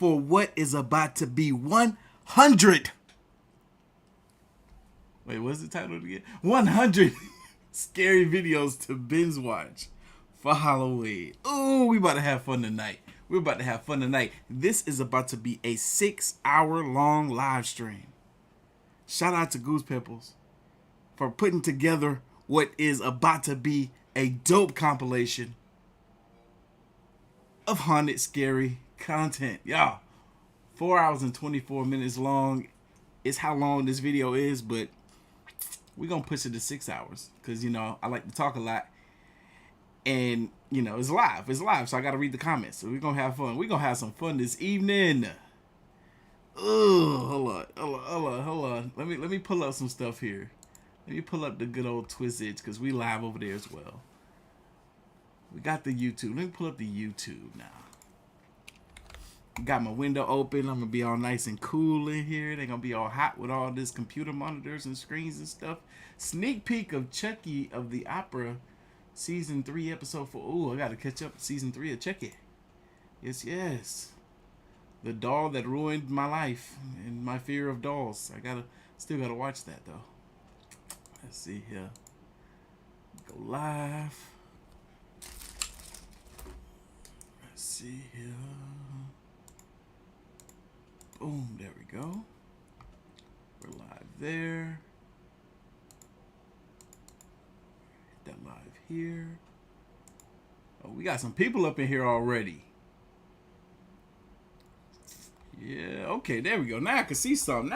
for what is about to be 100. Wait, what's the title again? 100 scary videos to binge watch for Halloween. Ooh, we about to have fun tonight. We're about to have fun tonight. This is about to be a 6-hour-long live stream. Shout out to Goose Pimples for putting together what is about to be a dope compilation of haunted, scary content. Y'all, 4 hours and 24 minutes long is how long this video is, but we're going to push it to 6 hours because, you know, I like to talk a lot. And, you know, it's live. It's live, so I got to read the comments. So we're going to have fun. We're going to have some fun this evening. Oh, hold on. Let me pull up some stuff here. Let me pull up the good old Twizzage because we live over there as well. We got the YouTube. Let me pull up the YouTube now. Got my window open. I'm going to be all nice and cool in here. They're going to be all hot with all this computer monitors and screens and stuff. Sneak peek of Chucky of the Opera Season 3, Episode 4. Ooh, I got to catch up to Season 3 of Chucky. Yes. The doll that ruined my life and my fear of dolls. Still got to watch that, though. Let's see here. Go live. Let's see here. Boom, there we go. We're live there. Hit that live here. Oh, we got some people up in here already. Yeah, okay, there we go. Now I can see something.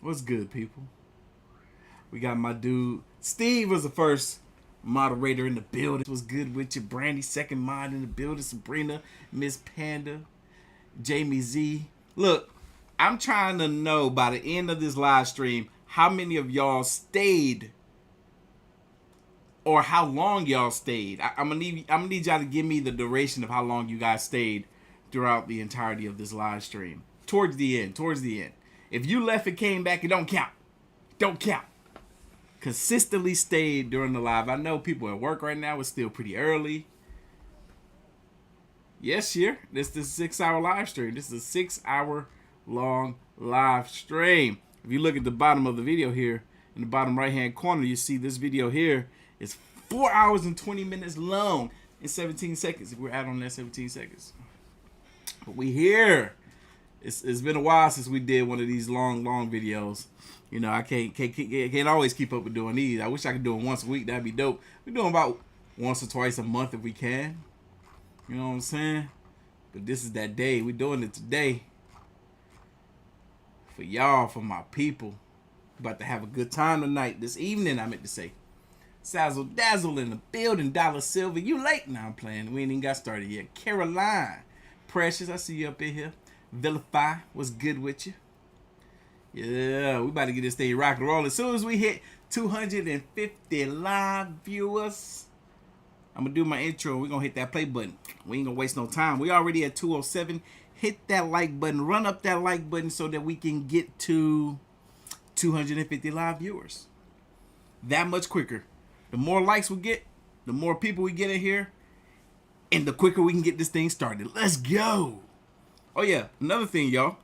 What's good, people? We got my dude. Steve was the first moderator in the building. What's good with you? Brandy, second mod in the building. Sabrina, Miss Panda, Jamie Z. Look, I'm trying to know by the end of this live stream how many of y'all stayed or how long y'all stayed. I'm gonna need y'all to give me the duration of how long you guys stayed throughout the entirety of this live stream. Towards the end. If you left and came back, it don't count. Consistently stayed during the live. I know people at work right now. It's still pretty early. Yes, here. This is a 6-hour live stream. This is a 6-hour long live stream. If you look at the bottom of the video here, in the bottom right hand corner, you see this video here is 4 hours and 20 minutes long in 17 seconds. If we're out on that 17 seconds. But we here. It's been a while since we did one of these long videos. You know, I can't always keep up with doing these. I wish I could do them once a week. That'd be dope. We're doing about once or twice a month if we can. You know what I'm saying? But this is that day. We're doing it today. For y'all, for my people. About to have a good time tonight. This evening, I meant to say. Sazzle Dazzle in the building. Dollar Silver. You late? Now I'm playing. We ain't even got started yet. Caroline. Precious, I see you up in here. Vilify, what's good with you? Yeah, we about to get this thing rock and roll. As soon as we hit 250 live viewers, I'm going to do my intro. We're going to hit that play button. We ain't going to waste no time. We already at 207. Hit that like button. Run up that like button so that we can get to 250 live viewers. That much quicker. The more likes we get, the more people we get in here, and the quicker we can get this thing started. Let's go. Oh, yeah. Another thing, y'all.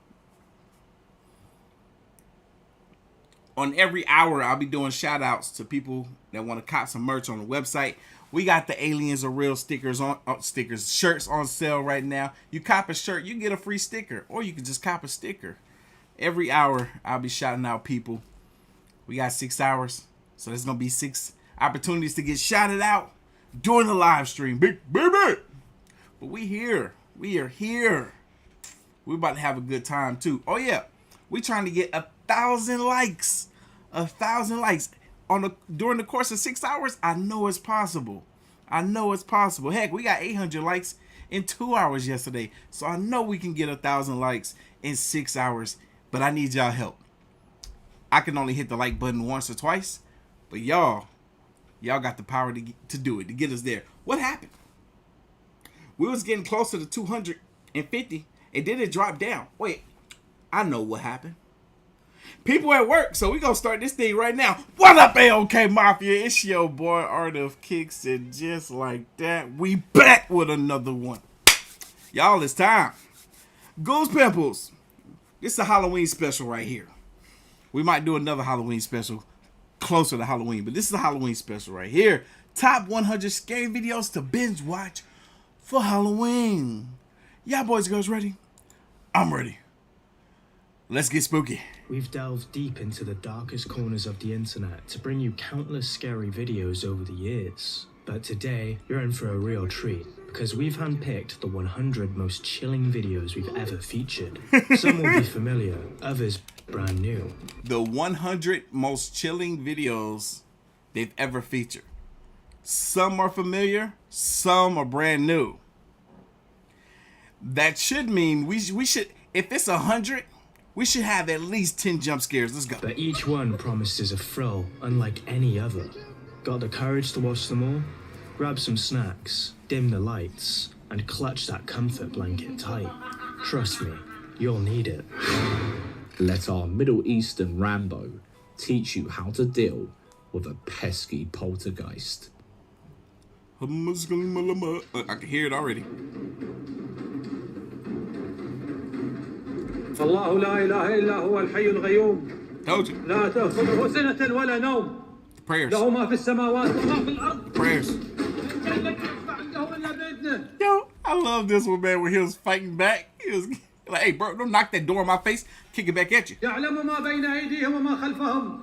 On every hour, I'll be doing shout-outs to people that want to cop some merch on the website. We got the Aliens Are Real shirts on sale right now. You cop a shirt, you get a free sticker. Or you can just cop a sticker. Every hour, I'll be shouting out people. We got 6 hours. So there's going to be 6 opportunities to get shouted out during the live stream. Big baby! But we here. We are here. We're about to have a good time, too. Oh, yeah. We're trying to get 1,000 likes. 1,000 likes. During the course of 6 hours, I know it's possible. Heck, we got 800 likes in 2 hours yesterday. So I know we can get 1,000 likes in 6 hours. But I need y'all help. I can only hit the like button once or twice. But y'all got the power to do it, to get us there. What happened? We was getting closer to 250. And then it dropped down. Wait, I know what happened. People at work, so we gonna start this thing right now. What up, AOK Mafia? It's your boy Artofkickz, and just like that, we back with another one. Y'all, it's time. Goose Pimples. This is a Halloween special right here. We might do another Halloween special closer to Halloween, but this is a Halloween special right here. Top 100 scary videos to binge watch for Halloween. Y'all boys and girls ready? I'm ready. Let's get spooky. We've delved deep into the darkest corners of the internet to bring you countless scary videos over the years. But today, you're in for a real treat, because we've handpicked the 100 most chilling videos we've ever featured. Some will be familiar, others brand new. The 100 most chilling videos they've ever featured. Some are familiar, some are brand new. That should mean we should, if it's 100, we should have at least 10 jump scares. Let's go. But each one promises a thrill unlike any other. Got the courage to watch them all? Grab some snacks, dim the lights, and clutch that comfort blanket tight. Trust me, you'll need it. Let our Middle Eastern Rambo teach you how to deal with a pesky poltergeist. I can hear it already. الله لا إله إلا هو الحي القيوم. Told you. لا تأخذه سنة ولا نوم. Prayers. له ما في السماوات وما في الأرض. Prayers. Yo, I love this one, man. When he was fighting back, he was like, "Hey, bro, don't knock that door in my face. Kick it back at you." يعلم ما بين أيديهم وما خلفهم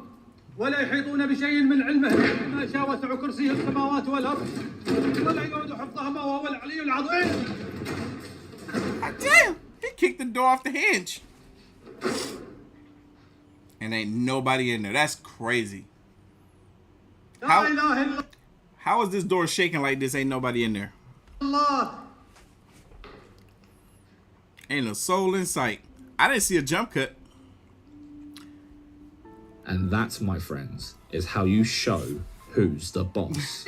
ولا يحيطون بشيء من علمه ما شاء وسع كرسيه السماوات والأرض ولا يؤود حفظهما وهو العلي العظيم. Damn, he kicked the door off the hinge. And ain't nobody in there. That's crazy. How is this door shaking like this? Ain't nobody in there. Ain't a soul in sight. I didn't see a jump cut. And that, my friends, is how you show who's the boss.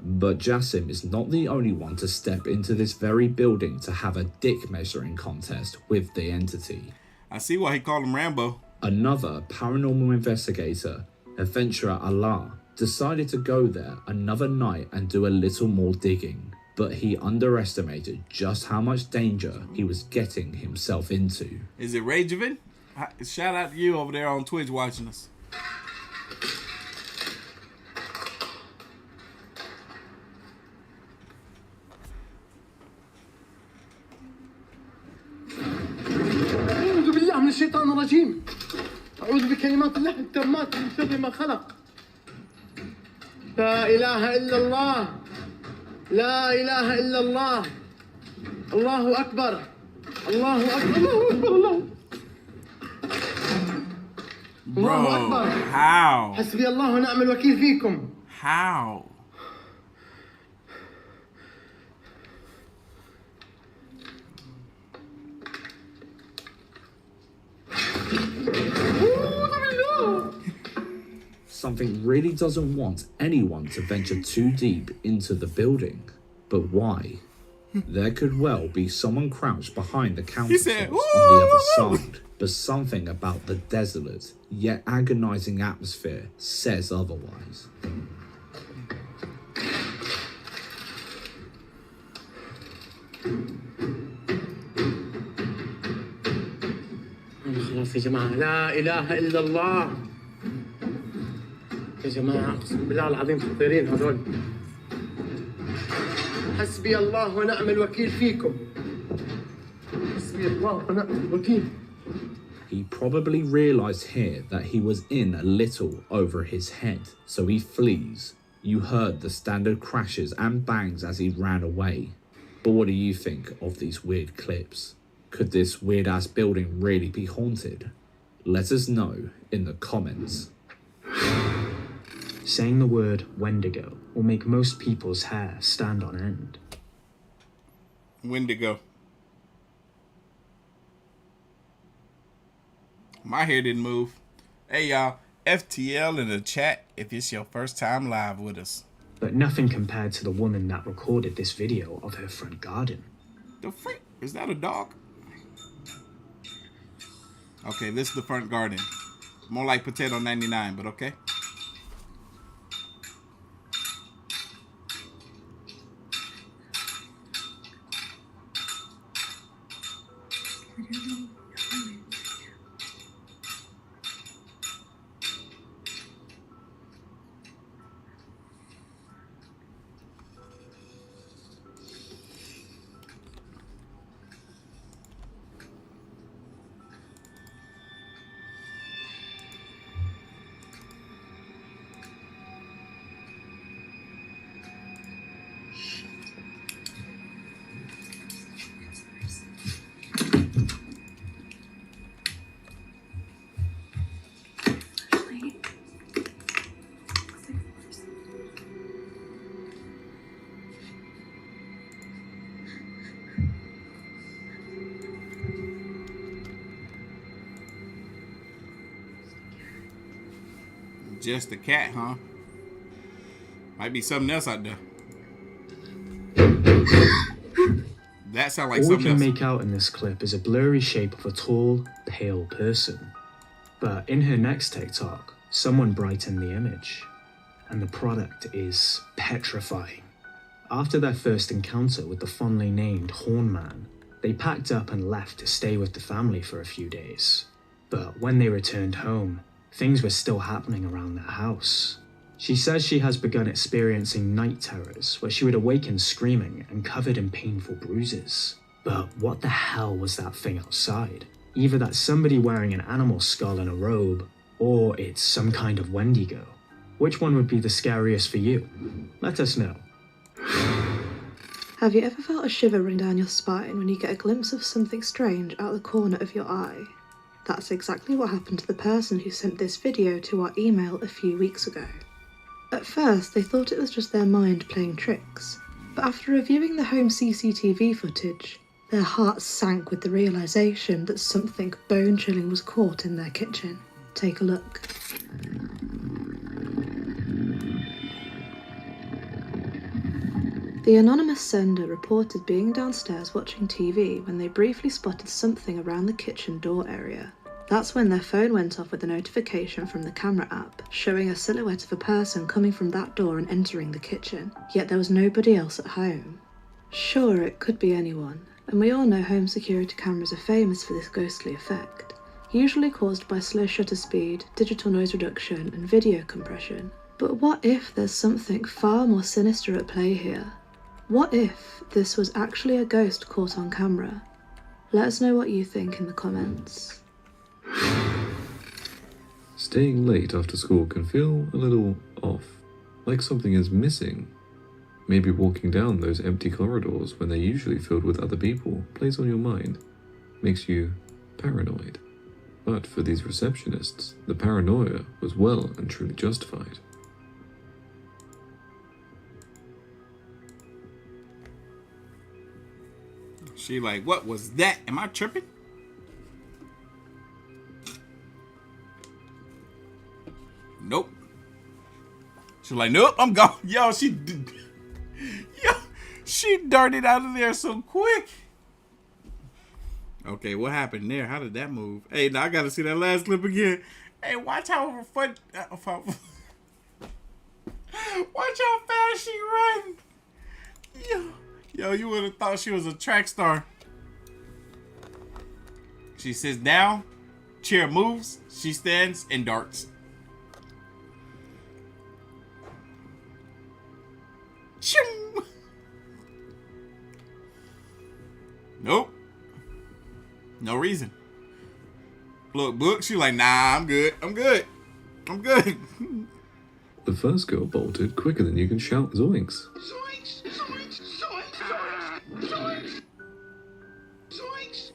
But Jassim is not the only one to step into this very building to have a dick measuring contest with the entity. I see why he called him Rambo. Another paranormal investigator, adventurer Allah, decided to go there another night and do a little more digging. But he underestimated just how much danger he was getting himself into. Is it Rageven? Shout out to you over there on Twitch watching us. أعوذ بالله من الشيطان الرجيم. أعوذ بكلمات الله التامات من شر ما خلق. لا إله إلا الله. لا إله إلا الله. الله أكبر. الله أكبر. الله أكبر. الله. Bro, أكبر. how? حسبي الله ونعم الوكيل فيكم. How? Something really doesn't want anyone to venture too deep into the building. But why? There could well be someone crouched behind the countertops on the other side. But something about the desolate, yet agonizing atmosphere says otherwise. خلاص يا جماعة لا إله إلا الله. يا جماعة أقسم بالله العظيم خطيرين هذول. حسبي الله ونعم الوكيل فيكم. حسبي الله ونعم الوكيل. He probably realized here that he was in a little over his head, so he flees. You heard the standard crashes and bangs as he ran away. But what do you think of these weird clips? Could this weird-ass building really be haunted? Let us know in the comments. Saying the word Wendigo will make most people's hair stand on end. Wendigo. My hair didn't move. Hey y'all, FTL in the chat if it's your first time live with us. But nothing compared to the woman that recorded this video of her front garden. The freak? Is that a dog? Okay, this is the front garden. More like potato 99, but okay. Just a cat, huh? Might be something else out there. That sounds like All we something can else. make out in this clip is a blurry shape of a tall, pale person. But in her next TikTok, someone brightened the image. And the product is petrifying. After their first encounter with the fondly named Horn Man, they packed up and left to stay with the family for a few days. But when they returned home, things were still happening around their house. She says she has begun experiencing night terrors where she would awaken screaming and covered in painful bruises. But what the hell was that thing outside? Either that's somebody wearing an animal skull and a robe, or it's some kind of Wendigo. Which one would be the scariest for you? Let us know. Have you ever felt a shiver run down your spine when you get a glimpse of something strange out the corner of your eye? That's exactly what happened to the person who sent this video to our email a few weeks ago. At first, they thought it was just their mind playing tricks, but after reviewing the home CCTV footage, their hearts sank with the realisation that something bone-chilling was caught in their kitchen. Take a look. The anonymous sender reported being downstairs watching TV when they briefly spotted something around the kitchen door area. That's when their phone went off with a notification from the camera app, showing a silhouette of a person coming from that door and entering the kitchen, yet there was nobody else at home. Sure, it could be anyone, and we all know home security cameras are famous for this ghostly effect, usually caused by slow shutter speed, digital noise reduction, and video compression. But what if there's something far more sinister at play here? What if this was actually a ghost caught on camera? Let us know what you think in the comments. Staying late after school can feel a little off, like something is missing. Maybe walking down those empty corridors when they're usually filled with other people plays on your mind, makes you paranoid. But for these receptionists, the paranoia was well and truly justified. She like, what was that? Am I tripping? Nope. She's like, nope, I'm gone. Yo, she darted out of there so quick. Okay, what happened there? How did that move? Hey, now I gotta see that last clip again. Hey, watch how fun. Watch how fast she run. Yo, you would have thought she was a track star. She sits down, chair moves, she stands and darts. Shoo! Nope. No reason. Look, she like, nah, I'm good. The first girl bolted quicker than you can shout zoinks. Zoinks! Zoinks! Zoinks! Zoinks! Zoinks!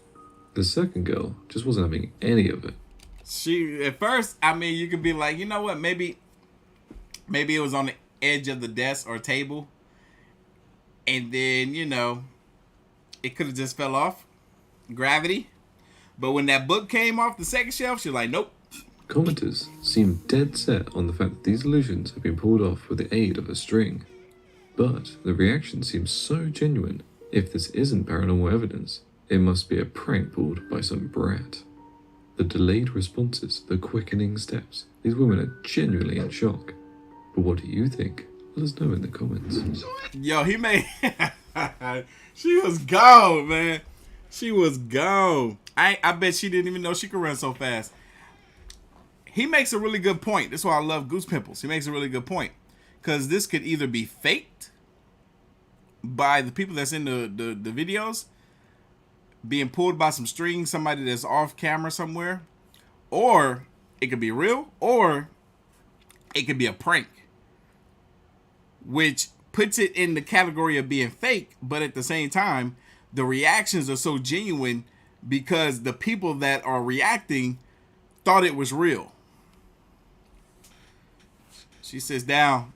The second girl just wasn't having any of it. She, at first, I mean, you could be like, you know what, maybe it was on the edge of the desk or table. And then, it could have just fell off. Gravity. But when that book came off the second shelf, she's like, nope. Commenters seem dead set on the fact that these illusions have been pulled off with the aid of a string. But the reaction seems so genuine. If this isn't paranormal evidence, it must be a prank pulled by some brat. The delayed responses, the quickening steps. These women are genuinely in shock. But what do you think? Let us know in the comments. Yo, he made... She was gone, man. She was gone. I bet she didn't even know she could run so fast. He makes a really good point. That's why I love Goose Pimples. He makes a really good point. Because this could either be faked by the people that's in the videos, being pulled by some strings, somebody that's off camera somewhere, or it could be real, or it could be a prank, which puts it in the category of being fake. But at the same time, the reactions are so genuine because the people that are reacting thought it was real. She sits down.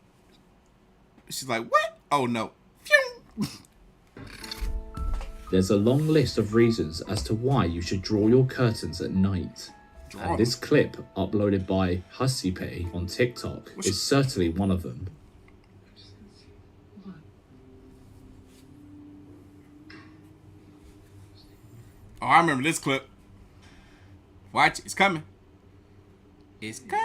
She's like, what? Oh no. There's a long list of reasons as to why you should draw your curtains at night. And this clip, uploaded by Hussipay on TikTok, is certainly one of them. Oh, I remember this clip. Watch, it's coming. It's coming.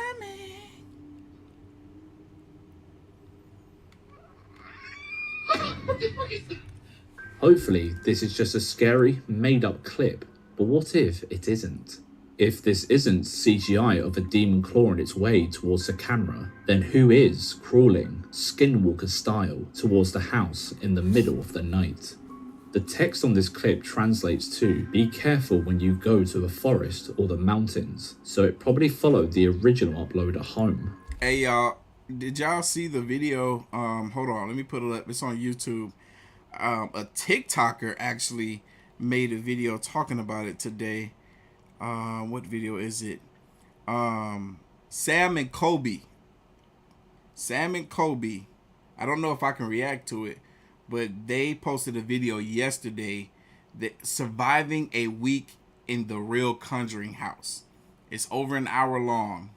Hopefully, this is just a scary, made-up clip, but what if it isn't? If this isn't CGI of a demon clawing its way towards the camera, then who is crawling, skinwalker style, towards the house in the middle of the night? The text on this clip translates to, be careful when you go to the forest or the mountains, so it probably followed the original upload at home. Hey y'all, did y'all see the video? Hold on, let me put it up. It's on YouTube. A TikToker actually made a video talking about it today. What video is it? Sam and Kobe. I don't know if I can react to it, but they posted a video yesterday that surviving a week in the real Conjuring house. It's over an hour long.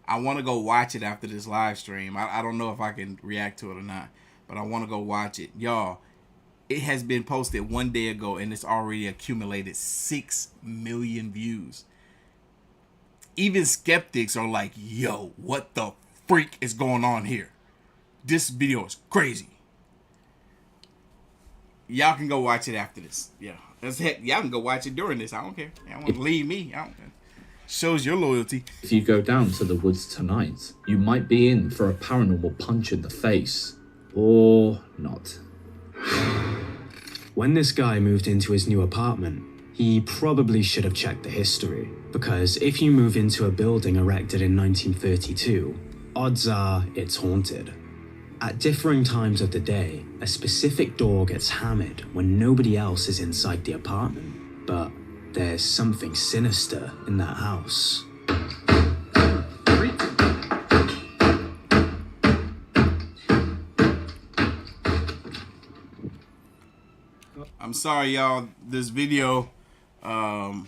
I want to go watch it after this live stream. I don't know if I can react to it or not, but I want to go watch it. Y'all, it has been posted 1 day ago and it's already accumulated 6 million views. Even skeptics are like, yo, what the freak is going on here? This video is crazy. Y'all can go watch it after this. Yeah, that's it. Y'all can go watch it during this. I don't care. Y'all want to leave me. I don't care. Shows your loyalty. If you go down to the woods tonight, you might be in for a paranormal punch in the face. Or not. When this guy moved into his new apartment, he probably should have checked the history, because if you move into a building erected in 1932, odds are it's haunted. At differing times of the day, a specific door gets hammered when nobody else is inside the apartment, but there's something sinister in that house. I'm sorry, y'all. This video, I'm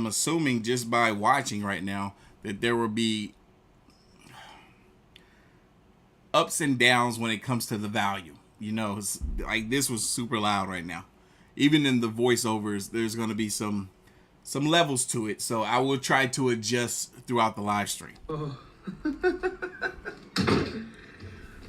assuming just by watching right now that there will be ups and downs when it comes to the volume. You know, it's like this was super loud right now. Even in the voiceovers, there's going to be some levels to it. So I will try to adjust throughout the live stream. Oh.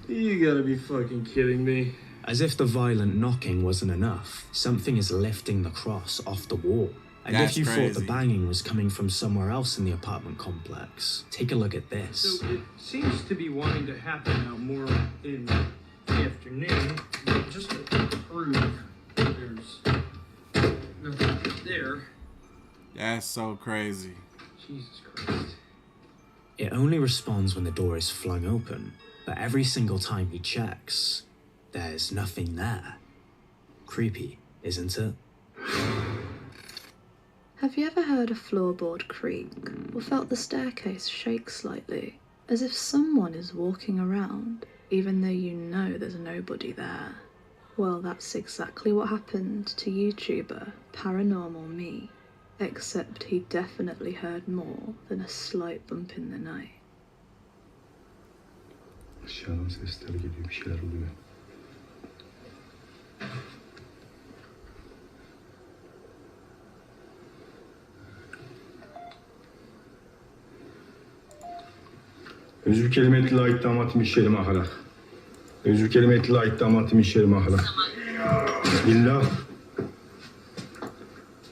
You gotta be fucking kidding me. As if the violent knocking wasn't enough, something is lifting the cross off the wall. And That's if you crazy. thought the banging was coming from somewhere else in the apartment complex, take a look at this. So it seems to be wanting to happen now more in the afternoon, but just to prove there's nothing there. That's so crazy. Jesus Christ. It only responds when the door is flung open, but every single time he checks, there's nothing there. Creepy, isn't it? Have you ever heard a floorboard creak or felt the staircase shake slightly, as if someone is walking around, even though you know there's nobody there? Well, that's exactly what happened to YouTuber Paranormal Me, except he definitely heard more than a slight bump in the night. Aşağıdan sesler geliyor, bir şeyler oluyor. Özür kelimeti layık damatım işerim ahlak. Özür kelimeti layık damatım işerim ahlak. Bismillah.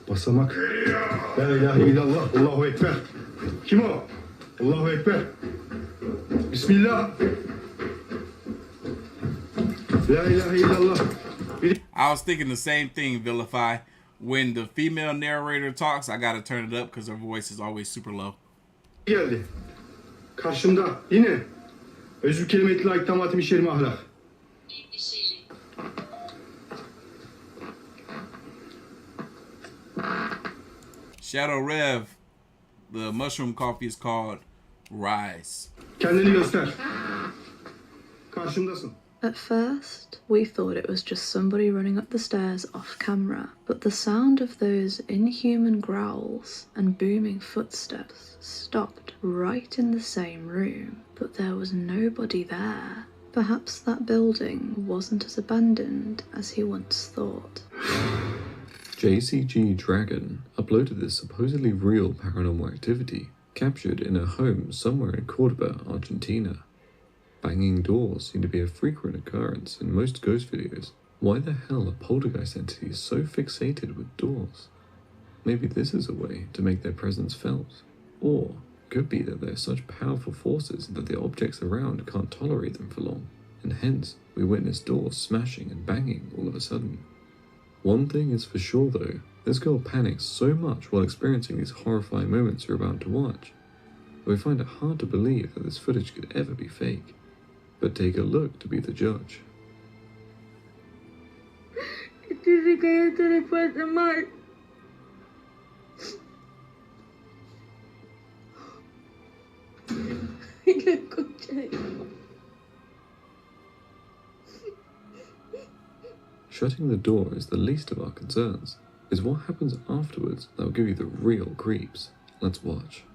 Basamak. La ilahe illallah. Allahu Ekber. Kim o? Allahu Ekber. Bismillah. La ilahe illallah. I was thinking the same thing, Vilify. When the female narrator talks, I gotta turn it up because her voice is always super low. Geldi. Karşımda yine. Özür kelimeti layık damatım işerim ahlak. Shadow Rev, the mushroom coffee is called Rise. Kendini göster. Karşımdasın. At first, we thought it was just somebody running up the stairs off camera, but the sound of those inhuman growls and booming footsteps stopped right in the same room, but there was nobody there. Perhaps that building wasn't as abandoned as he once thought. JCG Dragon uploaded this supposedly real paranormal activity captured in a home somewhere in Cordoba, Argentina. Banging doors seem to be a frequent occurrence in most ghost videos. Why the hell are poltergeist entities so fixated with doors? Maybe this is a way to make their presence felt. Or it could be that they're such powerful forces that the objects around can't tolerate them for long, and hence we witness doors smashing and banging all of a sudden. One thing is for sure though, this girl panics so much while experiencing these horrifying moments you're about to watch. We find it hard to believe that this footage could ever be fake. But take a look to be the judge. Shutting the door is the least of our concerns. It's what happens afterwards that will give you the real creeps. Let's watch.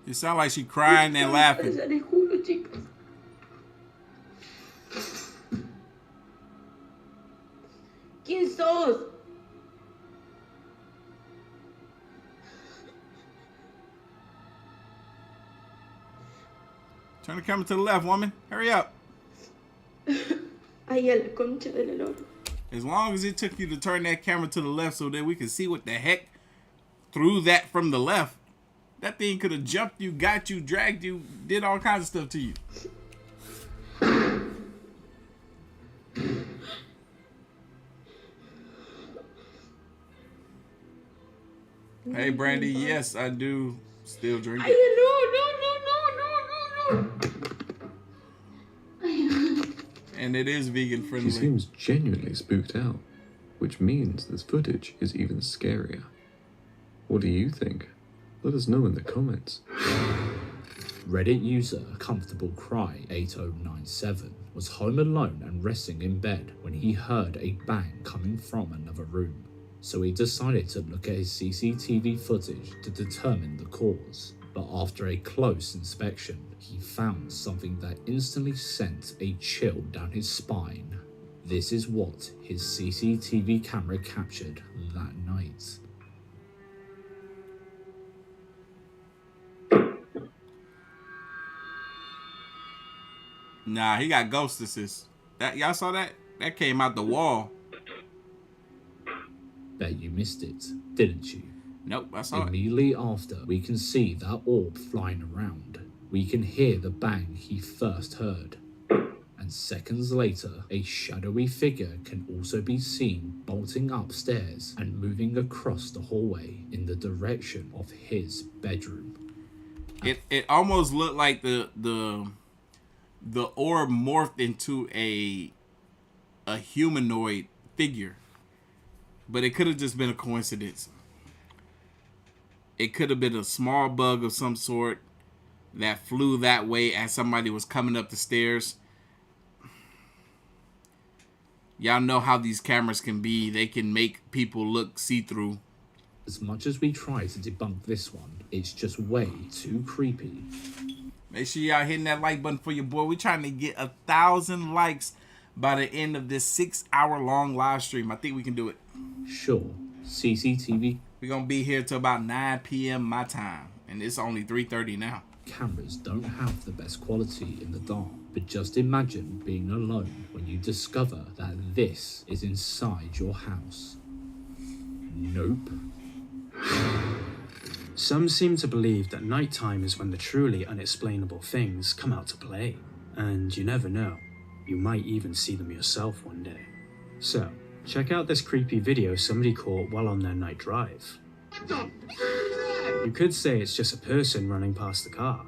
You sound like she crying and laughing. ¿Quién sos? Turn the camera to the left, woman. Hurry up. Ay, a la concha de la lora. As long as it took you to turn that camera to the left so that we could see what the heck threw that from the left, that thing could have jumped you, got you, dragged you, did all kinds of stuff to you. Hey, Brandy, yes, I do still drink Ay, it. no. And it is vegan She friendly. seems genuinely spooked out, which means this footage is even scarier. What do you think? Let us know in the comments. Reddit user Comfortable Cry 8097 was home alone and resting in bed when he heard a bang coming from another room. So he decided to look at his CCTV footage to determine the cause. But after a close inspection, he found something that instantly sent a chill down his spine. This is what his CCTV camera captured that night. Nah, he got ghostesses. That y'all saw that? That came out the wall. Bet you missed it, didn't you? Nope, I saw it. Immediately after, we can see that orb flying around. We can hear the bang he first heard. And seconds later, a shadowy figure can also be seen bolting upstairs and moving across the hallway in the direction of his bedroom. It almost looked like the orb morphed into a humanoid figure. But it could have just been a coincidence. It could have been a small bug of some sort that flew that way as somebody was coming up the stairs. Y'all know how these cameras can be. They can make people look see-through. As much as we try to debunk this one, it's just way too creepy. Make sure y'all hitting that like button for your boy. We're trying to get 1,000 likes by the end of this 6-hour-long live stream. I think we can do it. Sure, CCTV We're going to be here till about 9 p.m. my time. And it's only 3:30 now. cameras don't have the best quality in the dark, but just imagine being alone when you discover that this is inside your house. Nope. Some seem to believe that nighttime is when the truly unexplainable things come out to play. And you never know, you might even see them yourself one day. So, check out this creepy video somebody caught while on their night drive. You could say it's just a person running past the car,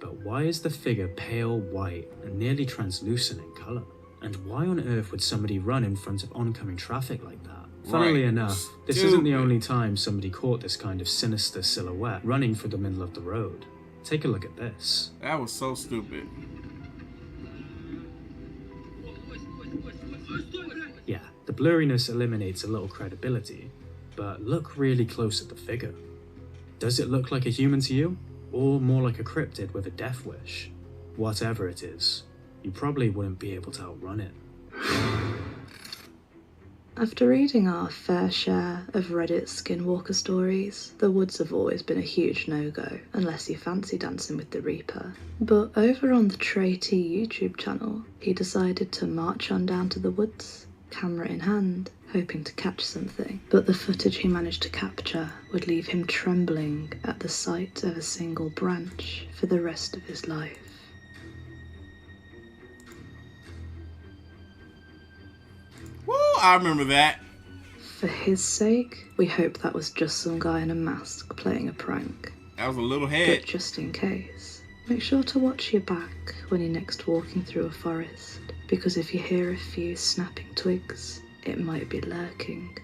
but why is the figure pale white and nearly translucent in colour? And why on earth would somebody run in front of oncoming traffic like that? Funnily enough, this isn't the only time somebody caught this kind of sinister silhouette running through the middle of the road. Take a look at this. That was so stupid. Yeah, the blurriness eliminates a little credibility, but look really close at the figure. Does it look like a human to you? Or more like a cryptid with a death wish? Whatever it is, you probably wouldn't be able to outrun it. After reading our fair share of Reddit skinwalker stories, the woods have always been a huge no-go, unless you fancy dancing with the Reaper. But over on the Trey T YouTube channel, he decided to march on down to the woods, camera in hand, hoping to catch something. But the footage he managed to capture would leave him trembling at the sight of a single branch for the rest of his life. Woo, I remember that. For his sake, we hope that was just some guy in a mask playing a prank. That was a little head. But just in case, make sure to watch your back when you're next walking through a forest, because if you hear a few snapping twigs, it might be lurking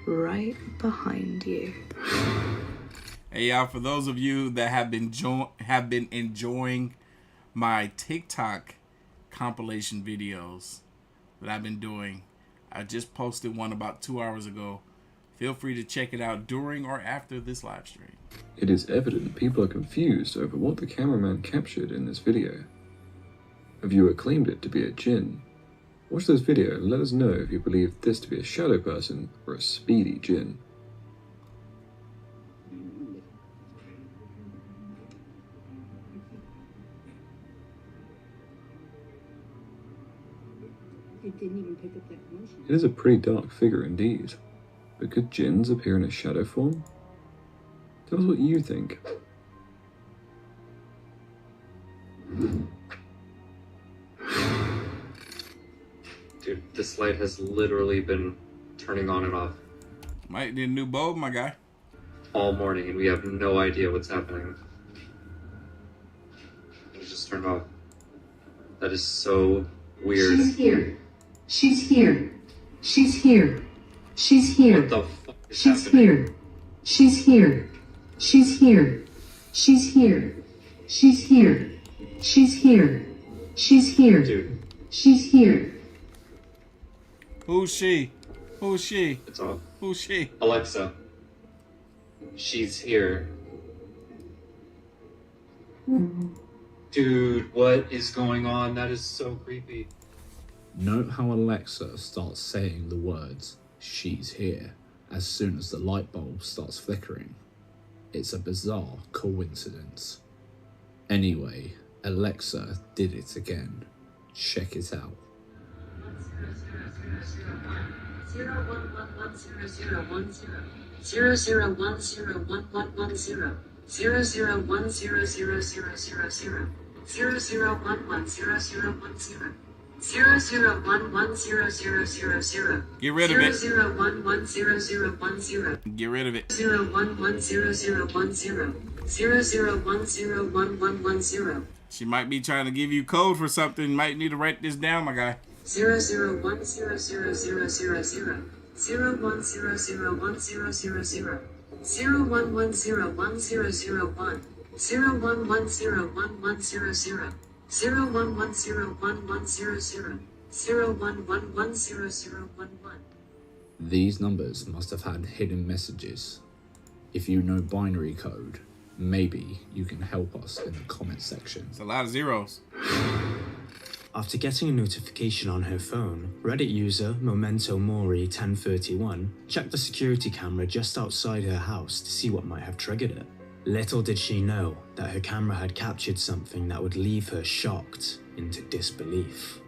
right behind you. Hey y'all, for those of you that have been enjoying my TikTok compilation videos that I've been doing, I just posted one about 2 hours ago. Feel free to check it out during or after this live stream. It is evident people are confused over what the cameraman captured in this video. A viewer claimed it to be a djinn. Watch this video and let us know if you believe this to be a shadow person or a speedy djinn. It didn't even pick up that motion. It is a pretty dark figure indeed, but could djinns appear in a shadow form? Tell us what you think. Dude, this light has literally been turning on and off Might need a new bulb, my guy. all morning, and we have no idea what's happening. It just turned off. That is so weird. She's here. She's here. She's here. She's here. What the fuck is She's happening? here. She's here. She's here. She's here. She's here. She's here. She's here. Dude, She's here. Who's she? Who's she? it's off. Who's she? Alexa, she's here. Dude, what is going on? That is so creepy. Note how Alexa starts saying the words, "she's here," as soon as the light bulb starts flickering. It's a bizarre coincidence. Anyway, Alexa did it again. Check it out. 00110010. Get rid of it. 00110010. Get rid of it. 00110010. 00101110. She might be trying to give you code for something. Might need to write this down, my guy. 00100000. 01001000. 01101001. 01101100. 01101100. 01110011. These numbers must have had hidden messages. If you know binary code, maybe you can help us in the comment section. It's a lot of zeros. After getting a notification on her phone, Reddit user Memento Mori 1031 checked the security camera just outside her house to see what might have triggered it. Little did she know that her camera had captured something that would leave her shocked into disbelief.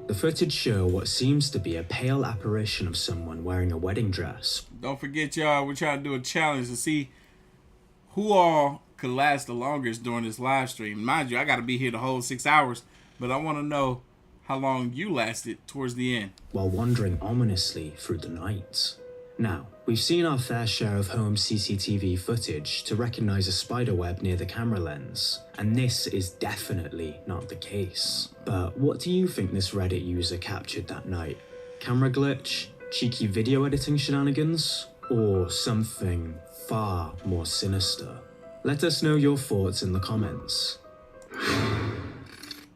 The footage show what seems to be a pale apparition of someone wearing a wedding dress. Don't forget, y'all, we're trying to do a challenge to see who all could last the longest during this live stream. Mind you, I got to be here the whole 6 hours, but I want to know how long you lasted towards the end. While wandering ominously through the night. Now, we've seen our fair share of home CCTV footage to recognize a spider web near the camera lens, and this is definitely not the case. But what do you think this Reddit user captured that night? Camera glitch, cheeky video editing shenanigans, or something far more sinister? Let us know your thoughts in the comments.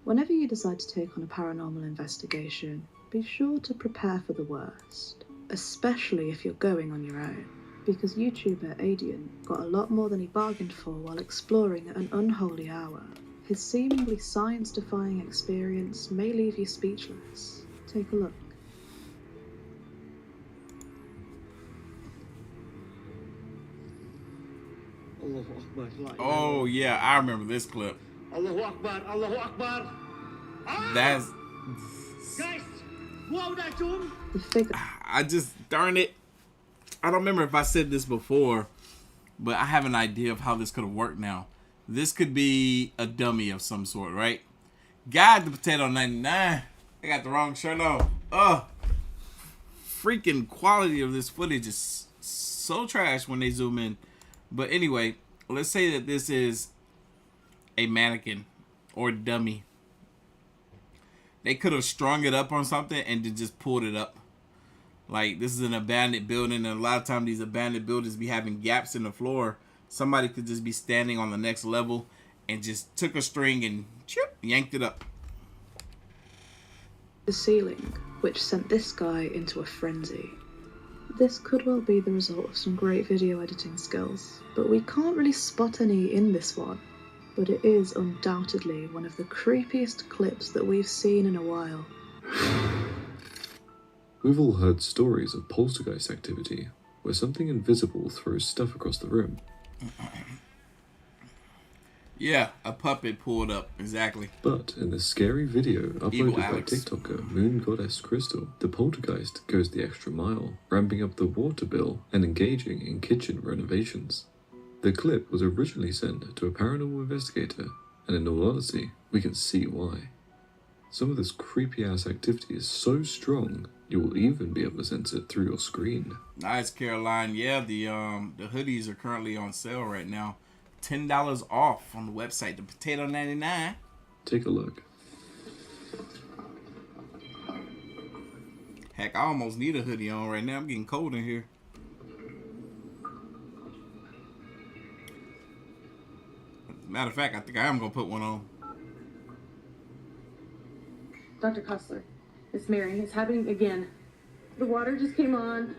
Whenever you decide to take on a paranormal investigation, be sure to prepare for the worst. Especially if you're going on your own, because YouTuber Adian got a lot more than he bargained for while exploring at an unholy hour. His seemingly science-defying experience may leave you speechless. Take a look. Oh yeah, I remember this clip. Allahu Akbar, Allahu Akbar. That's... Guys, wow, that tune. The figure... I just, darn it. I don't remember if I said this before, but I have an idea of how this could have worked now. This could be a dummy of some sort, right? God, the Potato 99. I got the wrong shirt on. Freaking quality of this footage is so trash when they zoom in. But anyway, let's say that this is a mannequin or dummy. They could have strung it up on something and then just pulled it up. Like, this is an abandoned building, and a lot of times these abandoned buildings be having gaps in the floor. Somebody could just be standing on the next level and just took a string and yanked it up. The ceiling, which sent this guy into a frenzy. This could well be the result of some great video editing skills, but we can't really spot any in this one. But it is undoubtedly one of the creepiest clips that we've seen in a while. We've all heard stories of poltergeist activity, where something invisible throws stuff across the room. Yeah, a puppet pulled up, exactly. But in this scary video uploaded by TikToker Moon Goddess Crystal, the poltergeist goes the extra mile, ramping up the water bill and engaging in kitchen renovations. The clip was originally sent to a paranormal investigator, and in all honesty, we can see why. Some of this creepy-ass activity is so strong, you will even be able to sense it through your screen. Nice, Caroline. Yeah, the hoodies are currently on sale right now. $10 off on the website, the Potato 99. Take a look. Heck, I almost need a hoodie on right now. I'm getting cold in here. Matter of fact, I think I am going to put one on. Dr. Kostler, it's Mary. It's happening again. The water just came on.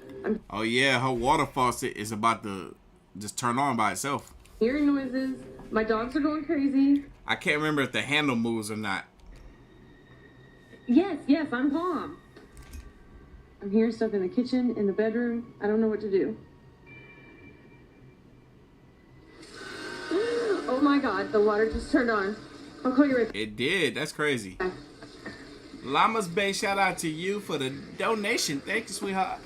Oh yeah, her water faucet is about to just turn on by itself. Hearing noises. My dogs are going crazy. I can't remember if the handle moves or not. Yes, I'm calm. I'm hearing stuff in the kitchen, in the bedroom. I don't know what to do. Oh my God, the water just turned on. I'll call you right back. It did. That's crazy. Llamas Bay, shout out to you for the donation. Thank you, sweetheart.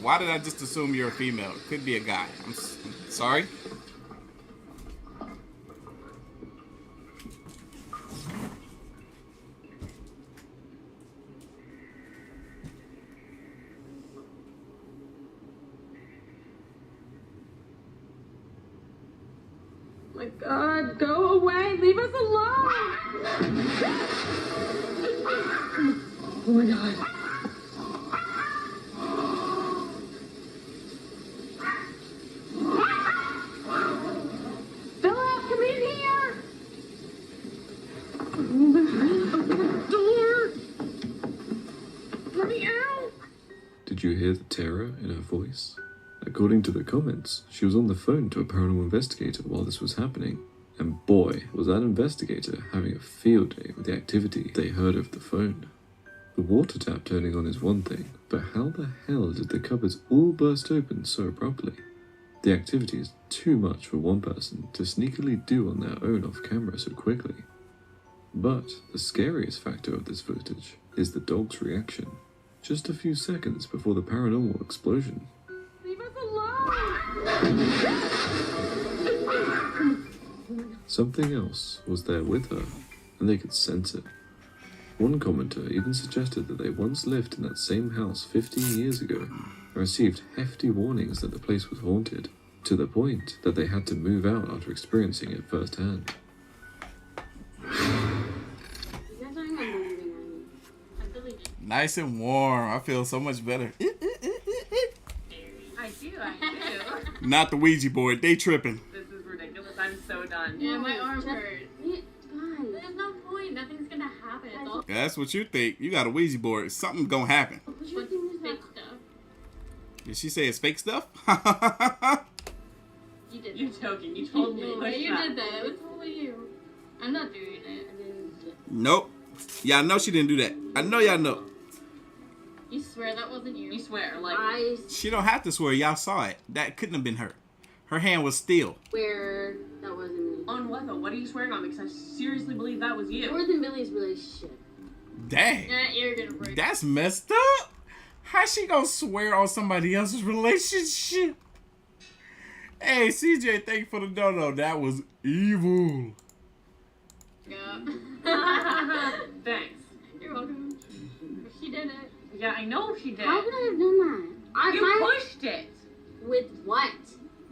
Why did I just assume you're a female? It could be a guy. I'm sorry. My God, go away. Leave us alone. Oh my God. Bella, come in Did you hear the terror in her voice? According to the comments, she was on the phone to a paranormal investigator while this was happening. And boy, was that investigator having a field day with the activity they heard over the phone. The water tap turning on is one thing, but how the hell did the cupboards all burst open so abruptly? The activity is too much for one person to sneakily do on their own off camera so quickly. But the scariest factor of this footage is the dog's reaction, just a few seconds before the paranormal explosion. Leave us alone! Something else was there with her, and they could sense it. One commenter even suggested that they once lived in that same house 15 years ago and received hefty warnings that the place was haunted, to the point that they had to move out after experiencing it firsthand. Nice and warm. I feel so much better. I do. Not the Ouija board. They tripping. This is ridiculous. I'm so done. Yeah, my arm hurts. There's no point. Nothing's gonna happen. It's all That's what you think. You got a Ouija board. Something's gonna happen. fake stuff. Did she say it's fake stuff? You did. You're joking. You told me. No, you did that. It was totally you. I'm not doing it. Nope. Y'all know she didn't do that. I know y'all know. You swear that wasn't you? You swear, like She don't have to swear. Y'all saw it. That couldn't have been her. Her hand was still. Where that wasn't me. on what though? What are you swearing on? Because I seriously believe that was you. More than Billy's relationship. Dang. Yeah, you're gonna break. That's messed up. How she gonna swear on somebody else's relationship? Hey, CJ, thank you for the dono. That was evil. Yeah. Thanks. You're welcome. She did it. Yeah, I know she did. How could I have done that? You pushed it. With what?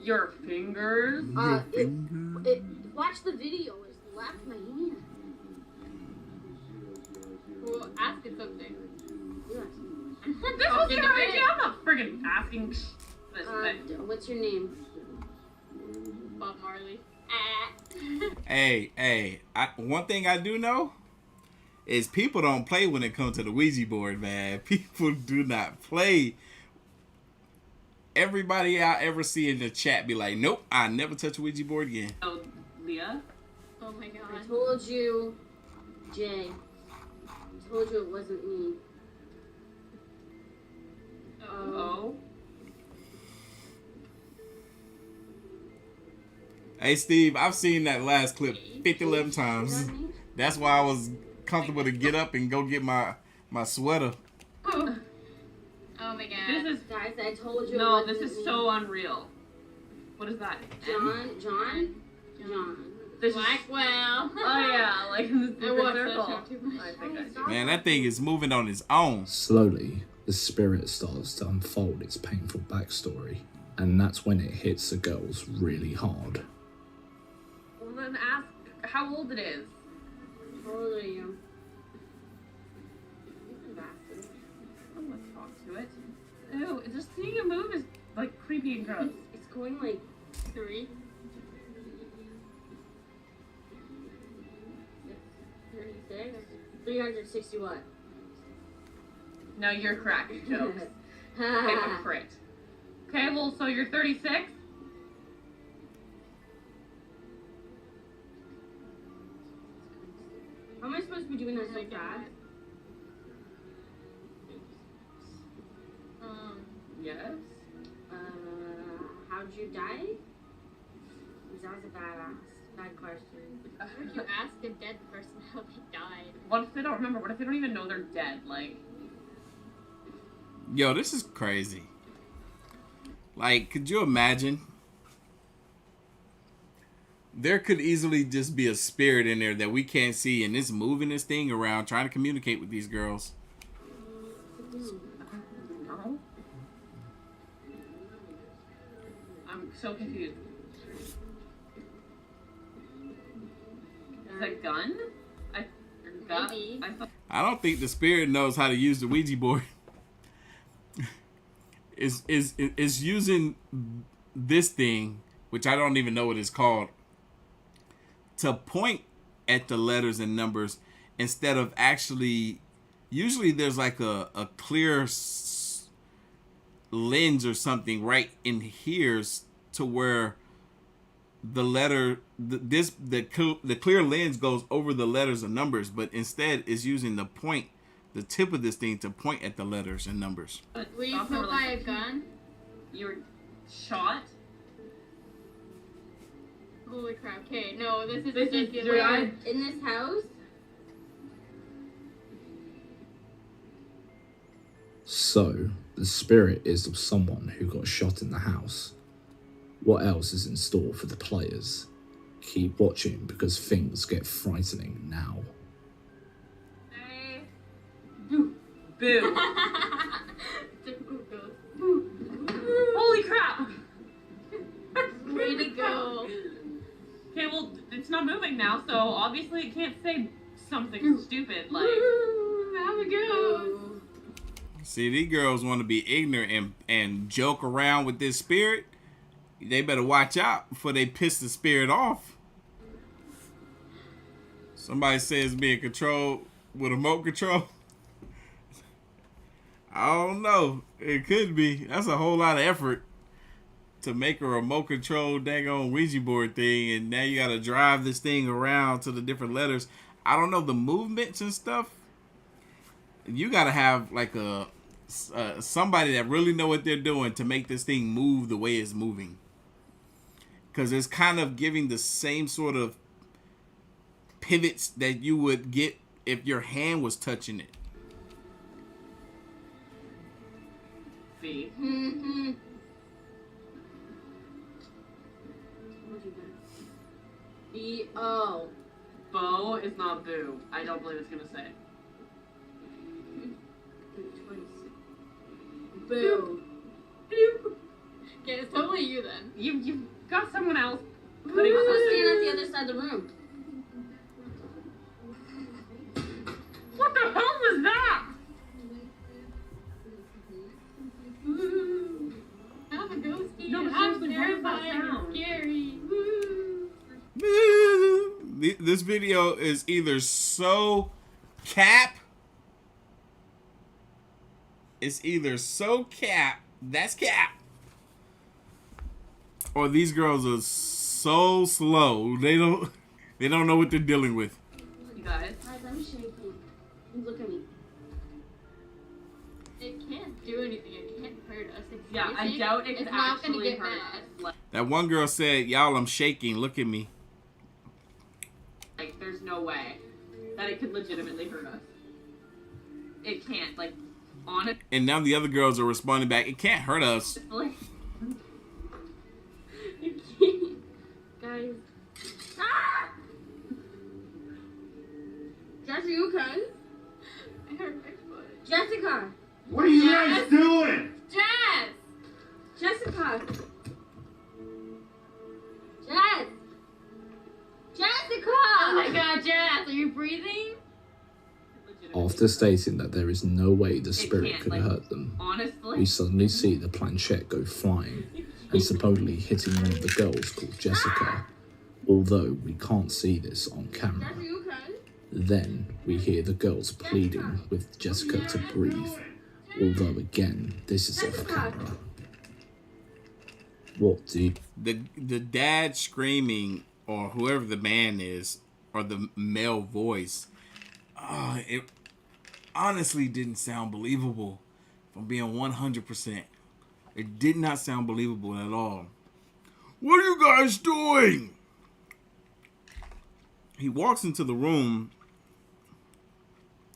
Your fingers. Watch the video. It slapped my hand. Well, ask it something. This was your idea. I'm not friggin' asking this thing. What's your name? Bob Marley. Hey, one thing I do know is people don't play when it comes to the Ouija board, man. People do not play. Everybody I ever see in the chat be like, nope, I never touch a Ouija board again. Oh, Leah? Oh my god. I told you, Jay. I told you it wasn't me. Oh. Hey, Steve, I've seen that last clip 11 times. That's why I was comfortable to get up and go get my sweater. Oh my god. This is, guys, I told you. no, this is so unreal. What is that? John. This Blackwell. Oh yeah, like in the I watched that circle. show too much. I think I do. Man, that thing is moving on its own. Slowly, the spirit starts to unfold its painful backstory, and that's when it hits the girls really hard. Well then ask how old it is. How old are you? I'm gonna talk to it. Ew, just seeing it move is like creepy and gross. It's going like 3. 36. 360 what? No, you're cracking jokes. Hypocrite. Okay, well, so you're 36? How am I supposed to be doing that so fast? Yes. How'd you die? That was a bad question. Would you ask a dead person how they died? What if they don't remember? What if they don't even know they're dead? Like, Yo, this is crazy. Like, could you imagine? There could easily just be a spirit in there that we can't see, and it's moving this thing around, trying to communicate with these girls. no? I'm so confused. Is that gun? Maybe. I don't think the spirit knows how to use the Ouija board. is using this thing, which I don't even know what it's called, to point at the letters and numbers instead of actually. Usually there's like a clear lens or something right in here to where the letter, the clear lens goes over the letters and numbers, but instead is using the tip of this thing to point at the letters and numbers. Were you killed by a gun? You were shot? Holy crap. Okay, no, this is This is ridiculous. In this house? So, the spirit is of someone who got shot in the house. What else is in store for the players? Keep watching because things get frightening now. Boo. Boo. Holy crap! Way to go. Okay, well, it's not moving now, so obviously it can't say something stupid like... Have a go. See, these girls want to be ignorant and joke around with this spirit. They better watch out before they piss the spirit off. Somebody says being controlled with remote control. I don't know. It could be. That's a whole lot of effort to make a remote control daggone Ouija board thing, and now you got to drive this thing around to the different letters. I don't know the movements and stuff. You got to have like somebody that really know what they're doing to make this thing move the way it's moving. Because it's kind of giving the same sort of pivots that you would get if your hand was touching it. See? Mm-hmm. B-O. Bo is not boo. I don't believe it's gonna say. Boo. Okay, it's totally you then. You've got someone else I'm putting supposed to stand at the other side of the room. What the hell was that? I'm a ghosty. No, I'm seriously, what is that terrified. sound? Scary. This video is either so cap. It's either so cap. That's cap. Or these girls are so slow. They don't know what they're dealing with. You guys. Guys, I'm shaking. Look at me. It can't do anything. It can't hurt us. It's Yeah, I basic. doubt it It's could not gonna actually get hurt mad. us. That one girl said, "Y'all, I'm shaking. Look at me." Like, there's no way that it could legitimately hurt us. It can't. Like, honestly. And now the other girls are responding back. It can't hurt us. Guys. Ah! Jess, are you okay? I hurt my foot. Jessica! What are you guys doing? Jess! Jessica! Jess! Jessica! Oh my god, Jess, are you breathing? After stating that there is no way the spirit can't, could like, hurt them, honestly. we suddenly see the planchette go flying and supposedly hitting one of the girls called Jessica, although we can't see this on camera. Jess, are you okay? Then we hear the girls pleading with Jessica to breathe, although again, this is off camera. What do you... The dad screaming, or whoever the man is, or the male voice, it honestly didn't sound believable. If I'm being 100%, it did not sound believable at all. What are you guys doing? He walks into the room.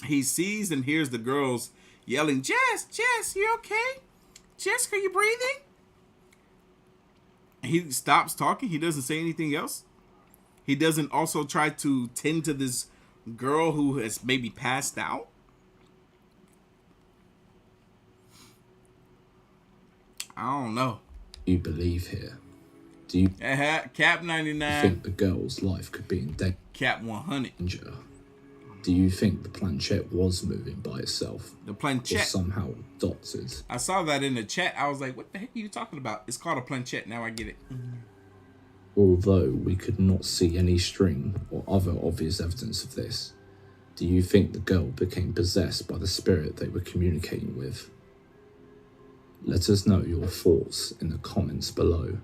He sees and hears the girls yelling, "Jess, Jess, you okay? Jessica, you breathing?" He stops talking. He doesn't say anything else. He doesn't also try to tend to this girl who has maybe passed out. I don't know. You believe here? Do you Cap 99? think the girl's life could be in danger? Cap 100. Do you think the planchette was moving by itself? The planchette or somehow adopted? I saw that in the chat. I was like, what the heck are you talking about? It's called a planchette. Now I get it. Although we could not see any string or other obvious evidence of this, do you think the girl became possessed by the spirit they were communicating with? Let us know your thoughts in the comments below.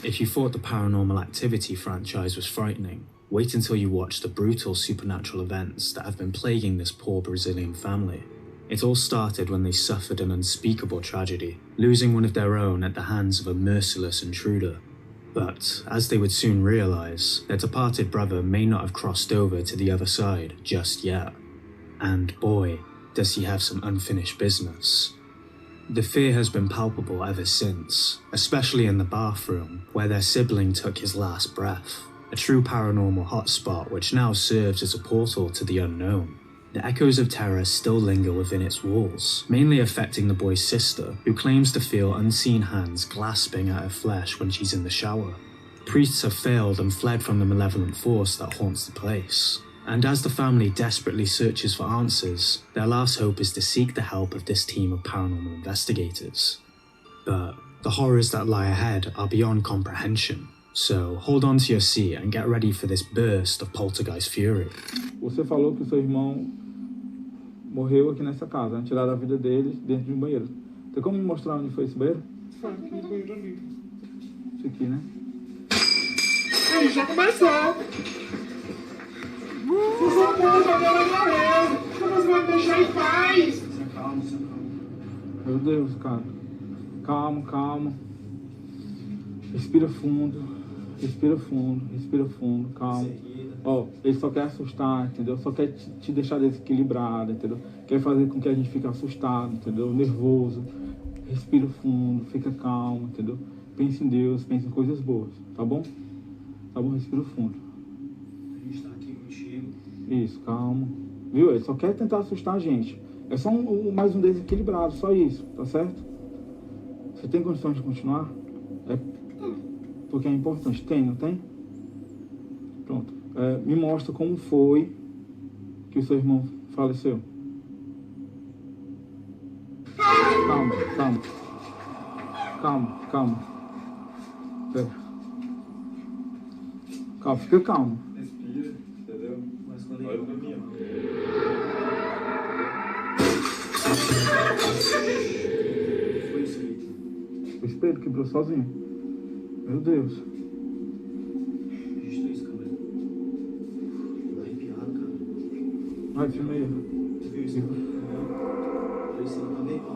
If you thought the Paranormal Activity franchise was frightening, wait until you watch the brutal supernatural events that have been plaguing this poor Brazilian family. It all started when they suffered an unspeakable tragedy, losing one of their own at the hands of a merciless intruder. But, as they would soon realise, their departed brother may not have crossed over to the other side just yet. And boy, does he have some unfinished business. The fear has been palpable ever since, especially in the bathroom, where their sibling took his last breath. A true paranormal hotspot which now serves as a portal to the unknown. The echoes of terror still linger within its walls, mainly affecting the boy's sister, who claims to feel unseen hands grasping at her flesh when she's in the shower. Priests have failed and fled from the malevolent force that haunts the place. And as the family desperately searches for answers, their last hope is to seek the help of this team of paranormal investigators. But the horrors that lie ahead are beyond comprehension, so hold on to your seat and get ready for this burst of poltergeist fury. Você falou que o seu irmão morreu aqui nessa casa, né? Tiraram a vida dele dentro de um banheiro. Tem como me mostrar onde foi esse banheiro? Isso aqui, né? Aí já começou! Vocês são bons, agora morreu! Vocês vão me deixar em paz! Calma. Meu Deus, cara. Calma, calma. Respira fundo, calma. Ó, ele só quer assustar, entendeu? Só quer te deixar desequilibrado, entendeu? Quer fazer com que a gente fique assustado, entendeu? Nervoso. Respira fundo, fica calmo, entendeu? Pense em Deus, pense em coisas boas, tá bom? Tá bom? Respira fundo. A gente tá aqui contigo. Isso, calma. Viu? Ele só quer tentar assustar a gente. É só mais um desequilibrado, só isso, tá certo? Você tem condições de continuar? É porque é importante. Tem, não tem? Pronto. Me mostra como foi que o seu irmão faleceu. Calma. Pera. Calma, fica calmo. Respira, entendeu? Olha pra mim, ó. Foi isso aí. O espelho quebrou sozinho. Meu Deus. Registrei isso, câmera. Tô arrepiado, cara. Vai, filma aí. Você viu isso? Olha isso aí também, pô.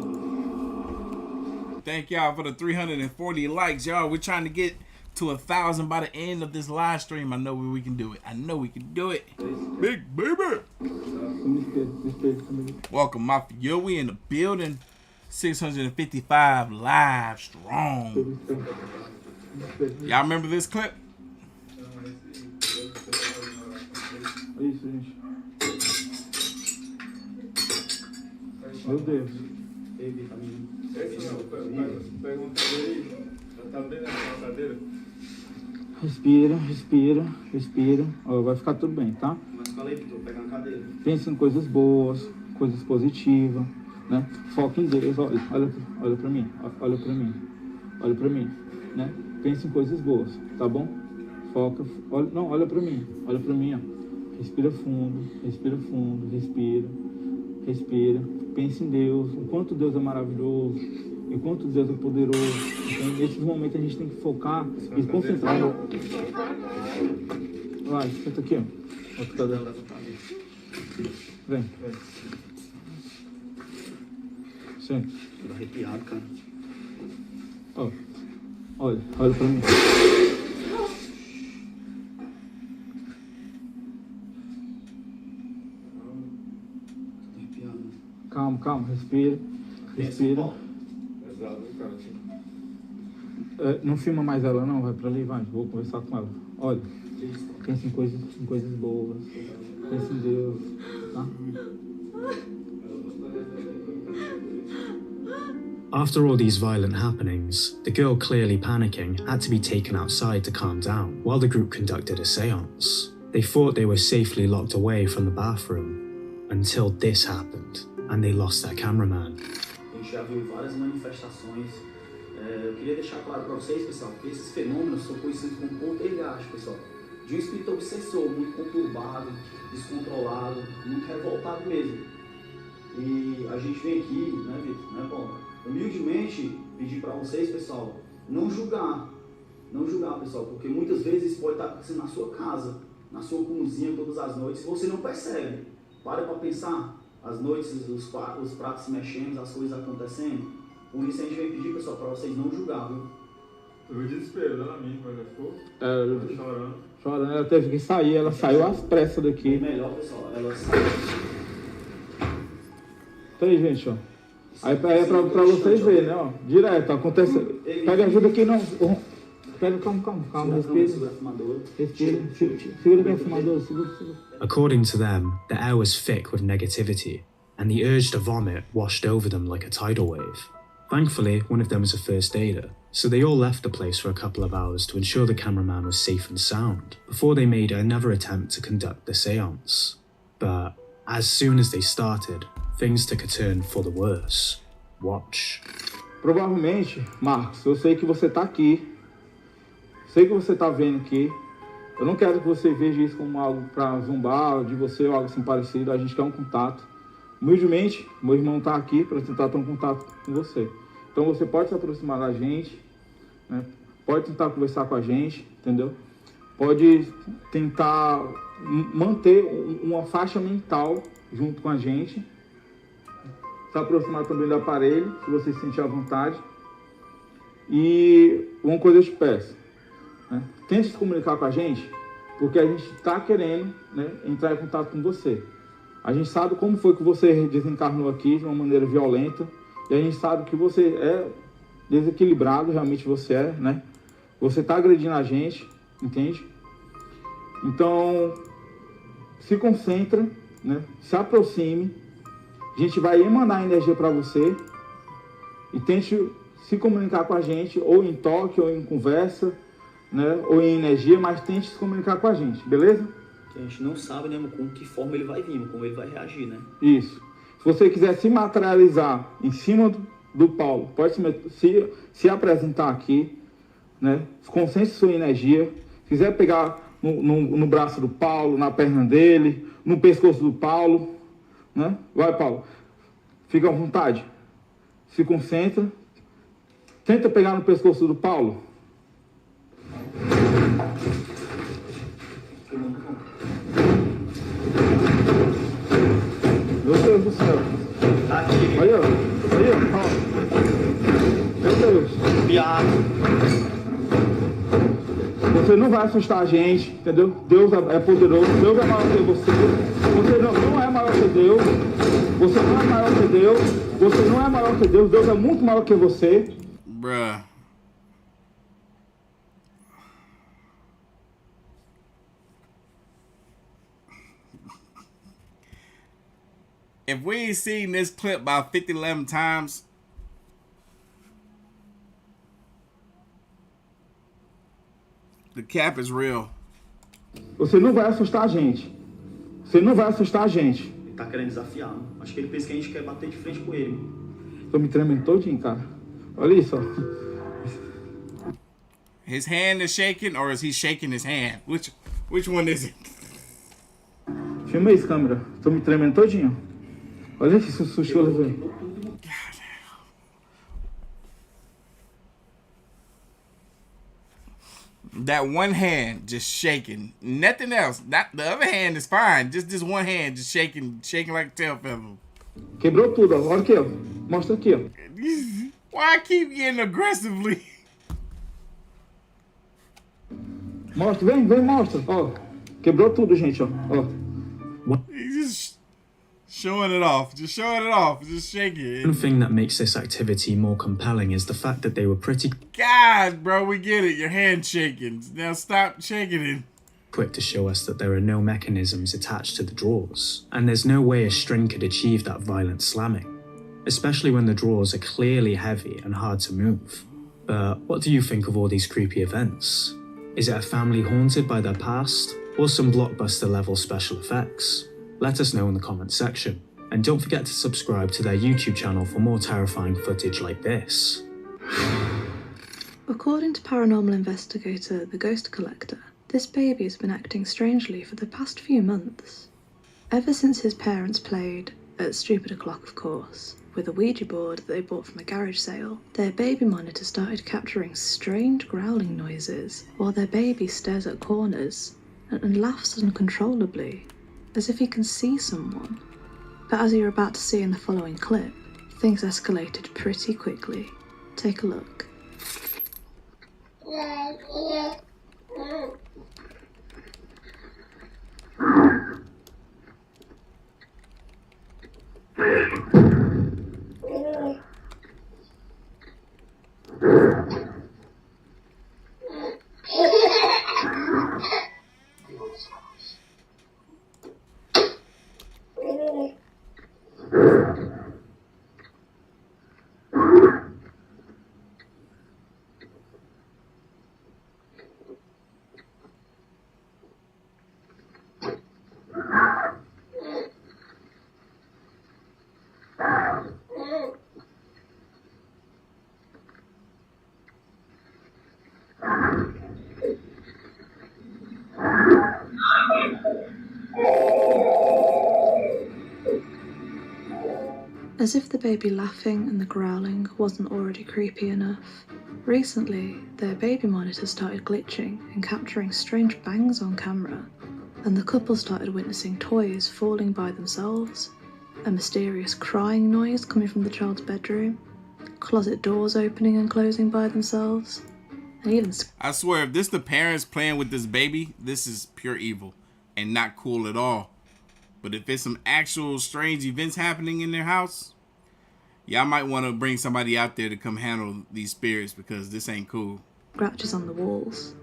Thank y'all for the 340 likes, y'all. We're trying to get to 1,000 by the end of this live stream. I know we can do it. Big baby. Welcome, Mafia. We in the building. 655 live strong. Y'all remember this clip? Isso, gente. Meu Deus. Pega uma cadeira aí. Tá bem nessa cadeira? Respira. Ó, vai ficar tudo bem, tá? Mas falei, Vitor, pega uma cadeira. Pense em coisas boas, coisas positivas, né? Foca em Deus. Olha pra mim. Né? Pense em coisas boas, tá bom? Foca. Olha pra mim, ó. Respira fundo. Pense em Deus, o quanto Deus é maravilhoso, o quanto Deus é poderoso. Então, nesses momentos a gente tem que focar e concentrar. Vai, senta aqui, ó. Outra cadeira. Vem. Senta. Tô arrepiado, cara. Ó, olha pra mim. Calma, respira. Não filma mais ela não, vai pra ali, vai. Vou conversar com ela. Olha, pense em coisas boas. Pense em Deus, tá? After all these violent happenings, the girl, clearly panicking, had to be taken outside to calm down while the group conducted a seance. They thought they were safely locked away from the bathroom until this happened, and they lost their cameraman. A gente já viu várias manifestações. Eu queria deixar claro para vocês, pessoal, que esses fenômenos são conhecidos como poltergeist, pessoal. De um espírito obsessor, muito conturbado, descontrolado, muito revoltado mesmo. E a gente vem aqui, né, Vitor, né, Paulo? humildemente pedir para vocês, pessoal, não julgar, pessoal, porque muitas vezes isso pode estar acontecendo na sua casa, na sua cozinha todas as noites, e você não percebe. Para pensar, as noites, os pratos se mexendo, as coisas acontecendo. Por isso a gente vem pedir, pessoal, para vocês não julgar, viu? Eu vi desespero dela mim, quando ela ficou chorando. Chorando, ela teve que sair, ela saiu às pressas daqui. É melhor, pessoal, ela sai. Tá aí, gente, ó. Aí é pra vocês verem, né, ó. Direto, acontece. Pega ajuda aqui, não. Pega, calma, respira. Segura o fumador, segura. According to them, the air was thick with negativity, and the urge to vomit washed over them like a tidal wave. Thankfully, one of them was a first aider, so they all left the place for a couple of hours to ensure the cameraman was safe and sound, before they made another attempt to conduct the séance. But as soon as they started, things took a turn for the worse. Watch. Provavelmente, Marcos, eu sei que você tá aqui. Sei que você tá vendo aqui. Eu não quero que você veja isso como algo pra zombar de você ou algo assim parecido. A gente quer um contato. Humildemente, meu irmão tá aqui para tentar ter um contato com você. Então você pode se aproximar da gente, né? Pode tentar conversar com a gente, entendeu? Pode tentar manter uma faixa mental junto com a gente. Se aproximar também do aparelho, se você se sentir à vontade. E uma coisa eu te peço, né? Tente se comunicar com a gente, porque a gente está querendo, né, entrar em contato com você. A gente sabe como foi que você desencarnou aqui de uma maneira violenta, e a gente sabe que você é desequilibrado, realmente você é, né? Você está agredindo a gente, entende? Então, se concentra, né? Se aproxime. A gente vai emanar energia para você e tente se comunicar com a gente, ou em toque, ou em conversa, né? Ou em energia, mas tente se comunicar com a gente, beleza? Que a gente não sabe, né, com que forma ele vai vir, como ele vai reagir, né? Isso. Se você quiser se materializar em cima do Paulo, pode se apresentar aqui, né? Concentre sua energia. Se quiser pegar no braço do Paulo, na perna dele, no pescoço do Paulo, né? Vai, Paulo. Fica à vontade. Se concentra. Tenta pegar no pescoço do Paulo. Meu Deus do céu. Tá aqui. Olha, ó. Meu Deus. Piado. Você não vai assustar a gente, entendeu? Deus é poderoso, Deus é maior que você. Você não é maior que Deus. Você não é maior que Deus. Você não é maior que Deus. Deus é muito maior que você. Bruh. If we ain't seen this clip about 50, 11 times, the cap is real. Você não vai assustar a gente. Você não vai assustar a gente. Ele tá querendo desafiar, né? Acho que ele pensa que a gente quer bater de frente com ele. Tô me tremendo todinho, cara. Olha isso, ó. His hand is shaking, or is he shaking his hand? Which one is it? Filma isso, câmera. Tô me tremendo todinho. Olha esse susto que eu levei. That one hand just shaking. Nothing else. Not the other hand is fine. Just this one hand just shaking like a tail feather. Quebrou tudo, ó. Olha aqui, ó. Mostra aqui, ó. Why I keep getting aggressively? Mostra, vem, mostra. Ó. Quebrou tudo, gente, ó. He's just showing it off. Just showing it off. Just shaking it. One thing that makes this activity more compelling is the fact that they were pretty God, bro, we get it. Your hand shaking. Now stop shaking it. quick to show us that there are no mechanisms attached to the drawers, and there's no way a string could achieve that violent slamming, especially when the drawers are clearly heavy and hard to move. But what do you think of all these creepy events? Is it a family haunted by their past, or some blockbuster level special effects? Let us know in the comments section, and don't forget to subscribe to their YouTube channel for more terrifying footage like this. According to paranormal investigator The Ghost Collector, this baby has been acting strangely for the past few months. Ever since his parents played, at stupid o'clock of course, with a Ouija board that they bought from a garage sale. Their baby monitor started capturing strange growling noises while their baby stares at corners and laughs uncontrollably, as if he can see someone. But as you're about to see in the following clip, things escalated pretty quickly. Take a look. As if the baby laughing and the growling wasn't already creepy enough, recently their baby monitor started glitching and capturing strange bangs on camera, and the couple started witnessing toys falling by themselves, a mysterious crying noise coming from the child's bedroom, closet doors opening and closing by themselves, and even... I swear, if this the parents playing with this baby, this is pure evil and not cool at all. But if it's some actual strange events happening in their house, y'all might want to bring somebody out there to come handle these spirits, because this ain't cool. Scratches on the walls.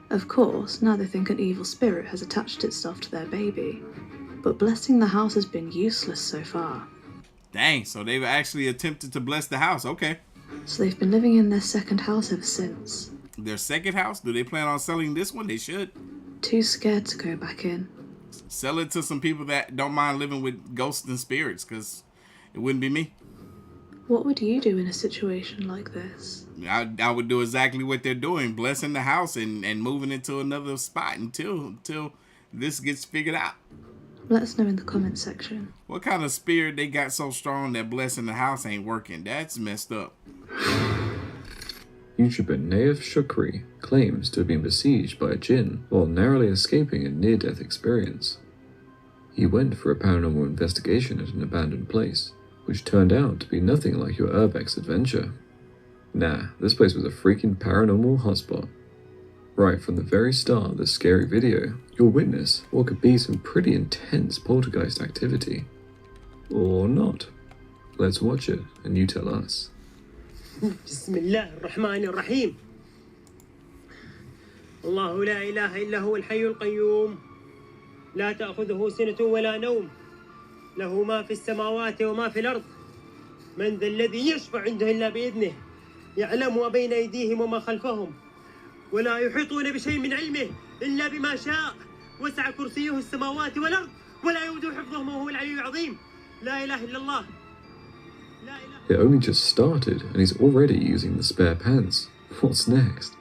Of course, now they think an evil spirit has attached itself to their baby, but blessing the house has been useless so far. Dang, so they've actually attempted to bless the house. Okay. So they've been living in their second house ever since. Their second house? Do they plan on selling this one? They should. Too scared to go back in. Sell it to some people that don't mind living with ghosts and spirits, because it wouldn't be me. What would you do in a situation like this? I would do exactly what they're doing, blessing the house and moving it to another spot until this gets figured out. Let us know in the comments section. What kind of spirit they got so strong that blessing the house ain't working? That's messed up. YouTuber Naif Shukri claims to have been besieged by a jinn while narrowly escaping a near-death experience. He went for a paranormal investigation at an abandoned place, which turned out to be nothing like your urbex adventure. Nah, this place was a freaking paranormal hotspot. Right from the very start of this scary video, you'll witness what could be some pretty intense poltergeist activity. Or not. Let's watch it and you tell us. بسم الله الرحمن الرحيم الله لا إله إلا هو الحي القيوم لا تأخذه سنة ولا نوم له ما في السماوات وما في الأرض من ذا الذي يشفع عنده إلا بإذنه يعلم ما بين أيديهم وما خلفهم ولا يحيطون بشيء من علمه إلا بما شاء وسع كرسيه السماوات والأرض ولا يؤوده حفظهما وهو العلي العظيم لا إله إلا الله. It only just started and he's already using the spare pants. What's next?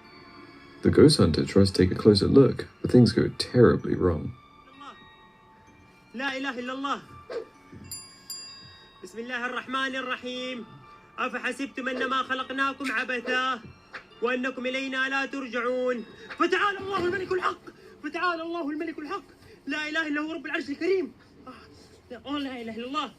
The ghost hunter tries to take a closer look, but things go terribly wrong. لا إله إلا الله. بسم الله الرحمن الرحيم. أفحسبتم أنما خلقناكم عبثا وأنكم إلينا لا ترجعون. فتعالى الله الملك الحق. فتعالى الله الملك الحق. لا إله إلا هو رب العرش الكريم. لا إله إلا الله.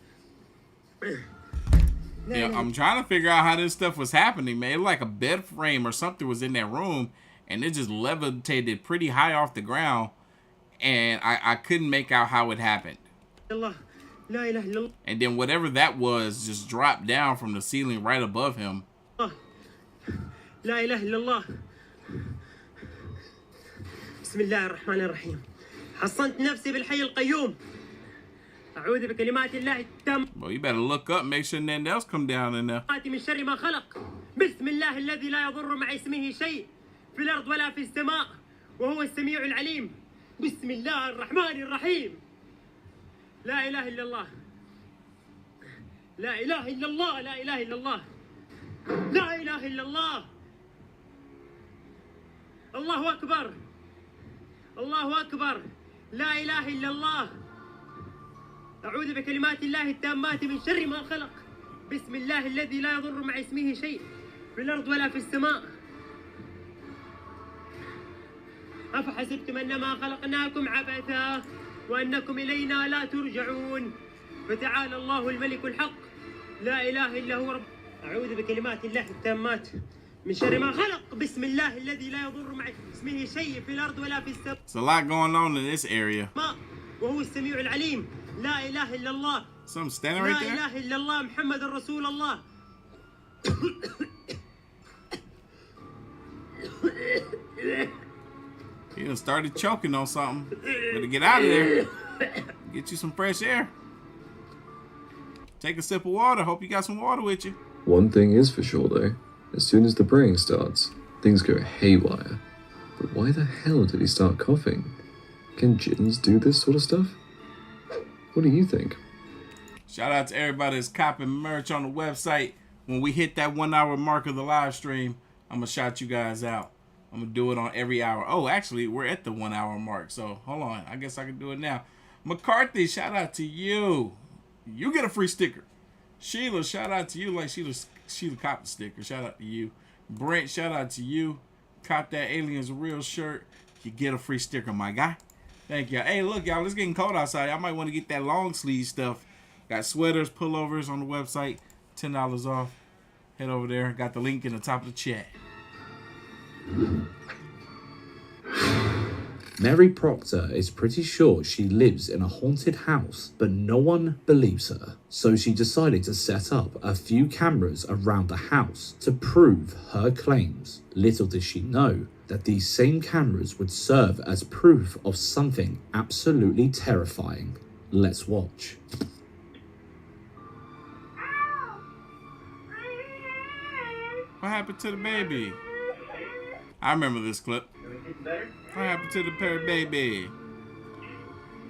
Yeah, I'm trying to figure out how this stuff was happening, man. Like a bed frame or something was in that room, and it just levitated pretty high off the ground, and I couldn't make out how it happened. And then whatever that was just dropped down from the ceiling right above him. لا إله إلا الله. بسم الله الرحمن الرحيم. حصنت نفسي بالحي القيوم. أعوذ بكلمات الله التامة. Well, you better look up, make sure nothing else come down in there. من شر ما خلق. بسم الله الذي لا يضر مع اسمه شيء في الأرض ولا في السماء وهو السميع العليم. بسم الله الرحمن الرحيم. لا إله إلا الله. لا إله إلا الله. لا إله إلا الله. لا إله إلا الله. الله أكبر. الله أكبر. لا إله إلا الله. أعوذ بكلمات الله التامات من شر ما خلق. بسم الله الذي لا يضر مع اسمه شيء في الأرض ولا في السماء. أفحسبتم أنما خلقناكم عبثا وأنكم إلينا لا ترجعون فتعالى الله الملك الحق لا إله إلا هو رب. أعوذ بكلمات الله التامات من شر ما خلق. بسم الله الذي لا يضر مع اسمه شيء في الأرض ولا في السماء. There's a lot going on in this area. وهو السميع العليم. لا إله إلا الله. Something standing right there? لا إله إلا الله محمد رسول الله. You done started choking on something. Better get out of there. Get you some fresh air. Take a sip of water. Hope you got some water with you. One thing is for sure though, as soon as the braying starts, things go haywire. But why the hell did he start coughing? Can jinns do this sort of stuff? What do you think? Shout out to everybody that's copping merch on the website. When we hit that 1 hour mark of the live stream, I'm going to shout you guys out. I'm going to do it on every hour. Oh, actually, we're at the 1 hour mark. So, hold on. I guess I can do it now. McCarthy, shout out to you. You get a free sticker. Sheila, shout out to you. Like Sheila copped the sticker. Shout out to you. Brent, shout out to you. Cop that Aliens Real shirt. You get a free sticker, my guy. Thank y'all. Hey, look, y'all. It's getting cold outside. I might want to get that long sleeve stuff. Got sweaters, pullovers on the website. $10 off. Head over there. Got the link in the top of the chat. Mary Proctor is pretty sure she lives in a haunted house, but no one believes her. So she decided to set up a few cameras around the house to prove her claims. Little did she know that these same cameras would serve as proof of something absolutely terrifying. Let's watch. What happened to the baby? I remember this clip. What happened to the baby?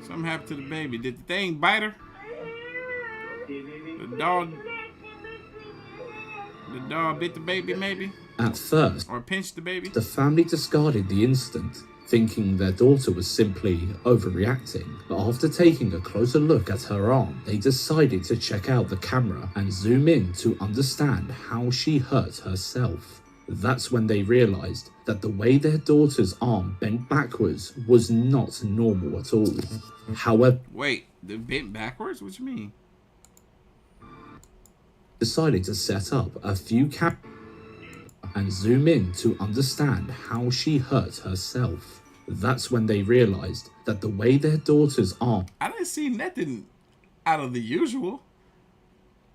Something happened to the baby. Did the thing bite her? The dog bit the baby, maybe? At first, or pinched the baby? The family discarded the incident, thinking their daughter was simply overreacting. But after taking a closer look at her arm, they decided to check out the camera and zoom in to understand how she hurt herself. That's when they realized that the way their daughter's arm bent backwards was not normal at all. However, wait, they bent backwards? What you mean? Decided to set up a few cameras and zoom in to understand how she hurt herself. That's when they realized that the way their daughter's arm... I didn't see nothing out of the usual.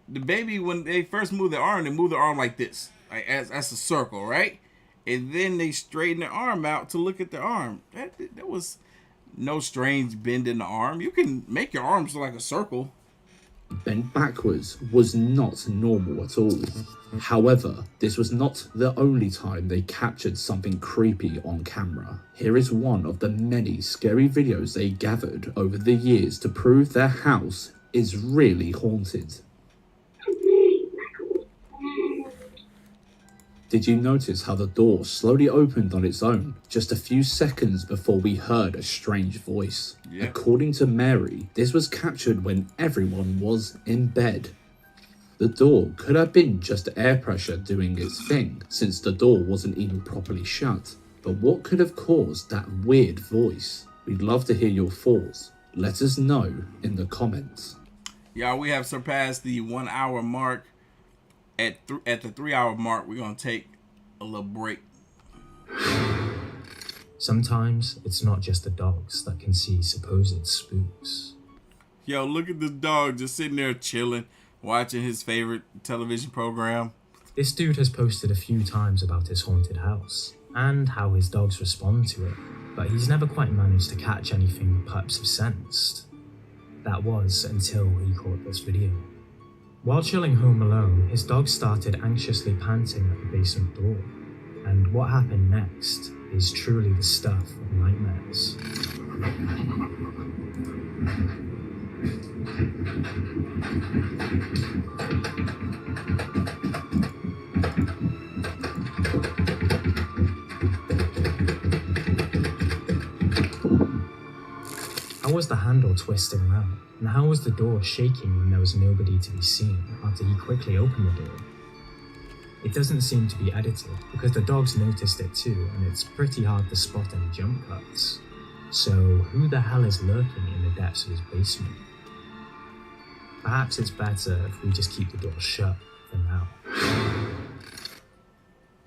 The baby, when they first moved their arm, they moved their arm like this. Like as a circle, right? And then they straighten their arm out to look at their arm. That was no strange bend in the arm. You can make your arms look like a circle. Bent backwards was not normal at all. However, this was not the only time they captured something creepy on camera. Here is one of the many scary videos they gathered over the years to prove their house is really haunted. Did you notice how the door slowly opened on its own just a few seconds before we heard a strange voice? Yep. According to Mary, this was captured when everyone was in bed. The door could have been just air pressure doing its thing, since the door wasn't even properly shut. But what could have caused that weird voice? We'd love to hear your thoughts. Let us know in the comments. Y'all, we have surpassed the 1 hour mark. At the 3 hour mark, we're going to take a little break. Sometimes it's not just the dogs that can see supposed spooks. Yo, look at this dog just sitting there chilling, watching his favorite television program. This dude has posted a few times about his haunted house and how his dogs respond to it, but he's never quite managed to catch anything pups have sensed. That was until he caught this video. While chilling home alone, his dog started anxiously panting at the basement door, and what happened next is truly the stuff of nightmares. How was the handle twisting around? And how was the door shaking when there was nobody to be seen after he quickly opened the door. It doesn't seem to be edited because the dogs noticed it too, and it's pretty hard to spot any jump cuts. So who the hell is lurking in the depths of his basement? Perhaps it's better if we just keep the door shut for now.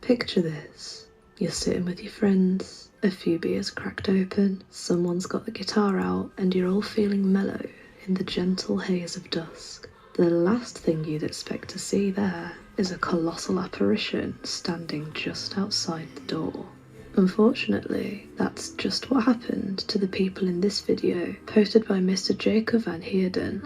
Picture this. You're sitting with your friends, a few beers cracked open, someone's got the guitar out, and you're all feeling mellow in the gentle haze of dusk. The last thing you'd expect to see there is a colossal apparition standing just outside the door. Unfortunately, that's just what happened to the people in this video, posted by Mr. Jacob Van Heerden.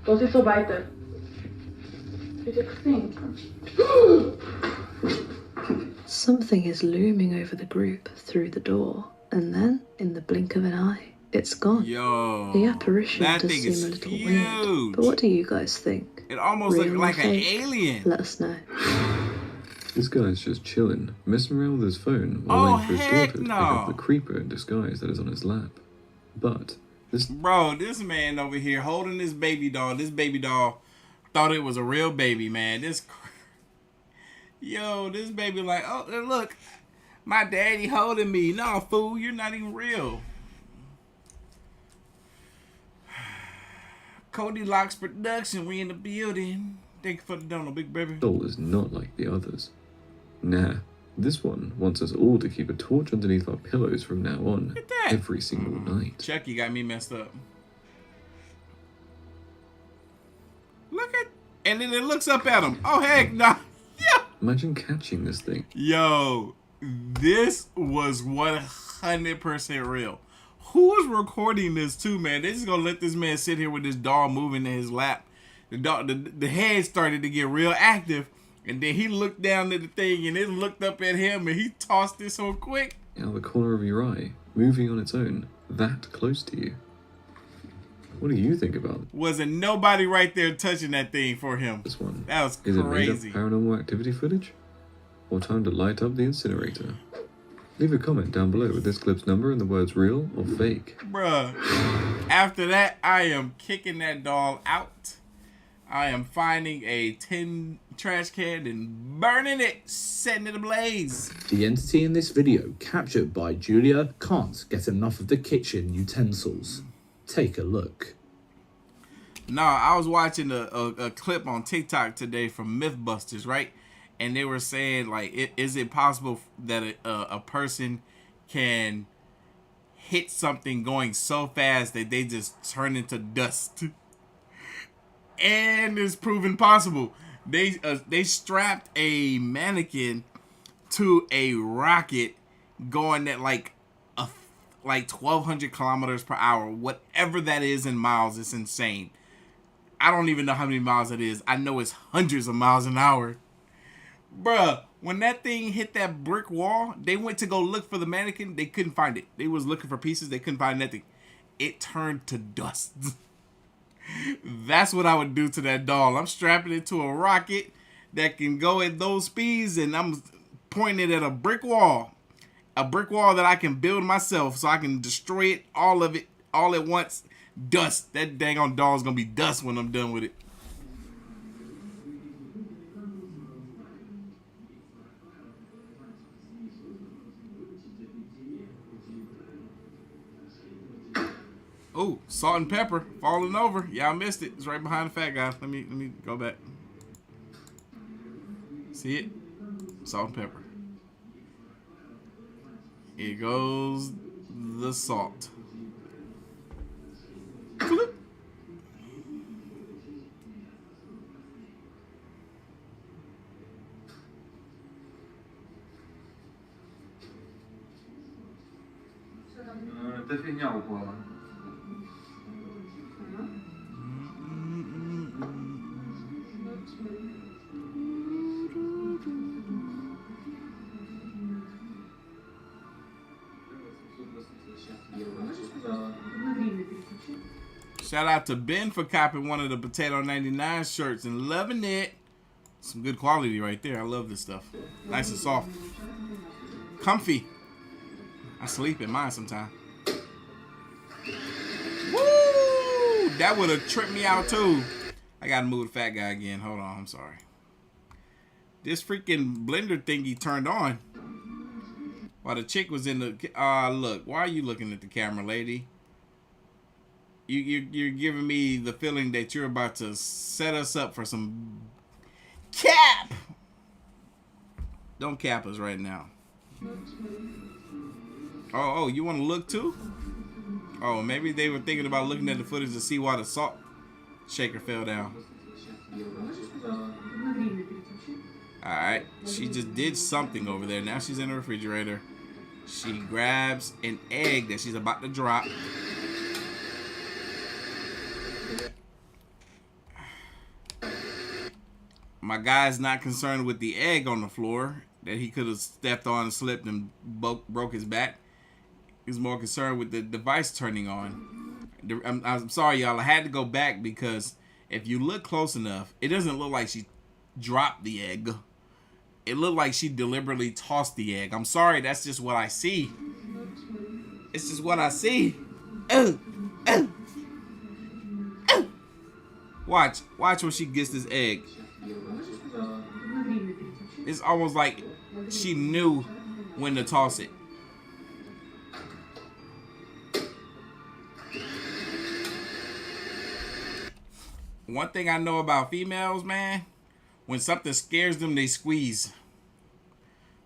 Was ist so weiter? Bitte gesehen. Something is looming over the group through the door, and then, in the blink of an eye, it's gone. Yo, the apparition that does thing seem is a little huge. weird, but what do you guys think? It almost Real looked or like an fake? alien. Let us know. This guy's just chilling, messing around with his phone while waiting for his heck daughter to no. pick up the creeper in disguise that is on his lap. But this Bro, this man over here holding this baby doll. This baby doll thought it was a real baby, man. Yo, this baby like, oh, look, my daddy holding me. No, fool, you're not even real. Cody Locks Production, we in the building. Thank you for the donor, big baby. doll is not like the others. Nah, this one wants us all to keep a torch underneath our pillows from now on, every single night. Chucky got me messed up. Look at, and then it looks up at him. Oh, heck, nah. Imagine catching this thing. Yo, this was 100% real. Who was recording this too, man? They just gonna let this man sit here with this doll moving in his lap. The head started to get real active, and then he looked down at the thing, and it looked up at him, and he tossed it so quick. Out of the corner of your eye, moving on its own, that close to you. What do you think about it? Wasn't nobody right there touching that thing for him. This one. That was Is it made up crazy. paranormal activity footage? Or time to light up the incinerator? Leave a comment down below with this clip's number and the words real or fake. Bruh. After that, I am kicking that doll out. I am finding a tin trash can and burning it, setting it ablaze. The entity in this video, captured by Julia, can't get enough of the kitchen utensils. Take a look. No, I was watching a clip on TikTok today from Mythbusters, right? And they were saying, like, is it possible that a person can hit something going so fast that they just turn into dust? And it's proven possible. They strapped a mannequin to a rocket going at like 1,200 kilometers per hour. Whatever that is in miles, it's insane. I don't even know how many miles it is. I know it's hundreds of miles an hour. Bruh, when that thing hit that brick wall, they went to go look for the mannequin. They couldn't find it. They was looking for pieces. They couldn't find nothing. It turned to dust. That's what I would do to that doll. I'm strapping it to a rocket that can go at those speeds, and I'm pointing it at a brick wall. A brick wall that I can build myself so I can destroy it, all of it, all at once. Dust. That dang on doll's gonna be dust when I'm done with it. Oh, salt and pepper falling over. Y'all missed it. It's right behind the fat guy. Let me go back. See it? Salt and pepper. Here goes the salt. Floop. Это фигня упала. Shout out to Ben for copping one of the Potato 99 shirts and loving it. Some good quality right there. I love this stuff. Nice and soft. Comfy. I sleep in mine sometime. Woo! That would have tripped me out too. I gotta move the fat guy again. Hold on, I'm sorry. This freaking blender thingy turned on while the chick was in the. Look. Why are you looking at the camera, lady? You're giving me the feeling that you're about to set us up for some cap. Don't cap us right now. Oh, you want to look too? Oh, maybe they were thinking about looking at the footage to see why the salt shaker fell down. Alright, she just did something over there. Now she's in the refrigerator. She grabs an egg that she's about to drop. My guy's not concerned with the egg on the floor that he could have stepped on and slipped and broke his back. He's more concerned with the device turning on. I'm sorry, y'all. I had to go back because if you look close enough, it doesn't look like she dropped the egg. It looked like she deliberately tossed the egg. I'm sorry, that's just what I see. It's just what I see. Watch when she gets this egg. It's almost like she knew when to toss it. One thing I know about females, man, when something scares them, they squeeze.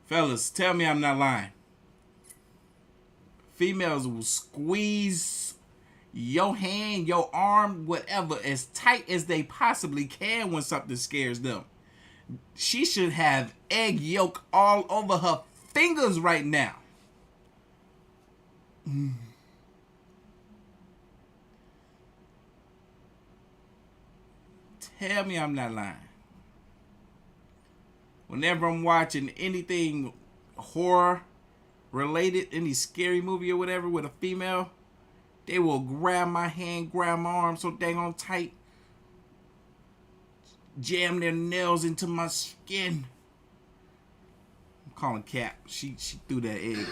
Fellas, tell me I'm not lying. Females will squeeze your hand, your arm, whatever, as tight as they possibly can when something scares them. She should have egg yolk all over her fingers right now. Tell me I'm not lying. Whenever I'm watching anything horror related, any scary movie or whatever with a female, they will grab my hand, grab my arm so dang on tight, jam their nails into my skin. I'm calling cap. She threw that egg.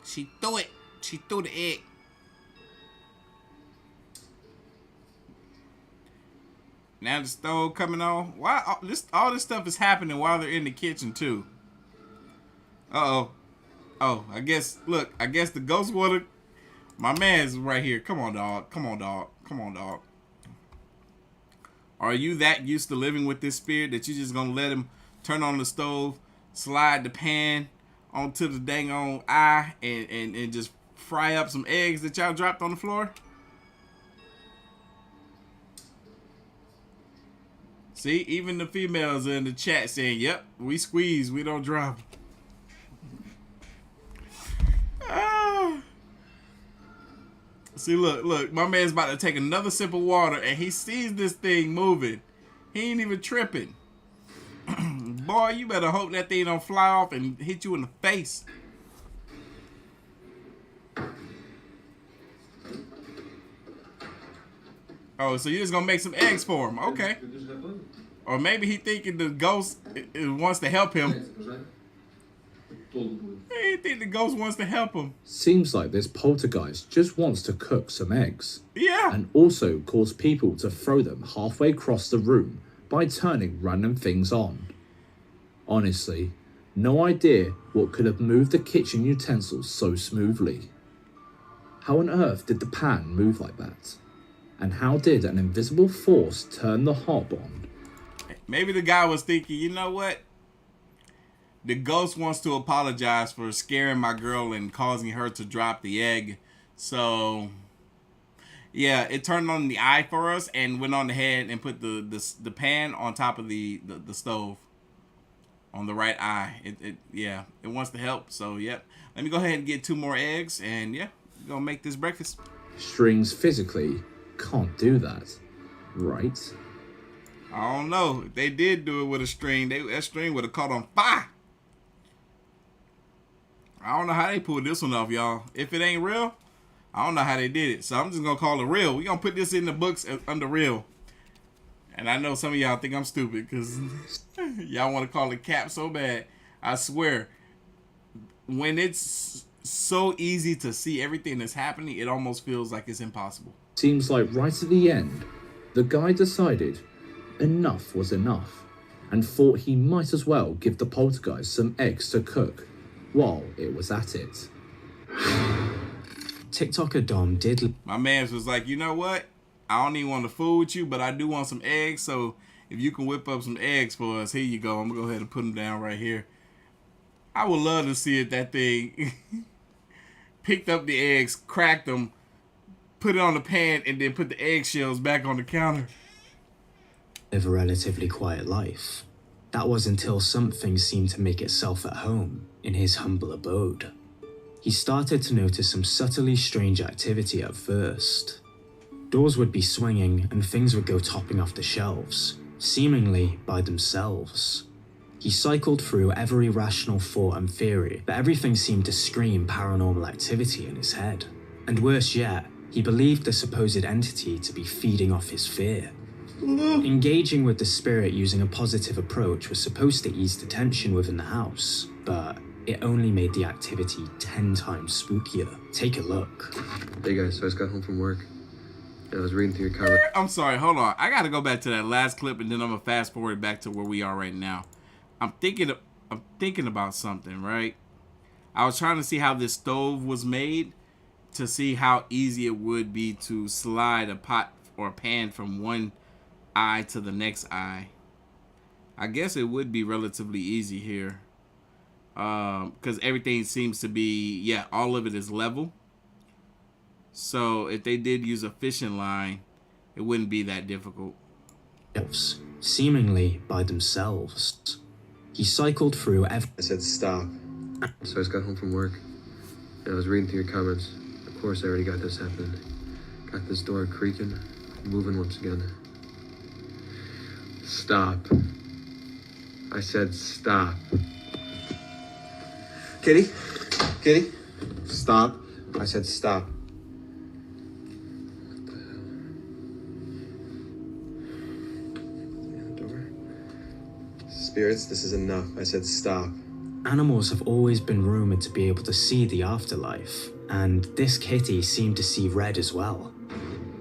She threw it. She threw the egg. Now the stove coming on. Why all this stuff is happening while they're in the kitchen too? Uh-oh. Oh, I guess the ghost water. My man's right here. Come on, dog. Come on, dog. Come on, dog. Are you that used to living with this spirit that you just gonna let him turn on the stove, slide the pan onto the dang on eye and just fry up some eggs that y'all dropped on the floor? See, even the females are in the chat saying, yep, we squeeze, we don't drop. See, look, my man's about to take another sip of water and he sees this thing moving. He ain't even tripping. Boy, you better hope that thing don't fly off and hit you in the face. Oh, so you're just gonna make some eggs for him. Okay. Or maybe he thinking the ghost wants to help him. He think the ghost wants to help him. Seems like this poltergeist just wants to cook some eggs. Yeah. And also cause people to throw them halfway across the room by turning random things on. Honestly, no idea what could have moved the kitchen utensils so smoothly. How on earth did the pan move like that? And how did an invisible force turn the hob on? Maybe the guy was thinking, you know what? The ghost wants to apologize for scaring my girl and causing her to drop the egg. So, yeah, it turned on the eye for us and went on ahead and put the pan on top of the stove on the right eye. It wants to help. So, yep. Let me go ahead and get 2 more eggs and, yeah, we're going to make this breakfast. Strings physically can't do that, right? I don't know. If they did do it with a string, that string would have caught on fire. I don't know how they pulled this one off, y'all. If it ain't real, I don't know how they did it. So I'm just going to call it real. We're going to put this in the books under real. And I know some of y'all think I'm stupid because y'all want to call it cap so bad. I swear, when it's so easy to see everything that's happening, it almost feels like it's impossible. Seems like right at the end, the guy decided enough was enough and thought he might as well give the poltergeist some eggs to cook while it was at it. TikToker Dom did... My man was like, you know what? I don't even want to fool with you, but I do want some eggs. So if you can whip up some eggs for us, here you go. I'm going to go ahead and put them down right here. I would love to see if that thing picked up the eggs, cracked them, put it on the pan, and then put the eggshells back on the counter. Live a relatively quiet life. That was until something seemed to make itself at home in his humble abode. He started to notice some subtly strange activity at first. Doors would be swinging and things would go topping off the shelves, seemingly by themselves. He cycled through every rational thought and theory, but everything seemed to scream paranormal activity in his head. And worse yet, he believed the supposed entity to be feeding off his fear. Engaging with the spirit using a positive approach was supposed to ease the tension within the house, but it only made the activity 10 times spookier. Take a look. Hey guys, so I just got home from work. I was reading through your comment. I'm sorry, hold on. I gotta go back to that last clip and then I'm gonna fast forward back to where we are right now. I'm thinking about something, right? I was trying to see how this stove was made to see how easy it would be to slide a pot or a pan from one eye to the next eye. I guess it would be relatively easy here. Because everything seems to be, yeah, all of it is level. So if they did use a fishing line, it wouldn't be that difficult. Seemingly by themselves. He cycled through every... I said stop. So I just got home from work. I was reading through your comments. Of course I already got this happening. Got this door creaking, moving once again. Stop. I said stop. Kitty? Kitty? Stop. I said stop. Spirits, this is enough. I said stop. Animals have always been rumored to be able to see the afterlife, and this kitty seemed to see red as well.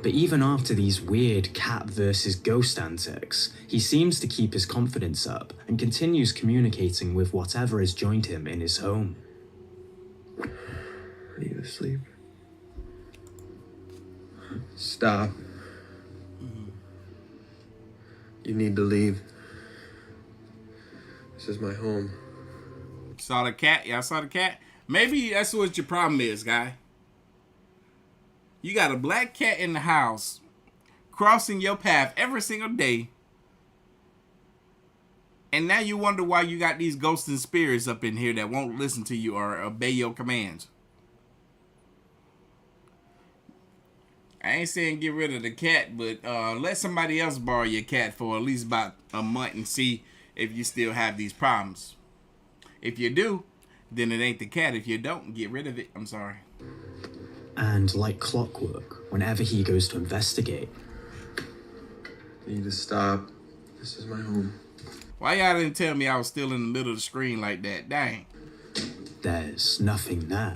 But even after these weird cat versus ghost antics, he seems to keep his confidence up and continues communicating with whatever has joined him in his home. I need to sleep. Stop. You need to leave. This is my home. Saw the cat? Y'all saw the cat? Maybe that's what your problem is, guy. You got a black cat in the house crossing your path every single day. And now you wonder why you got these ghosts and spirits up in here that won't listen to you or obey your commands. I ain't saying get rid of the cat, but let somebody else borrow your cat for at least about a month and see if you still have these problems. If you do, then it ain't the cat. If you don't, get rid of it. I'm sorry. And like clockwork, whenever he goes to investigate. You need to stop. This is my home. Why y'all didn't tell me I was still in the middle of the screen like that? Dang. There's nothing there.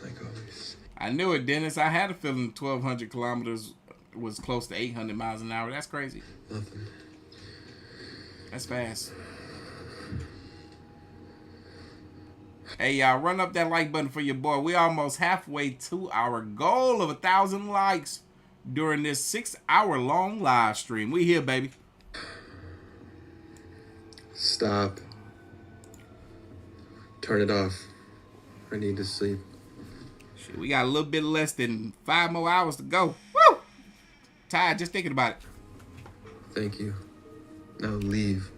Like always. I knew it, Dennis. I had a feeling 1,200 kilometers was close to 800 miles an hour. That's crazy. Nothing. That's fast. Hey, y'all, run up that like button for your boy. We almost halfway to our goal of 1,000 likes during this 6-hour-long live stream. We here, baby. Stop. Turn it off. I need to sleep. Shit, we got a little bit less than 5 more hours to go. Woo! Tired just thinking about it. Thank you. Now leave.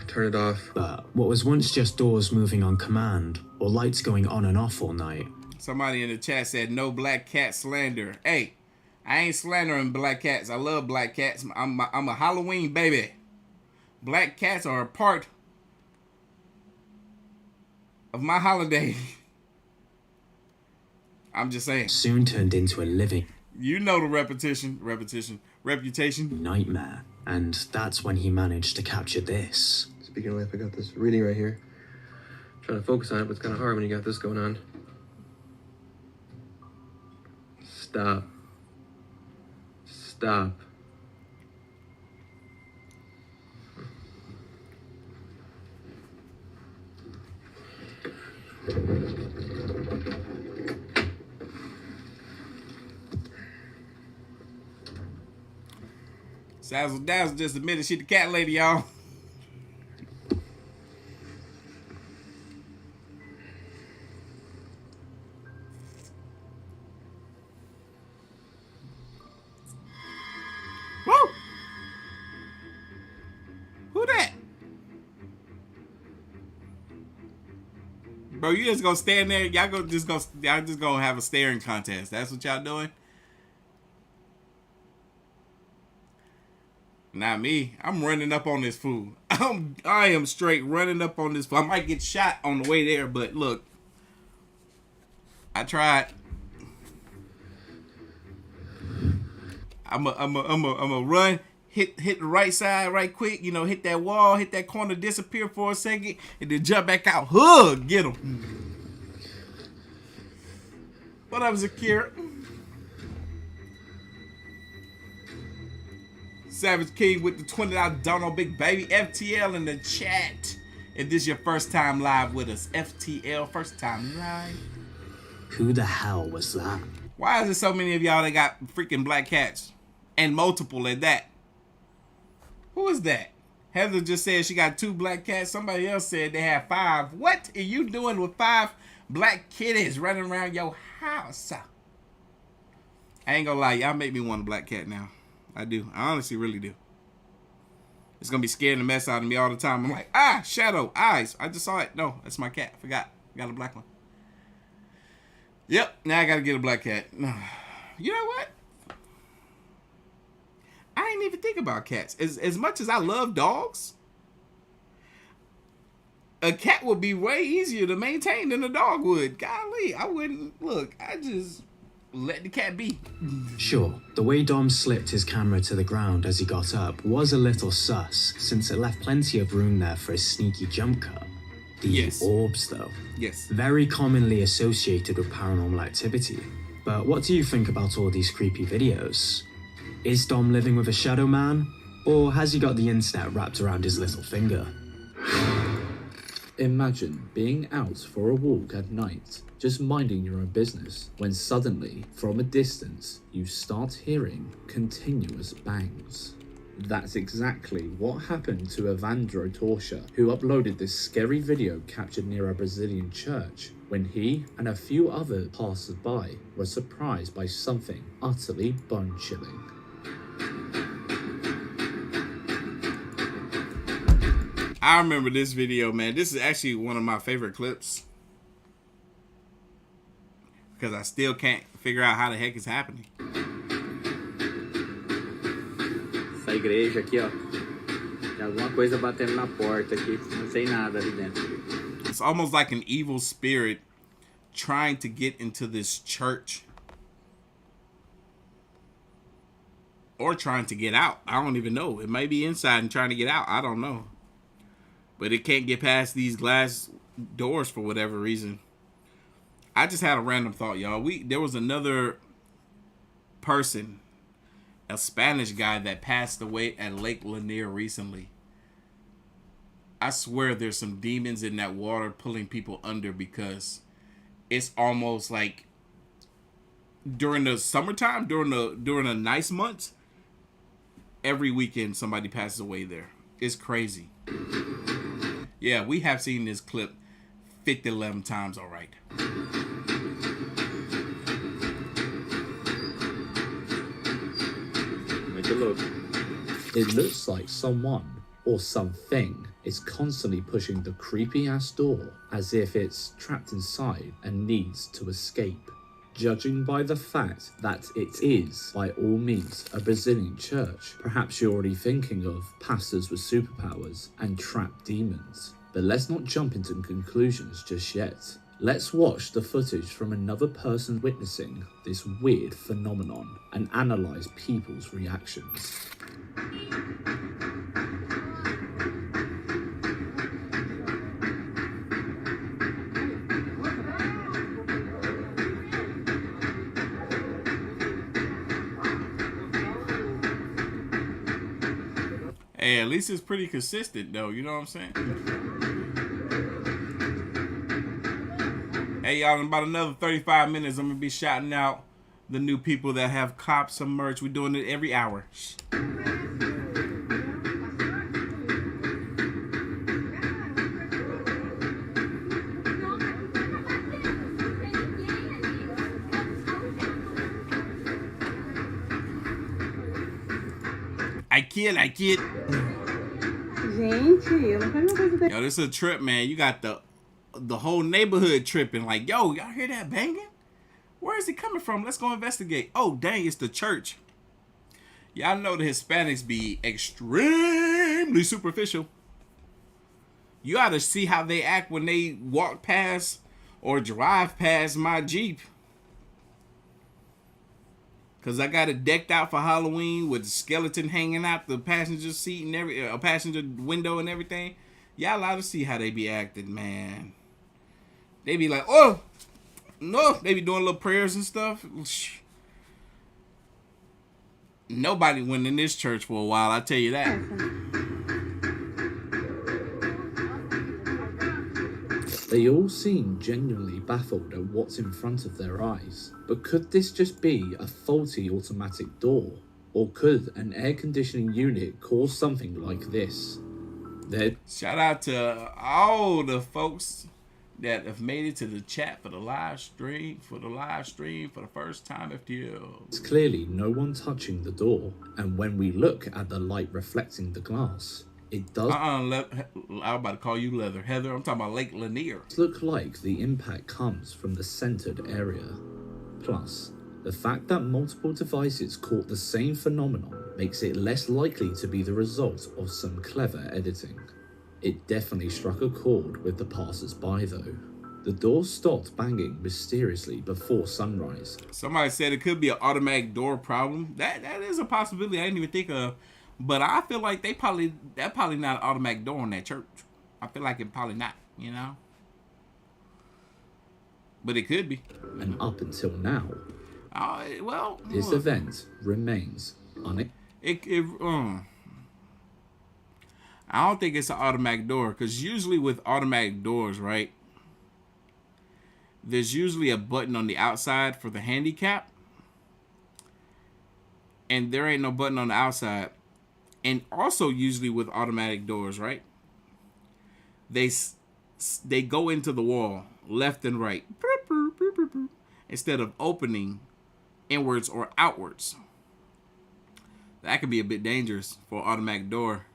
Turn it off. But what was once just doors moving on command, or lights going on and off all night. Somebody in the chat said no black cat slander. Hey, I ain't slandering black cats. I love black cats. I'm a Halloween baby. Black cats are a part of my holiday. I'm just saying. Soon turned into a living You know the reputation. nightmare. And that's when he managed to capture this. Speaking of life, I got this reading right here. Trying to focus on it, but it's kind of hard when you got this going on. Stop. Stop. Sazzle Dazzle just admitted she the cat lady, y'all. Woo! Who that? Bro, you just gonna stand there? Y'all just gonna have a staring contest. That's what y'all doing? Not me. I'm running up on this fool. I am straight running up on this fool. I might get shot on the way there, but look. I tried. I'm a run, hit the right side right quick, you know, hit that wall, hit that corner, disappear for a second, and then jump back out. Hug, get him. What up, Zakira? Savage King with the $20 donut, big baby. FTL in the chat. If this is your first time live with us, FTL, first time live. Who the hell was that? Why is there so many of y'all that got freaking black cats? And multiple at that. Who is that? Heather just said she got 2 black cats. Somebody else said they have 5. What are you doing with 5 black kitties running around your house? I ain't gonna lie, y'all make me want a black cat now. I do. I honestly really do. It's gonna be scaring the mess out of me all the time. I'm like, shadow, eyes. I just saw it. No, that's my cat. I forgot. I got a black one. Yep, now I gotta get a black cat. You know what? I didn't even think about cats. As much as I love dogs, a cat would be way easier to maintain than a dog would. Golly, I wouldn't. Look, I just let the cat be. Sure, the way Dom slipped his camera to the ground as he got up was a little sus, since it left plenty of room there for a sneaky jump cut. The orbs, though. Yes. Very commonly associated with paranormal activity. But what do you think about all these creepy videos? Is Dom living with a shadow man? Or has he got the internet wrapped around his little finger? Imagine being out for a walk at night, just minding your own business, when suddenly, from a distance, you start hearing continuous bangs. That's exactly what happened to Evandro Torcia, who uploaded this scary video captured near a Brazilian church, when he and a few other passers-by were surprised by something utterly bone-chilling. I remember this video, man. This is actually one of my favorite clips. Because I still can't figure out how the heck it's happening. Essa igreja aqui, ó. Tem alguma coisa batendo na porta aqui. Não sei nada ali dentro. It's almost like an evil spirit trying to get into this church. Or trying to get out. I don't even know. It might be inside and trying to get out. I don't know. But it can't get past these glass doors for whatever reason. I just had a random thought, y'all. There was another person, a Spanish guy that passed away at Lake Lanier recently. I swear there's some demons in that water pulling people under, because it's almost like during the summertime, during the nice months, every weekend somebody passes away there. It's crazy. Yeah, we have seen this clip 50-11 times, all right. Make a look. It looks like someone or something is constantly pushing the creepy-ass door as if it's trapped inside and needs to escape. Judging by the fact that it is, by all means, a Brazilian church, perhaps you're already thinking of pastors with superpowers and trapped demons. But let's not jump into conclusions just yet. Let's watch the footage from another person witnessing this weird phenomenon and analyze people's reactions. Hey, at least it's pretty consistent though, you know what I'm saying? Hey y'all, in about another 35 minutes, I'm gonna be shouting out the new people that have copped some merch. We're doing it every hour. I kid. Gente, eu não falei uma coisa dessa. Yo, this is a trip, man. You got the whole neighborhood tripping. Like, yo, y'all hear that banging? Where is it coming from? Let's go investigate. Oh, dang, it's the church. Y'all know the Hispanics be extremely superficial. You ought to see how they act when they walk past or drive past my Jeep. Cause I got it decked out for Halloween with the skeleton hanging out the passenger seat and passenger window and everything. Y'all allowed to see how they be acting, man. They be like, oh, no. They be doing little prayers and stuff. Nobody went in this church for a while, I tell you that. They all seem genuinely baffled at what's in front of their eyes. But could this just be a faulty automatic door? Or could an air conditioning unit cause something like this? Shout out to all the folks that have made it to the chat for the live stream, for the first time FTL. It's clearly no one touching the door, and when we look at the light reflecting the glass, it does I'm about to call you Leather. Heather, I'm talking about Lake Lanier. Look like the impact comes from the centered area. Plus, the fact that multiple devices caught the same phenomenon makes it less likely to be the result of some clever editing. It definitely struck a chord with the passers-by though. The door stopped banging mysteriously before sunrise. Somebody said it could be an automatic door problem. That is a possibility I didn't even think of. But I feel like that probably not an automatic door in that church. I feel like it probably not, you know? But it could be. And up until now, well, this event remains I don't think it's an automatic door, because usually with automatic doors, right, there's usually a button on the outside for the handicap, and there ain't no button on the outside. And also usually with automatic doors, right, they go into the wall left and right instead of opening inwards or outwards. That could be a bit dangerous for an automatic door.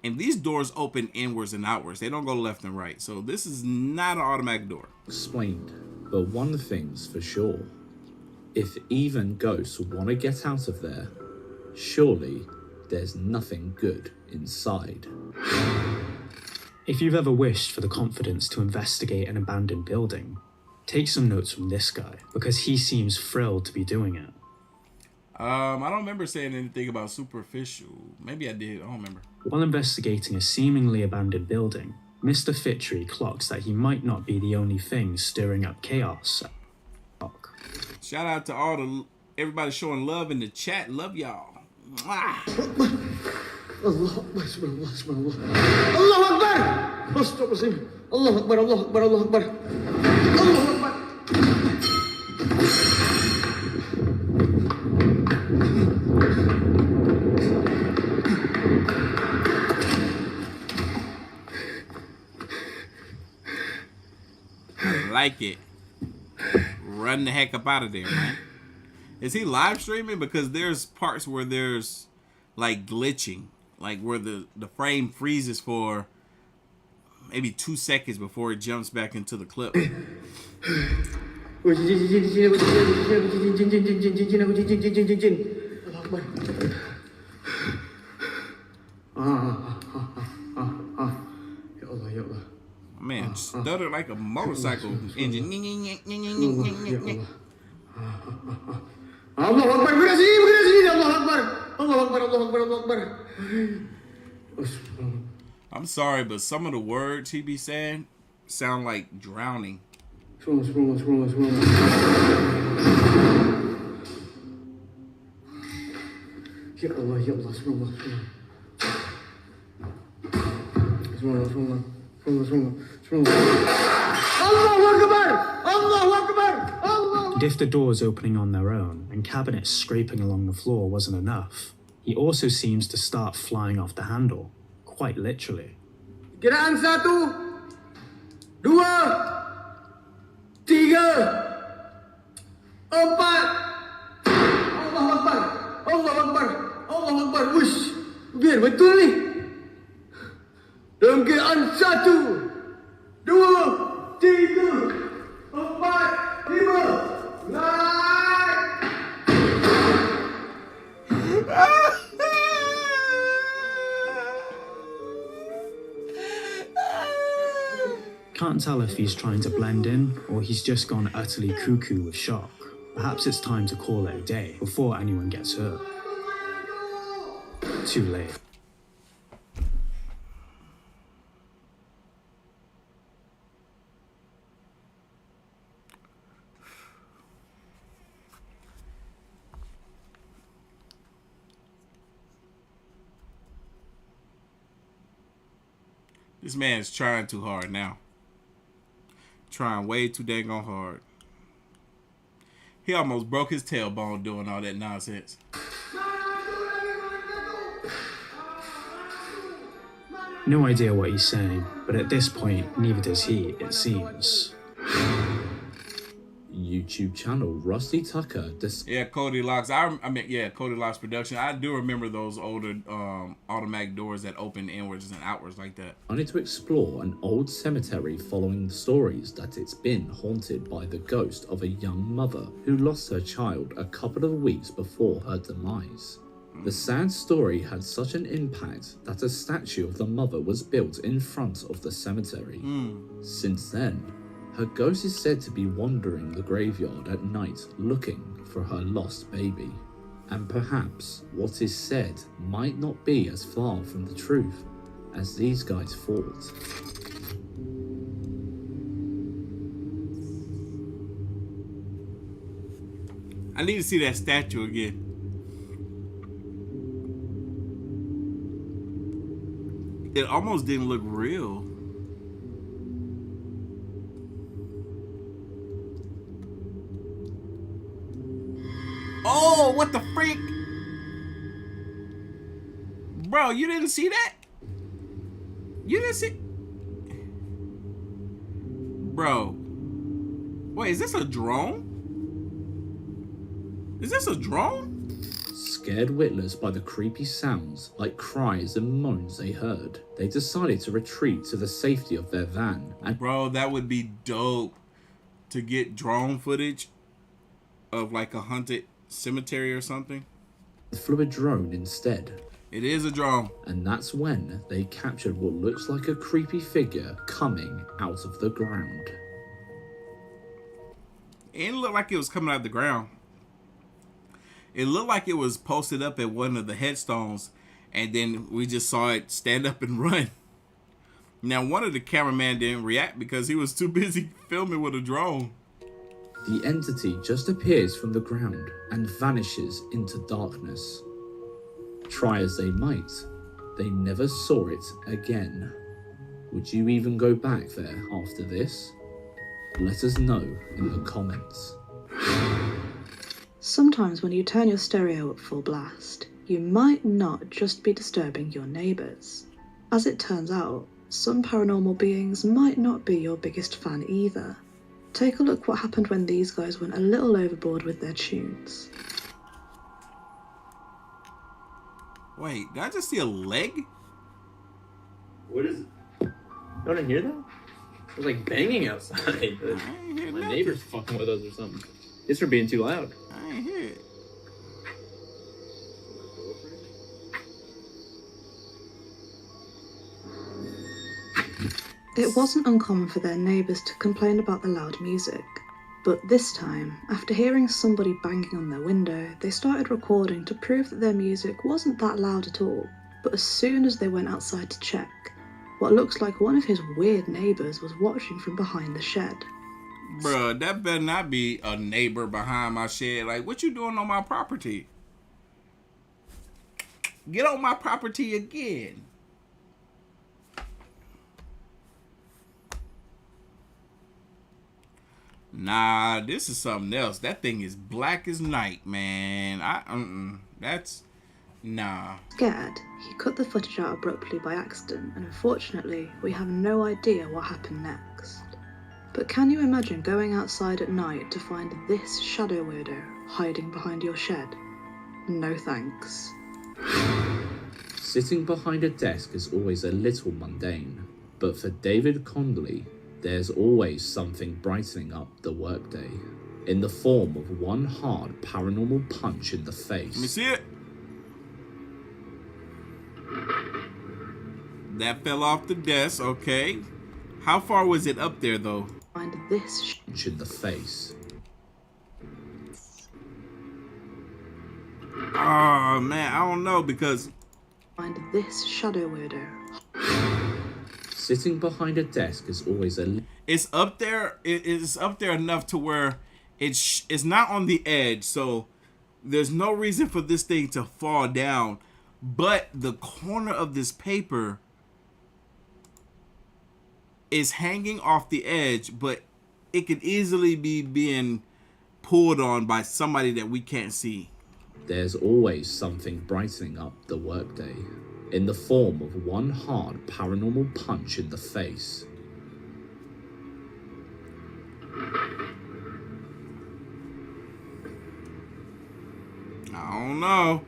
And these doors open inwards and outwards. They don't go left and right. So this is not an automatic door. Explained. But one thing's for sure. If even ghosts want to get out of there, surely there's nothing good inside. If you've ever wished for the confidence to investigate an abandoned building, take some notes from this guy, because he seems thrilled to be doing it. I don't remember saying anything about superficial. Maybe I did. I don't remember. While investigating a seemingly abandoned building, Mr. Fitchery clocks that he might not be the only thing stirring up chaos. Shout out to everybody showing love in the chat. Love y'all. Mwah. الله أكبر بسم الله بسم الله الله أكبر أستغفر الله أكبر الله أكبر الله أكبر الله أكبر I like it. Run the heck up out of there, man. Is he live streaming? Because there's parts where there's like glitching. Like where the frame freezes for maybe 2 seconds before it jumps back into the clip. يا الله Stutter like a motorcycle engine. Allah Akbar, begini, Allah Akbar, Allah Akbar, Allah Akbar, Allah Akbar. I'm sorry, but some of the words he be saying sound like drowning. Ya Allah, ya Allah, subhanallah, subhanallah, Allahu Akbar, Allahu Akbar, Allah. And if the doors opening on their own and cabinets scraping along the floor wasn't enough, he also seems to start flying off the handle, quite literally. Kiraan 1, 2, 3, 4. Allahu Akbar, Allahu Akbar, Allahu Akbar. Wush, biar betul nih. Dalam kiraan 1, 2, 3, 4, 5. Naik. Can't tell if he's trying to blend in or he's just gone utterly cuckoo with shock. Perhaps it's time to call it a day before anyone gets hurt. Too late. This man's trying too hard now. Trying way too dang on hard. He almost broke his tailbone doing all that nonsense. No idea what he's saying, but at this point, neither does he, it seems. YouTube channel Rusty Tucker. Yeah, Cody Locks. Cody Locks production. I do remember those older automatic doors that open inwards and outwards like that. I need to explore an old cemetery following the stories that it's been haunted by the ghost of a young mother who lost her child a couple of weeks before her demise. The sad story had such an impact that a statue of the mother was built in front of the cemetery. Since then, her ghost is said to be wandering the graveyard at night looking for her lost baby. And perhaps what is said might not be as far from the truth as these guys thought. I need to see that statue again. It almost didn't look real. Oh, what the freak? Bro, you didn't see that? You didn't see? Bro. Wait, is this a drone? Is this a drone? Scared witless by the creepy sounds like cries and moans they heard, they decided to retreat to the safety of their van. And bro, that would be dope to get drone footage of like a haunted cemetery or something. Flew a drone instead. It is a drone. And that's when they captured what looks like a creepy figure coming out of the ground. It didn't look like it was coming out of the ground. It looked like it was posted up at one of the headstones, and then we just saw it stand up and run. Now, one of the cameramen didn't react because he was too busy filming with a drone. The entity just appears from the ground and vanishes into darkness. Try as they might, they never saw it again. Would you even go back there after this? Let us know in the comments. Sometimes when you turn your stereo up full blast, you might not just be disturbing your neighbours. As it turns out, some paranormal beings might not be your biggest fan either. Take a look what happened when these guys went a little overboard with their tunes. Wait, did I just see a leg? What is it? You want to hear that? It was like banging outside. My neighbor's fucking with us or something. It's for being too loud. I ain't hear it. It wasn't uncommon for their neighbours to complain about the loud music. But this time, after hearing somebody banging on their window, they started recording to prove that their music wasn't that loud at all. But as soon as they went outside to check, what looks like one of his weird neighbours was watching from behind the shed. Bruh, that better not be a neighbor behind my shed. Like, what you doing on my property? Get on my property again. Nah, this is something else. That thing is black as night, man. That's nah. Scared, he cut the footage out abruptly by accident, and unfortunately, we have no idea what happened next. But can you imagine going outside at night to find this shadow weirdo hiding behind your shed? No thanks. Sitting behind a desk is always a little mundane, but for David Condley, there's always something brightening up the workday, in the form of one hard paranormal punch in the face. Let me see it. That fell off the desk, okay. How far was it up there, though? Find this punch in the face. Oh, man, I don't know, because... Find this shadow weirdo. Sitting behind a desk is always a... It's up there. It is up there enough to where it's not on the edge. So there's no reason for this thing to fall down. But the corner of this paper is hanging off the edge. But it could easily be being pulled on by somebody that we can't see. There's always something brightening up the workday, in the form of one hard paranormal punch in the face. I don't know.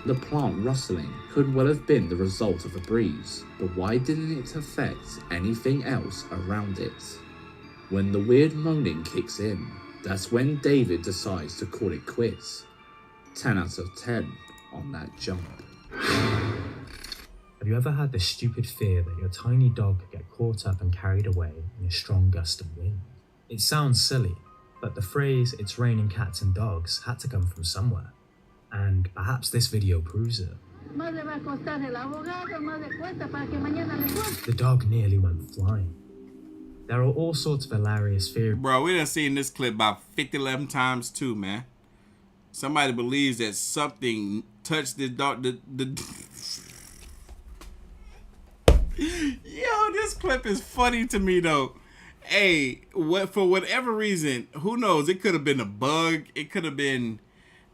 The plant rustling could well have been the result of a breeze, but why didn't it affect anything else around it? When the weird moaning kicks in, that's when David decides to call it quits. 10 out of 10 on that jump. Have you ever had the stupid fear that your tiny dog could get caught up and carried away in a strong gust of wind? It sounds silly, but the phrase "it's raining cats and dogs" had to come from somewhere. And perhaps this video proves it. The dog nearly went flying. There are all sorts of hilarious theories. Bro, we done seen this clip about 50-11 times too, man. Somebody believes that something touched this dog. Yo, this clip is funny to me though. Hey, for whatever reason, who knows? It could have been a bug. It could have been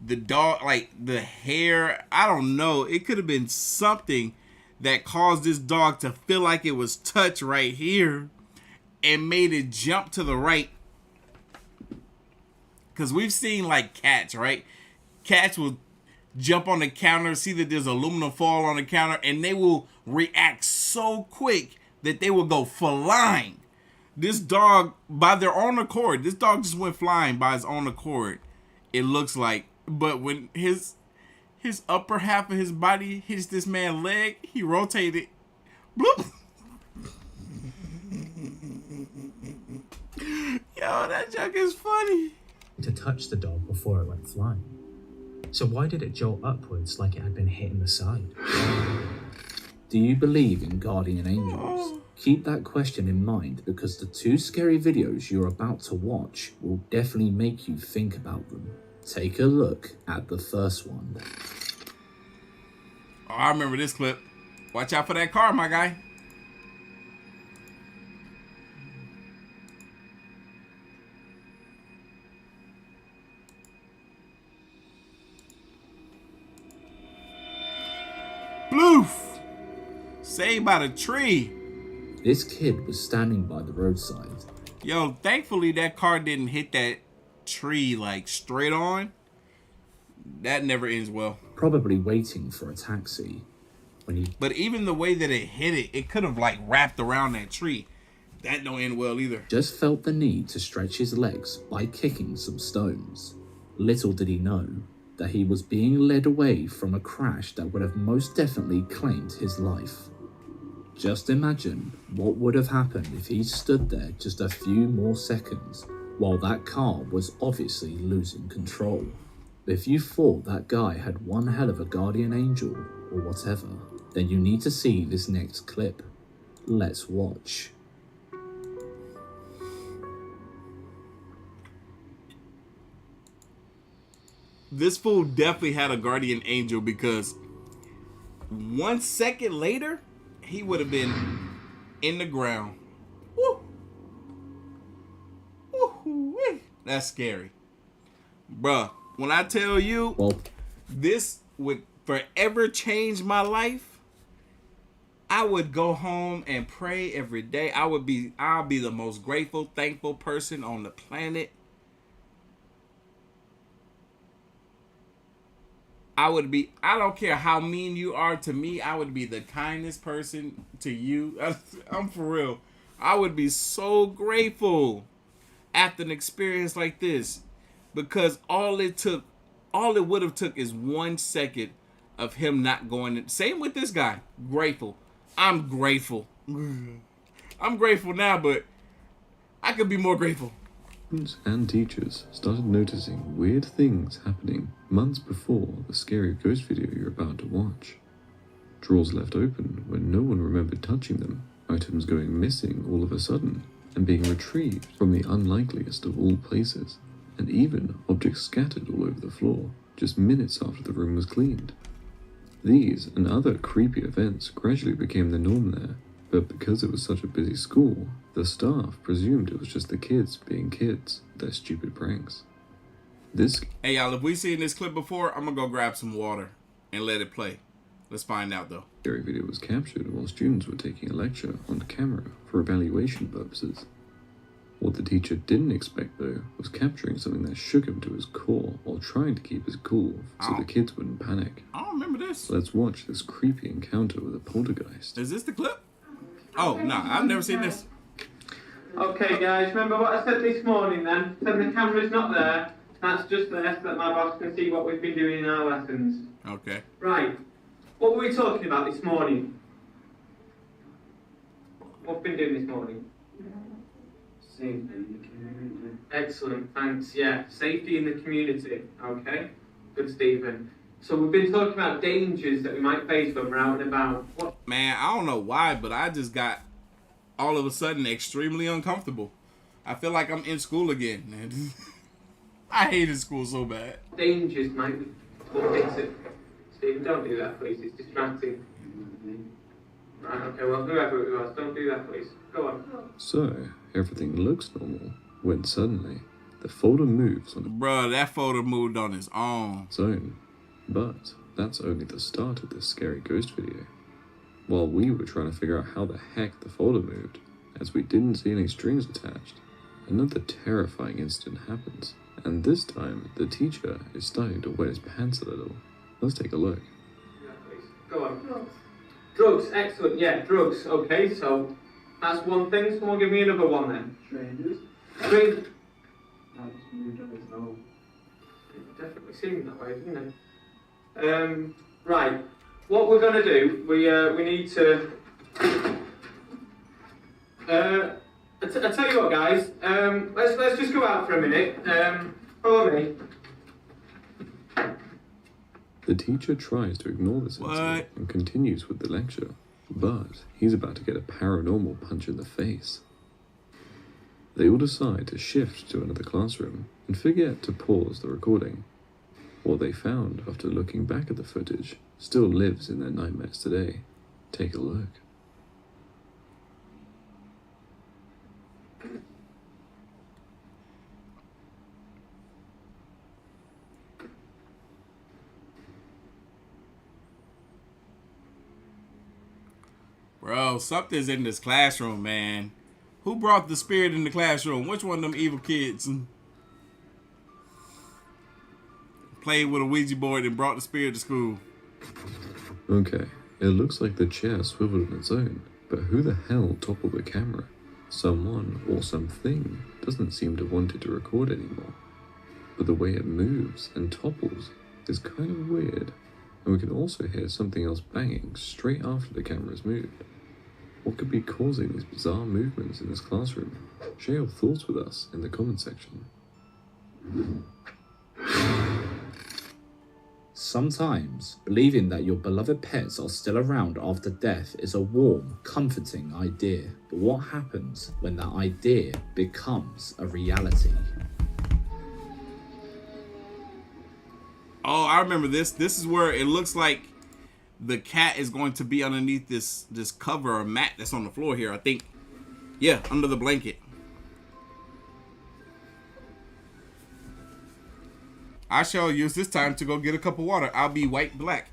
the dog, like the hair. I don't know. It could have been something that caused this dog to feel like it was touched right here and made it jump to the right. Because we've seen like cats, right? Cats will jump on the counter, see that there's aluminum foil on the counter, and they will react so quick that they will go flying. This dog, by their own accord, this dog just went flying by his own accord, it looks like. But when his upper half of his body hits this man's leg, he rotated. Bloop. Yo, that joke is funny. To touch the dog before it went flying. So why did it jolt upwards like it had been hit in the side? Do you believe in guardian angels? Keep that question in mind, because the 2 scary videos you're about to watch will definitely make you think about them. Take a look at the first one. Oh, I remember this clip. Watch out for that car, my guy. Bloof! Saved by the tree. This kid was standing by the roadside. Yo, thankfully that car didn't hit that tree like straight on. That never ends well. probably waiting for a taxi. When he But even the way that it hit it, it could have like wrapped around that tree. That don't end well either. just felt the need to stretch his legs by kicking some stones. Little did he know that he was being led away from a crash that would have most definitely claimed his life. Just imagine what would have happened if he stood there just a few more seconds while that car was obviously losing control. If you thought that guy had one hell of a guardian angel or whatever, then you need to see this next clip. Let's watch. This fool definitely had a guardian angel, because 1 second later, he would have been in the ground. Woo. Woo-hoo-wee. That's scary. Bruh, when I tell you, this would forever change my life, I would go home and pray every day. I'll be the most grateful, thankful person on the planet. I don't care how mean you are to me, I would be the kindest person to you. I'm for real. I would be so grateful after an experience like this, because all it would have took is 1 second of him not going in. Same with this guy. Grateful. I'm grateful. I'm grateful now, but I could be more grateful. Students and teachers started noticing weird things happening months before the scary ghost video you're about to watch. Drawers left open when no one remembered touching them, items going missing all of a sudden and being retrieved from the unlikeliest of all places, and even objects scattered all over the floor just minutes after the room was cleaned. These and other creepy events gradually became the norm there, but because it was such a busy school, the staff presumed it was just the kids being kids, their stupid pranks. Hey y'all, if we've seen this clip before, I'm gonna go grab some water and let it play. Let's find out though. Scary video was captured while students were taking a lecture on camera for evaluation purposes. What the teacher didn't expect though was capturing something that shook him to his core while trying to keep his cool so the kids wouldn't panic. I don't remember this. Let's watch this creepy encounter with a poltergeist. Is this the clip? Oh, no, I've never seen this. Okay, guys, remember what I said this morning then? Said the camera's not there. That's just there so that my boss can see what we've been doing in our lessons. Okay. Right. What were we talking about this morning? What have we been doing this morning? Safety in the community. Excellent, thanks. Yeah, safety in the community. Okay. Good, Stephen. So we've been talking about dangers that we might face when we're out and about. Man, I don't know why, but I just got all of a sudden extremely uncomfortable. I feel like I'm in school again, man. I hated school so bad. Dangers might be. We'll fix it. Stephen, don't do that, please. It's distracting. Right, okay, well, whoever it was, don't do that, please. Go on. So, everything looks normal when suddenly the folder moves on Bruh, that folder moved on its own. its own. But that's only the start of this scary ghost video. While we were trying to figure out how the heck the folder moved, as we didn't see any strings attached, another terrifying incident happens. And this time, the teacher is starting to wet his pants a little. Let's take a look. Go on. Drugs, excellent. Yeah, drugs. Okay, so that's one thing. Someone give me another one then. Strangers. Strangers. It definitely seemed that way, didn't it? Right. What we're going to do, we need to. I tell you what, guys. Let's just go out for a minute. Follow me. The teacher tries to ignore this incident and continues with the lecture, but he's about to get a paranormal punch in the face. They all decide to shift to another classroom and forget to pause the recording. What they found after looking back at the footage still lives in their nightmares today. Take a look. Bro, something's in this classroom, man. Who brought the spirit in the classroom? Which one of them evil kids? played with a Ouija board and brought the spirit to school. Okay, it looks like the chair swiveled on its own, but who the hell toppled the camera? Someone or something doesn't seem to want it to record anymore. But the way it moves and topples is kind of weird, and we can also hear something else banging straight after the camera's moved. What could be causing these bizarre movements in this classroom? Share your thoughts with us in the comment section. Sometimes, believing that your beloved pets are still around after death is a warm, comforting idea. But what happens when that idea becomes a reality? Oh, I remember this. This is where it looks like the cat is going to be underneath this cover or mat that's on the floor here, I think. Yeah, under the blanket. I shall use this time to go get a cup of water. I'll be white black.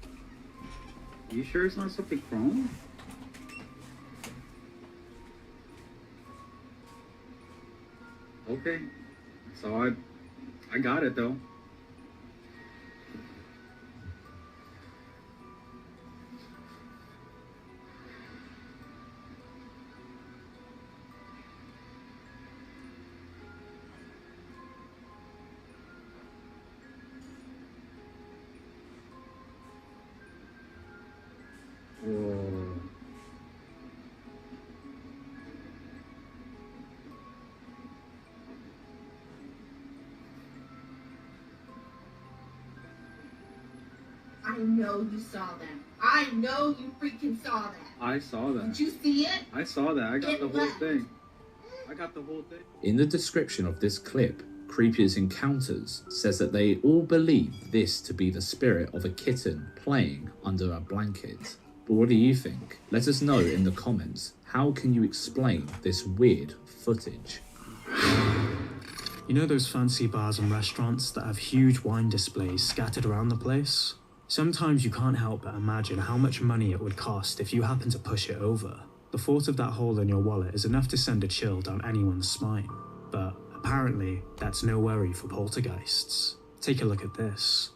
You sure it's not something chrome? Okay. So I got it though. Whoa. I know you saw that. I know you freaking saw that. I saw that. Did you see it? I saw that. I got It the whole left. thing. I got the whole thing. In the description of this clip, Creepy's Encounters says that they all believe this to be the spirit of a kitten playing under a blanket. But what do you think? Let us know in the comments. How can you explain this weird footage? You know those fancy bars and restaurants that have huge wine displays scattered around the place? Sometimes you can't help but imagine how much money it would cost if you happen to push it over. The thought of that hole in your wallet is enough to send a chill down anyone's spine. But apparently, that's no worry for poltergeists. Take a look at this.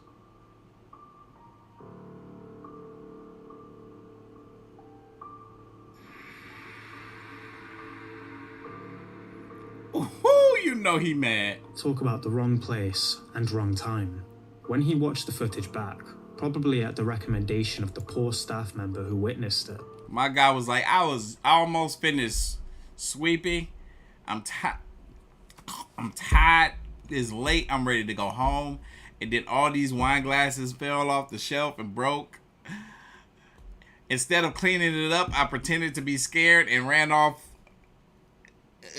Ooh, you know he mad. Talk about the wrong place and wrong time. When he watched the footage back, probably at the recommendation of the poor staff member who witnessed it. My guy was like, I almost finished sweeping. I'm tired. It's late. I'm ready to go home. And then all these wine glasses fell off the shelf and broke. Instead of cleaning it up, I pretended to be scared and ran off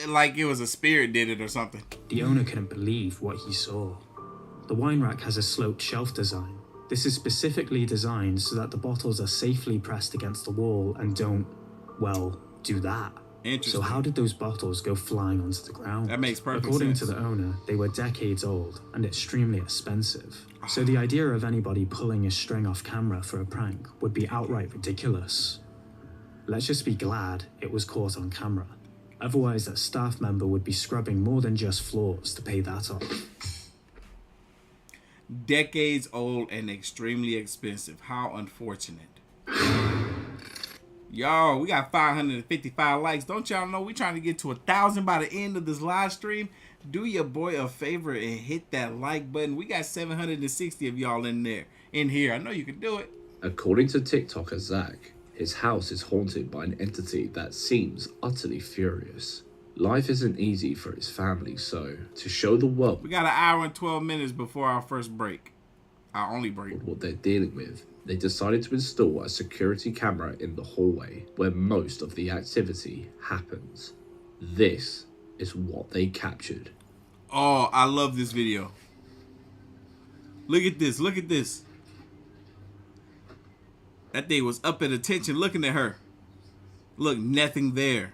like it was a spirit did it or something. The owner couldn't believe what he saw. The wine rack has a sloped shelf design. This is specifically designed so that the bottles are safely pressed against the wall and don't, well, do that. Interesting. So how did those bottles go flying onto the ground? That makes perfect According sense. to the owner, they were decades old and extremely expensive. So the idea of anybody pulling a string off camera for a prank would be outright ridiculous. Let's just be glad it was caught on camera. Otherwise, that staff member would be scrubbing more than just floors to pay that off. Decades old and extremely expensive. How unfortunate. Y'all, we got 555 likes. Don't y'all know we trying to get to 1,000 by the end of this live stream? Do your boy a favor and hit that like button. We got 760 of y'all in here. I know you can do it. According to TikToker Zach, his house is haunted by an entity that seems utterly furious. Life isn't easy for his family, so to show the world We got an hour and 12 minutes before our first break. Our only break. what they're dealing with, they decided to install a security camera in the hallway where most of the activity happens. This is what they captured. Oh, I love this video. Look at this. Look at this. That thing was up at attention looking at her. Look, nothing there.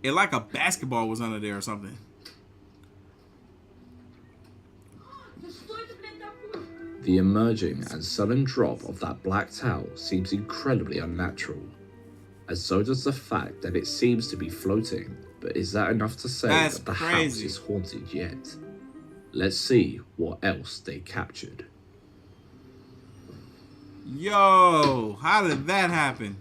It like a basketball was under there or something. The emerging and sudden drop of that black towel seems incredibly unnatural, as so does the fact that it seems to be floating. But is that enough to say That's that the crazy. house is haunted yet? Let's see what else they captured. Yo, how did that happen?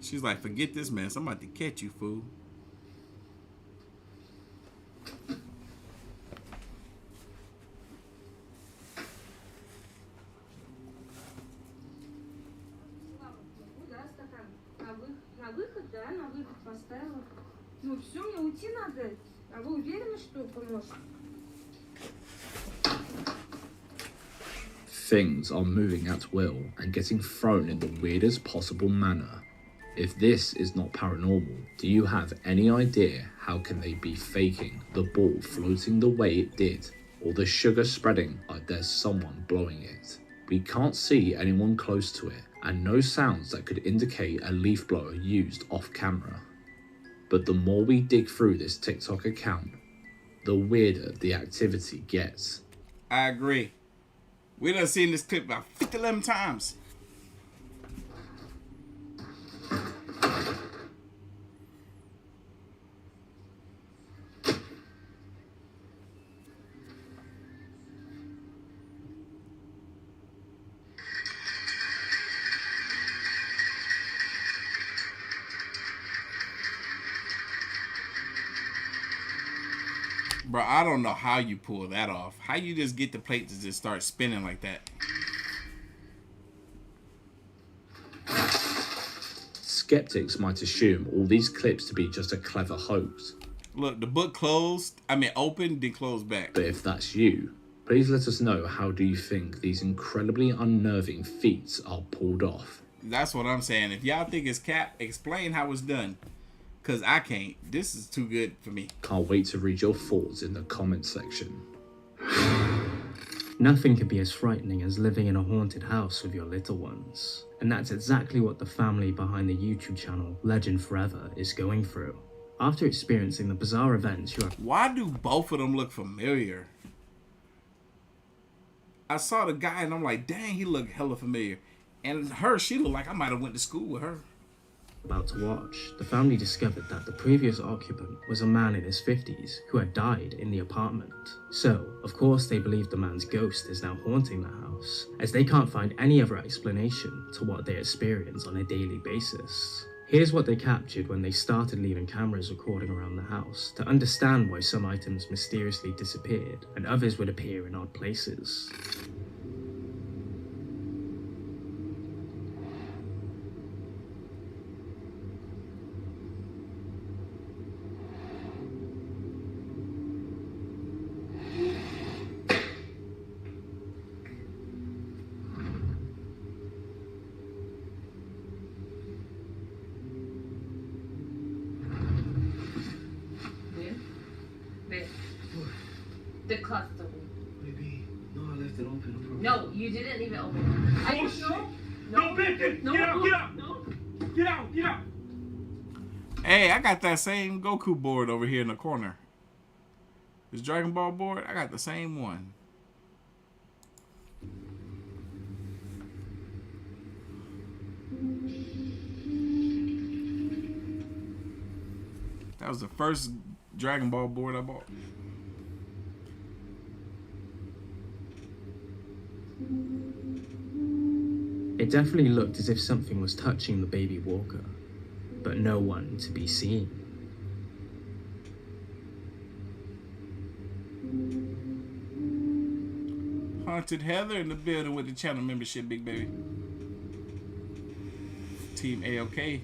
She's like, forget this mess. I'm about to catch you, fool. На выход, да, на выход поставила. Ну все, мне уйти надо. А вы уверены, что поможет? Things are moving at will and getting thrown in the weirdest possible manner. If this is not paranormal, do you have any idea how can they be faking the ball floating the way it did, or the sugar spreading like there's someone blowing it? We can't see anyone close to it, and no sounds that could indicate a leaf blower used off camera. But the more we dig through this TikTok account, the weirder the activity gets. I agree. We done seen this clip about 50 times. Bro, I don't know how you pull that off. How you just get the plate to just start spinning like that? Skeptics might assume all these clips to be just a clever hoax. Look, the book closed, opened, then closed back. But if that's you, please let us know, how do you think these incredibly unnerving feats are pulled off? That's what I'm saying. If y'all think it's cap, explain how it's done. Because I can't. This is too good for me. Can't wait to read your thoughts in the comment section. Nothing could be as frightening as living in a haunted house with your little ones. And that's exactly what the family behind the YouTube channel Legend Forever is going through. After experiencing the bizarre events you are... Why do both of them look familiar? I saw the guy and I'm like, dang, he looked hella familiar. And her, she looked like I might have went to school with her. About to watch, the family discovered that the previous occupant was a man in his 50s who had died in the apartment. So, of course, they believe the man's ghost is now haunting the house, as they can't find any other explanation to what they experience on a daily basis. Here's what they captured when they started leaving cameras recording around the house to understand why some items mysteriously disappeared and others would appear in odd places. The custody. Baby, no, I left it open. No, you didn't leave it open. Oh, I shit. No, Binge! no, Get out, get out! No. Get out, get out! Hey, I got that same Goku board over here in the corner. This Dragon Ball board, I got the same one. That was the first Dragon Ball board I bought. It definitely looked as if something was touching the baby walker, but no one to be seen. Haunted Heather in the building with the channel membership, big baby. Team AOK.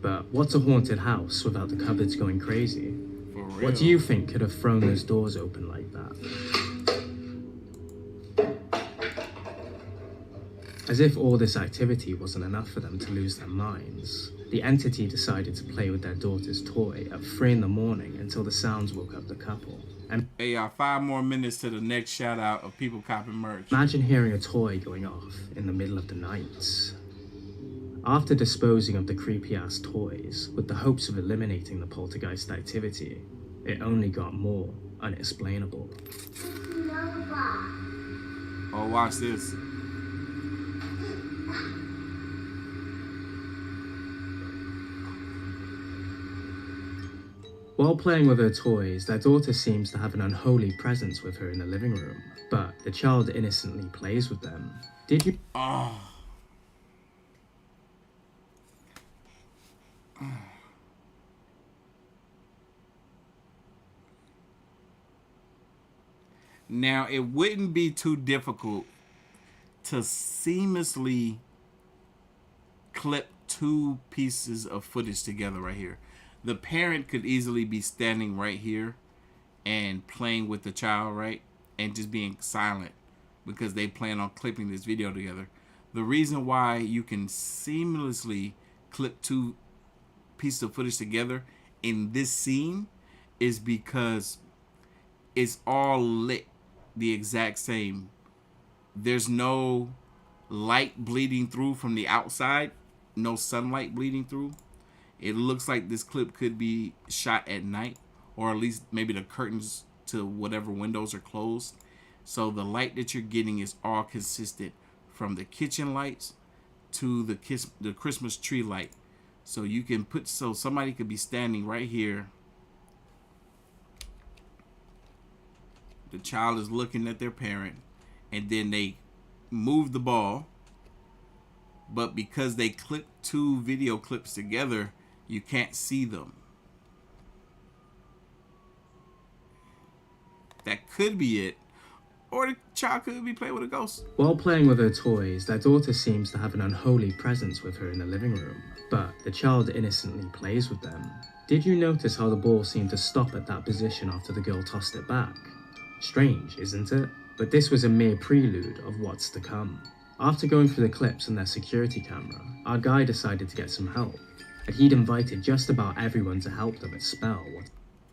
But what's a haunted house without the cupboards going crazy? For real. What do you think could have thrown those doors open like that? As if all this activity wasn't enough for them to lose their minds, the entity decided to play with their daughter's toy at 3 in the morning until the sounds woke up the couple. And hey, y'all, 5 more minutes to the next shout out of people copping merch. Imagine hearing a toy going off in the middle of the night. After disposing of the creepy ass toys with the hopes of eliminating the poltergeist activity, it only got more unexplainable. Oh, watch this. While playing with her toys, their daughter seems to have an unholy presence with her in the living room, but the child innocently plays with them. Did you... Now, it wouldn't be too difficult to seamlessly clip two pieces of footage together right here. The parent could easily be standing right here and playing with the child, right? And just being silent because they plan on clipping this video together. The reason why you can seamlessly clip two pieces of footage together in this scene is because it's all lit the exact same. There's no light bleeding through from the outside, no sunlight bleeding through. It looks like this clip could be shot at night, or at least maybe the curtains to whatever windows are closed. So the light that you're getting is all consistent from the kitchen lights to the Christmas tree light. So you can put, so somebody could be standing right here. The child is looking at their parent, and then they move the ball. But because they clip two video clips together, you can't see them. That could be it. Or the child could be playing with a ghost. While playing with her toys, their daughter seems to have an unholy presence with her in the living room, but the child innocently plays with them. Did you notice how the ball seemed to stop at that position after the girl tossed it back? Strange, isn't it? But this was a mere prelude of what's to come. After going through the clips on their security camera, our guy decided to get some help, and he'd invited just about everyone to help them expel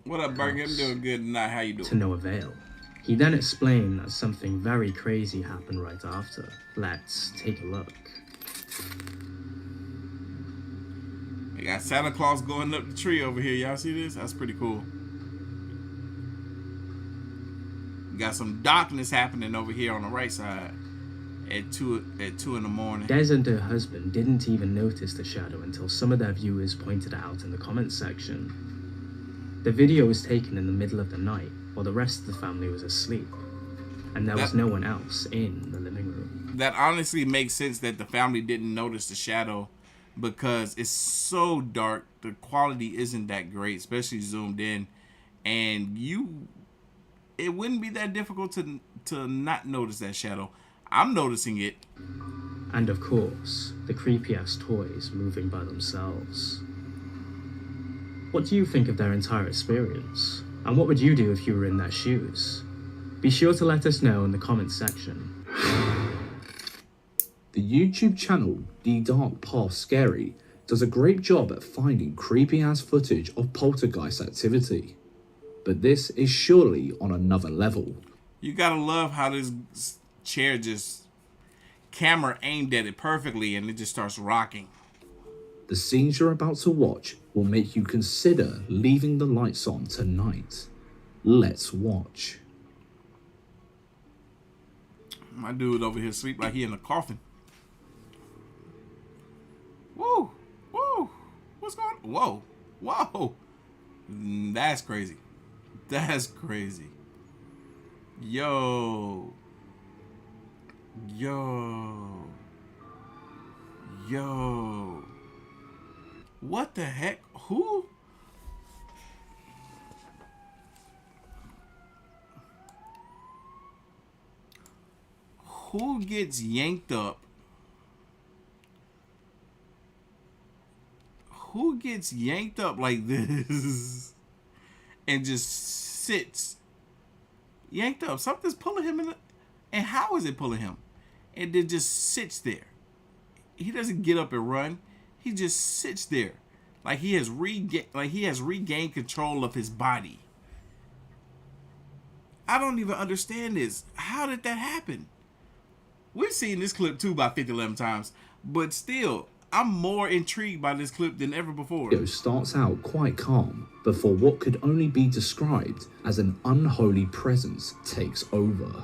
what up, Berg? I'm doing good tonight. How you doing? To no avail. He then explained that something very crazy happened right after. Let's take a look. We got Santa Claus going up the tree over here. Y'all see this? That's pretty cool. We got some darkness happening over here on the right side at 2 in the morning. Des and her husband didn't even notice the shadow until some of their viewers pointed it out in the comments section. The video was taken in the middle of the night while the rest of the family was asleep, and there was no one else in the living room. That honestly makes sense that the family didn't notice the shadow, because it's so dark, the quality isn't that great, especially zoomed in, and it wouldn't be that difficult to not notice that shadow. I'm noticing it. And of course, the creepy-ass toys moving by themselves. What do you think of their entire experience? And what would you do if you were in their shoes? Be sure to let us know in the comments section. The YouTube channel The Dark Past Scary does a great job at finding creepy-ass footage of poltergeist activity. But this is surely on another level. You gotta love how this chair camera aimed at it perfectly and it just starts rocking. The scenes you're about to watch will make you consider leaving the lights on tonight. Let's watch. My dude over here sleep like he in a coffin. Whoa, whoa, what's going on? Whoa, whoa, that's crazy. That's crazy. Yo, what the heck? Who gets yanked up? Who gets yanked up like this and just sits yanked up? Something's pulling him in and how is it pulling him? And then just sits there. He doesn't get up and run. He just sits there like he has regained control of his body. I don't even understand this. How did that happen? We've seen this clip too about 50-11 times, but still, I'm more intrigued by this clip than ever before. It starts out quite calm before what could only be described as an unholy presence takes over.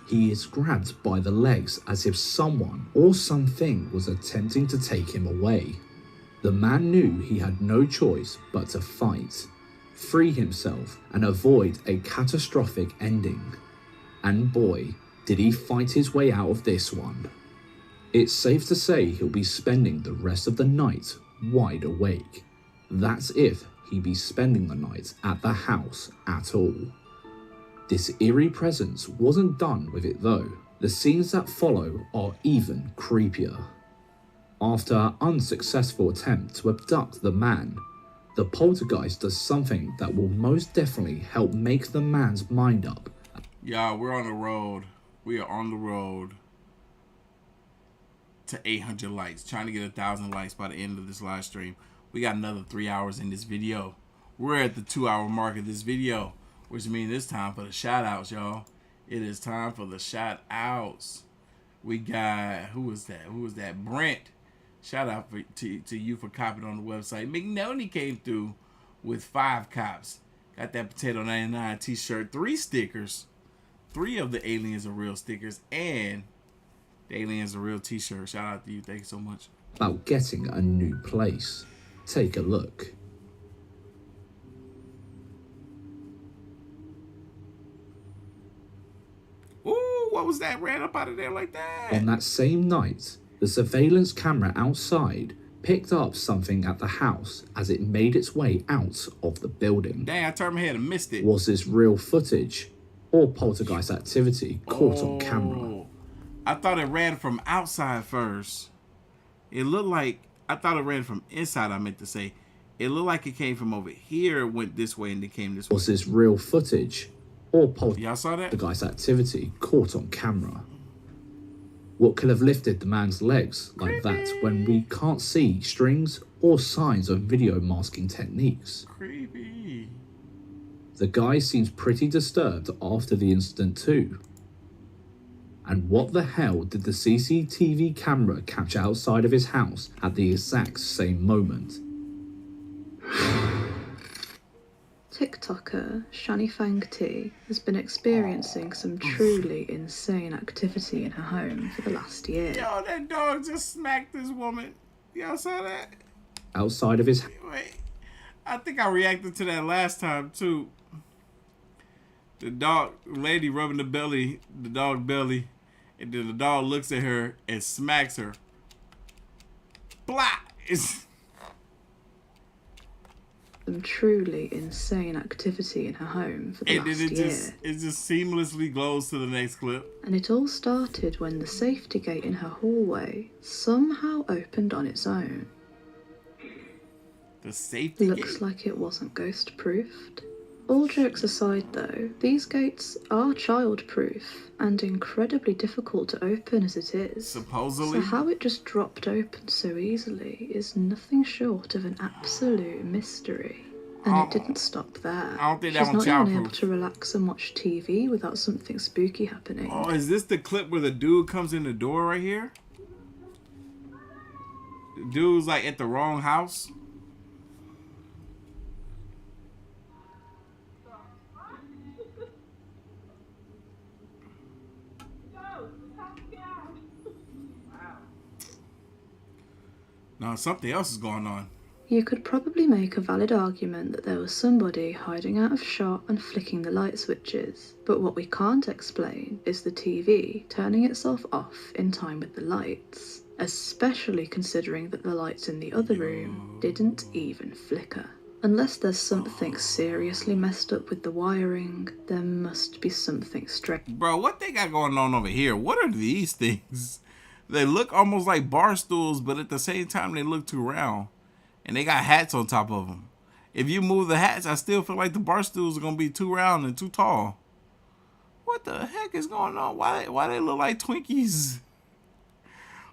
He is grabbed by the legs as if someone or something was attempting to take him away. The man knew he had no choice but to fight. free himself, and avoid a catastrophic ending. And boy, did he fight his way out of this one. It's safe to say he'll be spending the rest of the night wide awake. That's if he be spending the night at the house at all. This eerie presence wasn't done with it though. The scenes that follow are even creepier. After an unsuccessful attempt to abduct the man, the poltergeist does something that will most definitely help make the man's mind up. Y'all, we're on the road. We are on the road to 800 likes. Trying to get 1,000 likes by the end of this live stream. We got another 3 hours in this video. We're at the 2-hour mark of this video, which means it's time for the shout outs, y'all. It is time for the shout outs. We got, who was that? Who was that? Brent. Shout out to you for copying on the website. McNoney came through with 5 cops. Got that Potato 99 t-shirt, 3 stickers. 3 of the Aliens Are Real stickers and the Aliens Are Real t-shirt. Shout out to you. Thank you so much. About getting a new place. Take a look. Ooh, what was that? Ran up out of there like that. On that same night, the surveillance camera outside picked up something at the house as it made its way out of the building. Dang, I turned my head and missed it. Was this real footage or poltergeist activity caught on camera? I thought it ran from outside first. It looked like, I thought it ran from inside, I meant to say. It looked like it came from over here, went this way, and it came this way. Was this real footage or Y'all saw that? poltergeist activity caught on camera? What could have lifted the man's legs like that when we can't see strings or signs of video masking techniques? Creepy. The guy seems pretty disturbed after the incident too. And what the hell did the CCTV camera capture outside of his house at the exact same moment? TikToker Shani Fang T has been experiencing some truly insane activity in her home for the last year. Yo, that dog just smacked this woman. Y'all saw that? Outside of his... Wait, I think I reacted to that last time too. The dog lady rubbing the dog belly, and then the dog looks at her and smacks her. Blah! Some truly insane activity in her home for the And last then year. it just seamlessly goes to the next clip. And it all started when the safety gate in her hallway somehow opened on its own. The safety Looks like it wasn't ghost-proofed. All jokes aside though, these gates are child-proof and incredibly difficult to open as it is. Supposedly. So how it just dropped open so easily is nothing short of an absolute mystery. And it didn't stop there. I don't think that She's one's not even able childproof. to relax and watch TV without something spooky happening. Oh, is this the clip where the dude comes in the door right here? The dude's like at the wrong house. No, something else is going on. You could probably make a valid argument that there was somebody hiding out of shot and flicking the light switches, but what we can't explain is the TV turning itself off in time with the lights, especially considering that the lights in the other room didn't even flicker. Unless there's something seriously messed up with the wiring, there must be something strange. Bro, what they got going on over here? What are these things? They look almost like bar stools, but at the same time they look too round. And they got hats on top of them. If you move the hats, I still feel like the bar stools are going to be too round and too tall. What the heck is going on? Why they look like Twinkies?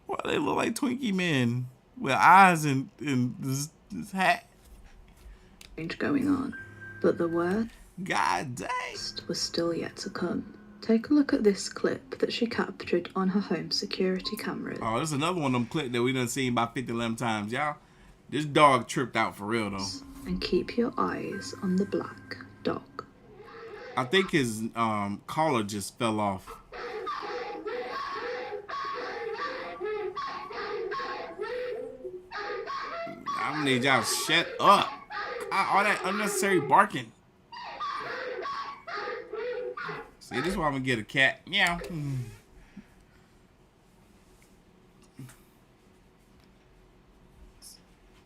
Why they look like Twinkie men with eyes and this hat? Going on, but the worst God dang was still yet to come. Take a look at this clip that she captured on her home security cameras. Oh, there's another one of them clips that we done seen about 50 11 times, y'all. This dog tripped out for real, though. And keep your eyes on the black dog. I think his collar just fell off. I'm gonna need y'all to shut up. all that unnecessary barking. See, this is why I'm gonna get a cat. Meow.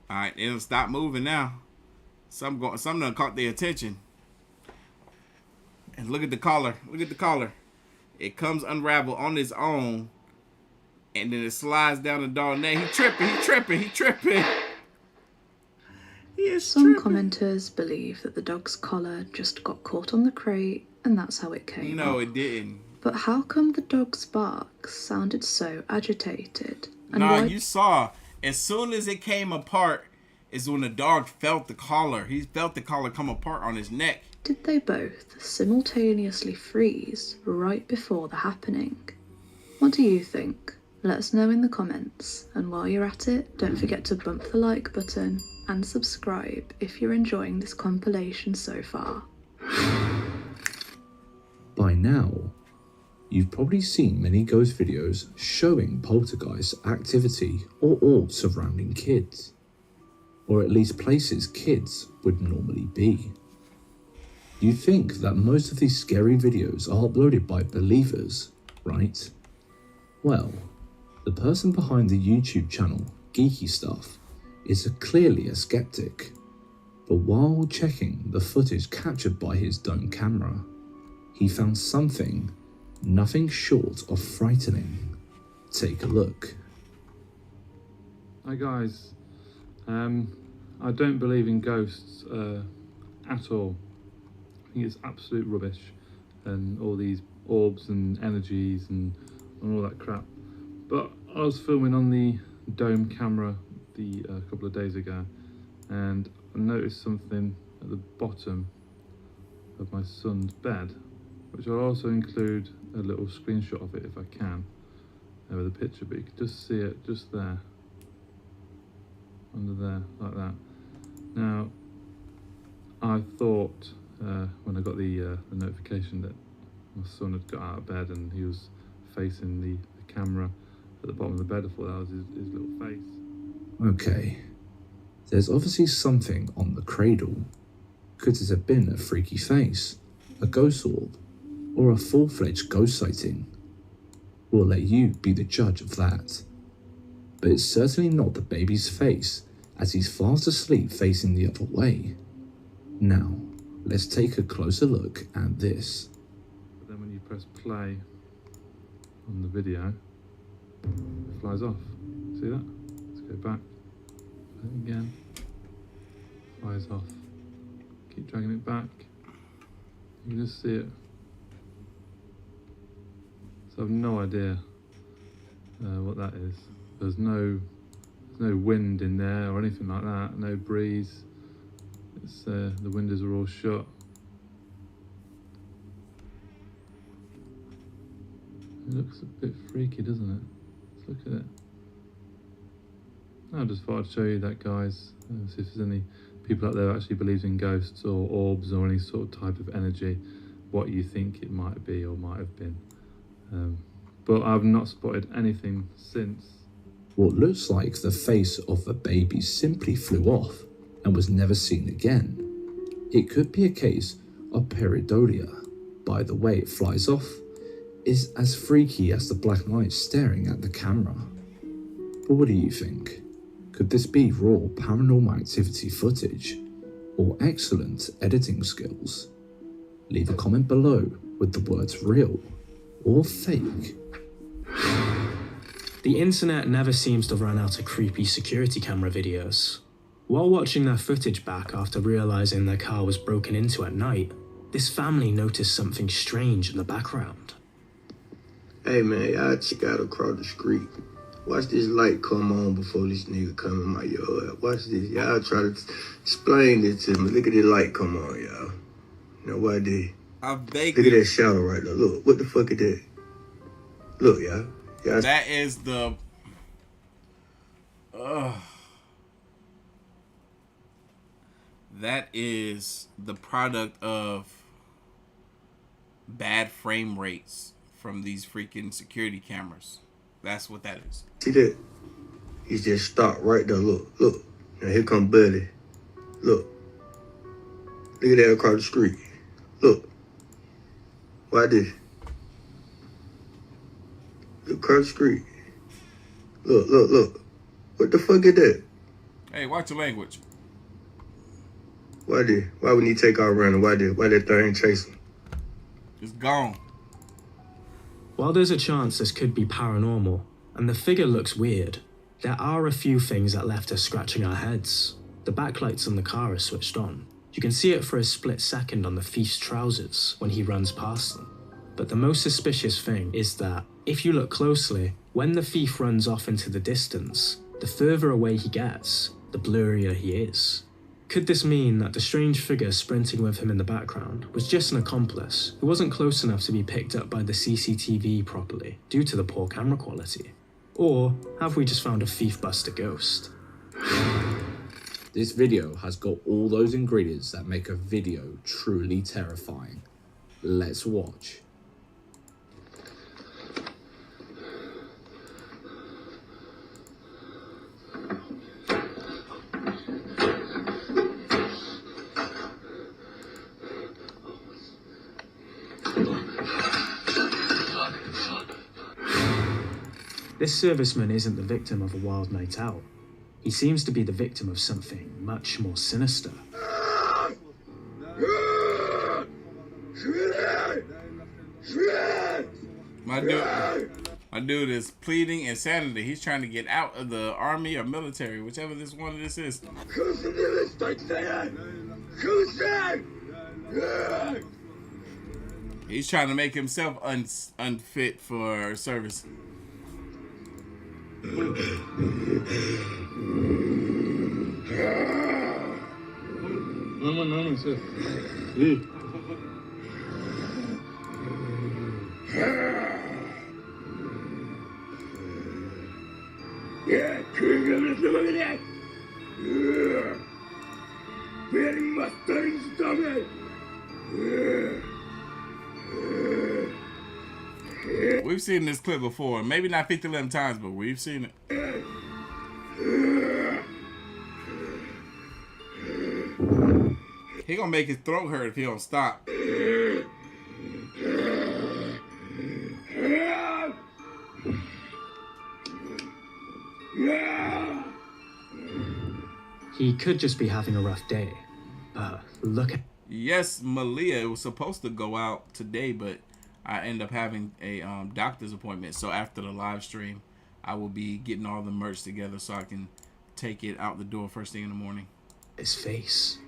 All right, it'll stop moving now. Something done caught their attention. And look at the collar. Look at the collar. It comes unraveled on its own, and then it slides down the dog neck. He tripping. He tripping. He tripping. Some commenters believe that the dog's collar just got caught on the crate and that's how it came No, off. it didn't. But how come the dog's barks sounded so agitated? And Nah, why you saw. As soon as it came apart is when the dog felt the collar. He felt the collar come apart on his neck. did they both simultaneously freeze right before the happening? What do you think? Let us know in the comments, and while you're at it, don't forget to bump the like button and subscribe if you're enjoying this compilation so far. By now, you've probably seen many ghost videos showing poltergeist activity or orbs surrounding kids, or at least places kids would normally be. You think that most of these scary videos are uploaded by believers, right? Well, the person behind the YouTube channel Geeky Stuff is clearly a skeptic, but while checking the footage captured by his dome camera, he found something nothing short of frightening. Take a look. Hi guys, I don't believe in ghosts at all. I think it's absolute rubbish, and all these orbs and energies and all that crap. But I was filming on the dome camera a couple of days ago, and I noticed something at the bottom of my son's bed, which I'll also include a little screenshot of it if I can, with a picture, but you can just see it just there, under there, like that. Now, I thought when I got the notification that my son had got out of bed and he was facing the camera at the bottom of the bed, I thought that was his little face. Okay, there's obviously something on the cradle. Could it have been a freaky face, a ghost orb, or a full-fledged ghost sighting? We'll let you be the judge of that. But it's certainly not the baby's face, as he's fast asleep facing the other way. Now, let's take a closer look at this. But then when you press play on the video, it flies off. See that? Let's go back. Play it again. Flies off. Keep dragging it back. You can just see it. So I've no idea what that is. There's no wind in there or anything like that. No breeze. It's the windows are all shut. It looks a bit freaky, doesn't it? Let's look at it. I just thought I'd show you that, guys. See if there's any people out there who actually believes in ghosts or orbs or any sort of type of energy, what you think it might be or might have been. But I've not spotted anything since. What looks like the face of the baby simply flew off and was never seen again. It could be a case of pareidolia. By the way it flies off is as freaky as the black light staring at the camera. But what do you think? Could this be raw paranormal activity footage or excellent editing skills? Leave a comment below with the words real or fake. The internet never seems to run out of creepy security camera videos. While watching their footage back after realizing their car was broken into at night, this family noticed something strange in the background. Hey man, y'all check out across the street. Watch this light come on before this nigga come in my yard. Watch this. Y'all try to explain this to me. Look at this light come on, y'all. Nobody. Look at that shadow right there. Look, what the fuck is that? Look, y'all. That is the... that is the product of bad frame rates from these freaking security cameras. That's what that is. See that? He's just stopped right there. Look, look. Now here come Buddy. Look. Look at that across the street. Look. Why this? Look across the street. Look. What the fuck is that? Hey, watch your language. Why would he take off running? Why that thing chasing? It's gone. While there's a chance this could be paranormal, and the figure looks weird, there are a few things that left us scratching our heads. The backlights on the car are switched on. You can see it for a split second on the thief's trousers when he runs past them. But the most suspicious thing is that, if you look closely, when the thief runs off into the distance, the further away he gets, the blurrier he is. Could this mean that the strange figure sprinting with him in the background was just an accomplice who wasn't close enough to be picked up by the CCTV properly due to the poor camera quality? Or have we just found a thief buster ghost? This video has got all those ingredients that make a video truly terrifying. Let's watch. This serviceman isn't the victim of a wild night out. He seems to be the victim of something much more sinister. My dude is pleading insanity. He's trying to get out of the army or military, whichever one of this is. He's trying to make himself unfit for service. We've seen this clip before. Maybe not 50-11 times, but we've seen it. He gonna make his throat hurt if he don't stop. He could just be having a rough day. Look at... Yes, Malia, it was supposed to go out today, but I end up having a doctor's appointment. So after the live stream, I will be getting all the merch together so I can take it out the door first thing in the morning. His face.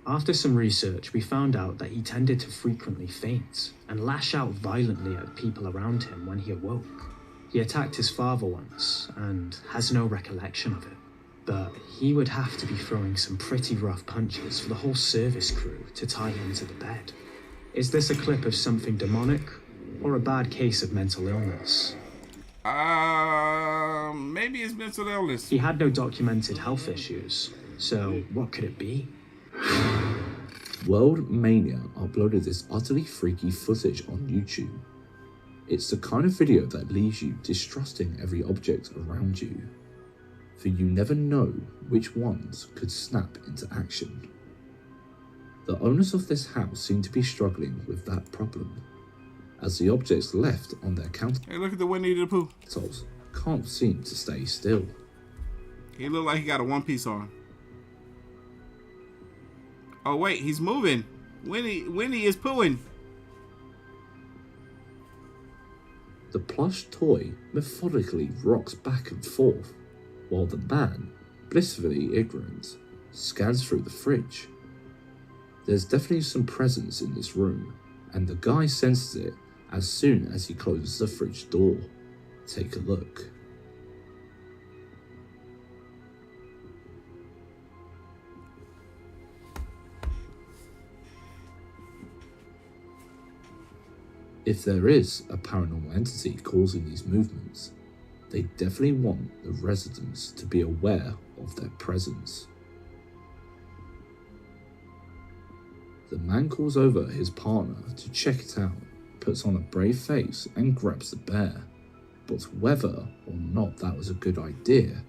After some research, we found out that he tended to frequently faint and lash out violently at people around him when he awoke. He attacked his father once and has no recollection of it. But he would have to be throwing some pretty rough punches for the whole service crew to tie him to the bed. Is this a clip of something demonic or a bad case of mental illness? Maybe it's mental illness. He had no documented health issues, so what could it be? World Mania uploaded this utterly freaky footage on YouTube. It's the kind of video that leaves you distrusting every object around you, for you never know which ones could snap into action. The owners of this house seem to be struggling with that problem, as the objects left on their countertops Hey, look at the Winnie the Pooh. Can't seem to stay still. He looked like he got a one-piece on. Oh wait, he's moving. Winnie is pooing. The plush toy methodically rocks back and forth, while the man, blissfully ignorant, scans through the fridge. There's definitely some presence in this room, and the guy senses it as soon as he closes the fridge door. Take a look. If there is a paranormal entity causing these movements, they definitely want the residents to be aware of their presence. The man calls over his partner to check it out, puts on a brave face and grabs the bear, but whether or not that was a good idea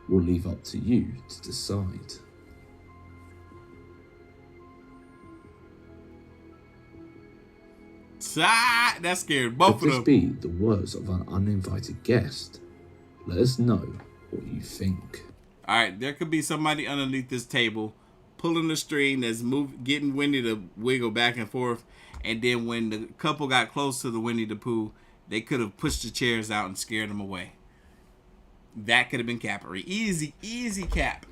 will leave up to you to decide. That scared Could both of this them. be the words of an uninvited guest? Let us know what you think. All right, there could be somebody underneath this table pulling the string that's getting Winnie to wiggle back and forth. And then when the couple got close to the Winnie the Pooh, they could have pushed the chairs out and scared them away. That could have been Capery. Easy, easy Cap.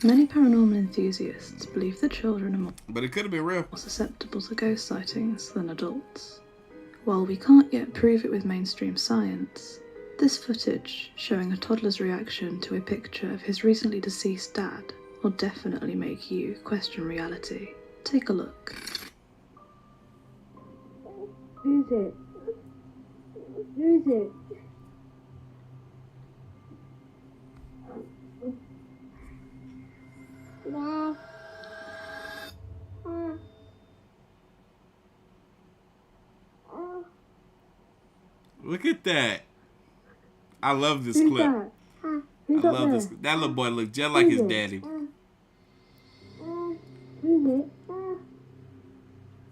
Many paranormal enthusiasts believe that children are more But it could have been real. susceptible to ghost sightings than adults. While we can't yet prove it with mainstream science, this footage showing a toddler's reaction to a picture of his recently deceased dad will definitely make you question reality. Take a look. Who's it? Who's it? Look at that. I love this Who's clip. that? I Who's up love there? this. That little boy looked just like his daddy. Who's it?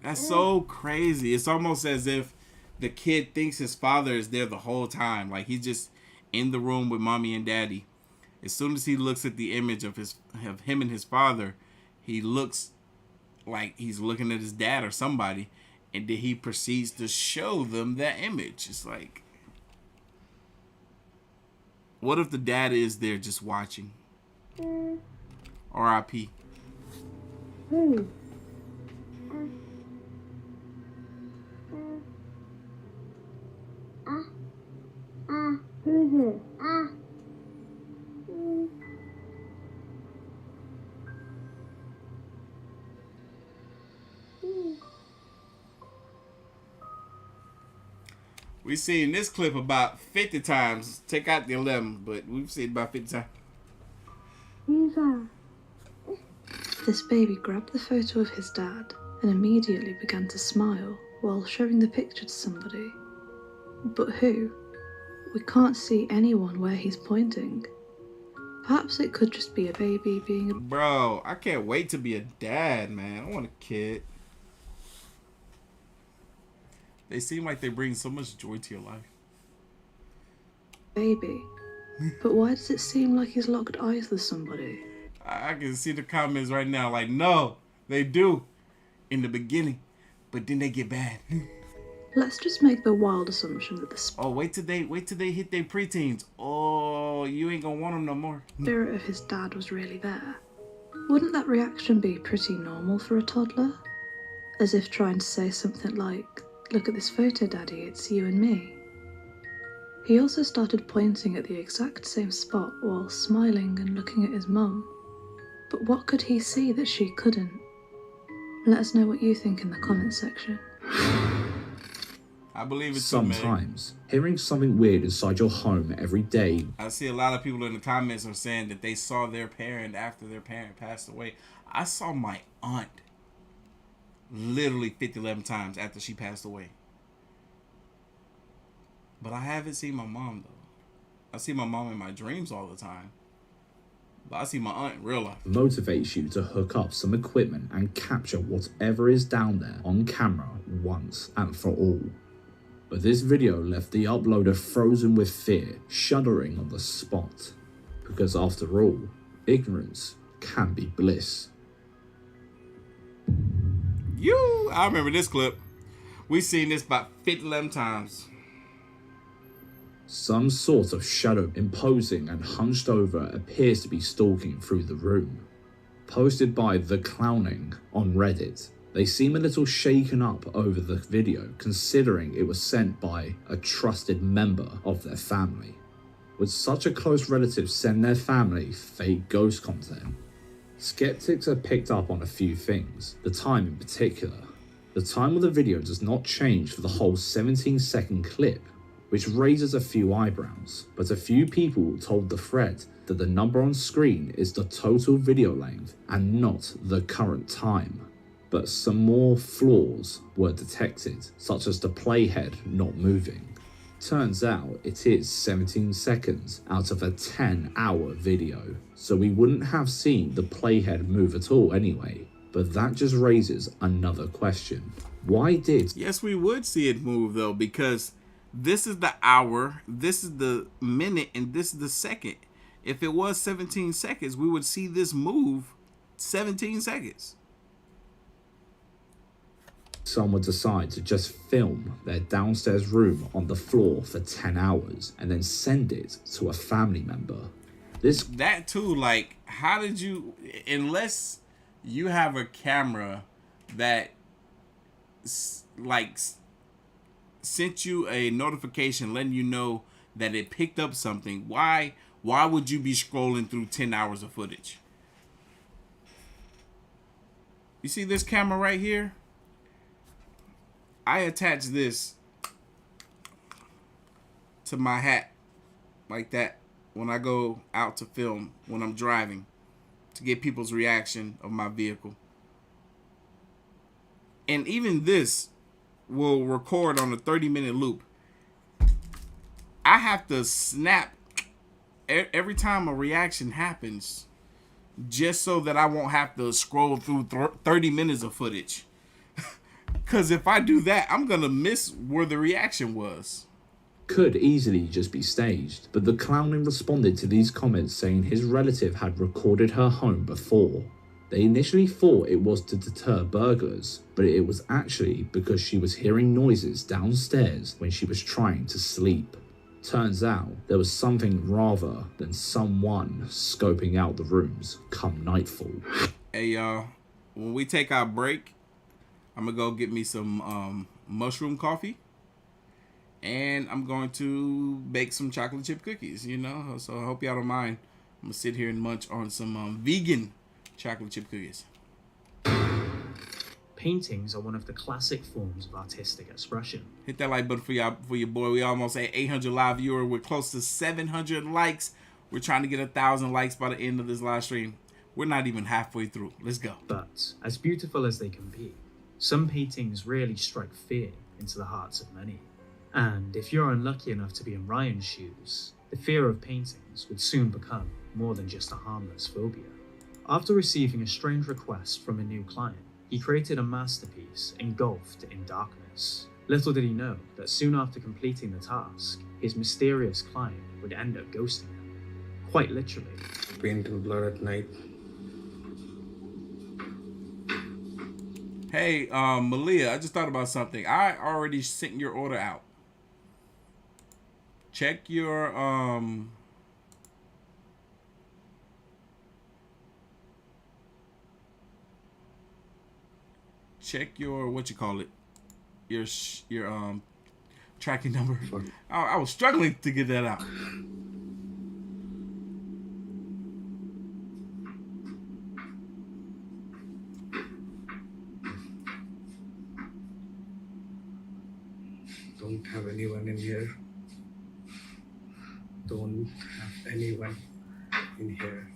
That's so crazy. It's almost as if the kid thinks his father is there the whole time. Like he's just in the room with mommy and daddy. As soon as he looks at the image of him and his father, he looks like he's looking at his dad or somebody, and then he proceeds to show them that image. It's like, what if the dad is there just watching? R.I.P. Who? Who's it? We've seen this clip about 50 times. Take out the 11, but we've seen it about 50 times. Who's that? This baby grabbed the photo of his dad and immediately began to smile while showing the picture to somebody. But who? We can't see anyone where he's pointing. Perhaps it could just be a baby being a... Bro, I can't wait to be a dad, man. I want a kid. They seem like they bring so much joy to your life. baby. But why does it seem like he's locked eyes with somebody? I can see the comments right now. Like, no, they do in the beginning, but then they get bad. Let's just make the wild assumption that the Oh, wait till they hit their preteens. Oh, you ain't gonna want them no more. spirit of his dad was really there. Wouldn't that reaction be pretty normal for a toddler? As if trying to say something like, "Look at this photo, Daddy, it's you and me." He also started pointing at the exact same spot while smiling and looking at his mum. But what could he see that she couldn't? Let us know what you think in the comments section. I believe it's too, man. Sometimes, hearing something weird inside your home every day. I see a lot of people in the comments are saying that they saw their parent after their parent passed away. I saw my aunt literally 50-11 times after she passed away. But I haven't seen my mom, though. I see my mom in my dreams all the time. But I see my aunt in real life. Motivates you to hook up some equipment and capture whatever is down there on camera once and for all. But this video left the uploader frozen with fear, shuddering on the spot. Because after all, ignorance can be bliss. I remember this clip. We've seen this about 50-11 times. Some sort of shadow imposing and hunched over appears to be stalking through the room. Posted by The Clowning on Reddit, they seem a little shaken up over the video considering it was sent by a trusted member of their family. Would such a close relative send their family fake ghost content? Skeptics have picked up on a few things, the time in particular. The time of the video does not change for the whole 17-second clip, which raises a few eyebrows, but a few people told the thread that the number on screen is the total video length and not the current time. But some more flaws were detected, such as the playhead not moving. Turns out it is 17 seconds out of a 10-hour video, so we wouldn't have seen the playhead move at all anyway. But that just raises another question. Why did... Yes, we would see it move, though, because this is the hour, this is the minute, and this is the second. If it was 17 seconds, we would see this move 17 seconds. Someone decide to just film their downstairs room on the floor for 10 hours and then send it to a family member. That too, like, how did you, unless you have a camera that like sent you a notification letting you know that it picked up something, why would you be scrolling through 10 hours of footage? You see this camera right here? I attach this to my hat like that when I go out to film when I'm driving to get people's reaction of my vehicle. And even this will record on a 30-minute loop. I have to snap every time a reaction happens just so that I won't have to scroll through 30 minutes of footage. Because if I do that, I'm going to miss where the reaction was. Could easily just be staged, but the clowning responded to these comments saying his relative had recorded her home before. They initially thought it was to deter burglars, but it was actually because she was hearing noises downstairs when she was trying to sleep. Turns out there was something rather than someone scoping out the rooms come nightfall. Hey y'all, when we take our break, I'm gonna go get me some mushroom coffee, and I'm going to bake some chocolate chip cookies, you know, so I hope y'all don't mind. I'm gonna sit here and munch on some vegan chocolate chip cookies. Paintings are one of the classic forms of artistic expression. Hit that like button for your boy. We almost at 800 live viewer. We're close to 700 likes. We're trying to get 1,000 likes by the end of this live stream. We're not even halfway through. Let's go. But as beautiful as they can be, some paintings really strike fear into the hearts of many. And if you're unlucky enough to be in Ryan's shoes, the fear of paintings would soon become more than just a harmless phobia. After receiving a strange request from a new client, he created a masterpiece engulfed in darkness. Little did he know that soon after completing the task, his mysterious client would end up ghosting him. Quite literally. Paint will blur at night. Hey, Malia, I just thought about something. I already sent your order out. Check your what you call it, your tracking number. I was struggling to get that out. Don't have anyone in here. Don't have anyone in here.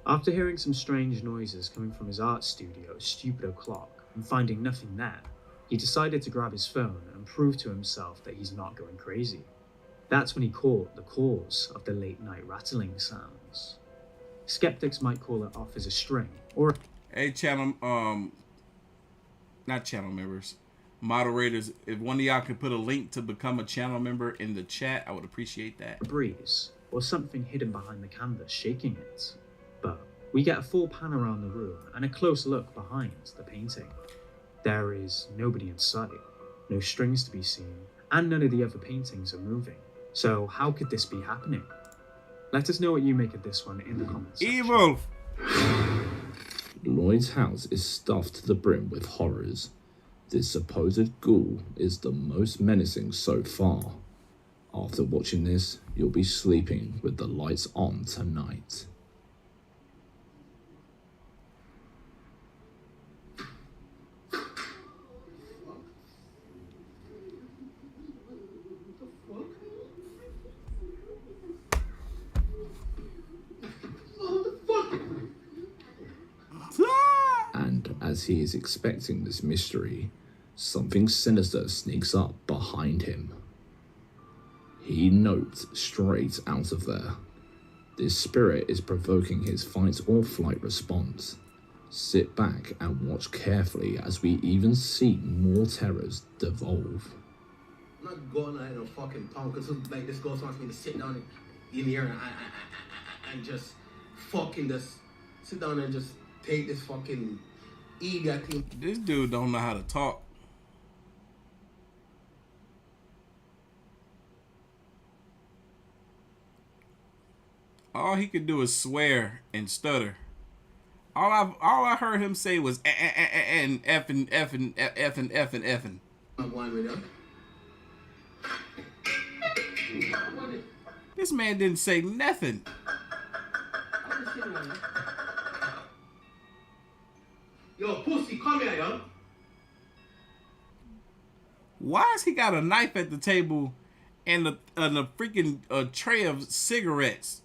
After hearing some strange noises coming from his art studio, Stupid O'Clock, and finding nothing there, he decided to grab his phone and prove to himself that he's not going crazy. That's when he caught the cause of the late night rattling sounds. Skeptics might call it off as a string, or... Hey, channel, not channel members, moderators, if one of y'all could put a link to become a channel member in the chat, I would appreciate that. A breeze, or something hidden behind the canvas shaking it. But we get a full pan around the room and a close look behind the painting. There is nobody in sight, no strings to be seen, and none of the other paintings are moving. So how could this be happening? Let us know what you make of this one in the comments section. Evil! Lloyd's house is stuffed to the brim with horrors. This supposed ghoul is the most menacing so far. After watching this, you'll be sleeping with the lights on tonight. And as he is expecting this mystery, something sinister sneaks up behind him. He noped straight out of there. This spirit is provoking his fight or flight response. Sit back and watch carefully as we even see more terrors devolve. I'm not going out in a fucking town because like this ghost wants me to sit down in here and just fucking just sit down and just take this fucking idiot thing. This dude don't know how to talk. All he could do is swear and stutter. All I heard him say was and effing. I'm going with him. This man didn't say nothing. Yo, pussy, come here, yo. Why has he got a knife at the table and a freaking tray of cigarettes?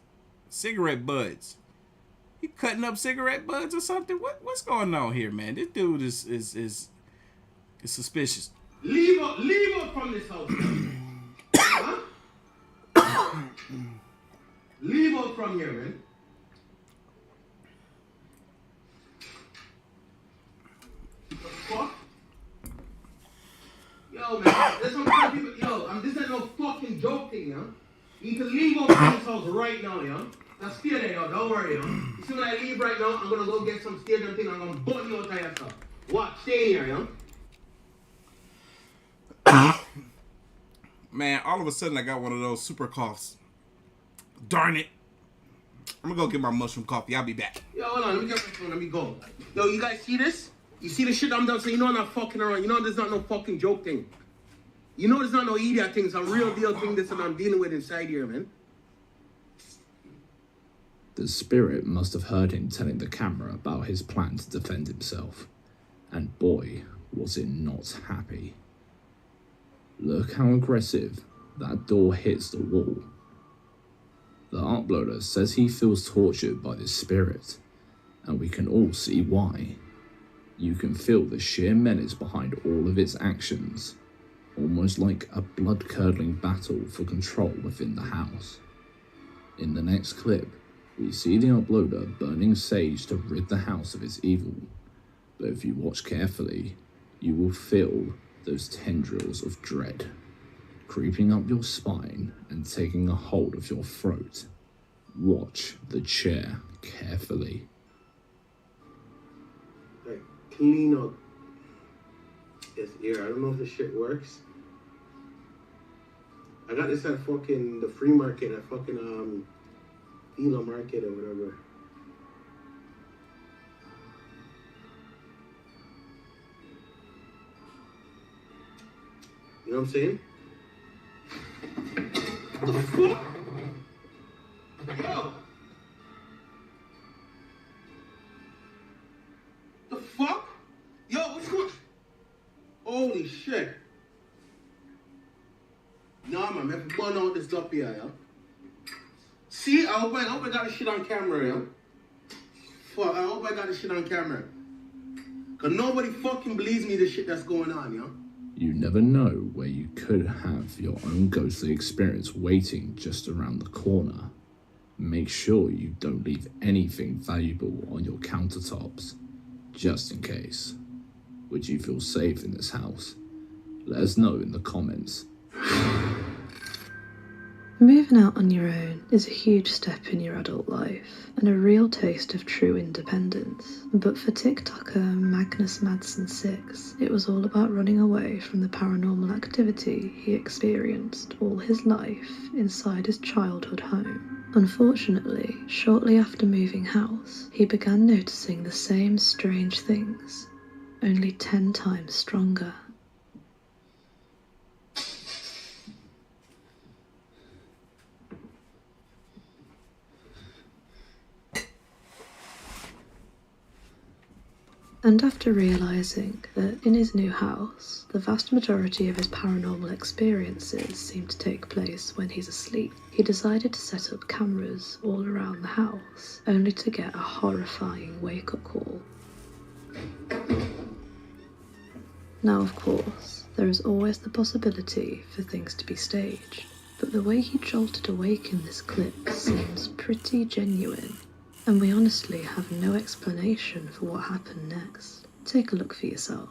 Cigarette buds. He cutting up cigarette buds or something? What's going on here, man? This dude is suspicious. Leave up from this house. Huh? Leave out from here, man. The fuck? Yo, man, there's some people. Yo, this ain't no fucking joke thing, yo. You can leave out from this house right now, yo. Now stay there, yo. Don't worry, yo. You see when I leave right now, I'm gonna go get some stadium thing. I'm gonna button you out of your stuff. Watch, stay in here, yo. Man, all of a sudden I got one of those super coughs. Darn it. I'm gonna go get my mushroom coffee. I'll be back. Yo, hold on. Let me get my phone. Let me go. Yo, you guys see this? You see the shit I'm done? So you know I'm not fucking around. You know there's not no fucking joke thing. You know there's not no idiot thing. It's a real deal thing that I'm dealing with inside here, man. The spirit must have heard him telling the camera about his plan to defend himself. And boy, was it not happy. Look how aggressive that door hits the wall. The uploader says he feels tortured by this spirit, and we can all see why. You can feel the sheer menace behind all of its actions, almost like a blood-curdling battle for control within the house. In the next clip, we see the uploader burning sage to rid the house of its evil, but if you watch carefully, you will feel those tendrils of dread creeping up your spine and taking a hold of your throat. Watch the chair carefully. Like, clean up this ear. I don't know if this shit works. I got this at fucking the free market at fucking Ela Market or whatever. You know what I'm saying? What the fuck? Yo! The fuck? Yo, what's going on? Holy shit. Nah, man, I'm burn out this up here, yo. See, I hope I got this shit on camera, yo. Fuck, I hope I got this shit on camera. Cause nobody fucking believes me this shit that's going on, yo. You never know where you could have your own ghostly experience waiting just around the corner. Make sure you don't leave anything valuable on your countertops, just in case. Would you feel safe in this house? Let us know in the comments. Moving out on your own is a huge step in your adult life and a real taste of true independence. But for TikToker Magnus Madsen6, it was all about running away from the paranormal activity he experienced all his life inside his childhood home. Unfortunately, shortly after moving house, he began noticing the same strange things, only 10 times stronger. And after realising that in his new house, the vast majority of his paranormal experiences seem to take place when he's asleep, he decided to set up cameras all around the house, only to get a horrifying wake-up call. Now, of course, there is always the possibility for things to be staged, but the way he jolted awake in this clip seems pretty genuine, and we honestly have no explanation for what happened next. Take a look for yourself.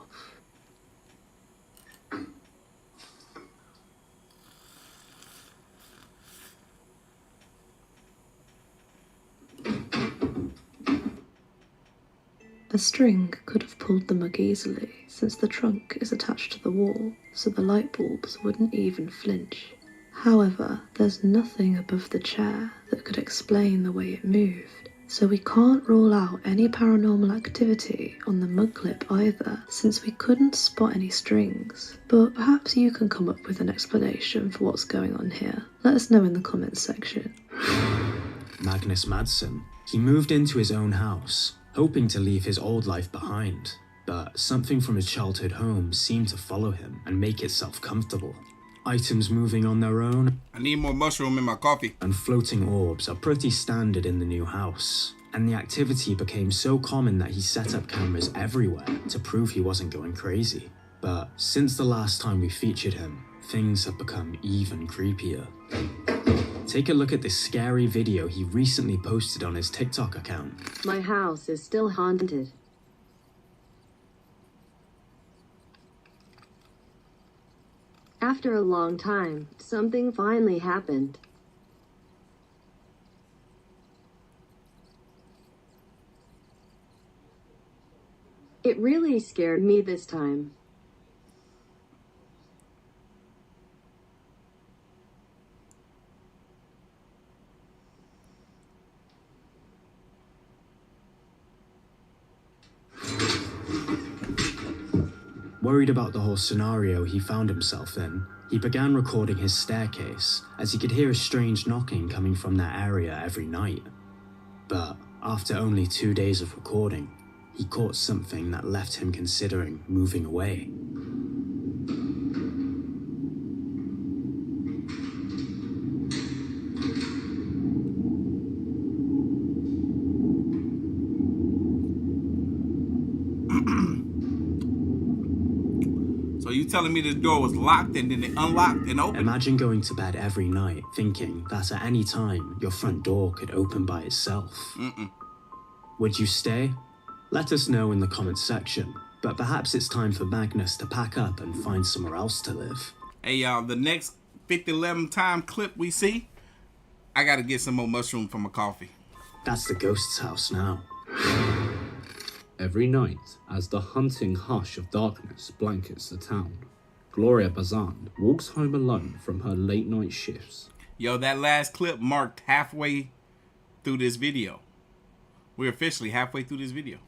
A string could have pulled the mug easily, since the trunk is attached to the wall, so the light bulbs wouldn't even flinch. However, there's nothing above the chair that could explain the way it moved, so we can't rule out any paranormal activity on the mug clip either, since we couldn't spot any strings. But perhaps you can come up with an explanation for what's going on here. Let us know in the comments section. Magnus Madsen. He moved into his own house, hoping to leave his old life behind, but something from his childhood home seemed to follow him and make itself comfortable. Items moving on their own. I need more mushroom in my coffee. And floating orbs are pretty standard in the new house. And the activity became so common that he set up cameras everywhere to prove he wasn't going crazy. But since the last time we featured him, things have become even creepier. Take a look at this scary video he recently posted on his TikTok account. My house is still haunted. After a long time, something finally happened. It really scared me this time. Worried about the whole scenario he found himself in, he began recording his staircase, as he could hear a strange knocking coming from that area every night. But after only 2 days of recording, he caught something that left him considering moving away. So you telling me this door was locked and then it unlocked and opened? Imagine going to bed every night thinking that at any time your front door could open by itself. Would you stay? Let us know in the comments section, but perhaps it's time for Magnus to pack up and find somewhere else to live. Hey y'all, the next 50-11 time clip we see, I gotta get some more mushroom for my coffee. That's the ghost's house now. Every night, as the hunting hush of darkness blankets the town, Gloria Bazan walks home alone from her late night shifts. Yo, that last clip marked halfway through this video. We're officially halfway through this video.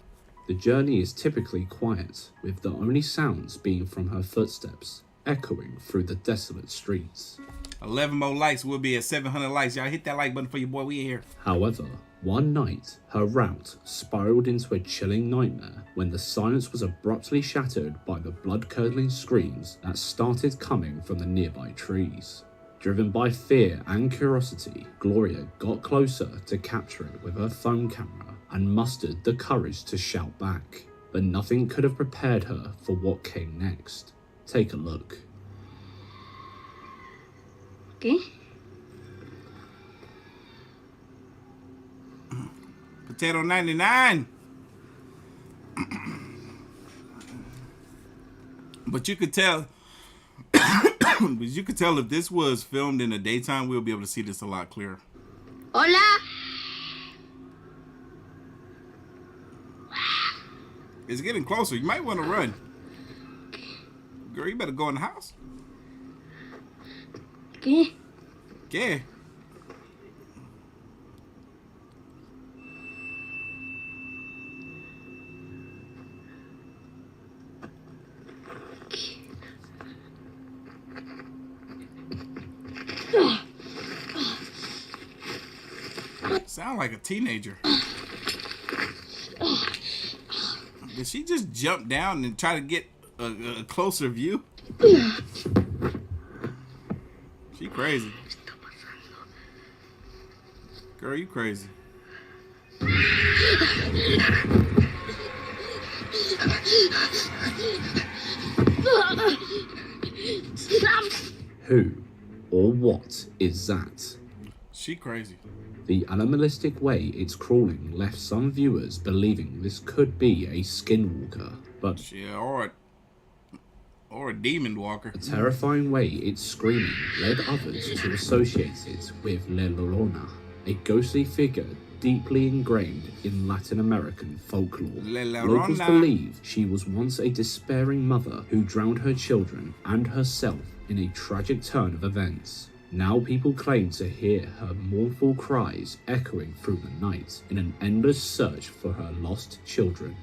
The journey is typically quiet, with the only sounds being from her footsteps, echoing through the desolate streets. 11 more likes, we'll be at 700 likes. Y'all hit that like button for your boy, we here. However, one night, her route spiraled into a chilling nightmare when the silence was abruptly shattered by the blood-curdling screams that started coming from the nearby trees. Driven by fear and curiosity, Gloria got closer to capture it with her phone camera and mustered the courage to shout back. But nothing could have prepared her for what came next. Take a look. Okay. Potato 99. But you could tell if this was filmed in the daytime, we'll be able to see this a lot clearer. Hola. It's getting closer. You might want to run. Girl, you better go in the house. Okay. Yeah. Sound like a teenager. Did she just jump down and try to get a closer view? She crazy. Girl, you crazy. Who Or what is that? She crazy. The animalistic way it's crawling left some viewers believing this could be a skinwalker, but yeah, or a demon walker. the terrifying way it's screaming led others to associate it with La Llorona, a ghostly figure deeply ingrained in Latin American folklore. Locals believe she was once a despairing mother who drowned her children and herself in a tragic turn of events. Now people claim to hear her mournful cries echoing through the night in an endless search for her lost children.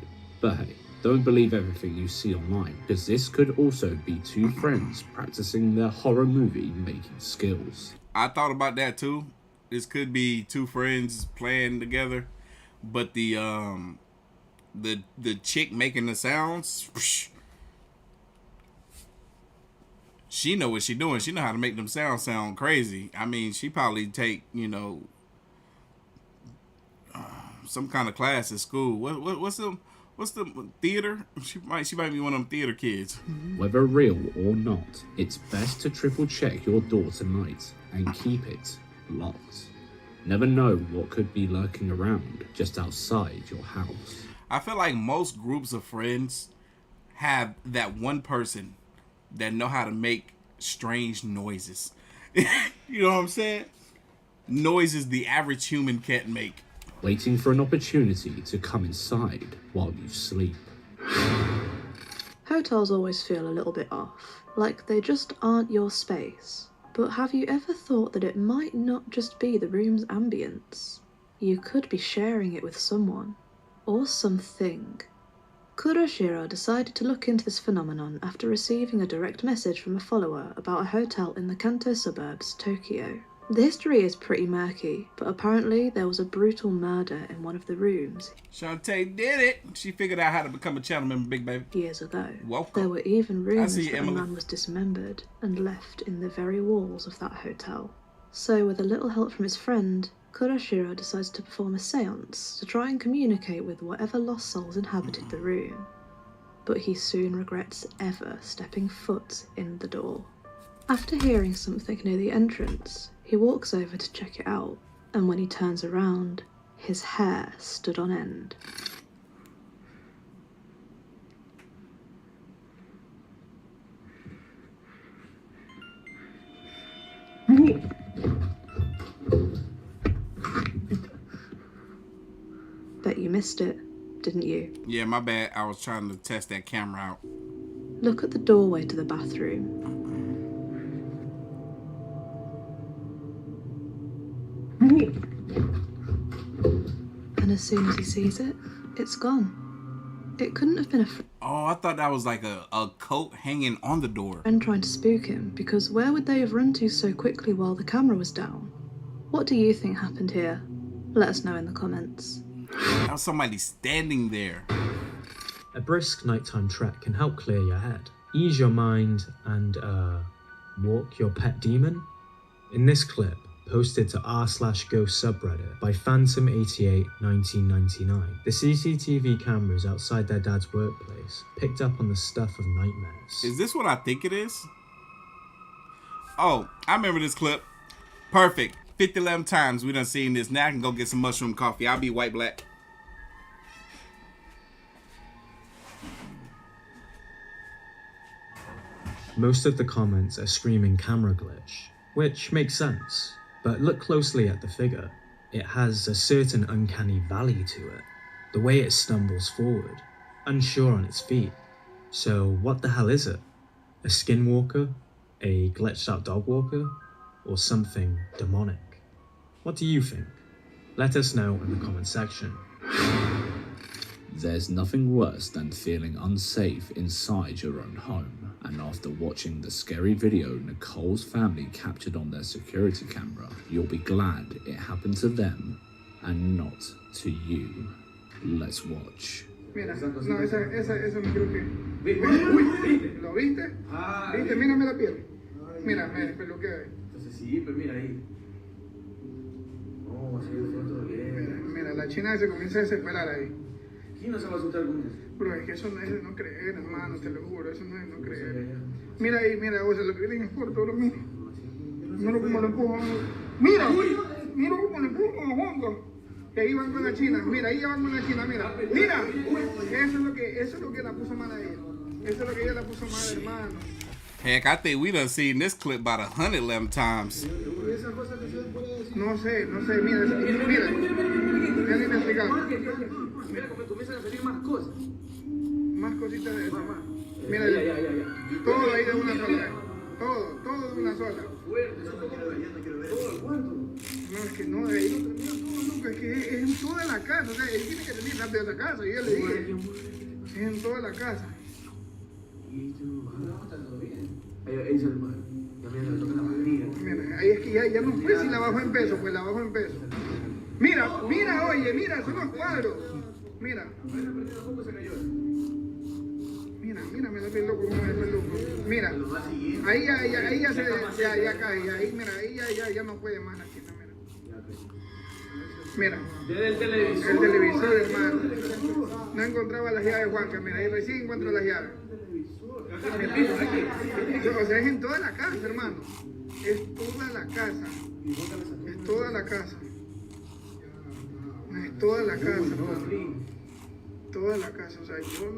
But hey, don't believe everything you see online, because this could also be two friends practicing their horror movie making skills. I thought about that too. This could be two friends playing together, but the chick making the sounds, she know what she doing. She know how to make them sound crazy. I mean, she probably take, some kind of class at school. What's the theater? She might be one of them theater kids. Whether real or not, it's best to triple check your door tonight and keep it locked. Never know what could be lurking around just outside your house. I feel like most groups of friends have that one person that know how to make strange noises. You know what I'm saying? Noises the average human can't make. Waiting for an opportunity to come inside while you sleep. Hotels always feel a little bit off, like they just aren't your space. But have you ever thought that it might not just be the room's ambience? You could be sharing it with someone, or something. Kuroshiro decided to look into this phenomenon after receiving a direct message from a follower about a hotel in the Kanto suburbs, Tokyo. The history is pretty murky, but apparently there was a brutal murder in one of the rooms. Shantae did it. She figured out how to become a channel member, big baby. Years ago. Welcome. There were even rumours that Emily. a man was dismembered and left in the very walls of that hotel. So with a little help from his friend, Kuroshiro decides to perform a seance to try and communicate with whatever lost souls inhabited the room. But he soon regrets ever stepping foot in the door. After hearing something near the entrance, he walks over to check it out, and when he turns around, his hair stood on end. Bet you missed it, didn't you? Yeah, my bad. I was trying to test that camera out. Look at the doorway to the bathroom. And as soon as he sees it, it's gone. It couldn't have been a Oh, I thought that was like a coat hanging on the door. friend trying to spook him, because where would they have run to so quickly while the camera was down? What do you think happened here? Let us know in the comments. That was somebody standing there. A brisk nighttime trek can help clear your head, ease your mind, and, walk your pet demon? In this clip, posted to r/ghost subreddit by Phantom881999, the CCTV cameras outside their dad's workplace picked up on the stuff of nightmares. Is this what I think it is? Oh, I remember this clip. Perfect. 50-11 times we done seen this. Now I can go get some mushroom coffee. I'll be white black. Most of the comments are screaming camera glitch, which makes sense, but look closely at the figure. It has a certain uncanny valley to it, the way it stumbles forward, unsure on its feet. So what the hell is it? A skinwalker? A glitched out dog walker? Or something demonic? What do you think? Let us know in the comment section. There's nothing worse than feeling unsafe inside your own home, and after watching the scary video Nicole's family captured on their security camera, you'll be glad it happened to them and not to you. Let's watch. Mira, no, esa no creo que... ¿Viste? ¿Lo viste? ¿Viste? Mírame la piel. Mira, me peluquea. Entonces sí, pues mira ahí. No, así de foto mira, la china se comienza a desesperar ahí. ¿Quién no se va a asustar con eso? Bro, es que eso no es de no creer, hermano, te lo juro, eso no es de no creer. Mira ahí, mira, o sea, lo que vienen es por todo lo mismo. Mira cómo lo empujan. Mira, mira cómo lo empujan a Juanca. Que iban con la China. Mira, ahí van con la China, mira. Mira, eso es lo que la puso mal a ella. Eso es lo que ella la puso mal, hermano. Heck, I think we done seen this clip about 111 times. No sé, mira. Déjame explicar. Mira, como comienzan a salir más cosas. Más cositas de eso. Mira, todo ahí de una sola. Todo de una sola. No, es que no, ahí no termina todo nunca, es que es en toda la casa, o sea, él tiene que venir rápido a esa casa, yo ya le dije. Es en toda la casa. Mira, ahí es que ya no fue si la bajó en peso, pues la bajó en peso. Mira, oye, mira, son los cuadros. Mira, me da loco como es el loco. Mira, ahí ya cae, ahí, mira, ahí ya no puede más la chica, mira. El televisor, hermano. No encontraba las llaves de Juanca, mira, ahí recién encuentro las llaves. O sea, es en toda la casa, hermano. Es toda la casa. Es toda la casa. Es toda la casa, hermano. Toda la casa, o sea, yo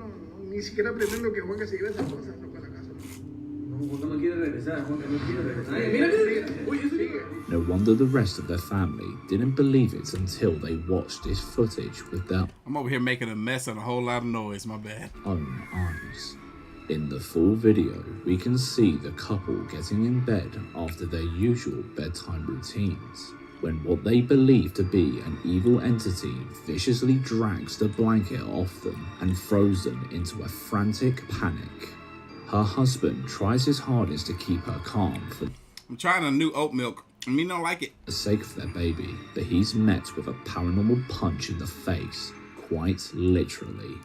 ni siquiera pretendo que Juanca se lleve esas cosas, no para la casa. No quiere regresar, Juanca no quiere regresar. No wonder the rest of their family didn't believe it until they watched this footage with their I'm over here making a mess and a whole lot of noise, my bad. own eyes. In the full video, we can see the couple getting in bed after their usual bedtime routines, when what they believe to be an evil entity viciously drags the blanket off them and throws them into a frantic panic. Her husband tries his hardest to keep her calm for I'm trying a new oat milk. I mean, don't like it. the sake of their baby, but he's met with a paranormal punch in the face, quite literally.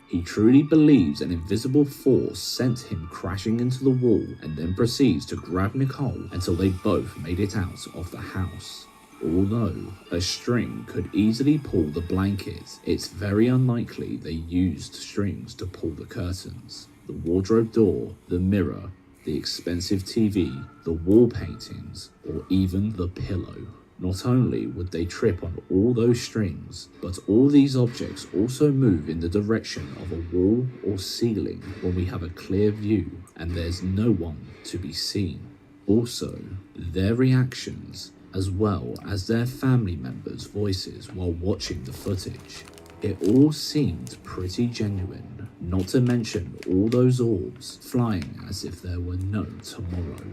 He truly believes an invisible force sent him crashing into the wall and then proceeds to grab Nicole until they both made it out of the house. Although a string could easily pull the blanket, it's very unlikely they used strings to pull the curtains, the wardrobe door, the mirror, the expensive TV, the wall paintings, or even the pillow. Not only would they trip on all those strings, but all these objects also move in the direction of a wall or ceiling when we have a clear view and there's no one to be seen. Also, their reactions, as well as their family members' voices while watching the footage. It all seemed pretty genuine, not to mention all those orbs flying as if there were no tomorrow.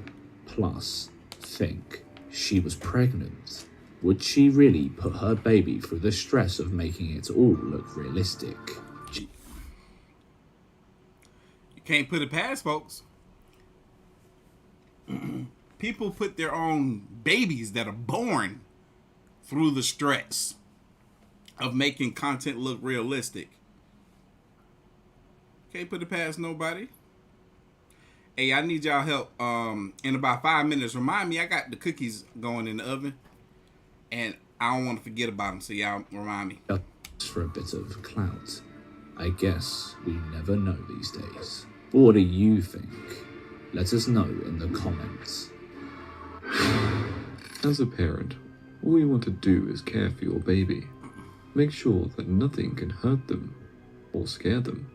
Plus, think, she was pregnant. Would she really put her baby through the stress of making it all look realistic? You can't put it past folks. People put their own babies that are born through the stress of making content look realistic. Can't put it past nobody. Hey, I need y'all help. In about 5 minutes, remind me, I got the cookies going in the oven, and I don't want to forget about them, so y'all remind me. Just for a bit of clout. I guess we never know these days. What do you think? Let us know in the comments. As a parent, all you want to do is care for your baby. Make sure that nothing can hurt them or scare them.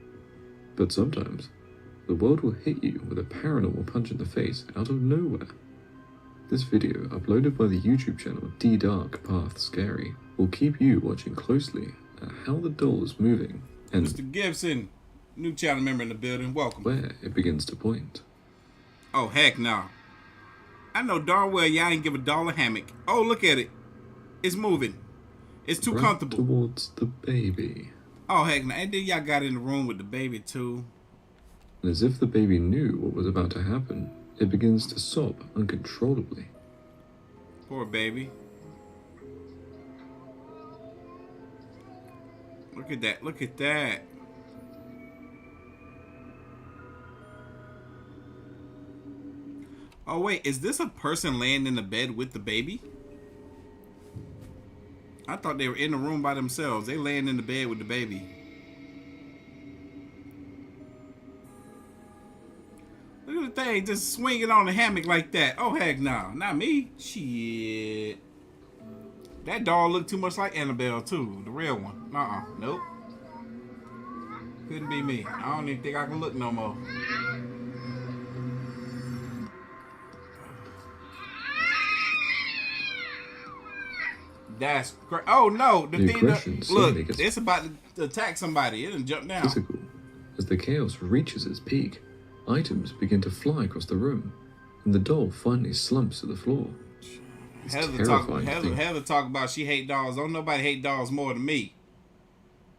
But sometimes, the world will hit you with a paranormal punch in the face out of nowhere. This video, uploaded by the YouTube channel D-Dark Path Scary, will keep you watching closely at how the doll is moving and Mr. Gibson, new channel member in the building, welcome. where it begins to point. Oh, heck no. I know darn well y'all ain't give a doll a hammock. Oh, look at it. It's moving. It's too Right comfortable. towards the baby. Oh, heck no. And then y'all got in the room with the baby, too. And as if the baby knew what was about to happen, it begins to sob uncontrollably. Poor baby. Look at that. Look at that. Oh, wait. Is this a person laying in the bed with the baby? I thought they were in the room by themselves. They laying in the bed with the baby. Look at thing, just swing it on the hammock like that. Oh, heck no. Not me. Shit. That doll looked too much like Annabelle, too. The real one. Nope. Couldn't be me. I don't even think I can look no more. That's great. Oh, no. The thing that, look, it's about to attack somebody. It didn't jump down. Physical. As the chaos reaches its peak, items begin to fly across the room, and the doll finally slumps to the floor. Heather talk about she hate dolls. Don't nobody hate dolls more than me.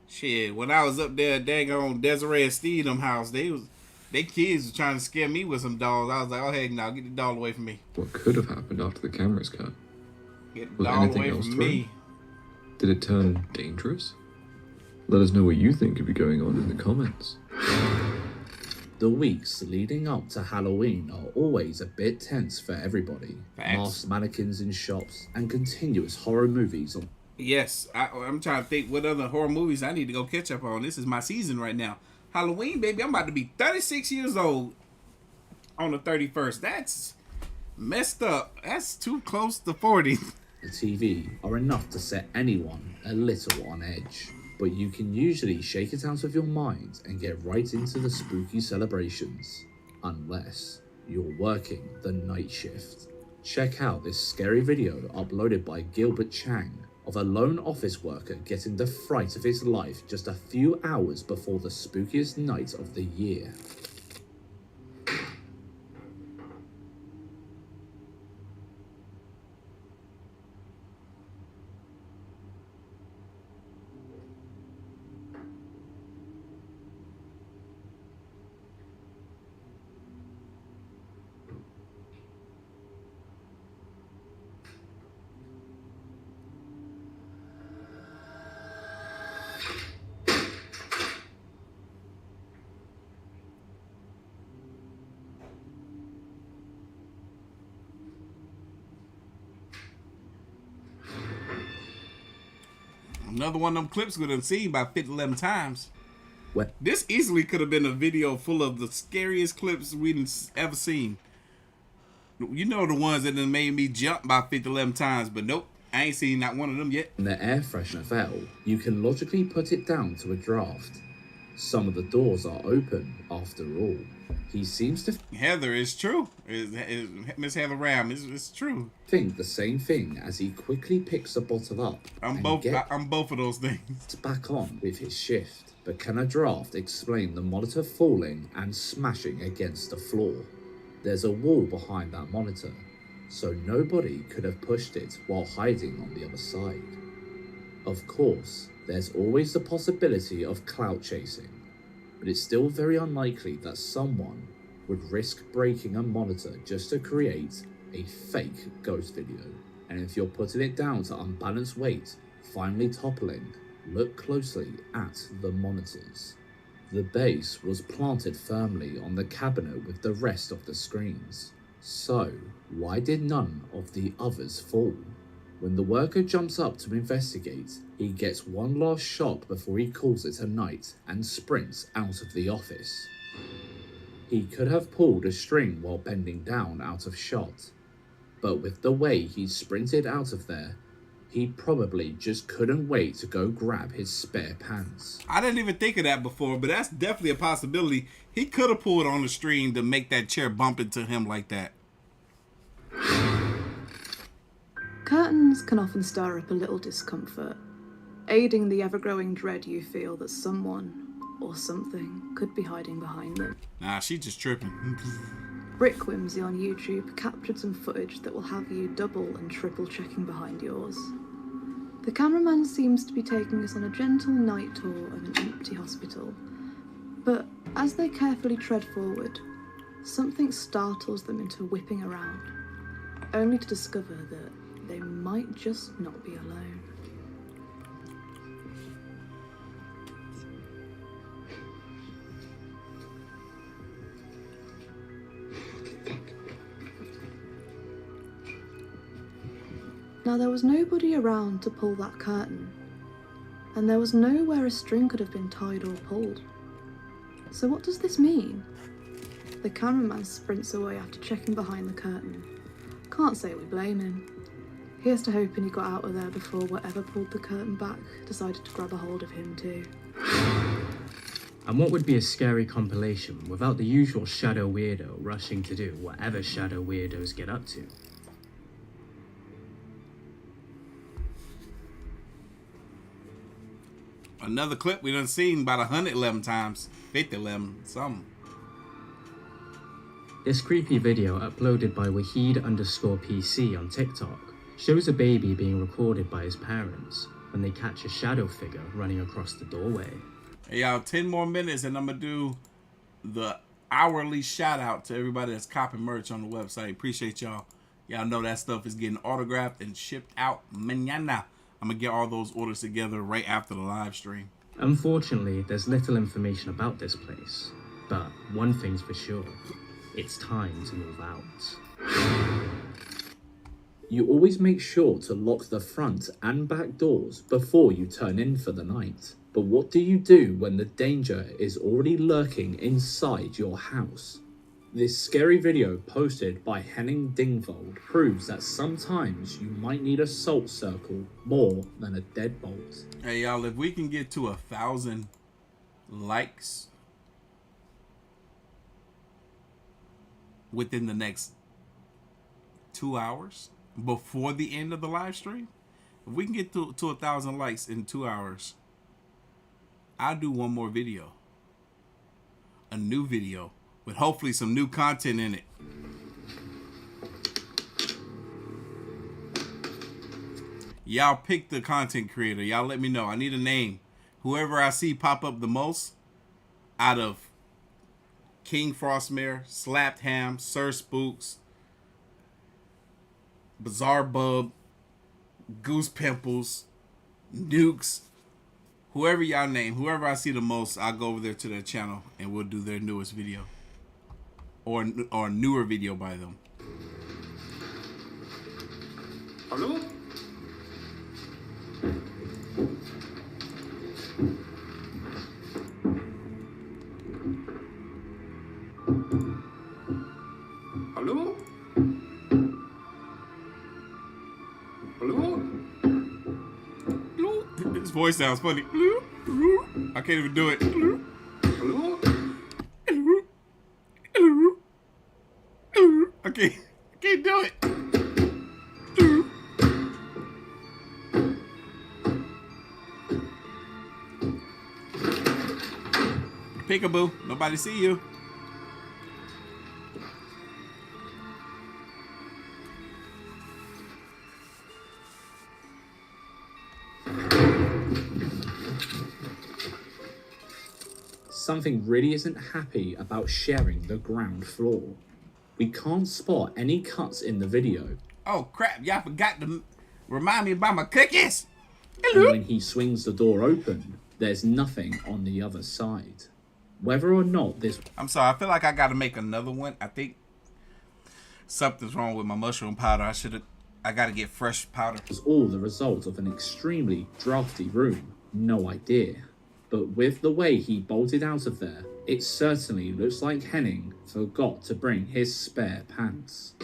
Shit, when I was up there, dang on Desiree and Steve them house, they kids was trying to scare me with some dolls. I was like, oh heck no, get the doll away from me. What could have happened after the cameras cut? Get the doll away from me. Did it turn dangerous? Let us know what you think could be going on in the comments. The weeks leading up to Halloween are always a bit tense for everybody. Masked mannequins in shops and continuous horror movies on. Yes, I'm trying to think what other horror movies I need to go catch up on. This is my season right now. Halloween, baby. I'm about to be 36 years old on the 31st. That's messed up. That's too close to 40. The TV are enough to set anyone a little on edge. But you can usually shake it out of your mind and get right into the spooky celebrations. Unless you're working the night shift. Check out this scary video uploaded by Gilbert Chang of a lone office worker getting the fright of his life just a few hours before the spookiest night of the year. Another one of them clips we done seen about 50, 11 times. What? This easily could have been a video full of the scariest clips we've ever seen. You know, the ones that done made me jump about 50, 11 times, but nope, I ain't seen not one of them yet. When the air freshener fell, you can logically put it down to a draft. Some of the doors are open, after all. He seems to Heather, it's true. Miss Heather Ram, it's true. Think the same thing as he quickly picks the bottle up. I'm both of those things. Back on with his shift. But can a draft explain the monitor falling and smashing against the floor? There's a wall behind that monitor, so nobody could have pushed it while hiding on the other side. Of course, there's always the possibility of clout chasing, but it's still very unlikely that someone would risk breaking a monitor just to create a fake ghost video. And if you're putting it down to unbalanced weight finally toppling, look closely at the monitors. The base was planted firmly on the cabinet with the rest of the screens. So, why did none of the others fall? When the worker jumps up to investigate, he gets one last shot before he calls it a night and sprints out of the office. He could have pulled a string while bending down out of shot, but with the way he sprinted out of there, he probably just couldn't wait to go grab his spare pants. I didn't even think of that before, but that's definitely a possibility. He could have pulled on the string to make that chair bump into him like that. Curtains can often stir up a little discomfort, aiding the ever-growing dread you feel that someone or something could be hiding behind them. Nah, she just tripping. Brick Whimsy on YouTube captured some footage that will have you double and triple checking behind yours. The cameraman seems to be taking us on a gentle night tour of an empty hospital, but as they carefully tread forward, something startles them into whipping around, only to discover that they might just not be alone. Now there was nobody around to pull that curtain, and there was nowhere a string could have been tied or pulled. So what does this mean? The cameraman sprints away after checking behind the curtain. Can't say we blame him. Here's to hoping he got out of there before whatever pulled the curtain back decided to grab a hold of him too. And what would be a scary compilation without the usual shadow weirdo rushing to do whatever shadow weirdos get up to? Another clip we done seen about 111 times. 5011, something. This creepy video uploaded by Wahid_PC on TikTok shows a baby being recorded by his parents when they catch a shadow figure running across the doorway. Hey y'all, 10 more minutes and I'm gonna do the hourly shout out to everybody that's copping merch on the website. Appreciate y'all. Y'all know that stuff is getting autographed and shipped out mañana. I'm gonna get all those orders together right after the live stream. Unfortunately, there's little information about this place, but one thing's for sure, it's time to move out. You always make sure to lock the front and back doors before you turn in for the night. But what do you do when the danger is already lurking inside your house? This scary video posted by Henning Dingvold proves that sometimes you might need a salt circle more than a deadbolt. Hey y'all, if we can get to 1,000 likes within the next 2 hours before the end of the live stream, if we can get to 1,000 likes in 2 hours, I'll do one more video. A new video with hopefully some new content in it. Y'all pick the content creator. Y'all let me know. I need a name. Whoever I see pop up the most out of King Frostmare, Slapped Ham, Sir Spooks, Bizarre Bub, Goose Pimples, Nukes, whoever y'all name, whoever I see the most, I'll go over there to their channel and we'll do their newest video. Or a newer video by them. Hello? Hello? Hello? His voice sounds funny. I can't even do it. Hello? I can't do it. Peekaboo, nobody see you. Something really isn't happy about sharing the ground floor. We can't spot any cuts in the video. Oh crap, y'all forgot to remind me about my cookies. And when he swings the door open, there's nothing on the other side. Whether or not this... I'm sorry, I feel like I gotta make another one. I think something's wrong with my mushroom powder. I gotta get fresh powder. was all the result of an extremely drafty room. No idea. But with the way he bolted out of there, it certainly looks like Henning forgot to bring his spare pants.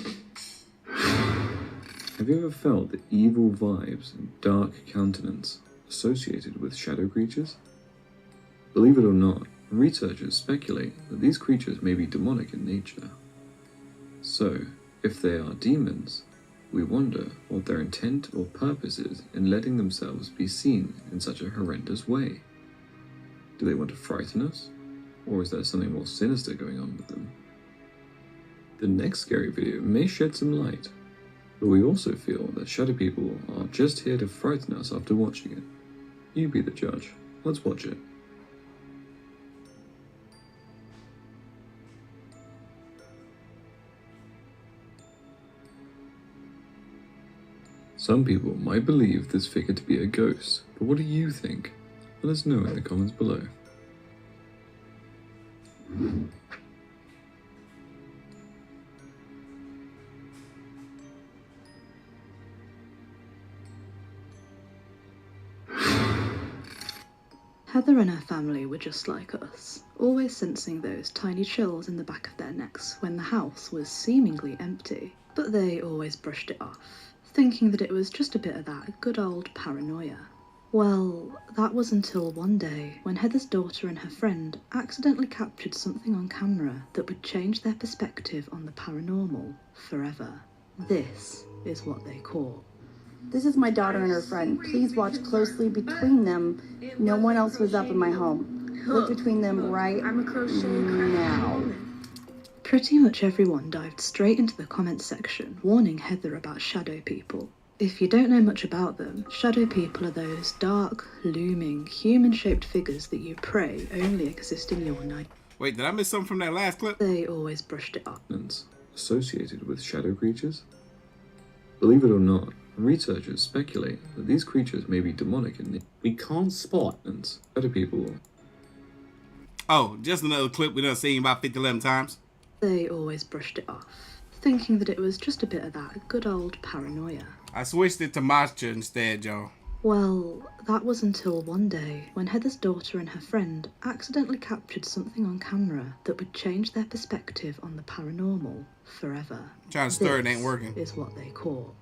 Have you ever felt the evil vibes and dark countenance associated with shadow creatures? Believe it or not, researchers speculate that these creatures may be demonic in nature. So, if they are demons, we wonder what their intent or purpose is in letting themselves be seen in such a horrendous way. Do they want to frighten us? Or is there something more sinister going on with them? The next scary video may shed some light, but we also feel that shadow people are just here to frighten us after watching it. You be the judge. Let's watch it. Some people might believe this figure to be a ghost, but what do you think? Let us know in the comments below. Heather and her family were just like us, always sensing those tiny chills in the back of their necks when the house was seemingly empty. But they always brushed it off, thinking that it was just a bit of that good old paranoia. Well, that was until one day when Heather's daughter and her friend accidentally captured something on camera that would change their perspective on the paranormal forever. This is what they caught. This is my daughter and her friend. Please watch closely between them. No one else was up in my home. Look between them right now. Pretty much everyone dived straight into the comments section, warning Heather about shadow people. If you don't know much about them, shadow people are those dark, looming, human-shaped figures that you pray only exist in your night. Wait, did I miss something from that last clip? They always brushed it off. Associated with shadow creatures? Believe it or not, researchers speculate that these creatures may be demonic in nature. We can't spot and shadow people. Oh, just another clip we done seen about 50-11 times. They always brushed it off, thinking that it was just a bit of that good old paranoia. I switched it to Masha instead, y'all. Well, that was until one day when Heather's daughter and her friend accidentally captured something on camera that would change their perspective on the paranormal forever. Trying to stir it ain't working. Is what they caught.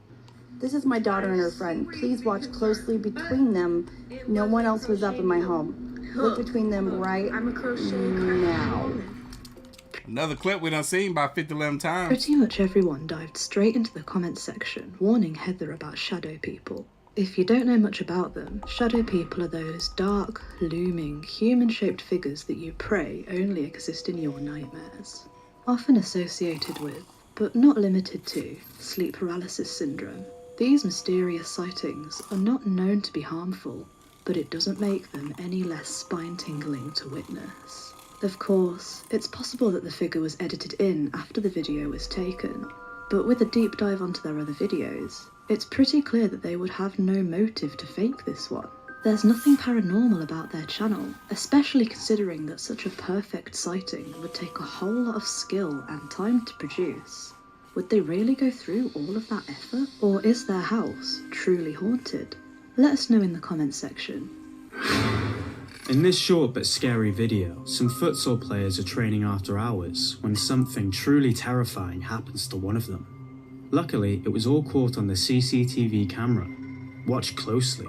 This is my daughter and her friend. Please watch closely between them. No one else was up in my home. Look between them right now. Another clip we done seen about 50-11 times. Pretty much everyone dived straight into the comments section, warning Heather about shadow people. If you don't know much about them, shadow people are those dark, looming, human-shaped figures that you pray only exist in your nightmares. Often associated with, but not limited to, sleep paralysis syndrome. These mysterious sightings are not known to be harmful, but it doesn't make them any less spine-tingling to witness. Of course, it's possible that the figure was edited in after the video was taken, but with a deep dive onto their other videos, it's pretty clear that they would have no motive to fake this one. There's nothing paranormal about their channel, especially considering that such a perfect sighting would take a whole lot of skill and time to produce. Would they really go through all of that effort? Or is their house truly haunted? Let us know in the comments section. In this short but scary video, some futsal players are training after hours when something truly terrifying happens to one of them. Luckily, it was all caught on the CCTV camera. Watch closely.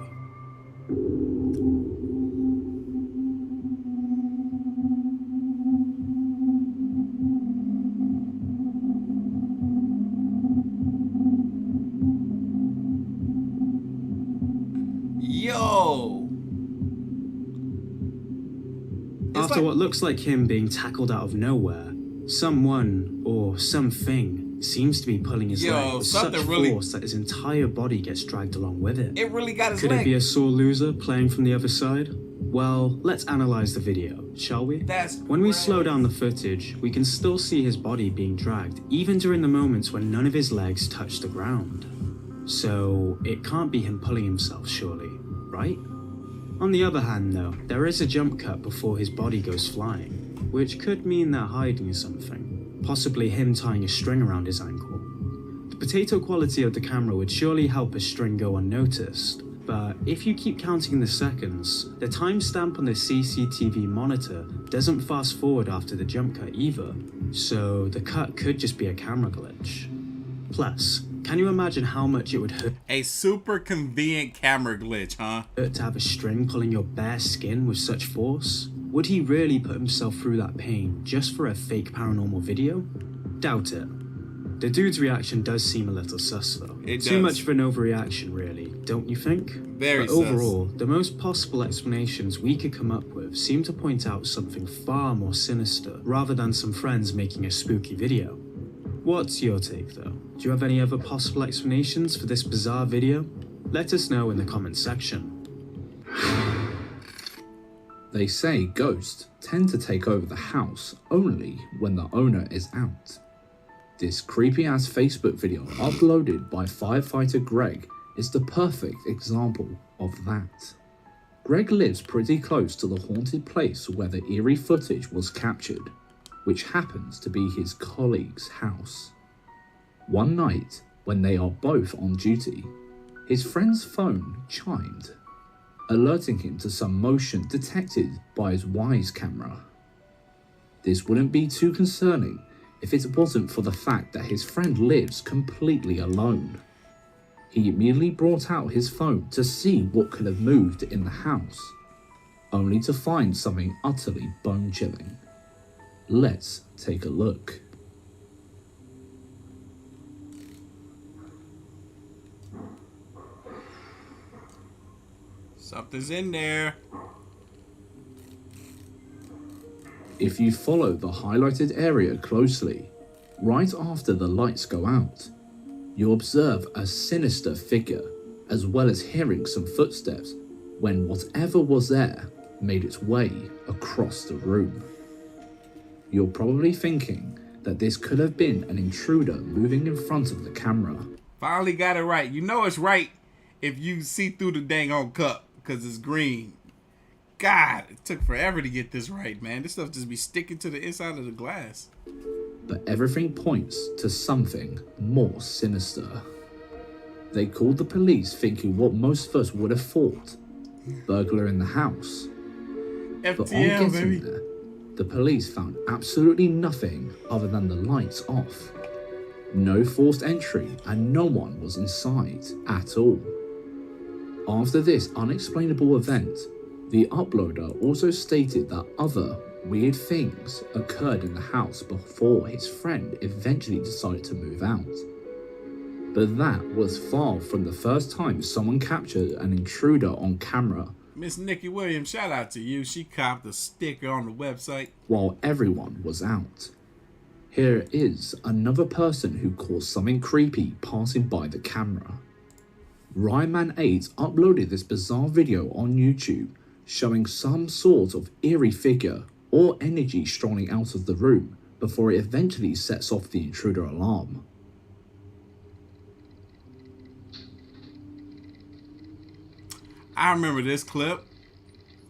Yo! After what looks like him being tackled out of nowhere, someone or something seems to be pulling his leg with such force that his entire body gets dragged along with it. It really got his Could leg. it be a sore loser playing from the other side? Well, let's analyze the video, shall we? When we slow down the footage, we can still see his body being dragged, even during the moments when none of his legs touch the ground. So, it can't be him pulling himself, surely, right? On the other hand, though, there is a jump cut before his body goes flying, which could mean they're hiding something, possibly him tying a string around his ankle. The potato quality of the camera would surely help a string go unnoticed, but if you keep counting the seconds, the timestamp on the CCTV monitor doesn't fast forward after the jump cut either, so the cut could just be a camera glitch. Plus, can you imagine how much it would hurt? A super convenient camera glitch, huh? To have a string pulling your bare skin with such force? Would he really put himself through that pain just for a fake paranormal video? Doubt it. The dude's reaction does seem a little sus though. Too much of an overreaction really, don't you think? Very But overall, the most possible explanations we could come up with seem to point out something far more sinister, rather than some friends making a spooky video. What's your take though? Do you have any other possible explanations for this bizarre video? Let us know in the comments section. They say ghosts tend to take over the house only when the owner is out. This creepy ass Facebook video uploaded by firefighter Greg is the perfect example of that. Greg lives pretty close to the haunted place where the eerie footage was captured, which happens to be his colleague's house. One night, when they are both on duty, his friend's phone chimed. alerting him to some motion detected by his Wise camera. This wouldn't be too concerning if it wasn't for the fact that his friend lives completely alone. He immediately brought out his phone to see what could have moved in the house, only to find something utterly bone-chilling. Let's take a look. Something's in there. If you follow the highlighted area closely, right after the lights go out, you observe a sinister figure, as well as hearing some footsteps when whatever was there made its way across the room. You're probably thinking that this could have been an intruder moving in front of the camera. Finally got it right. You know it's right if you see through the dang on cup because it's green. God, it took forever to get this right, man. This stuff just be sticking to the inside of the glass. But everything points to something more sinister. They called the police thinking what most of us would have thought. Burglar in the house. But on getting there, the police found absolutely nothing other than the lights off. No forced entry and no one was inside at all. After this unexplainable event, the uploader also stated that other weird things occurred in the house before his friend eventually decided to move out. But that was far from the first time someone captured an intruder on camera. Miss Nikki Williams, shout out to you. She copped a sticker on the website while everyone was out. Here is another person who caused something creepy passing by the camera. Ryanman8 uploaded this bizarre video on YouTube showing some sort of eerie figure or energy strolling out of the room before it eventually sets off the intruder alarm. I remember this clip.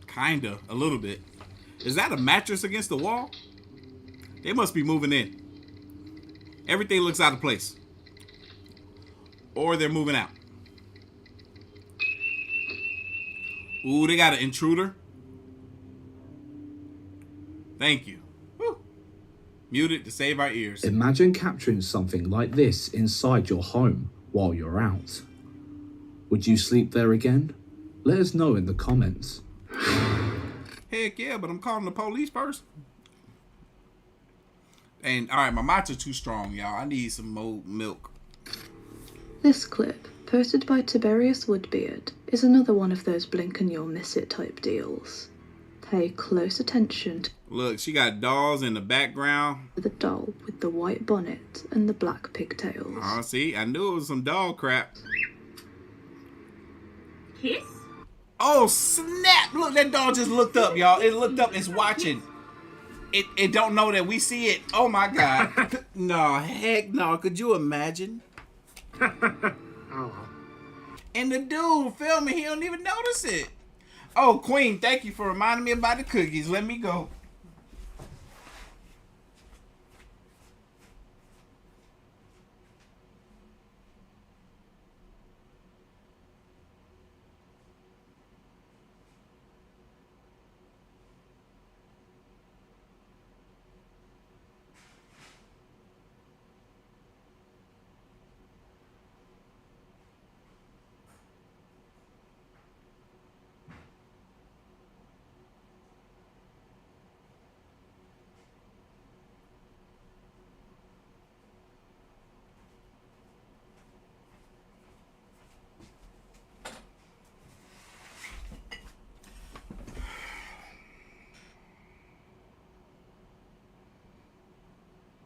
Kinda, a little bit. Is that a mattress against the wall? They must be moving in. Everything looks out of place. Or they're moving out. Ooh, they got an intruder. Thank you. Woo. Muted to save our ears. Imagine capturing something like this inside your home while you're out. Would you sleep there again? Let us know in the comments. Heck yeah, but I'm calling the police first. And alright, my matcha's too strong, y'all. I need some more milk. This clip, posted by Tiberius Woodbeard, is another one of those blink and you'll miss it type deals. Pay close attention to Look, she got dolls in the background. the doll with the white bonnet and the black pigtails. Oh, see, I knew it was some doll crap. Kiss? Oh, snap! Look, that doll just looked up, y'all. It looked up, it's watching. It don't know that we see it. Oh my God. No, heck no. Could you imagine? And the dude filming, he don't even notice it. Oh, Queen, thank you for reminding me about the cookies. Let me go.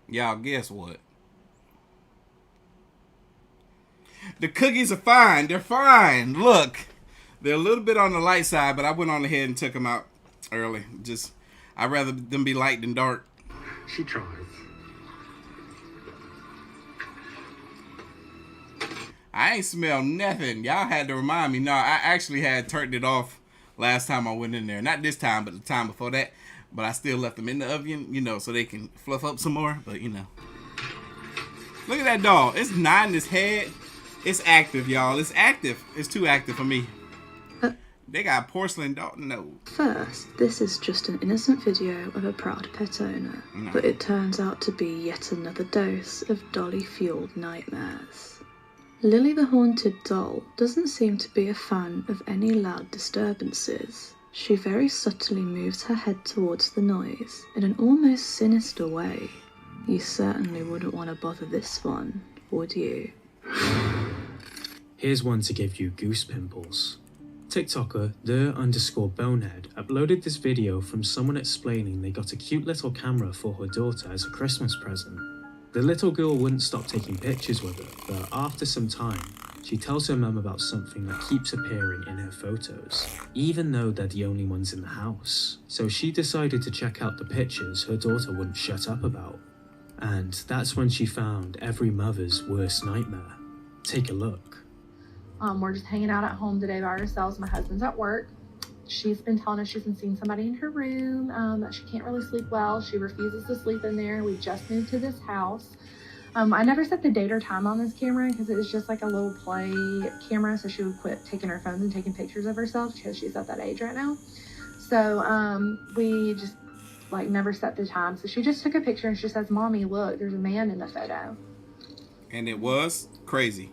Y'all, guess what? The cookies are fine. They're fine. Look, they're a little bit on the light side, but I went on ahead and took them out early. Just, I'd rather them be light than dark. She tries. I ain't smell nothing. Y'all had to remind me. No, I actually had turned it off last time I went in there. Not this time, but the time before that. But I still left them in the oven, you know, so they can fluff up some more. But, you know. Look at that doll. It's nodding its head. It's active, y'all. It's active. It's too active for me. They got porcelain dog. No. First, this is just an innocent video of a proud pet owner, but it turns out to be yet another dose of dolly-fueled nightmares. Lily the Haunted Doll doesn't seem to be a fan of any loud disturbances. She very subtly moves her head towards the noise in an almost sinister way. You certainly wouldn't want to bother this one, would you? Here's one to give you goose pimples. TikToker the_bonehead uploaded this video from someone explaining they got a cute little camera for her daughter as a Christmas present. The little girl wouldn't stop taking pictures with it, but after some time, she tells her mum about something that keeps appearing in her photos, even though they're the only ones in the house. So she decided to check out the pictures her daughter wouldn't shut up about. And that's when she found every mother's worst nightmare. Take a look. We're just hanging out at home today by ourselves. My husband's at work. She's been telling us she's been seeing somebody in her room, that she can't really sleep well. She refuses to sleep in there. We just moved to this house. I never set the date or time on this camera because it was just like a little play camera, so she would quit taking her phones and taking pictures of herself because she's at that age right now. So we just like never set the time. So she just took a picture and she says, "Mommy, look, there's a man in the photo." And it was crazy.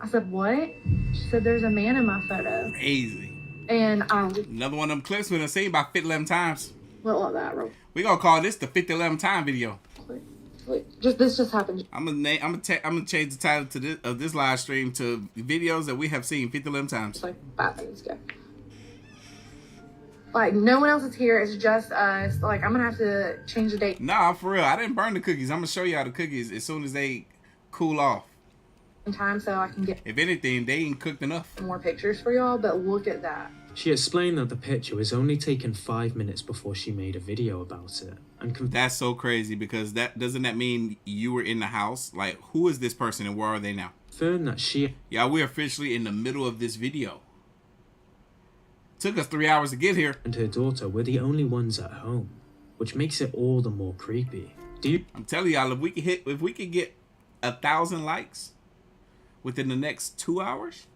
I said, "What?" She said, "There's a man in my photo." Crazy. And another one of them clips we done seen about 50-11 times. What like that, bro? We gonna call this the 50-11 time video. This just happened. I'm gonna change the title to this live stream to videos that we have seen 50-11 times. Like bad things go. Like no one else is here. It's just us. Like I'm gonna have to change the date. Nah, for real. I didn't burn the cookies. I'm gonna show y'all the cookies as soon as they cool off. Time so I can get, if anything, they ain't cooked enough. More pictures for y'all, but look at that. She explained that the picture was only taken 5 minutes before she made a video about it. And that's so crazy because doesn't that mean you were in the house? Like, who is this person and where are they now? Confirmed that she... Yeah, we're officially in the middle of this video. Took us 3 hours to get here. And her daughter were the only ones at home, which makes it all the more creepy. I'm telling y'all, if we could get 1,000 likes within the next 2 hours,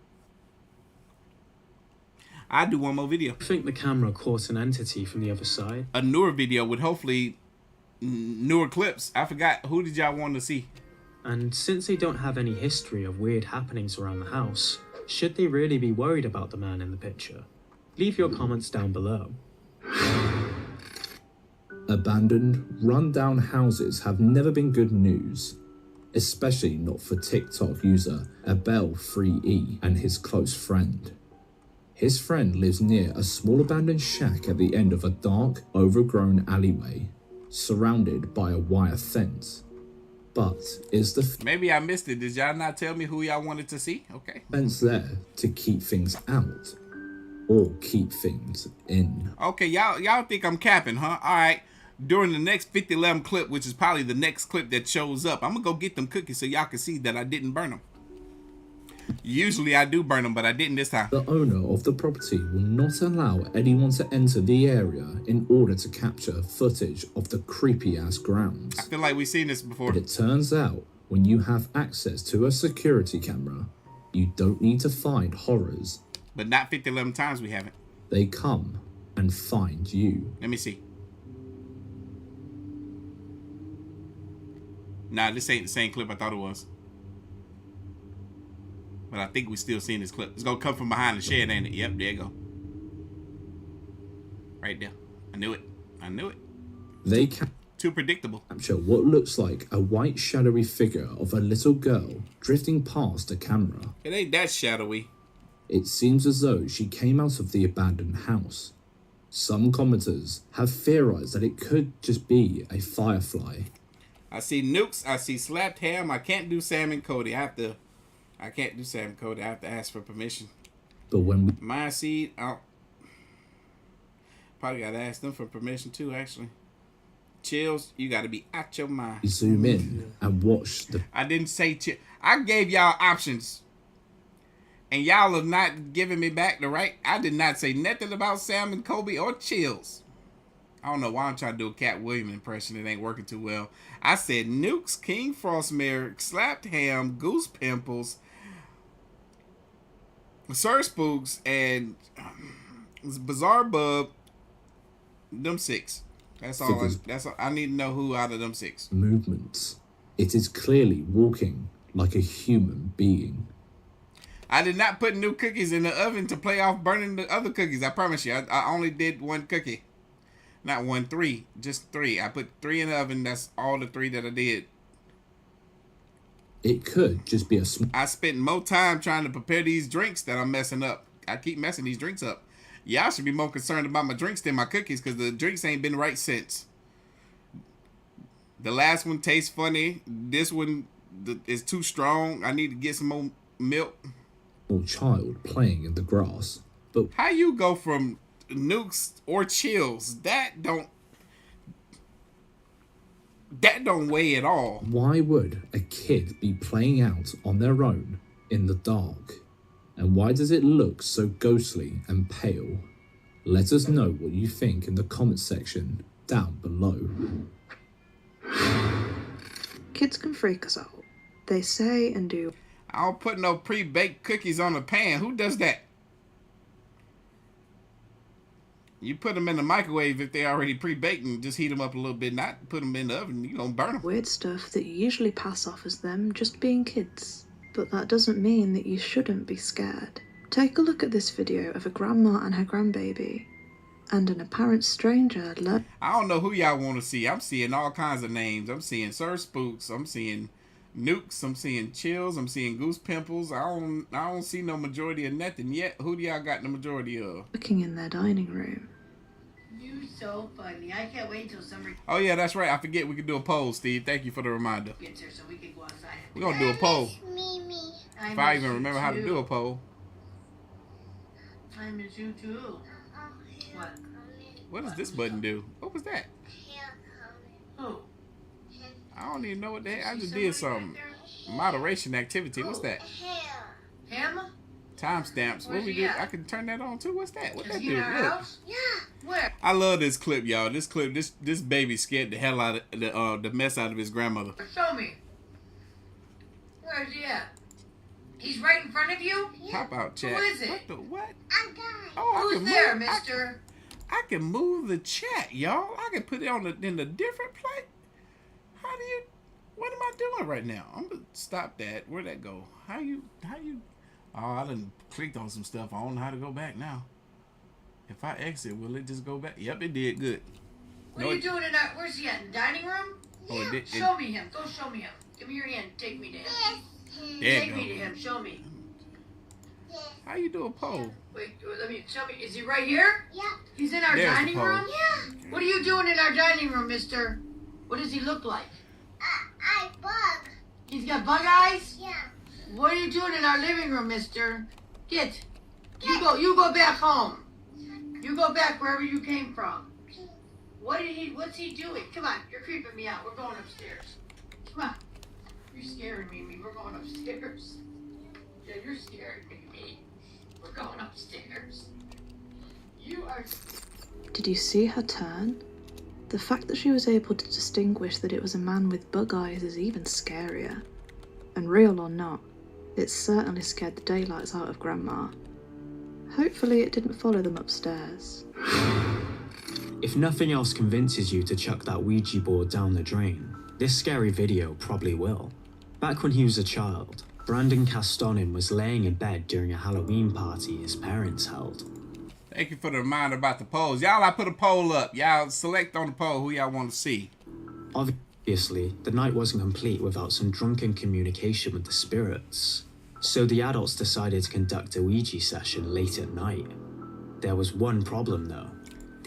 I'd do one more video. I think the camera caught an entity from the other side. A newer video with hopefully newer clips. I forgot, who did y'all want to see? And since they don't have any history of weird happenings around the house, should they really be worried about the man in the picture? Leave your comments down below. Abandoned, run-down houses have never been good news. Especially not for TikTok user Abel3E and his close friend. His friend lives near a small abandoned shack at the end of a dark, overgrown alleyway, surrounded by a wire fence. But is the maybe I missed it. Did y'all not tell me who y'all wanted to see? Okay. Fence there to keep things out, or keep things in? Okay, y'all think I'm capping, huh? All right. During the next 50-11 clip, which is probably the next clip that shows up, I'm gonna go get them cookies so y'all can see that I didn't burn them. Usually I do burn them, but I didn't this time. The owner of the property will not allow anyone to enter the area in order to capture footage of the creepy-ass grounds. I feel like we've seen this before. But it turns out, when you have access to a security camera, you don't need to find horrors. But not 50-11 times we haven't. They come and find you. Let me see. Nah, this ain't the same clip I thought it was. But I think we still seeing this clip. It's gonna come from behind the shed, ain't it? Yep, there you go. Right there. I knew it. I knew it. They too predictable. Capture what looks like a white shadowy figure of a little girl drifting past a camera. It ain't that shadowy. It seems as though she came out of the abandoned house. Some commenters have theorized that it could just be a firefly. I see Nukes. I see Slapped Ham. I can't do Sam and Cody. I can't do Sam and Cody. I have to ask for permission. But when we... My seed, probably got to ask them for permission too, actually. Chills, you got to be out your mind. Zoom in and watch the... I didn't say chill. I gave y'all options. And y'all have not given me back the right. I did not say nothing about Sam and Kobe or Chills. I don't know why I'm trying to do a Cat Williams impression. It ain't working too well. I said Nukes, King Frostmare, Slapped Ham, Goose Pimples, Sir Spooks, and It's Bizarre Bub. Them 6. That's all. Figures. That's all. I need to know who out of them 6. Movements. It is clearly walking like a human being. I did not put new cookies in the oven to play off burning the other cookies. I promise you. I only did 1 cookie. Not 1, 3. Just 3. I put 3 in the oven. That's all the 3 that I did. It could just be a I spent more time trying to prepare these drinks that I'm messing up. I keep messing these drinks up. Y'all should be more concerned about my drinks than my cookies because the drinks ain't been right since. The last one tastes funny. This one is too strong. I need to get some more milk. Child playing in the grass. But how you go from nukes or chills? That don't weigh at all. Why would a kid be playing out on their own in the dark? And why does it look so ghostly and pale? Let us know what you think in the comments section down below. Kids can freak us out. They say and do. I don't put no pre-baked cookies on a pan. Who does that? You put them in the microwave if they're already pre-baked and just heat them up a little bit, not put them in the oven. You're going to burn them. Weird stuff that you usually pass off as them just being kids. But that doesn't mean that you shouldn't be scared. Take a look at this video of a grandma and her grandbaby, and an apparent stranger. I don't know who y'all want to see. I'm seeing all kinds of names. I'm seeing Sir Spooks. I'm seeing Nukes. I'm seeing Chills. I'm seeing Goose Pimples. I don't see no majority of nothing yet. Who do y'all got the majority of? Looking in their dining room. You're so funny. I can't wait till summer Oh yeah, that's right. I forget we could do a poll, Steve. Thank you for the reminder. gets here so we can go outside. We're gonna do a poll. I If I miss even you remember how to too. do a poll. I miss you too. What? What does this button do? What was that? Who? I don't even know what the heck. I just did some moderation activity. What's that? Him? Timestamps. What Where's we he do? at? I can turn that on too. What's that? What Is that he do? in our Look. house? Yeah. Where? I love this clip, y'all. This clip, this baby scared the hell out of the mess out of his grandmother. Show me. Where is he at? He's right in front of you? Pop out, chat. Who is it? What the what? Oh, I who's can there, move, mister? I can move the chat, y'all. I can put it on in a different place. How do you? What am I doing right now? I'm gonna stop that. Where'd that go? How you? Oh, I done clicked on some stuff. I don't know how to go back now. If I exit, will it just go back? Yep, it did. Good. What are you doing in that? Where's he at? In the dining room? Oh, it did. Show me him. Go show me him. Give me your hand. Take me to him. There Take you me go. to him. Show me. How you do a poll? Wait, let me show me. Is he right here? Yeah. He's in our There's the dining pole. room? Yeah. What are you doing in our dining room, mister? What does he look like? I bug. He's got bug eyes? Yeah. What are you doing in our living room, mister? Get. You go back home. You go back wherever you came from. What's he doing? Come on, you're creeping me out. We're going upstairs. Come on. You're scaring me. We're going upstairs. Yeah, you're scaring me. We're going upstairs. You are. Did you see her turn? The fact that she was able to distinguish that it was a man with bug eyes is even scarier. And real or not, it certainly scared the daylights out of Grandma. Hopefully it didn't follow them upstairs. If nothing else convinces you to chuck that Ouija board down the drain, this scary video probably will. Back when he was a child, Brandon Castonin was laying in bed during a Halloween party his parents held. Thank you for the reminder about the polls. Y'all, I put a poll up. Y'all select on the poll who y'all want to see. Obviously, the night wasn't complete without some drunken communication with the spirits. So the adults decided to conduct a Ouija session late at night. There was one problem though.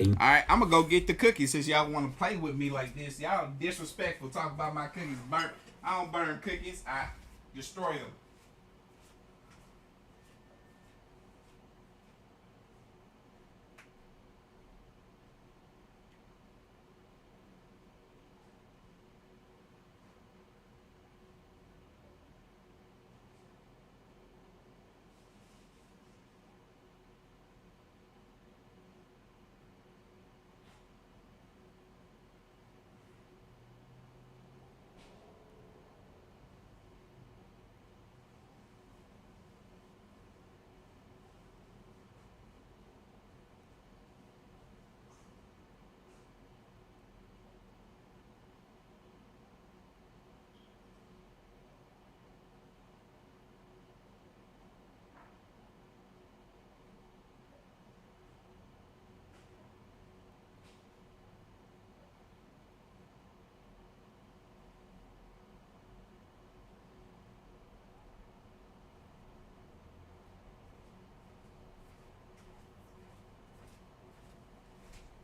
Alright, I'm gonna go get the cookies since y'all want to play with me like this. Y'all disrespectful. Talk about my cookies burnt. I don't burn cookies. I destroy them.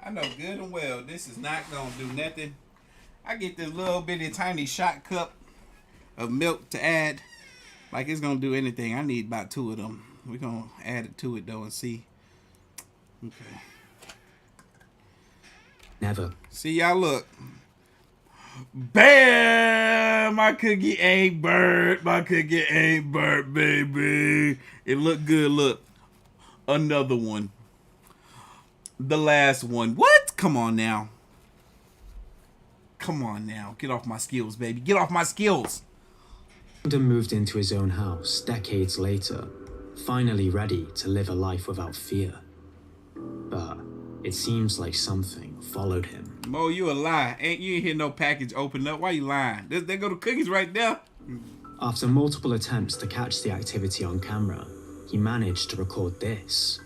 I know good and well this is not gonna do nothing. I get this little bitty tiny shot cup of milk to add. Like it's gonna do anything. I need about 2 of them. We're gonna add it to it though and see. Okay. Never. See y'all look. Bam! My cookie ain't burnt. My cookie ain't burnt, baby. It look good. Look. Another one. The last one. What? Come on now. Come on now. Get off my skills, baby. Get off my skills. Brandon moved into his own house decades later, finally ready to live a life without fear. But it seems like something followed him. Mo, you a lie. You ain't hear no package open up. Why you lying? There go the cookies right there. After multiple attempts to catch the activity on camera, he managed to record this.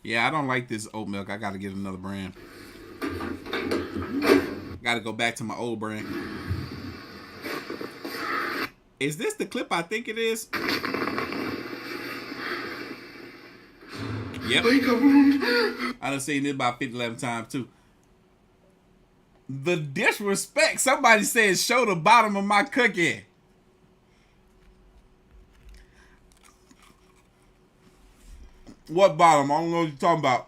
Yeah, I don't like this oat milk. I gotta get another brand. Gotta go back to my old brand. Is this the clip I think it is? Yep. I done seen it about 50-11 times too. The disrespect. Somebody said show the bottom of my cookie. What bottom? I don't know what you're talking about.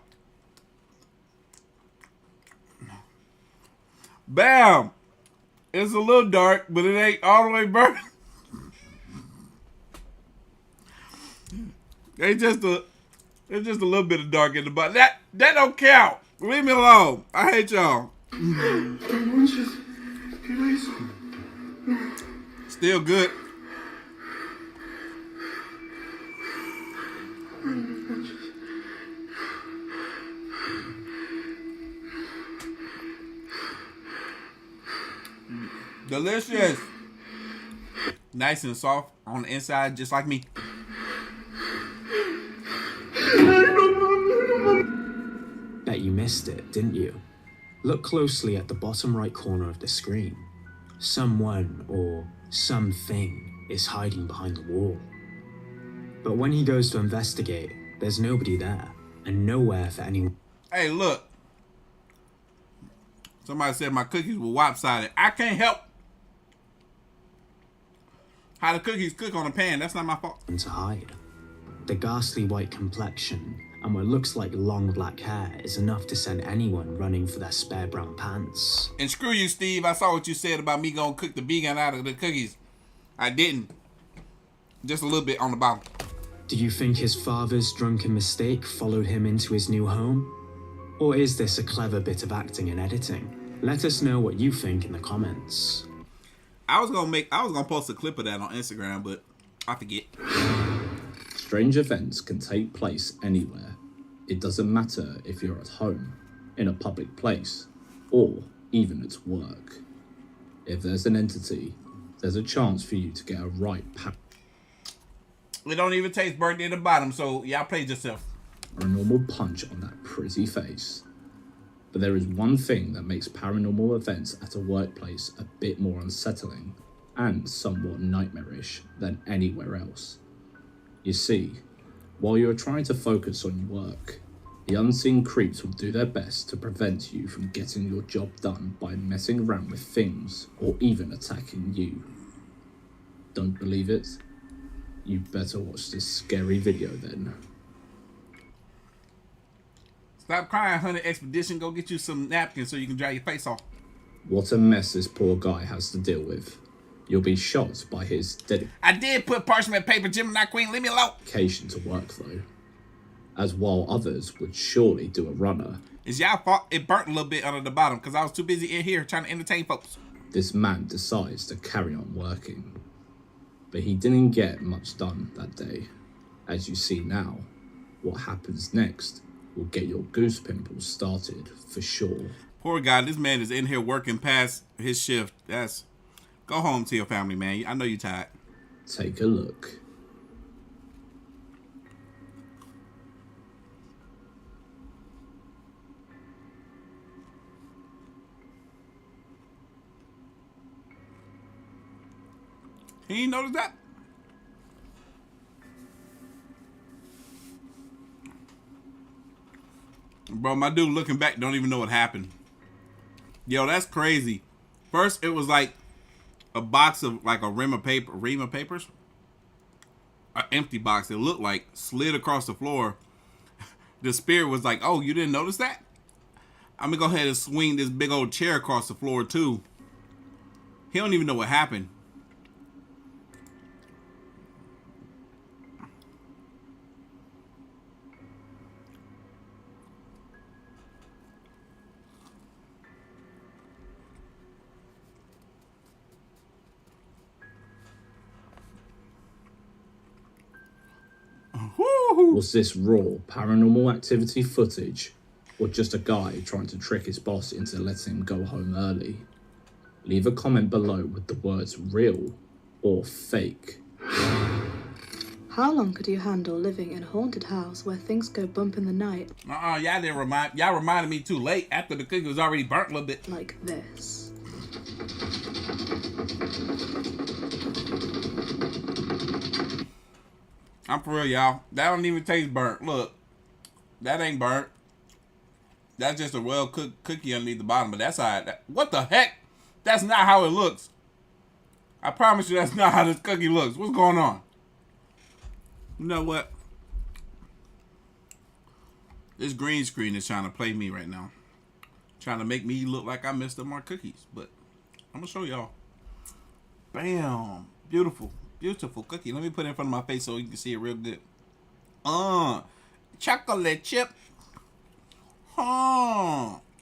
Bam! It's a little dark, but it ain't all the way burnt. It's just a little bit of dark in the bottom. That don't count. Leave me alone. I hate y'all. Still good. Delicious. Nice and soft on the inside, just like me. Bet you missed it, didn't you? Look closely at the bottom right corner of the screen. Someone or something is hiding behind the wall. But when he goes to investigate, there's nobody there and nowhere for anyone. Hey, look. Somebody said my cookies were lopsided. I can't help how the cookies cook on a pan. That's not my fault. To hide. The ghastly white complexion and what looks like long black hair is enough to send anyone running for their spare brown pants. And screw you, Steve. I saw what you said about me gonna cook the vegan out of the cookies. I didn't. Just a little bit on the bottom. Do you think his father's drunken mistake followed him into his new home? Or is this a clever bit of acting and editing? Let us know what you think in the comments. I was gonna post a clip of that on Instagram, but I forget. Strange events can take place anywhere. It doesn't matter if you're at home, in a public place, or even at work. If there's an entity, there's a chance for you to get a right It don't even taste burnt in the bottom, so y'all played yourself. paranormal punch on that pretty face. But there is one thing that makes paranormal events at a workplace a bit more unsettling and somewhat nightmarish than anywhere else. You see, while you're trying to focus on your work, the unseen creeps will do their best to prevent you from getting your job done by messing around with things or even attacking you. Don't believe it? You better watch this scary video then. Stop crying, Hunter Expedition. Go get you some napkins so you can dry your face off. What a mess this poor guy has to deal with. You'll be shocked by his I did put parchment paper, Gemini Queen. Leave me alone. dedication to work though. As while others would surely do a runner, It's y'all fault it burnt a little bit under the bottom because I was too busy in here trying to entertain folks. this man decides to carry on working. But he didn't get much done that day. As you see now, what happens next will get your goose pimples started for sure. Poor guy, this man is in here working past his shift. Go home to your family, man. I know you're tired. Take a look. He ain't noticed that? Bro, my dude looking back don't even know what happened. Yo, that's crazy. First, it was like a box of like a ream of papers. An empty box, it looked like, slid across the floor. The spirit was like, oh, you didn't notice that? I'm gonna go ahead and swing this big old chair across the floor too. He don't even know what happened. Was this raw paranormal activity footage, or just a guy trying to trick his boss into letting him go home early? Leave a comment below with the words real or fake. How long could you handle living in a haunted house where things go bump in the night? Y'all reminded me too late after the cookie was already burnt a little bit. Like this. I'm for real, y'all. That don't even taste burnt. Look, that ain't burnt. That's just a well-cooked cookie underneath the bottom, but that's how what the heck? That's not how it looks. I promise you that's not how this cookie looks. What's going on? You know what? This green screen is trying to play me right now. Trying to make me look like I messed up my cookies, but I'm going to show y'all. Bam. Beautiful. Beautiful cookie. Let me put it in front of my face so you can see it real good. Chocolate chip.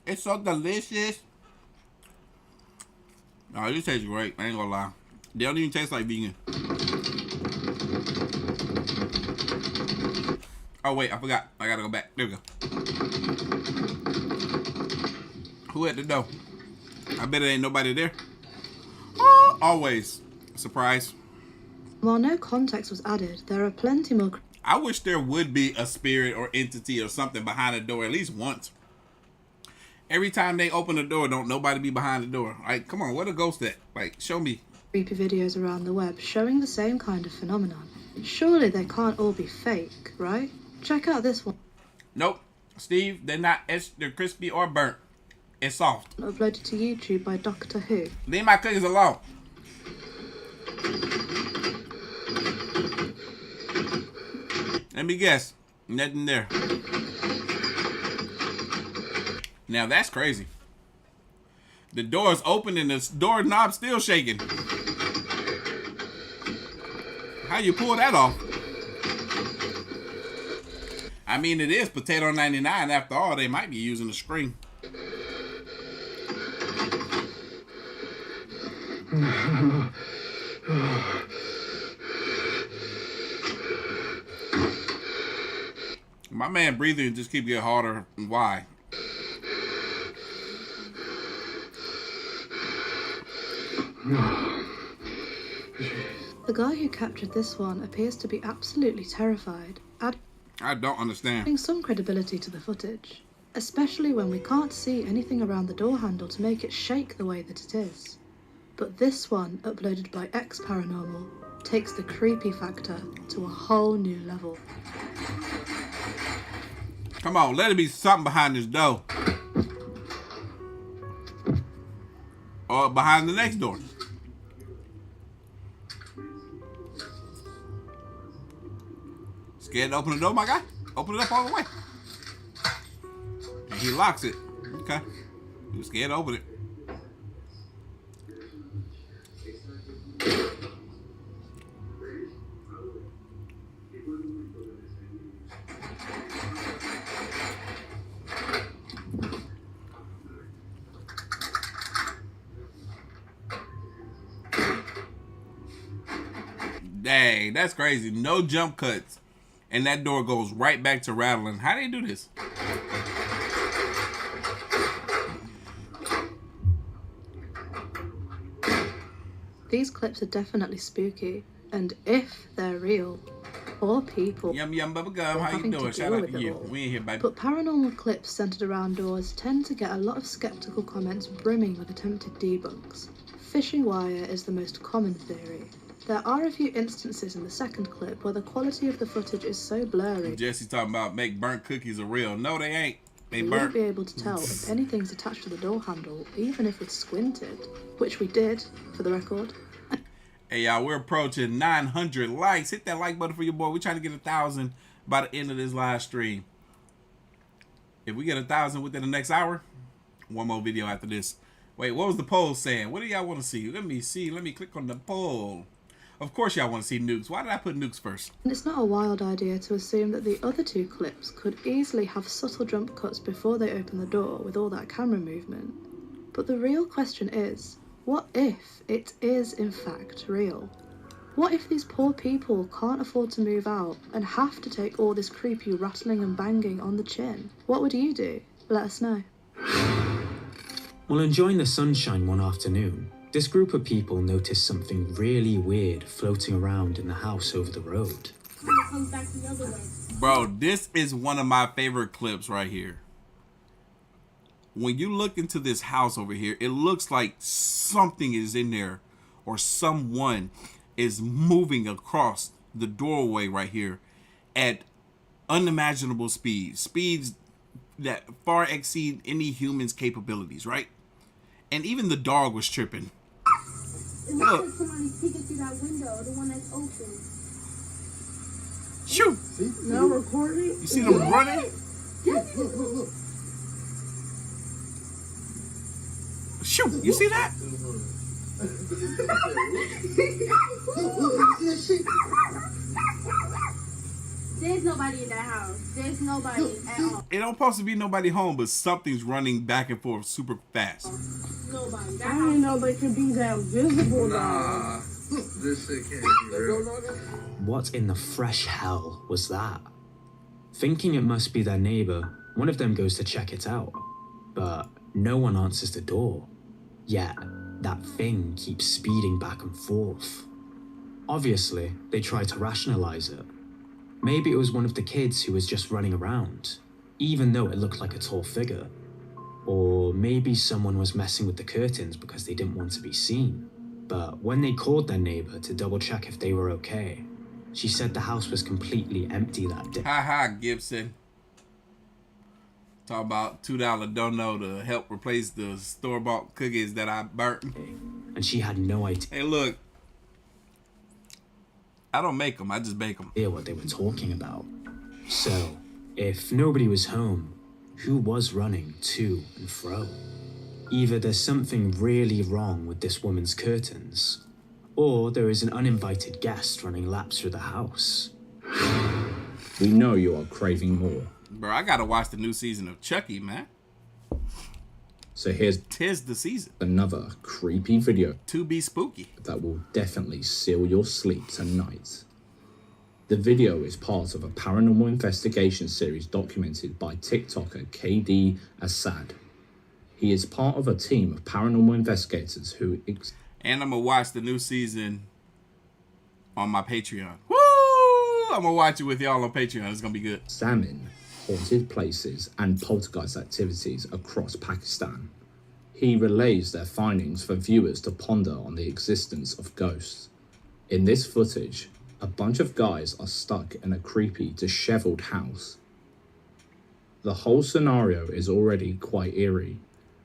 It's so delicious. Oh, this tastes great. I ain't gonna lie. They don't even taste like vegan. Oh, wait. I forgot. I gotta go back. There we go. Who at the door? I bet it ain't nobody there. Oh, always. Surprise. While no context was added, there are plenty more. I wish there would be a spirit or entity or something behind the door at least once. Every time they open the door, don't nobody be behind the door. Like, come on, where the ghost at? Like, show me. Creepy videos around the web showing the same kind of phenomenon. Surely they can't all be fake, right? Check out this one. Nope. Steve, they're crispy or burnt. It's soft. Uploaded to YouTube by Doctor Who. Leave my cookies alone. Let me guess. Nothing there. Now that's crazy. The door is open and the doorknob's still shaking. How you pull that off? I mean, it is potato 99 after all. They might be using a screen. My man breathing just keep getting harder. Why? The guy who captured this one appears to be absolutely terrified, I don't understand. adding some credibility to the footage, especially when we can't see anything around the door handle to make it shake the way that it is. But this one, uploaded by X Paranormal, takes the creepy factor to a whole new level. Come on, let it be something behind this door. Or behind the next door. Scared to open the door, my guy? Open it up all the way. And he locks it. Okay. He was scared to open it. Dang, that's crazy. No jump cuts. And that door goes right back to rattling. How do they do this? These clips are definitely spooky, And if they're real, poor people Yum yum bubba gum. are How you having to doing? Shout deal out with to it you. all. We in here, baby. But paranormal clips centered around doors tend to get a lot of skeptical comments brimming with attempted debunks. Fishing wire is the most common theory. There are a few instances in the second clip where the quality of the footage is so blurry Jesse's talking about make burnt cookies are real. No, they ain't. They you burnt. wouldn't be able to tell if anything's attached to the door handle, even if we squinted, which we did, for the record. Hey y'all, we're approaching 900 likes. Hit that like button for your boy. We're trying to get 1,000 by the end of this live stream. If we get 1,000 within the next hour, one more video after this. Wait, what was the poll saying? What do y'all want to see? Let me see. Let me click on the poll. Of course y'all want to see nukes. Why did I put nukes first? And it's not a wild idea to assume that the other two clips could easily have subtle jump cuts before they open the door with all that camera movement. But the real question is, what if it is in fact real? What if these poor people can't afford to move out and have to take all this creepy rattling and banging on the chin? What would you do? Let us know. While enjoying the sunshine one afternoon, this group of people noticed something really weird floating around in the house over the road. Bro, this is one of my favorite clips right here. When you look into this house over here, it looks like something is in there or someone is moving across the doorway right here at unimaginable speeds. Speeds that far exceed any human's capabilities, right? And even the dog was tripping. It looks like somebody's peeking through that window, the one that's open. Shoot! No recording? You see them running? Shoot! You see that? There's nobody in that house. There's nobody at all. It don't supposed to be nobody home, but something's running back and forth super fast. Nobody. I didn't know they could be that visible though. This shit can't be real. What in the fresh hell was that? Thinking it must be their neighbor, one of them goes to check it out. But no one answers the door. Yet, that thing keeps speeding back and forth. Obviously, they try to rationalize it. Maybe it was one of the kids who was just running around, even though it looked like a tall figure. Or maybe someone was messing with the curtains because they didn't want to be seen. But when they called their neighbor to double check if they were okay, she said the house was completely empty that day. Ha, Gibson. Talk about $2 dono to help replace the store-bought cookies that I burnt. And she had no idea. Hey, look. I don't make them, I just bake them. What they were talking about. So, if nobody was home, who was running to and fro? Either there's something really wrong with this woman's curtains, or there is an uninvited guest running laps through the house. We know you are craving more. Bro, I gotta watch the new season of Chucky, man. So here's Tis the season. Another creepy video to be spooky that will definitely seal your sleep tonight. The video is part of a paranormal investigation series documented by TikToker KD Assad. He is part of a team of paranormal investigators who... And I'm gonna watch the new season on my Patreon. Woo! I'm gonna watch it with y'all on Patreon. It's gonna be good. Examine haunted places and poltergeist activities across Pakistan. He relays their findings for viewers to ponder on the existence of ghosts. In this footage, a bunch of guys are stuck in a creepy, disheveled house. The whole scenario is already quite eerie,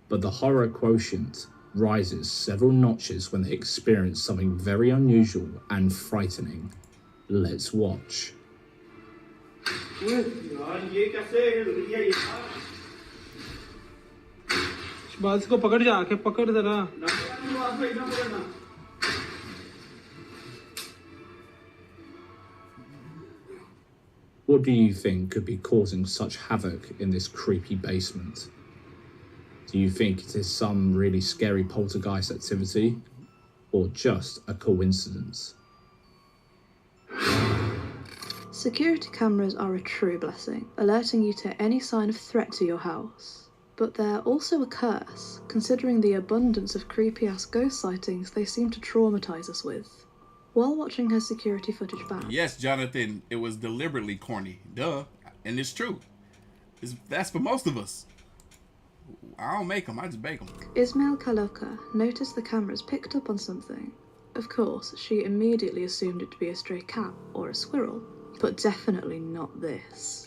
but the horror quotient rises several notches when they experience something very unusual and frightening. Let's watch. इसको पकड़ जा के पकड़ जरा What do you think could be causing such havoc in this creepy basement? Do you think it is some really scary poltergeist activity, or just a coincidence? Security cameras are a true blessing, alerting you to any sign of threat to your house. But they're also a curse, considering the abundance of creepy-ass ghost sightings they seem to traumatize us with. While watching her security footage back, Yes, Jonathan, it was deliberately corny. Duh. And it's true. That's for most of us. I don't make them, I just bake them. Ismail Kaloka noticed the cameras picked up on something. Of course, she immediately assumed it to be a stray cat or a squirrel, but definitely not this.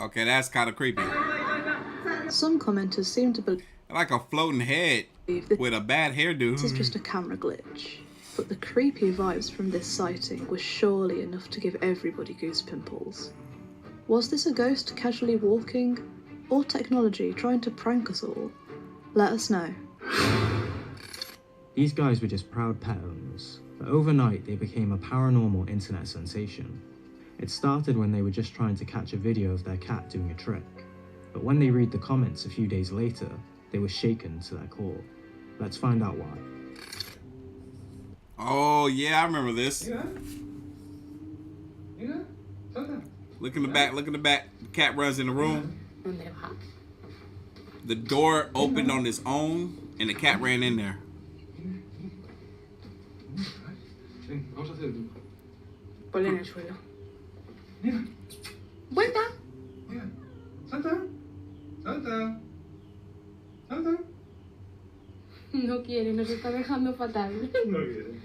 Okay, that's kind of creepy. Some commenters seem to believe Like a floating head with a bad hairdo. this is just a camera glitch, but the creepy vibes from this sighting were surely enough to give everybody goose pimples. Was this a ghost casually walking, or technology trying to prank us all? Let us know. These guys were just proud pet owners, but overnight they became a paranormal internet sensation. It started when they were just trying to catch a video of their cat doing a trick, but when they read the comments a few days later, they were shaken to their core. Let's find out why. Oh, yeah, I remember this. Look in the back, look in the back. The cat runs in the room. The door opened on its own, and the cat ran in there. Ponle en el suelo. Vuelta. Salta. Salta. Salta. No quiere, nos está dejando fatal. No quiere.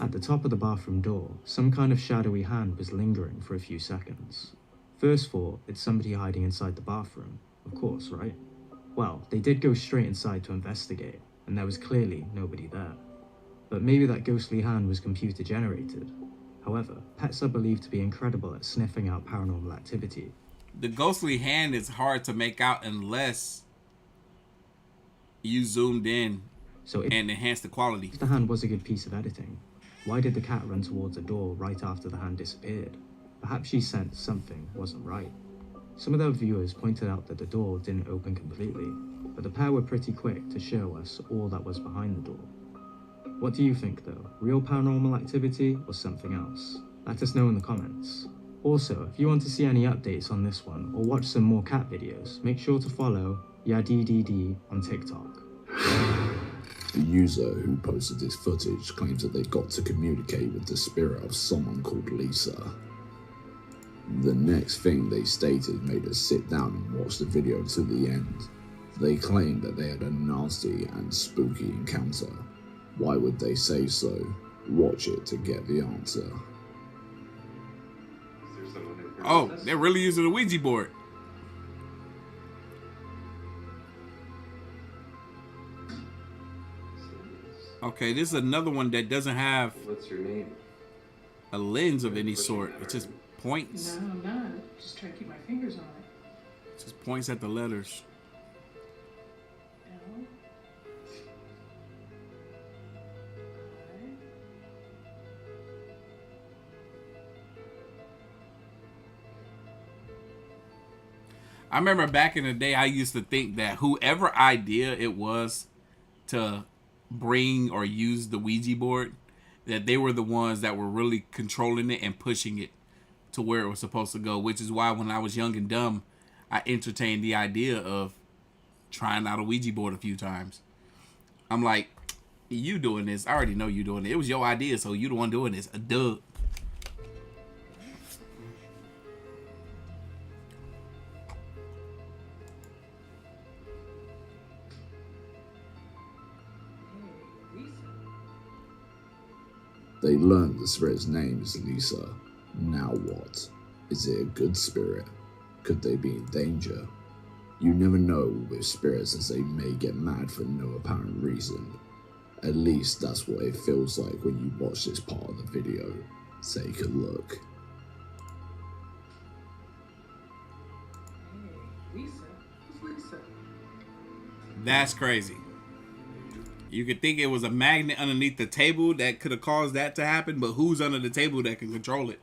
At the top of the bathroom door, some kind of shadowy hand was lingering for a few seconds. First thought, it's somebody hiding inside the bathroom. Of course, right? Well, they did go straight inside to investigate, and there was clearly nobody there. But maybe that ghostly hand was computer generated. However, pets are believed to be incredible at sniffing out paranormal activity. The ghostly hand is hard to make out unless you zoomed in and enhanced the quality. If the hand was a good piece of editing, why did the cat run towards the door right after the hand disappeared? Perhaps she sensed something wasn't right. Some of their viewers pointed out that the door didn't open completely, but the pair were pretty quick to show us all that was behind the door. What do you think though? Real paranormal activity or something else? Let us know in the comments. Also, if you want to see any updates on this one or watch some more cat videos, make sure to follow YadiDD on TikTok. The user who posted this footage claims that they got to communicate with the spirit of someone called Lisa. The next thing they stated made us sit down and watch the video to the end. They claimed that they had a nasty and spooky encounter. Why would they say so? Watch it to get the answer. Oh, they're really using the Ouija board. Okay, this is another one that doesn't have What's your name? a lens of any sort. It just points. No, I'm not. Just trying to keep my fingers on it. It just points at the letters. L. I remember back in the day, I used to think that whoever idea it was to bring or use the Ouija board, that they were the ones that were really controlling it and pushing it to where it was supposed to go, which is why when I was young and dumb, I entertained the idea of trying out a Ouija board a few times. I'm like, you doing this, I already know you doing it. It was your idea, so you the one doing this. Duh. They learned the spirit's name is Lisa. Now what? Is it a good spirit? Could they be in danger? You never know with spirits, as they may get mad for no apparent reason. At least that's what it feels like when you watch this part of the video. Take a look. Hey, Lisa? Who's Lisa? That's crazy. You could think it was a magnet underneath the table that could have caused that to happen, but who's under the table that can control it?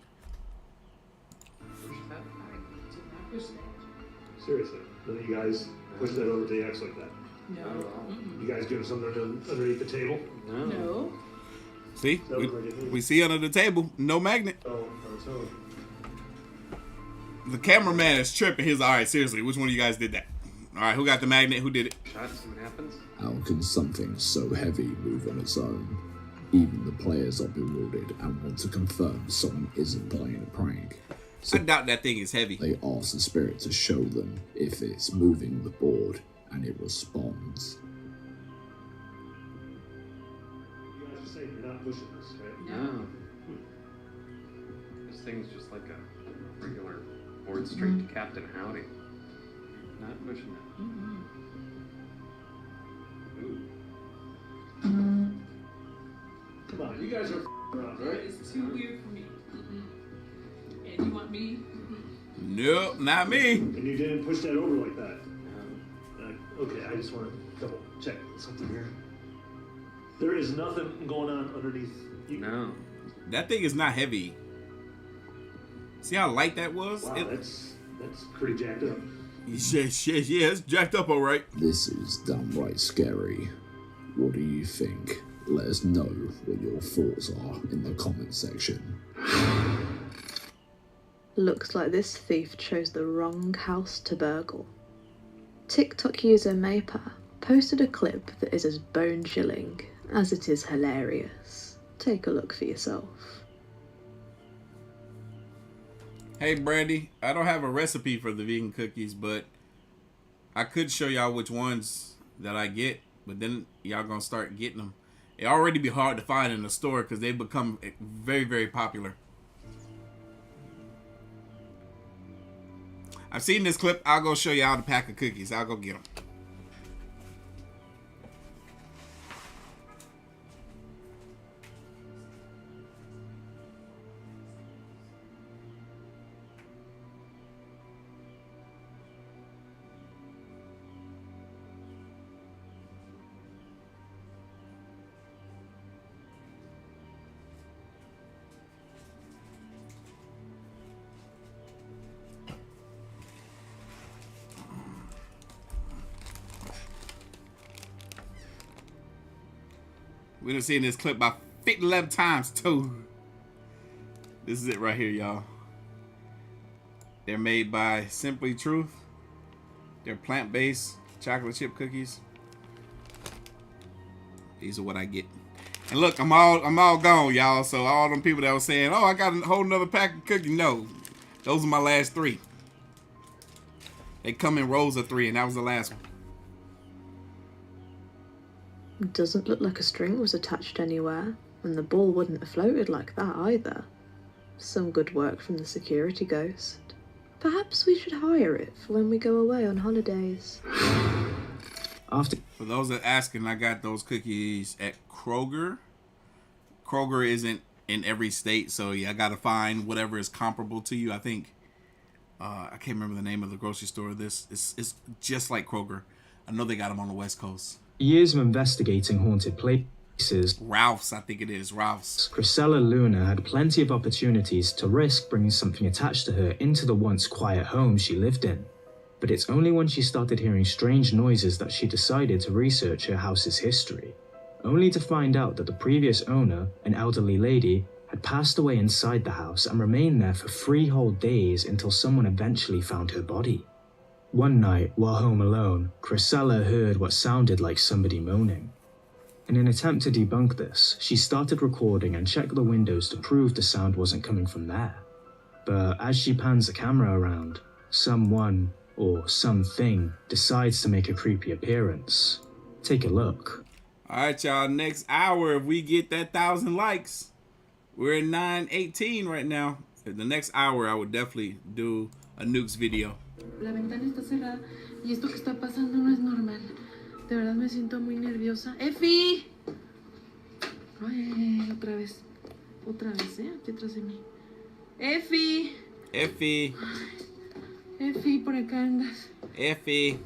Seriously, none of you guys push that over to the X like that. No. You guys doing something underneath the table? No. See? We see under the table, no magnet. Oh, so The cameraman is tripping. He's all right. Seriously, which one of you guys did that? All right, who got the magnet? Who did it? Try to see what happens. How can something so heavy move on its own? Even the players are bewildered and want to confirm someone isn't playing a prank. I doubt that thing is heavy. They ask the spirit to show them if it's moving the board, and it responds. You guys are saying you're not pushing this, right? No. This thing's just like a regular board straight to Captain Howdy. Not pushing it. Ooh. Come on, you guys are around, right? It's too weird for me. And you want me? Nope, not me. And you didn't push that over like that. Okay, I just want to double check something here. There is nothing going on underneath you. No. That thing is not heavy. See how light that was? Wow, that's pretty jacked up. Yeah, it's jacked up all right. This is downright scary. What do you think? Let us know what your thoughts are in the comment section. Looks like this thief chose the wrong house to burgle. TikTok user Maypa posted a clip that is as bone-chilling as it is hilarious. Take a look for yourself. Hey Brandy, I don't have a recipe for the vegan cookies, but I could show y'all which ones that I get, but then y'all gonna start getting them. It already be hard to find in the store because they've become very, very popular. I've seen this clip. I'll go show y'all the pack of cookies. I'll go get them. We done seen this clip about 11 times too. This is it right here, y'all. They're made by Simply Truth. They're plant-based chocolate chip cookies. These are what I get. And look, I'm all gone, y'all. So all them people that were saying, "Oh, I got a whole nother pack of cookies," no, those are my last 3. They come in rows of 3, and that was the last one. Doesn't look like a string was attached anywhere, and the ball wouldn't have floated like that either. Some good work from the security ghost. Perhaps we should hire it for when we go away on holidays. For those that are asking, I got those cookies at Kroger. Kroger isn't in every state, so yeah, I gotta find whatever is comparable to you. I think I can't remember the name of the grocery store. It's just like Kroger. I know they got them on the West Coast. Years of investigating haunted places, Ralph's, I think it is, Ralph's. Chrysella Luna had plenty of opportunities to risk bringing something attached to her into the once quiet home she lived in. But it's only when she started hearing strange noises that she decided to research her house's history, only to find out that the previous owner, an elderly lady, had passed away inside the house and remained there for 3 whole days until someone eventually found her body. One night, while home alone, Chrysella heard what sounded like somebody moaning. In an attempt to debunk this, she started recording and checked the windows to prove the sound wasn't coming from there. But as she pans the camera around, someone, or something, decides to make a creepy appearance. Take a look. Alright, y'all, next hour, if we get that 1,000 likes, we're at 918 right now. The next hour, I would definitely do a nukes video. La ventana está cerrada y esto que está pasando no es normal. De verdad me siento muy nerviosa. ¡Efi! Ay, otra vez, aquí atrás de mí. ¡Efi! Effie. Efi, por acá andas. Effie.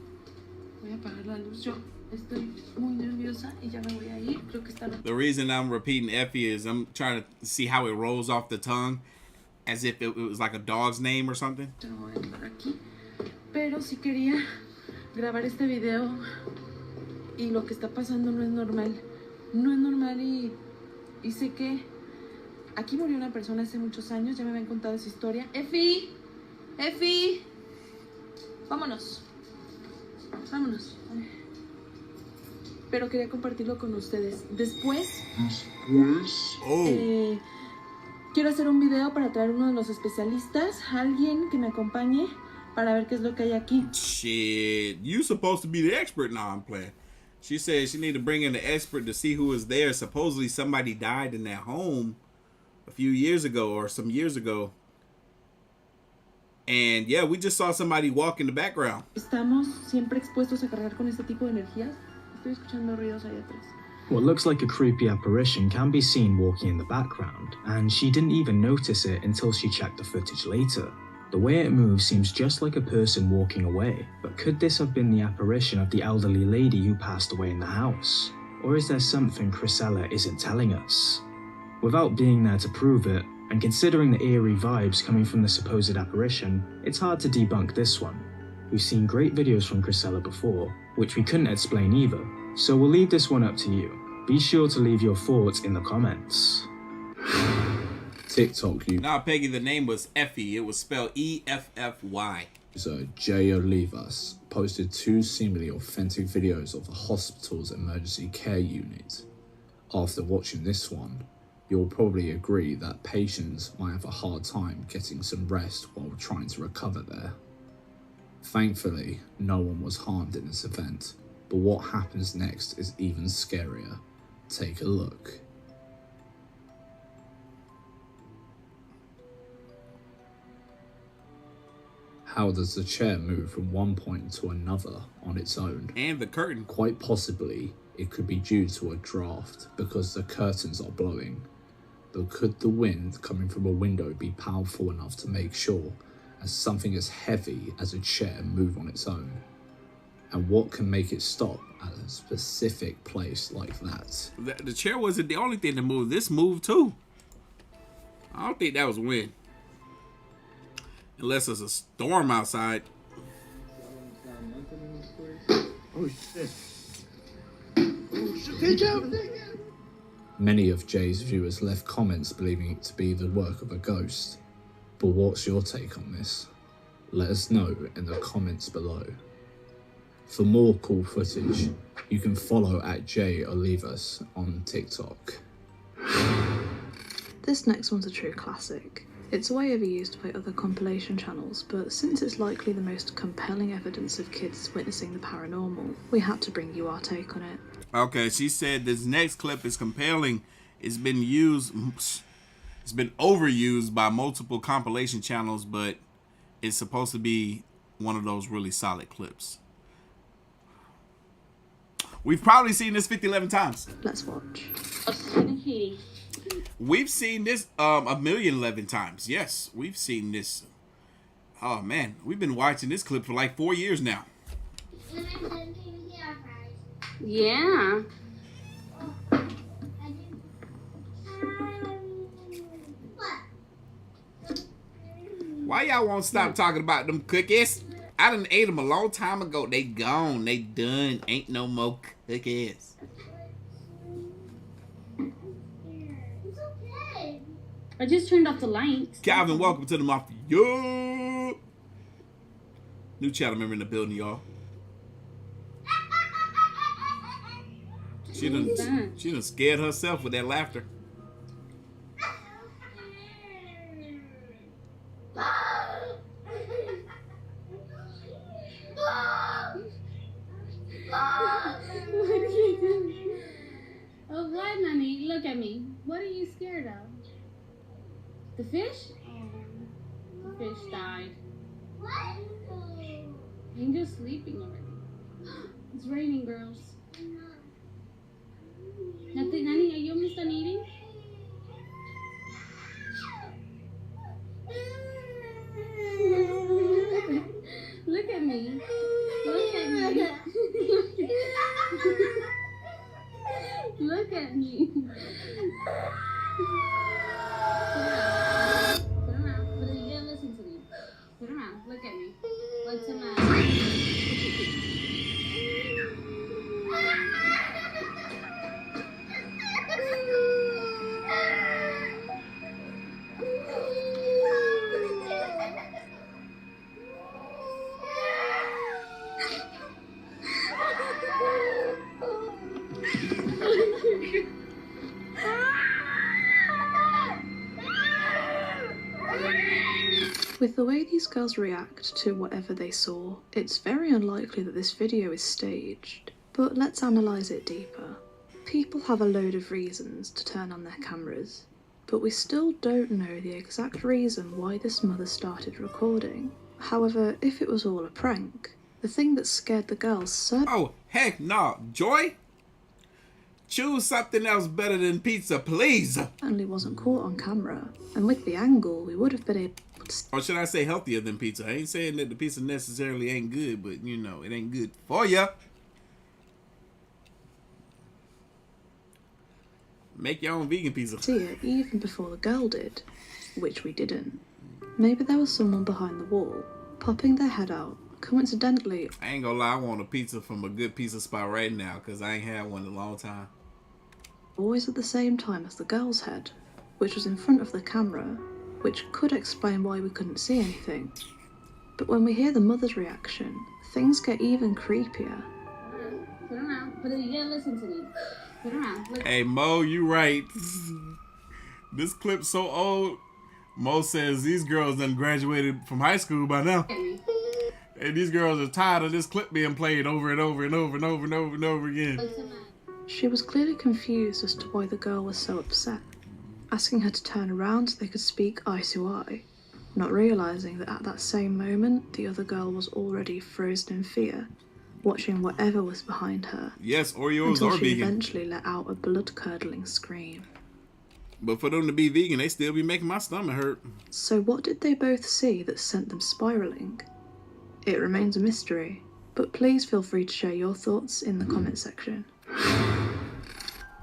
Voy a apagar la luz. Yo estoy muy nerviosa y ya me voy a ir. Creo que está. The reason I'm repeating Effie is I'm trying to see how it rolls off the tongue, as if it was like a dog's name or something. Ya voy a entrar aquí. Pero sí quería grabar este video y lo que está pasando no es normal. No es normal y sé que aquí murió una persona hace muchos años. Ya me habían contado esa historia. ¡Efi! Effie, vámonos. Vámonos. Pero quería compartirlo con ustedes. Después. Quiero hacer un video para traer uno de los especialistas, alguien que me acompañe para ver qué es lo que hay aquí. Shit, you supposed to be the expert. Nah, I'm playing. She said she need to bring in the expert to see who is there. Supposedly somebody died in that home a few years ago or some years ago. And yeah, we just saw somebody walk in the background. Estamos siempre expuestos a cargar con este tipo de energías. Estoy escuchando ruidos ahí atrás. What looks like a creepy apparition can be seen walking in the background, and she didn't even notice it until she checked the footage later. The way it moves seems just like a person walking away, but could this have been the apparition of the elderly lady who passed away in the house? Or is there something Chrysella isn't telling us? Without being there to prove it, and considering the eerie vibes coming from the supposed apparition, it's hard to debunk this one. We've seen great videos from Chrysella before, which we couldn't explain either, so we'll leave this one up to you. Be sure to leave your thoughts in the comments. TikTok Nah, Peggy, the name was Effie. It was spelled E-F-F-Y. user Jay Olivas posted 2 seemingly authentic videos of the hospital's emergency care unit. After watching this one, you'll probably agree that patients might have a hard time getting some rest while trying to recover there. Thankfully, no one was harmed in this event, but what happens next is even scarier. Take a look. How does the chair move from one point to another on its own? And the curtain. Quite possibly, it could be due to a draft because the curtains are blowing. But could the wind coming from a window be powerful enough to make sure as something as heavy as a chair move on its own? And what can make it stop at a specific place like that? The chair wasn't the only thing to move. This moved too. I don't think that was wind. Unless there's a storm outside. Oh shit. Oh shit. Take out. Many of Jay's viewers left comments believing it to be the work of a ghost. But what's your take on this? Let us know in the comments below. For more cool footage, you can follow at Jay Olivas on TikTok. This next one's a true classic. It's way overused by other compilation channels, but since it's likely the most compelling evidence of kids witnessing the paranormal, we had to bring you our take on it. Okay, she said this next clip is compelling. It's been overused by multiple compilation channels, but it's supposed to be one of those really solid clips. We've probably seen this 50-11 times. Let's watch. We've seen this 1,011 times. Yes, we've seen this. Oh man, we've been watching this clip for like 4 years now. Yeah. Why y'all won't stop talking about them cookies? I done ate them a long time ago. They gone. They done. Ain't no more cookies. I just turned off the lights. Calvin, welcome to the Mafia. Yo! New channel member in the building, y'all. She done scared herself with that laughter. What are you doing? Oh, what, honey? Look at me. What are you scared of? The fish? Oh, the fish died. What? Angel's sleeping already. It's raining, girls. Nothing, honey? Are you almost done eating? Look at me. Look at me. Look at me. Turn around. But you didn't listen to me. Turn around. Look at me. What's the matter? With the way these girls react to whatever they saw, it's very unlikely that this video is staged. But let's analyse it deeper. People have a load of reasons to turn on their cameras, but we still don't know the exact reason why this mother started recording. However, if it was all a prank, the thing that scared the girls Oh, heck no. Joy? Choose something else better than pizza, please. Certainly wasn't caught on camera, and with the angle, we would have been able to... Or should I say healthier than pizza? I ain't saying that the pizza necessarily ain't good, but you know, it ain't good for ya. Make your own vegan pizza. See it even before the girl did, which we didn't. Maybe there was someone behind the wall, popping their head out. Coincidentally, I ain't gonna lie, I want a pizza from a good pizza spot right now, because I ain't had one in a long time. always at the same time as the girl's head, which was in front of the camera, which could explain why we couldn't see anything. But when we hear the mother's reaction, things get even creepier. Put around. You gotta listen to me. Put around. Look. Hey Mo, you right. This clip's so old. Mo says these girls done graduated from high school by now. And these girls are tired of this clip being played over and over and over and over and over and over again. She was clearly confused as to why the girl was so upset, asking her to turn around so they could speak eye to eye, not realising that at that same moment the other girl was already frozen in fear, watching whatever was behind her. Yes, Oreos until are she vegan. eventually let out a blood-curdling scream. But for them to be vegan, they still be making my stomach hurt. So what did they both see that sent them spiralling? It remains a mystery, but please feel free to share your thoughts in the comment section.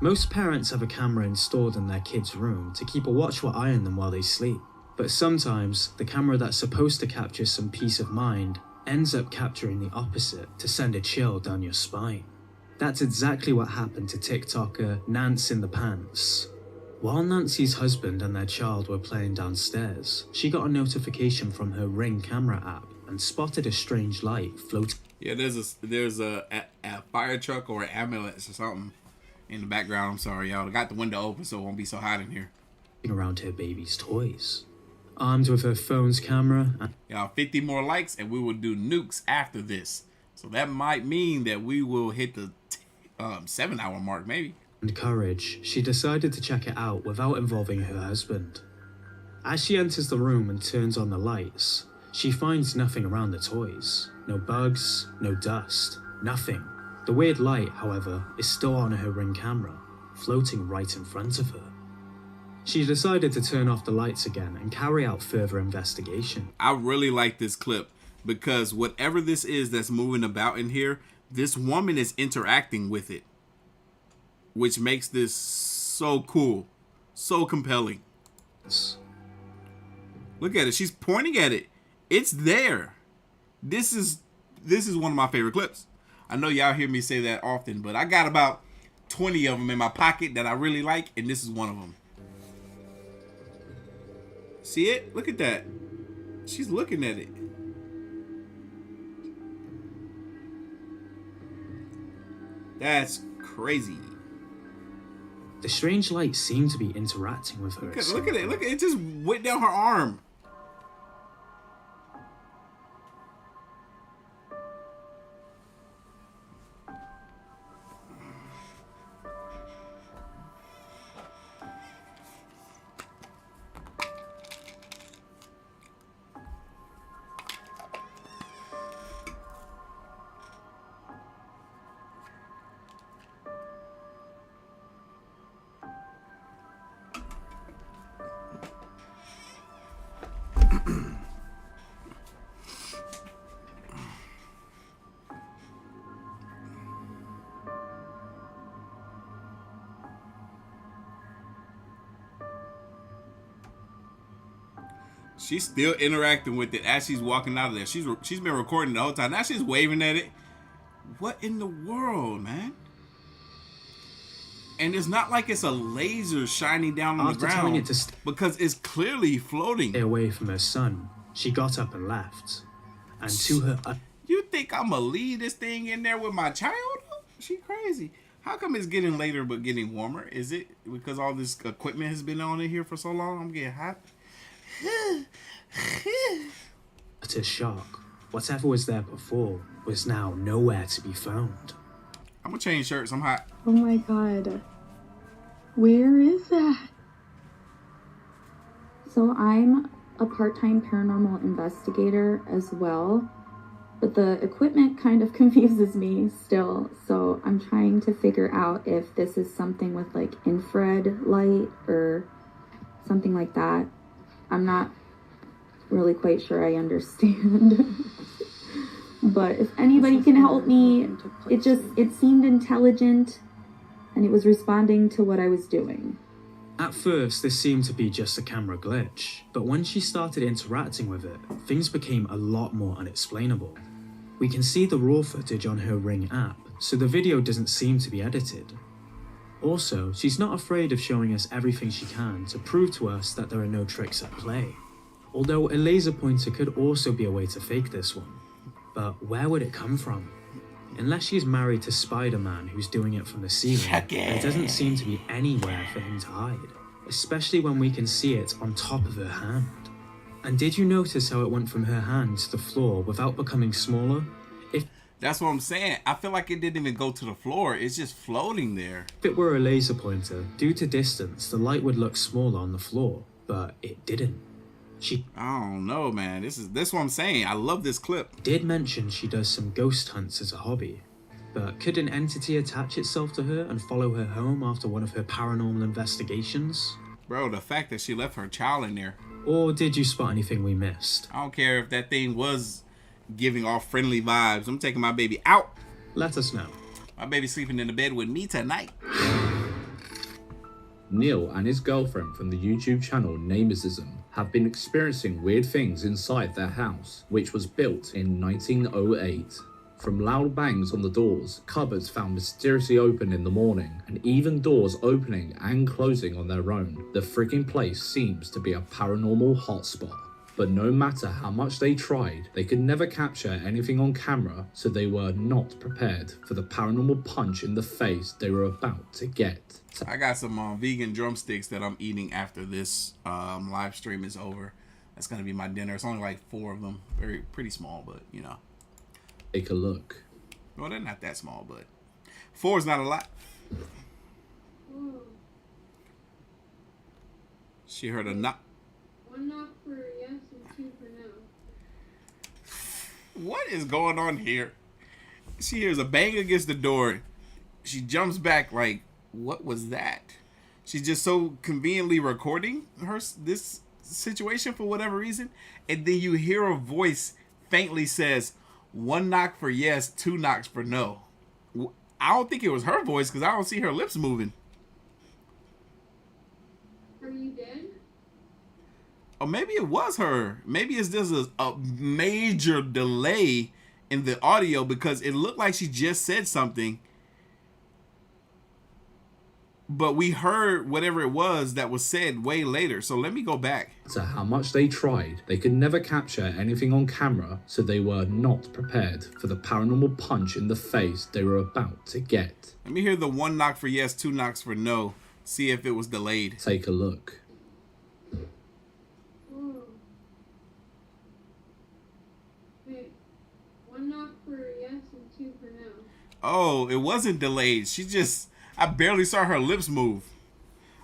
Most parents have a camera installed in their kids' room to keep a watchful eye on them while they sleep. But sometimes, the camera that's supposed to capture some peace of mind ends up capturing the opposite to send a chill down your spine. That's exactly what happened to TikToker Nance in the Pants. While Nancy's husband and their child were playing downstairs, she got a notification from her Ring camera app and spotted a strange light floating. Yeah, there's a fire truck or an ambulance or something in the background. I'm sorry, y'all. I got the window open so it won't be so hot in here. Around her baby's toys. Armed with her phone's camera and y'all, 50 more likes and we will do nukes after this. So that might mean that we will hit the 7-hour mark, maybe. And courage, she decided to check it out without involving her husband. As she enters the room and turns on the lights, she finds nothing around the toys. No bugs, no dust, nothing. The weird light, however, is still on her Ring camera, floating right in front of her. She decided to turn off the lights again and carry out further investigation. I really like this clip because whatever this is that's moving about in here, this woman is interacting with it, which makes this so cool, so compelling. Look at it. She's pointing at it. It's there. This is one of my favorite clips. I know y'all hear me say that often, but I got about 20 of them in my pocket that I really like, and this is one of them. See it? Look at that. She's looking at it. That's crazy. The strange light seemed to be interacting with her. Look at it. Look at it. It just went down her arm. She's still interacting with it as she's walking out of there. She's been recording the whole time. Now she's waving at it. What in the world, man? And it's not like it's a laser shining down on the ground because it's clearly floating. Away from her son, she got up and left. And to her... You think I'm gonna leave this thing in there with my child? She crazy. How come it's getting later but getting warmer? Is it because all this equipment has been on in here for so long? I'm getting hot. Utter shock. Whatever was there before was now nowhere to be found. I'm gonna change shirts. I'm hot. Oh my god. Where is that? So I'm a part-time paranormal investigator as well, but the equipment kind of confuses me still. So I'm trying to figure out if this is something with like infrared light or something like that. I'm not really quite sure I understand. But if anybody can help me, it seemed intelligent and it was responding to what I was doing. At first, this seemed to be just a camera glitch, but when she started interacting with it, things became a lot more unexplainable. We can see the raw footage on her Ring app, so the video doesn't seem to be edited. Also, she's not afraid of showing us everything she can to prove to us that there are no tricks at play. Although a laser pointer could also be a way to fake this one. But where would it come from? Unless she's married to Spider-Man who's doing it from the ceiling, there doesn't seem to be anywhere for him to hide, especially when we can see it on top of her hand. And did you notice how it went from her hand to the floor without becoming smaller? That's what I'm saying. I feel like it didn't even go to the floor. It's just floating there. If it were a laser pointer, due to distance, the light would look smaller on the floor, but it didn't. I don't know, man. This what I'm saying. I love this clip. Did mention she does some ghost hunts as a hobby, but could an entity attach itself to her and follow her home after one of her paranormal investigations? Bro, the fact that she left her child in there. Or did you spot anything we missed? I don't care if that thing was giving off friendly vibes. I'm taking my baby out. Let us know. My baby's sleeping in the bed with me tonight. Neil and his girlfriend from the YouTube channel Namesism have been experiencing weird things inside their house, which was built in 1908. From loud bangs on the doors, cupboards found mysteriously open in the morning, and even doors opening and closing on their own. The freaking place seems to be a paranormal hotspot. But no matter how much they tried, they could never capture anything on camera, so they were not prepared for the paranormal punch in the face they were about to get. I got some vegan drumsticks that I'm eating after this live stream is over. That's gonna be my dinner. It's only like 4 of them. Pretty small, but you know. Take a look. Well, they're not that small, but 4 is not a lot. She heard a knock. 1 knock for yes and 2 for no. What is going on here? She hears a bang against the door. She jumps back like, what was that? She's just so conveniently recording this situation for whatever reason. And then you hear a voice faintly says, 1 knock for yes, 2 knocks for no. I don't think it was her voice because I don't see her lips moving. Are you dead? Or maybe it was her. Maybe it's just a major delay in the audio because it looked like she just said something. But we heard whatever it was that was said way later. So let me go back. So how much they tried, they could never capture anything on camera, so they were not prepared for the paranormal punch in the face they were about to get. Let me hear the 1 knock for yes, 2 knocks for no. See if it was delayed. Take a look. Wait, 1 knock for yes and 2 for no. Oh, it wasn't delayed. I barely saw her lips move.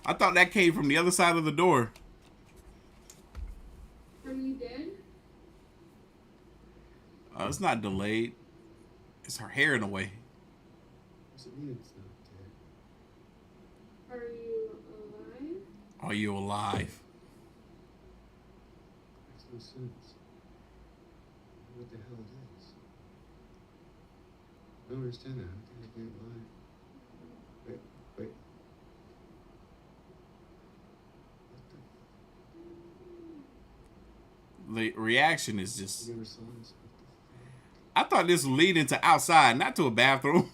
I thought that came from the other side of the door. Are you dead? It's not delayed. It's her hair in a way. Does it mean it's not dead? Are you alive? Are you alive? Makes no sense. What the hell it is? I don't understand that. How can I be alive? Wait. The reaction is just... I thought this would lead into outside, not to a bathroom.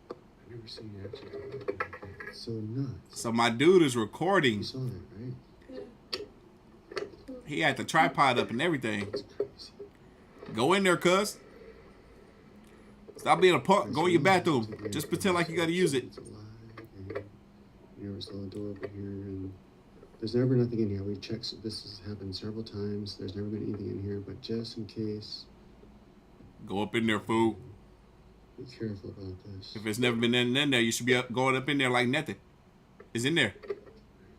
I've never seen you actually talk like that. It's so nuts. So my dude is recording. You saw that, right? He had the tripod up and everything. Go in there, cuz. Stop being a punk. Go in your bathroom. Just pretend like you gotta use it. We never saw a door open here, and there's never been nothing in here. We've checked, this has happened several times. There's never been anything in here, but just in case. Go up in there, fool. Be careful about this. If it's never been in there, you should be going up in there like nothing. It's in there.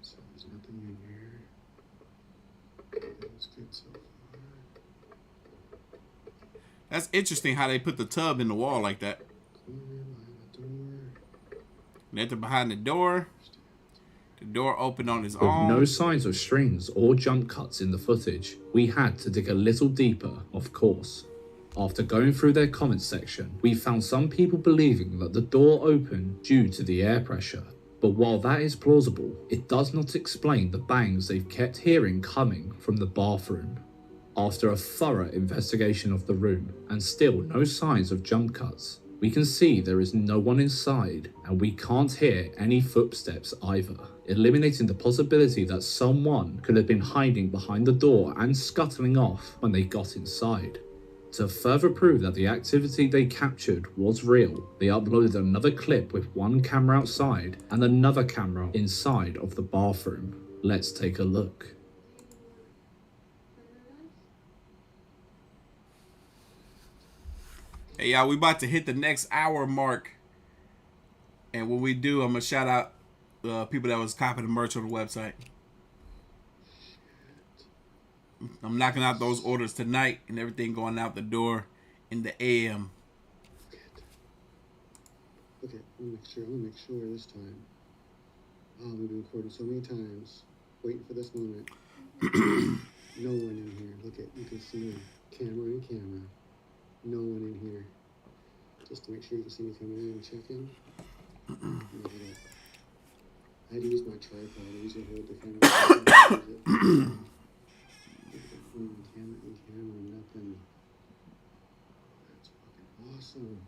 So there's nothing in here. That's good so far. That's interesting how they put the tub in the wall like that. Nothing behind the door. The door opened on its With own. no signs of strings or jump cuts in the footage, we had to dig a little deeper, of course. After going through their comments section, we found some people believing that the door opened due to the air pressure. But while that is plausible, it does not explain the bangs they've kept hearing coming from the bathroom. After a thorough investigation of the room, and still no signs of jump cuts, we can see there is no one inside, and we can't hear any footsteps either, eliminating the possibility that someone could have been hiding behind the door and scuttling off when they got inside. To further prove that the activity they captured was real, they uploaded another clip with one camera outside and another camera inside of the bathroom. Let's take a look. Hey, y'all, we about to hit the next hour mark. And when we do, I'm going to shout out the people that was copying the merch on the website. I'm knocking out those orders tonight and everything going out the door in the AM. Okay, I'm gonna make sure this time. Oh, we've been recording so many times, waiting for this moment. No one in here. Look at, you can see me. Camera in camera. No one in here. Just to make sure you can see me coming in and checking. I had to use my tripod. I usually hold the camera. Camera, nothing. That's fucking awesome.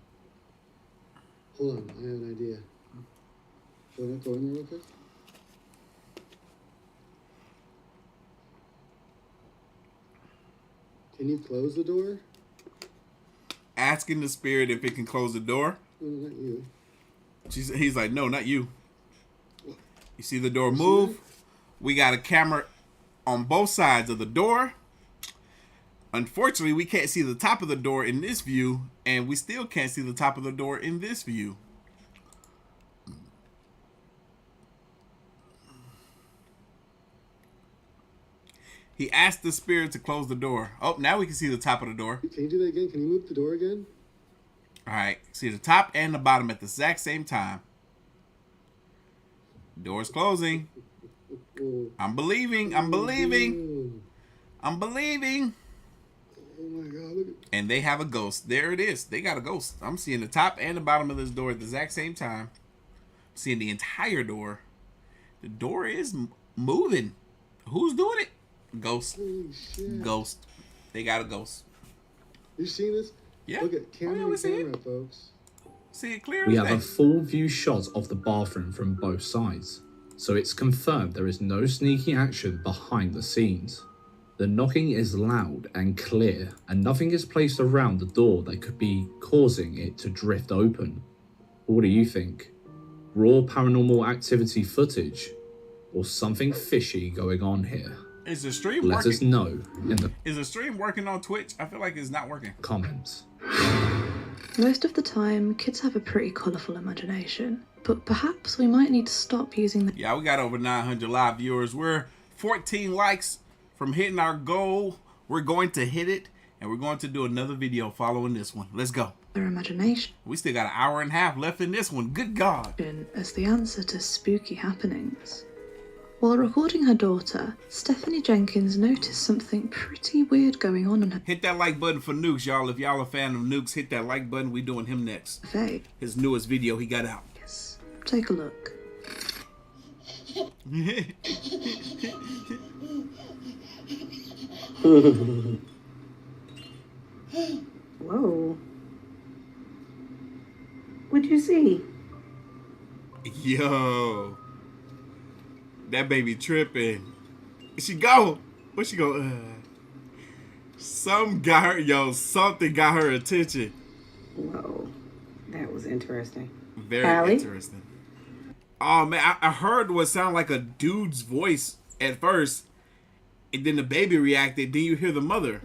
Hold on, I have an idea. Go in there real quick. Can you close the door? Asking the spirit if it can close the door. No, not you. He's like, no, not you. You see the door move? We got a camera on both sides of the door. Unfortunately, we can't see the top of the door in this view, and we still can't see the top of the door in this view. He asked the spirit to close the door. Oh, now we can see the top of the door. Can you do that again? Can you move the door again? All right. See the top and the bottom at the exact same time. Door's closing. I'm believing. I'm believing. I'm believing. Oh my God, look at... And they have a ghost. There it is. They got a ghost. I'm seeing the top and the bottom of this door at the exact same time. I'm seeing the entire door. The door is moving. Who's doing it? Ghost. Holy shit. Ghost. They got a ghost. You seen this? Yeah. Look at camera we see camera, folks. See it clear. We have a full view shot of the bathroom from both sides, so it's confirmed there is no sneaky action behind the scenes. The knocking is loud and clear, and nothing is placed around the door that could be causing it to drift open. What do you think? Raw paranormal activity footage, or something fishy going on here? Is the stream Let working? us know in the Is the stream working on Twitch? I feel like it's not working. comments. Most of the time, kids have a pretty colourful imagination, but perhaps we might need to stop using the Yeah, we got over 900 live viewers. We're 14 likes from hitting our goal. We're going to hit it, and we're going to do another video following this one. Let's go. their imagination We still got an hour and a half left in this one. Good God. as the answer to spooky happenings. While recording her daughter, Stephanie Jenkins noticed something pretty weird going on in her Hit that like button for Nukes, y'all. If y'all a fan of Nukes, hit that like button. We doing him next. face. His newest video he got out. Take a look. Whoa. What'd you see? Yo. That baby tripping. She go. Where she go? Something got her. Yo, something got her attention. Whoa. That was interesting. Very Allie? interesting. Oh man, I heard what sounded like a dude's voice at first, and then the baby reacted. Then you hear the mother.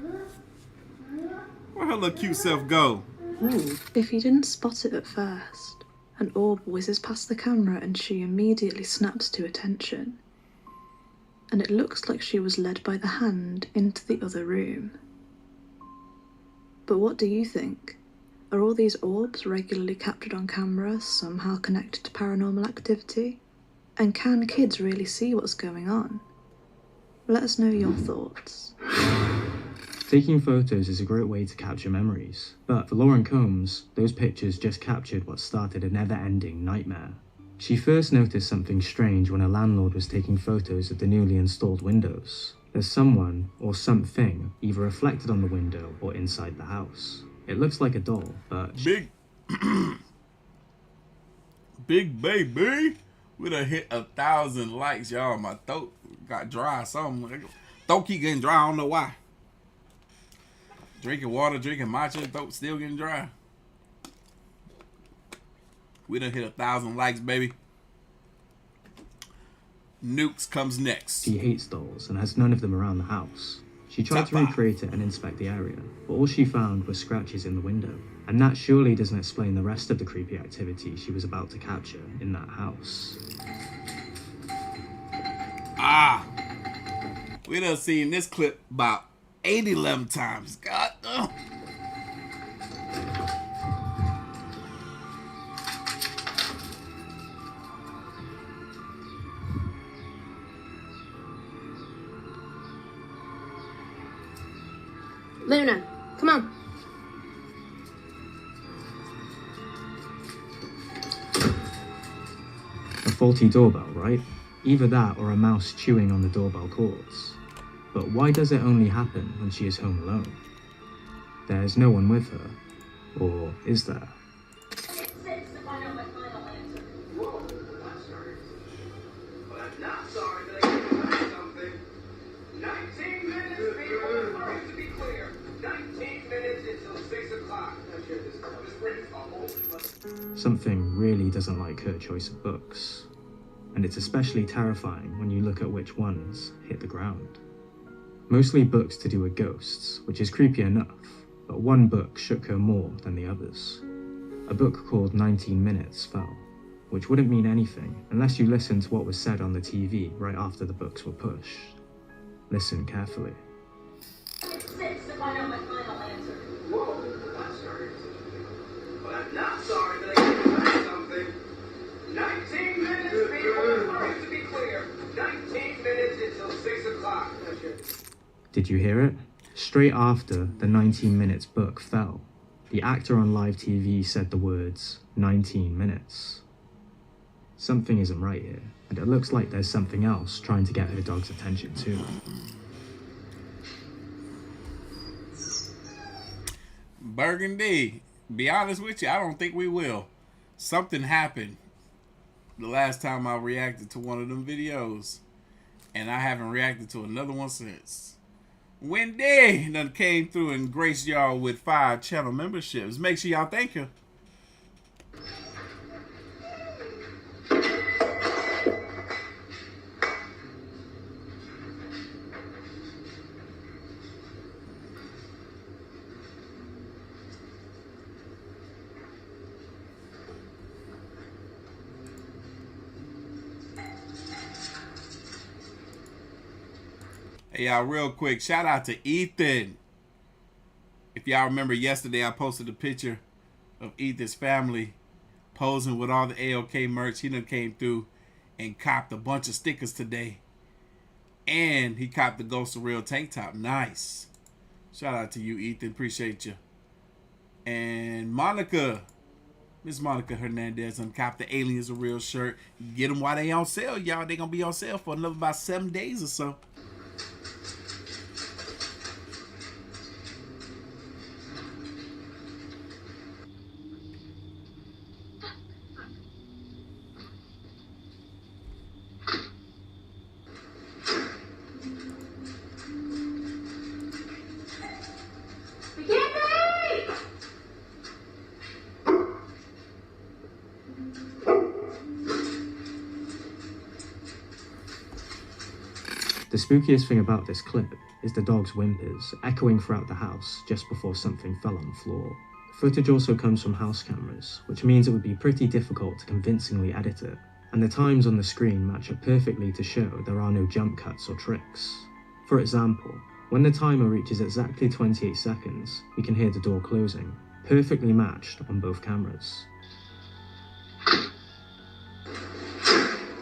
Where her little cute self go? If you didn't spot it at first, an orb whizzes past the camera and she immediately snaps to attention. And it looks like she was led by the hand into the other room. But what do you think? Are all these orbs regularly captured on camera somehow connected to paranormal activity? And can kids really see what's going on? Let us know your thoughts. Taking photos is a great way to capture memories, but for Lauren Combs, those pictures just captured what started a never-ending nightmare. She first noticed something strange when her landlord was taking photos of the newly installed windows. There's someone or something either reflected on the window or inside the house. It looks like a doll, but... Big baby! We done hit 1,000 likes, y'all. My throat got dry. Something. Throat keep getting dry. I don't know why. Drinking water, drinking matcha, throat still getting dry. We done hit 1,000 likes, baby. Nukes comes next. She hates dolls and has none of them around the house. She tried to recreate it and inspect the area, but all she found were scratches in the window. And that surely doesn't explain the rest of the creepy activity she was about to capture in that house. We done seen this clip about 11 times. God. Luna, come on. A faulty doorbell, right? Either that or a mouse chewing on the doorbell cords. But why does it only happen when she is home alone? There's no one with her. Or is there? Something really doesn't like her choice of books. And it's especially terrifying when you look at which ones hit the ground. Mostly books to do with ghosts, which is creepy enough, but one book shook her more than the others. A book called 19 Minutes fell, which wouldn't mean anything unless you listened to what was said on the TV right after the books were pushed. Listen carefully. Not sorry, but I got to tell you something. 19 minutes, people. Just to be clear, 19 minutes until 6 o'clock. Did you hear it? Straight after the 19 Minutes book fell, the actor on live TV said the words, 19 minutes. Something isn't right here, and it looks like there's something else trying to get her dog's attention too. Burgundy. Be honest with you, I don't think we will. Something happened the last time I reacted to one of them videos, and I haven't reacted to another one since. Wendy done came through and graced y'all with 5 channel memberships. Make sure y'all thank her. Hey, y'all, real quick, shout out to Ethan. If y'all remember yesterday, I posted a picture of Ethan's family posing with all the AOK merch. He done came through and copped a bunch of stickers today. And he copped the Ghost of Real tank top. Nice. Shout out to you, Ethan. Appreciate you. And Monica, Miss Monica Hernandez, copped the Aliens of Real shirt. Get them while they on sale, y'all. They gonna be on sale for another about 7 days or so. The spookiest thing about this clip is the dog's whimpers echoing throughout the house just before something fell on the floor. The footage also comes from house cameras, which means it would be pretty difficult to convincingly edit it, and the times on the screen match up perfectly to show there are no jump cuts or tricks. For example, when the timer reaches exactly 28 seconds, we can hear the door closing, perfectly matched on both cameras.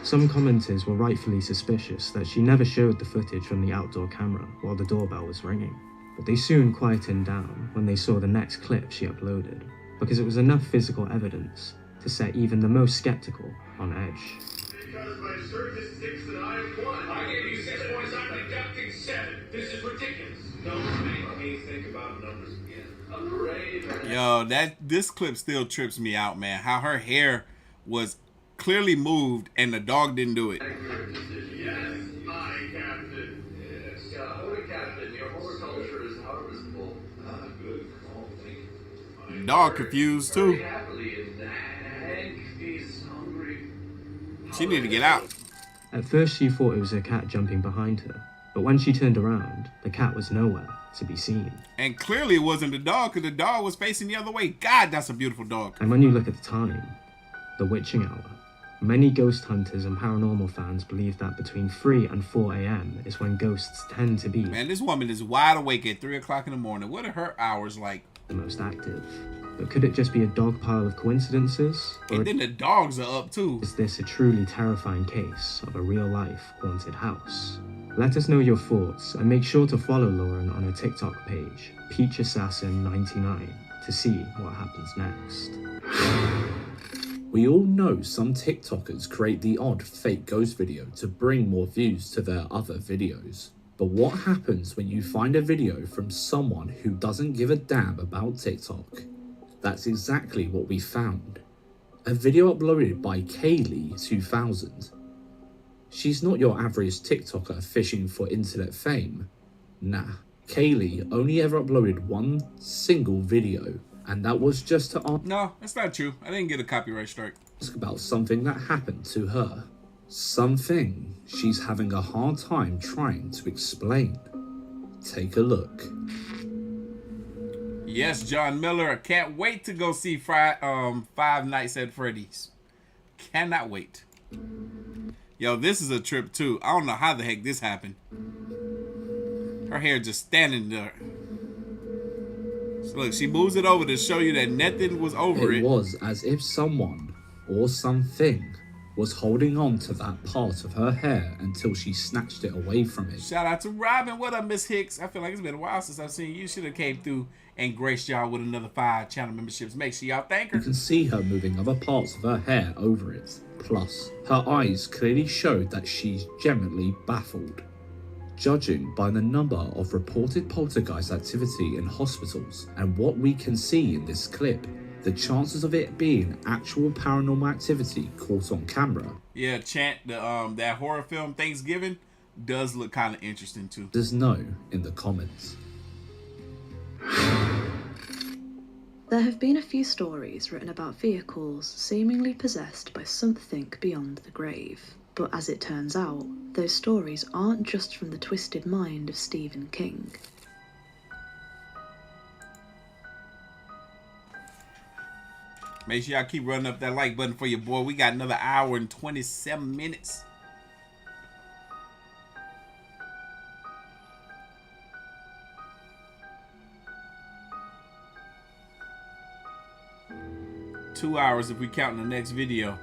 Some commenters were rightfully suspicious that she never showed the footage from the outdoor camera while the doorbell was ringing, but they soon quietened down when they saw the next clip she uploaded, because it was enough physical evidence to set even the most skeptical on edge. Because my shirt is 6 and I am 1. I gave you 6 points, I'm deducting 7. This is ridiculous. Don't make me think about numbers again. I'm brave. Yo, this clip still trips me out, man. How her hair was clearly moved and the dog didn't do it. Yes, my captain. Yes, holy captain, your horticulture is harvestable. Good call, thank you. Dog confused too. Happily, and Hank is hungry. She need to get out. At first she thought it was a cat jumping behind her, but when she turned around, the cat was nowhere to be seen. And clearly it wasn't the dog, because the dog was facing the other way. God, that's a beautiful dog. And when you look at the time, the witching hour, many ghost hunters and paranormal fans believe that between 3 and 4 a.m. is when ghosts tend to be. Man, this woman is wide awake at 3 o'clock in the morning. What are her hours like? The most active. But could it just be a dog pile of coincidences? And then the dogs are up too. Is this a truly terrifying case of a real-life haunted house? Let us know your thoughts and make sure to follow Lauren on her TikTok page, PeachAssassin99, to see what happens next. We all know some TikTokers create the odd fake ghost video to bring more views to their other videos. But what happens when you find a video from someone who doesn't give a damn about TikTok? That's exactly what we found. A video uploaded by Kaylee2000. She's not your average TikToker fishing for internet fame. Nah, Kaylee only ever uploaded one single video, and that was just to No, that's not true. I didn't get a copyright strike. Ask about something that happened to her. Something she's having a hard time trying to explain. Take a look. Yes, John Miller. I can't wait to go see Five Nights at Freddy's. Cannot wait. Yo, this is a trip too. I don't know how the heck this happened. Her hair just standing there. So look, she moves it over to show you that nothing was over it. It was as if someone or something was holding on to that part of her hair until she snatched it away from it. Shout out to Robin. What up, Miss Hicks? I feel like it's been a while since I've seen you. Should have came through and graced y'all with another 5 channel memberships. Make sure y'all thank her. You can see her moving other parts of her hair over it. Plus, her eyes clearly showed that she's genuinely baffled. Judging by the number of reported poltergeist activity in hospitals and what we can see in this clip, the chances of it being actual paranormal activity caught on camera. Yeah, Chant, that horror film Thanksgiving does look kind of interesting too. There's no in the comments. There have been a few stories written about vehicles seemingly possessed by something beyond the grave. But as it turns out, those stories aren't just from the twisted mind of Stephen King. Make sure y'all keep running up that like button for your boy. We got another hour and 27 minutes. Two hours if we count in the next video.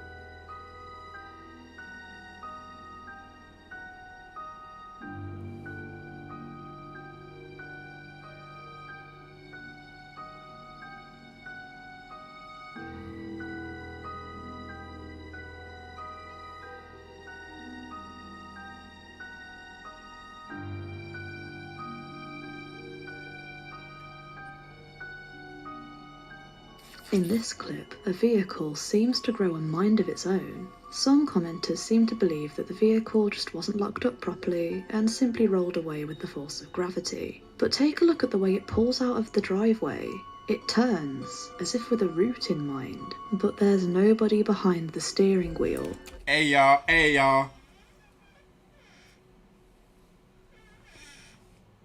In this clip, a vehicle seems to grow a mind of its own. Some commenters seem to believe that the vehicle just wasn't locked up properly and simply rolled away with the force of gravity. But take a look at the way it pulls out of the driveway. It turns, as if with a route in mind, but there's nobody behind the steering wheel. Hey y'all, hey y'all.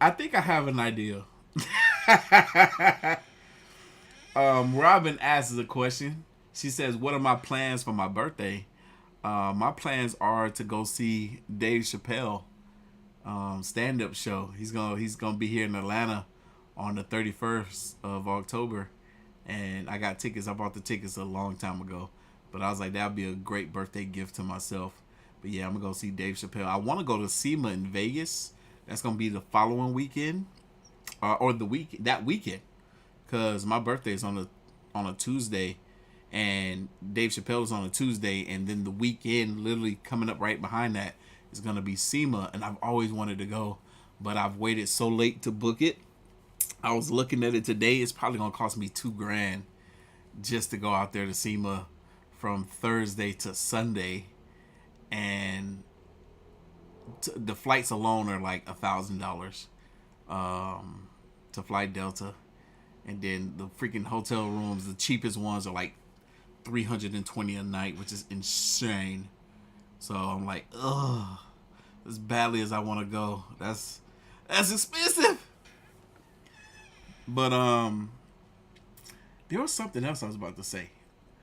I think I have an idea. Robin asks a question. She says, "What are my plans for my birthday?" My plans are to go see Dave Chappelle stand-up show. He's gonna be here in Atlanta on the 31st of October, and I got tickets. I bought the tickets a long time ago, but I was like, that'd be a great birthday gift to myself. But yeah, I'm gonna go see Dave Chappelle. I want to go to SEMA in Vegas. That's gonna be the following weekend, or that weekend, because my birthday is on a Tuesday, and Dave Chappelle is on a Tuesday, and then the weekend literally coming up right behind that is gonna be SEMA, and I've always wanted to go, but I've waited so late to book it. I was looking at it today. It's probably gonna cost me $2,000 just to go out there to SEMA from Thursday to Sunday, and the flights alone are like $1,000 to fly Delta, and then the freaking hotel rooms, the cheapest ones are like $320 a night, which is insane. So I'm like, ugh, as badly as I want to go, that's expensive. But there was something else I was about to say.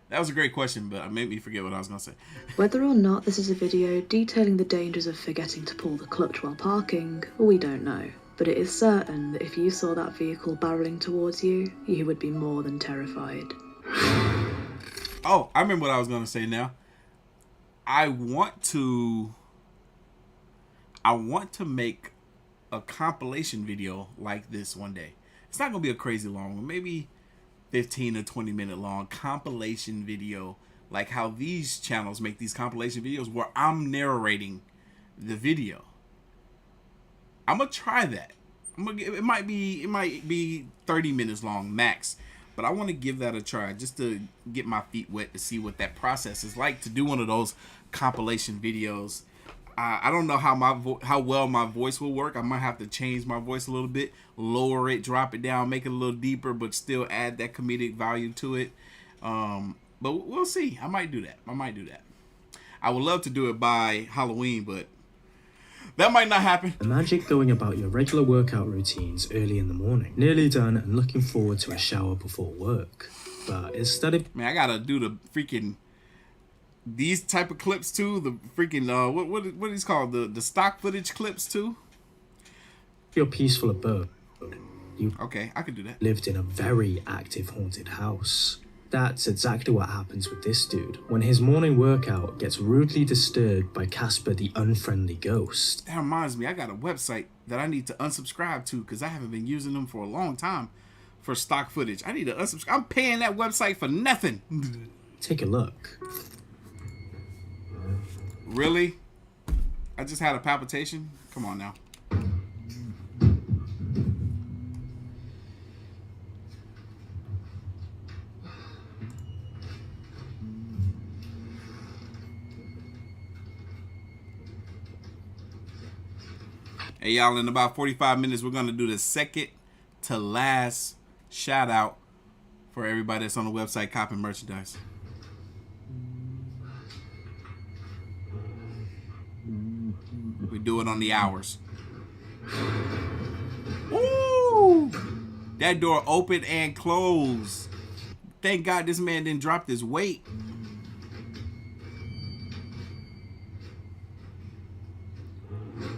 That was a great question, but it made me forget what I was going to say. Whether or not this is a video detailing the dangers of forgetting to pull the clutch while parking, we don't know. But it is certain that if you saw that vehicle barreling towards you, you would be more than terrified. Oh, I remember what I was going to say now. I want to make a compilation video like this one day. It's not going to be a crazy long one, maybe 15 or 20 minute long compilation video, like how these channels make these compilation videos where I'm narrating the video. I'm gonna try that. It might be 30 minutes long max, but I want to give that a try just to get my feet wet to see what that process is like to do one of those compilation videos. I don't know how well my voice will work. I might have to change my voice a little bit, lower it, drop it down, make it a little deeper, but still add that comedic value to it. But we'll see. I might do that. I would love to do it by Halloween, but that might not happen. Imagine going about your regular workout routines early in the morning, nearly done and looking forward to a shower before work. But instead of... Man, I gotta do the freaking... these type of clips too, the freaking what is called, the stock footage clips too. Your peaceful abode. Okay, I could do that. Lived in a very active haunted house. That's exactly what happens with this dude when his morning workout gets rudely disturbed by Casper the unfriendly ghost. That reminds me, I got a website that I need to unsubscribe to because I haven't been using them for a long time for stock footage. I need to unsubscribe. I'm paying that website for nothing. Take a look. Really? I just had a palpitation? Come on now. Hey y'all, in about 45 minutes we're going to do the second to last shout out for everybody that's on the website copping merchandise. We do it on the hours. Ooh! That door opened and closed. Thank God this man didn't drop his weight.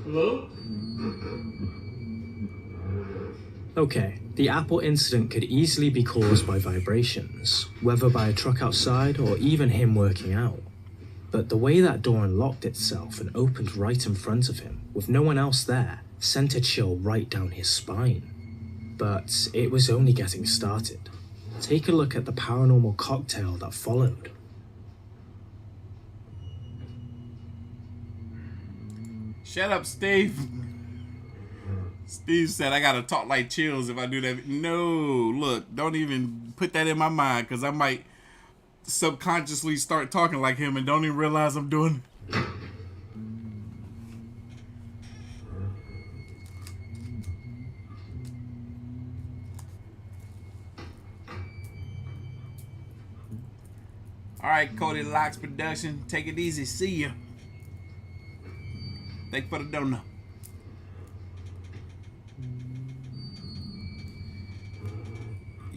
Hello? Okay, the Apple incident could easily be caused by vibrations, whether by a truck outside or even him working out. But the way that door unlocked itself and opened right in front of him, with no one else there, sent a chill right down his spine. But it was only getting started. Take a look at the paranormal cocktail that followed. Shut up, Steve. Steve said I gotta talk like Chills if I do that. No, look, don't even put that in my mind because I might subconsciously start talking like him and don't even realize I'm doing it. All right, Cody Locks Production. Take it easy. See ya. Thank you for the donut.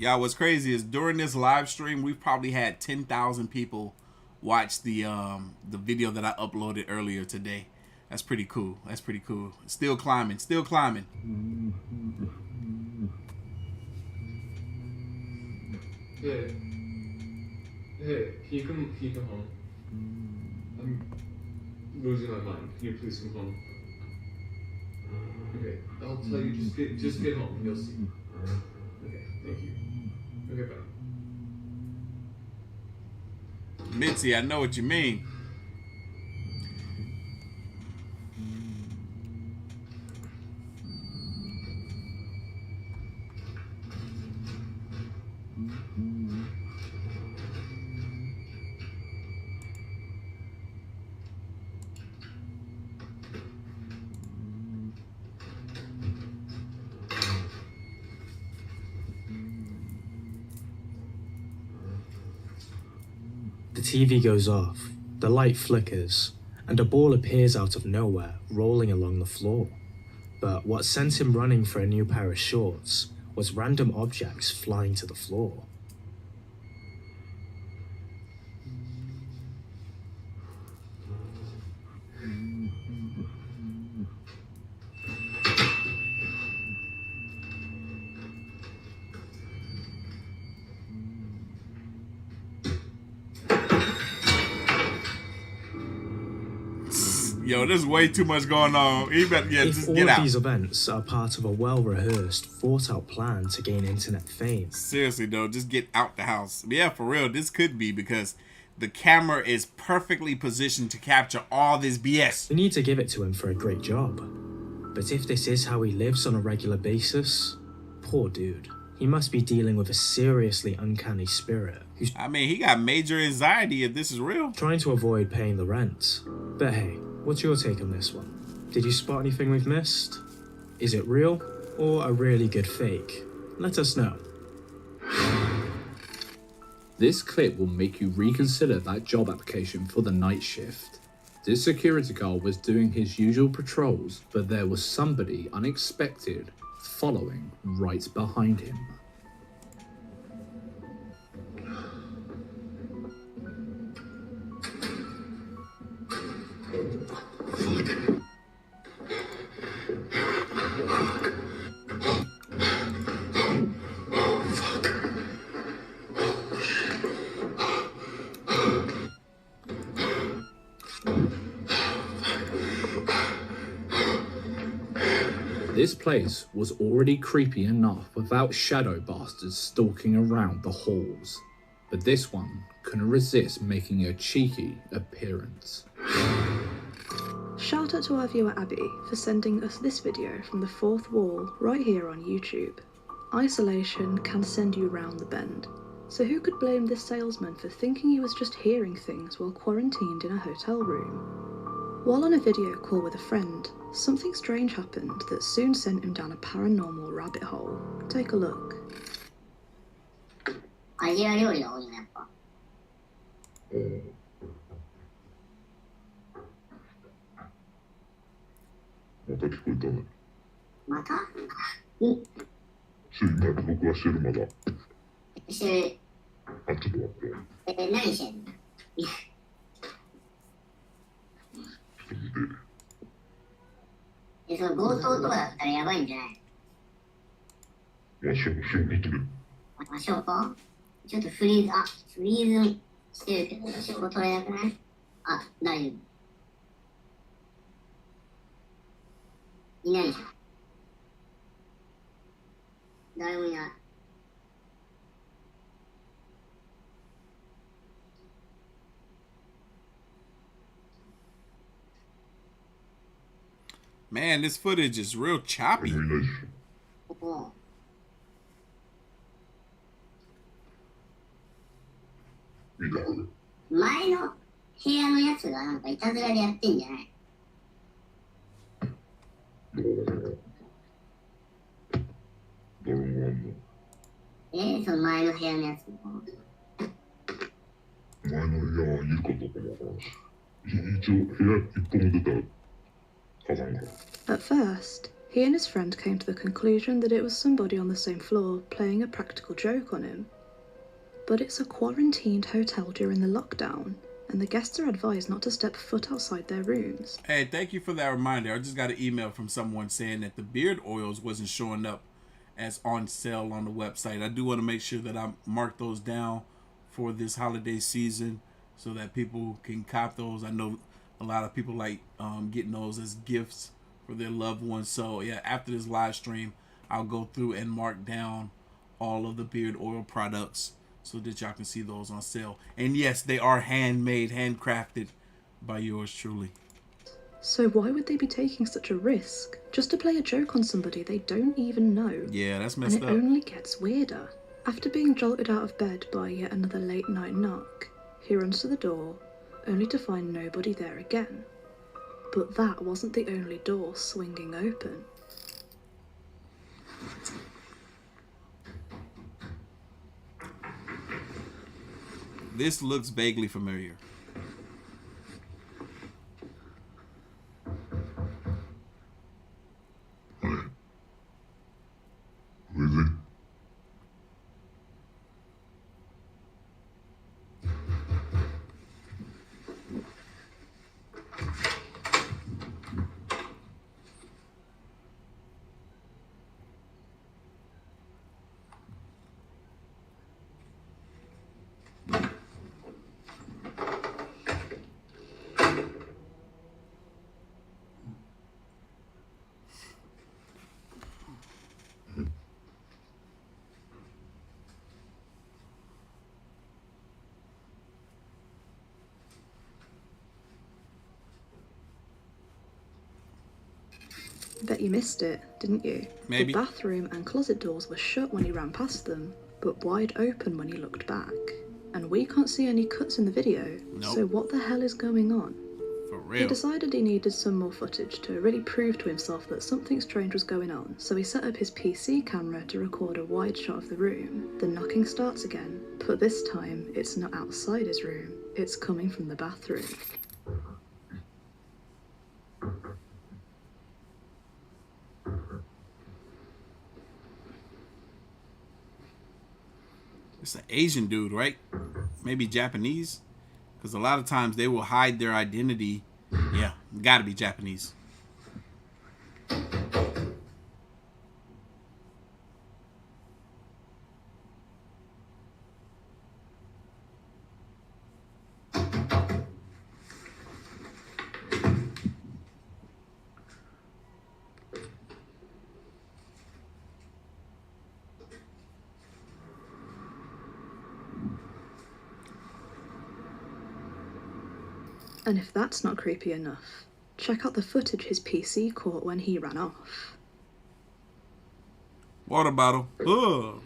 Y'all, what's crazy is during this live stream, we've probably had 10,000 people watch the video that I uploaded earlier today. That's pretty cool. That's pretty cool. Still climbing. Still climbing. Hey. Hey, can you come home? I'm losing my mind. Can you please come home? Okay, I'll tell you. Just get home. You'll see. Okay, thank you. Okay, bye. Mitzi, I know what you mean. The TV goes off, the light flickers, and a ball appears out of nowhere, rolling along the floor. But what sent him running for a new pair of shorts was random objects flying to the floor. Yo, there's way too much going on. He better, just all get of out. These events are part of a well-rehearsed, thought-out plan to gain internet fame. Seriously, though, just get out the house. Yeah, for real, this could be because the camera is perfectly positioned to capture all this BS. We need to give it to him for a great job. But if this is how he lives on a regular basis, poor dude. He must be dealing with a seriously uncanny spirit who's... I mean, he got major anxiety if this is real. Trying to avoid paying the rent. But hey, what's your take on this one? Did you spot anything we've missed? Is it real or a really good fake? Let us know. This clip will make you reconsider that job application for the night shift. This security guard was doing his usual patrols, but there was somebody unexpected following right behind him. This place was already creepy enough without shadow bastards stalking around the halls, but this one couldn't resist making a cheeky appearance. Shout out to our viewer Abby for sending us this video from the fourth wall right here on YouTube. Isolation can send you round the bend. So who could blame this salesman for thinking he was just hearing things while quarantined in a hotel room? While on a video call with a friend, something strange happened that soon sent him down a paranormal rabbit hole. Take a look. アジア料理が多いな、やっぱ。また聞こえたね。またうん。録画してるまだ。してる。あ、ちょっと待って。何してんのその強盗とかだったらやばいんじゃない？証拠取る。証拠？ちょっとフリーズしてるけど、証拠取れなくない？あ、大丈夫。いないじゃん。誰もいない。Man, this footage is real choppy. 前の部屋のやつがなんかいたずらでやってんじゃない？その前の部屋のやつも。前の部屋はいるかどうかもわからんし。一応部屋一本出たら。At first, He and his friend came to the conclusion that it was somebody on the same floor playing a practical joke on him. But it's a quarantined hotel during the lockdown, and the guests are advised not to step foot outside their rooms. Hey, thank you for that reminder. I just got an email from someone saying that the beard oils wasn't showing up as on sale on the website. I do want to make sure that I mark those down for this holiday season so that people can cop those. I know a lot of people like getting those as gifts for their loved ones. So yeah, after this live stream, I'll go through and mark down all of the beard oil products so that y'all can see those on sale. And yes, they are handmade, handcrafted by yours truly. So why would they be taking such a risk just to play a joke on somebody they don't even know? Yeah, that's messed up. And it only gets weirder. After being jolted out of bed by yet another late night knock, he runs to the door, only to find nobody there again. But that wasn't the only door swinging open. This looks vaguely familiar. Really? Bet you missed it, didn't you? Maybe. The bathroom and closet doors were shut when he ran past them, but wide open when he looked back. And we can't see any cuts in the video, Nope. So what the hell is going on? For real. He decided he needed some more footage to really prove to himself that something strange was going on, so he set up his PC camera to record a wide shot of the room. The knocking starts again, but this time it's not outside his room, it's coming from the bathroom. It's an Asian dude, right? Maybe Japanese? Because a lot of times they will hide their identity. Yeah, gotta be Japanese. And if that's not creepy enough, check out the footage his PC caught when he ran off. Water bottle. Ugh.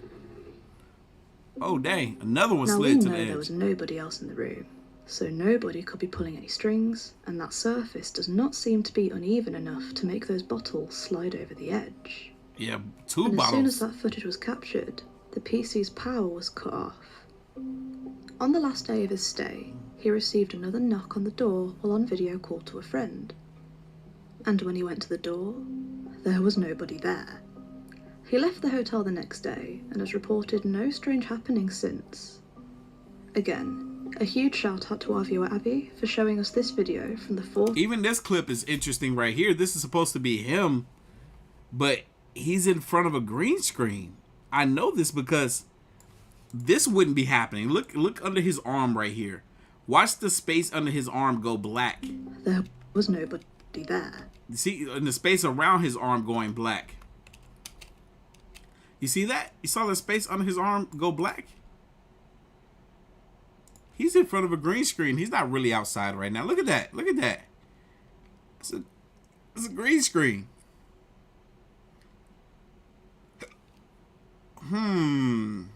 Oh, dang. Another one Now we slid to the know edge. there was nobody else in the room, so nobody could be pulling any strings, and that surface does not seem to be uneven enough to make those bottles slide over the edge. Yeah, two And bottles. as soon as that footage was captured, the PC's power was cut off. On the last day of his stay, he received another knock on the door while on video call to a friend. And when he went to the door, there was nobody there. He left the hotel the next day and has reported no strange happenings since. Again, a huge shout out to our viewer Abby for showing us this video from the 4th. Even this clip is interesting right here. This is supposed to be him, but he's in front of a green screen. I know this because this wouldn't be happening. Look under his arm right here. Watch the space under his arm go black. There was nobody there. See, in the space around his arm going black. You see that? You saw the space under his arm go black? He's in front of a green screen. He's not really outside right now. Look at that. Look at that. It's a green screen. I'm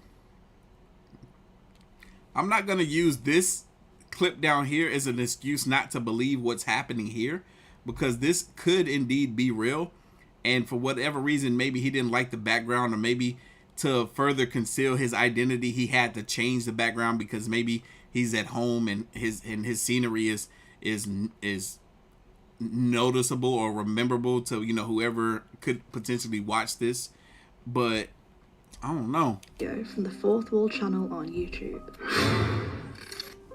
not going to use this clip down here as an excuse not to believe what's happening here, because this could indeed be real. And for whatever reason, maybe he didn't like the background, or maybe to further conceal his identity, he had to change the background because maybe he's at home and his scenery is noticeable or rememberable to, you know, whoever could potentially watch this. But I don't know. From the Fourth Wall channel on YouTube.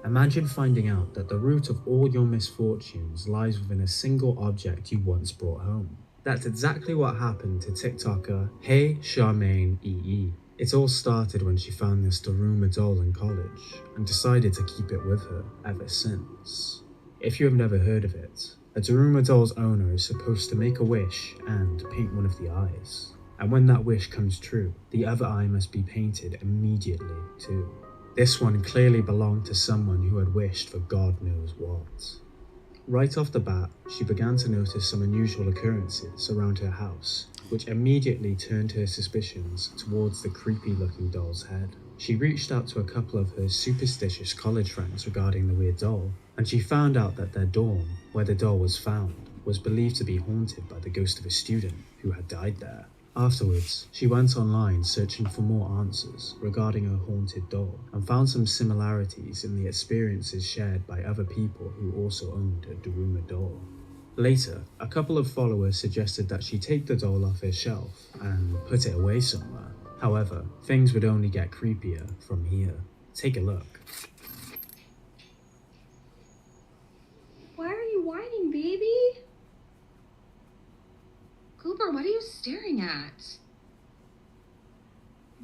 Imagine finding out that the root of all your misfortunes lies within a single object you once brought home. That's exactly what happened to TikToker Hey Charmaine EE. It all started when she found this Daruma doll in college and decided to keep it with her ever since. If you have never heard of it, a Daruma doll's owner is supposed to make a wish and paint one of the eyes. And when that wish comes true, the other eye must be painted immediately too. This one clearly belonged to someone who had wished for God knows what. Right off the bat, she began to notice some unusual occurrences around her house, which immediately turned her suspicions towards the creepy-looking doll's head. She reached out to a couple of her superstitious college friends regarding the weird doll, and she found out that their dorm, where the doll was found, was believed to be haunted by the ghost of a student who had died there. Afterwards, she went online searching for more answers regarding her haunted doll and found some similarities in the experiences shared by other people who also owned a Daruma doll. Later, a couple of followers suggested that she take the doll off her shelf and put it away somewhere. However, things would only get creepier from here. Take a look. Why are you whining, baby? Cooper, what are you staring at?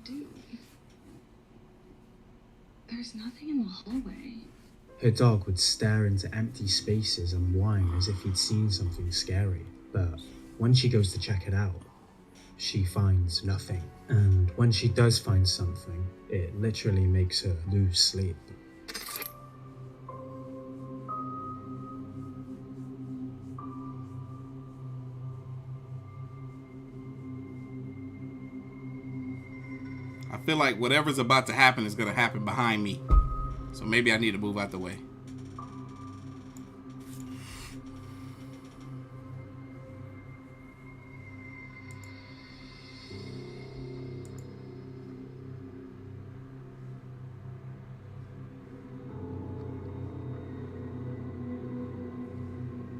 Dude. There's nothing in the hallway. Her dog would stare into empty spaces and whine as if he'd seen something scary. But when she goes to check it out, she finds nothing. And when she does find something, it literally makes her lose sleep. I feel like whatever's about to happen is going to happen behind me. So maybe I need to move out the way.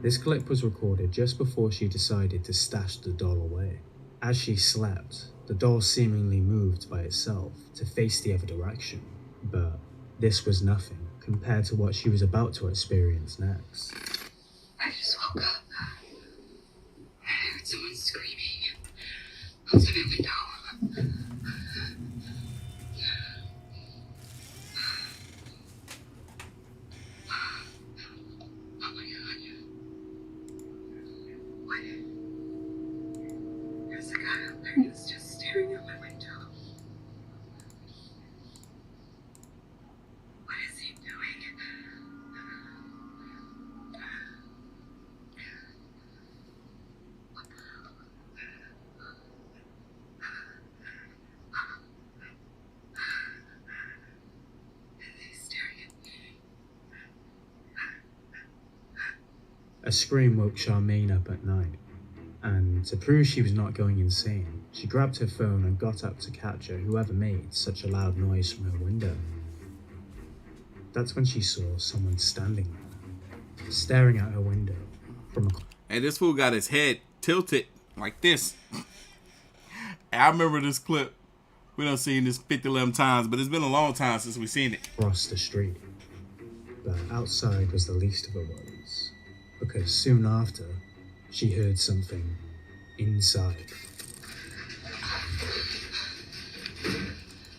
This clip was recorded just before she decided to stash the doll away. As she slept, the doll seemingly moved by itself to face the other direction, but this was nothing compared to what she was about to experience next. I just woke up. I heard someone screaming outside my window. Oh my god. What? There's a guy up there and he's just staring out my window. What is he doing? What the hell? He's staring at me. A scream woke Charmaine up at night, and to prove she was not going insane, she grabbed her phone and got up to capture whoever made such a loud noise from her window. That's when she saw someone standing there, staring at her window from a... And this fool got his head tilted like this. I remember this clip. We done seen this 50-11 times, but it's been a long time since we've seen it. Across the street. But outside was the least of her worries, because soon after, she heard something inside.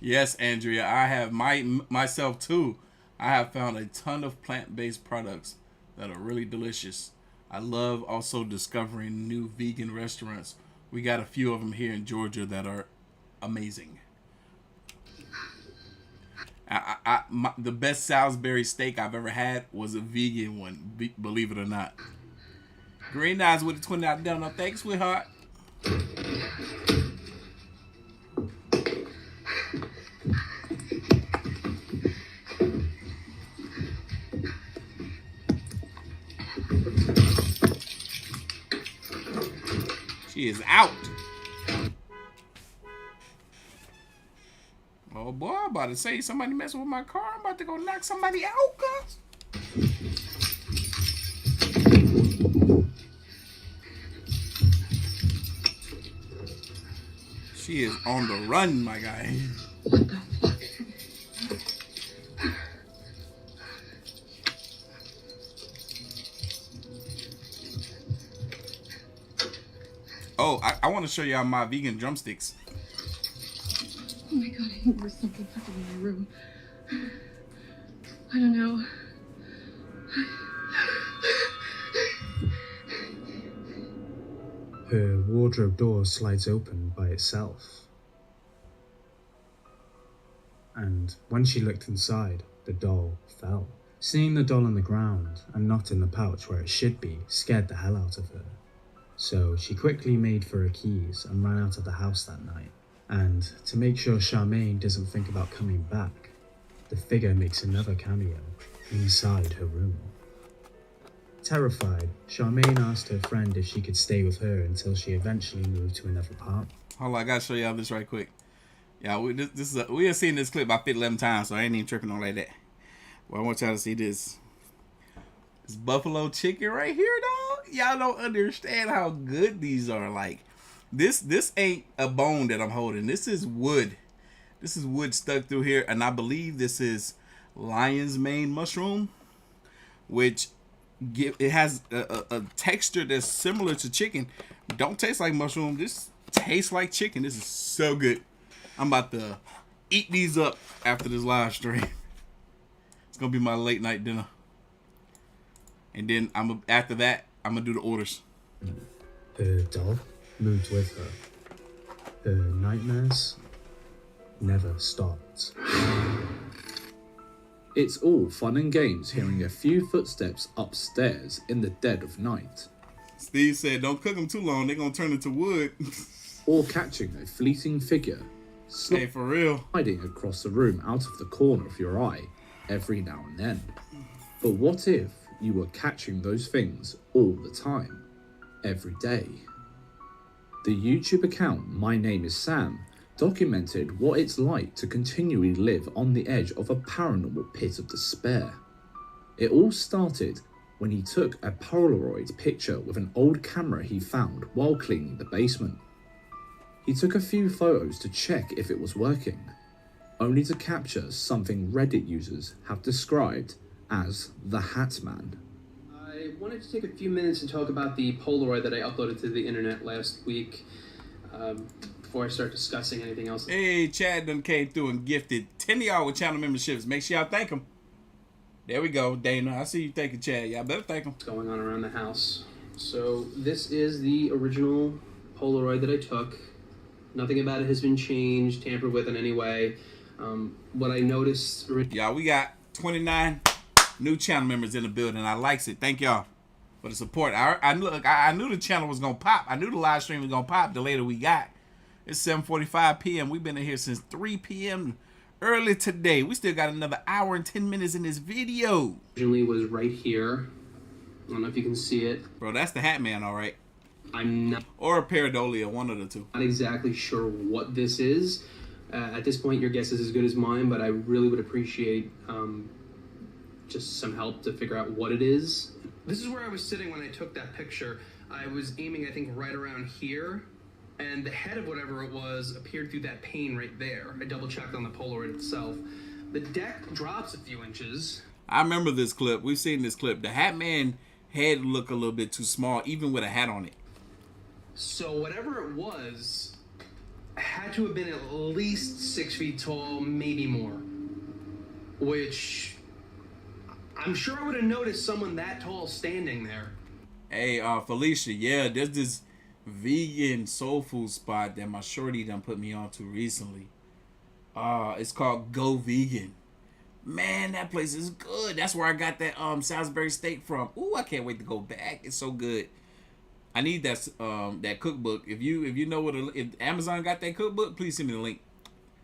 Yes, Andrea, I have myself too. I have found a ton of plant-based products that are really delicious. I love also discovering new vegan restaurants. We got a few of them here in Georgia that are amazing. The best Salisbury steak I've ever had was a vegan one, believe it or not. Green Eyes with the $20 donut. Thanks, sweetheart. She is out. Oh boy, I'm about to say somebody messing with my car. I'm about to go knock somebody out, cuz. She is on the run, my guy. Oh, I want to show y'all my vegan drumsticks. Oh my god, I think there's something happening in my room. I don't know. Her wardrobe door slides open by itself. And when she looked inside, the doll fell. Seeing the doll on the ground and not in the pouch where it should be scared the hell out of her. So she quickly made for her keys and ran out of the house that night. And to make sure Charmaine doesn't think about coming back, the figure makes another cameo inside her room. Terrified, Charmaine asked her friend if she could stay with her until she eventually moved to another apartment. Hold on, I gotta show y'all this right quick. Yeah, we have seen this clip about 11 times, so I ain't even tripping on like that. Well, I want y'all to see this. This buffalo chicken right here, dog. Y'all don't understand how good these are. Like, this ain't a bone that I'm holding. This is wood. This is wood stuck through here, and I believe this is lion's mane mushroom, which it has a texture that's similar to chicken. Don't taste like mushroom. This tastes like chicken. This is so good. I'm about to eat these up after this live stream. It's gonna be my late night dinner. And then after that, I'm gonna do the orders. Her doll moved with her. Her nightmares never stopped. It's all fun and games hearing a few footsteps upstairs in the dead of night. Steve said, don't cook them too long, they're gonna turn into wood. Or catching a fleeting figure hey, for real, sliding across the room out of the corner of your eye every now and then. But what if you were catching those things all the time, every day? The YouTube account My Name is Sam documented what it's like to continually live on the edge of a paranormal pit of despair. It all started when he took a Polaroid picture with an old camera he found while cleaning the basement. He took a few photos to check if it was working, only to capture something Reddit users have described as the Hat Man. I wanted to take a few minutes to talk about the Polaroid that I uploaded to the internet last week, before I start discussing anything else. Hey, Chad done came through and gifted 10 of y'all with channel memberships. Make sure y'all thank him. There we go, Dana. I see you thanking Chad. Y'all better thank him. What's going on around the house? So this is the original Polaroid that I took. Nothing about it has been changed, tampered with in any way. What I noticed... Y'all, we got 29 new channel members in the building. I likes it. Thank y'all for the support. I knew the channel was going to pop. I knew the live stream was going to pop the later we got. It's 7:45 p.m. We've been in here since 3 p.m. early today. We still got another hour and 10 minutes in this video. Originally was right here. I don't know if you can see it. Bro, that's the Hat Man, all right. I'm not... Or a pareidolia, one of the two. Not exactly sure what this is. At this point, your guess is as good as mine, but I really would appreciate just some help to figure out what it is. This is where I was sitting when I took that picture. I was aiming, I think, right around here, and the head of whatever it was appeared through that pane right there. I double-checked on the Polaroid itself. The deck drops a few inches. I remember this clip. We've seen this clip. The Hat Man head looked a little bit too small, even with a hat on it. So whatever it was had to have been at least 6 feet tall, maybe more. Which I'm sure I would have noticed someone that tall standing there. Hey, Felicia, yeah, there's this vegan soul food spot that my shorty done put me on to recently. It's called Go Vegan. Man, that place is good. That's where I got that Salisbury steak from. Ooh, I can't wait to go back. It's so good. I need that cookbook. If you know if Amazon got that cookbook, please send me the link.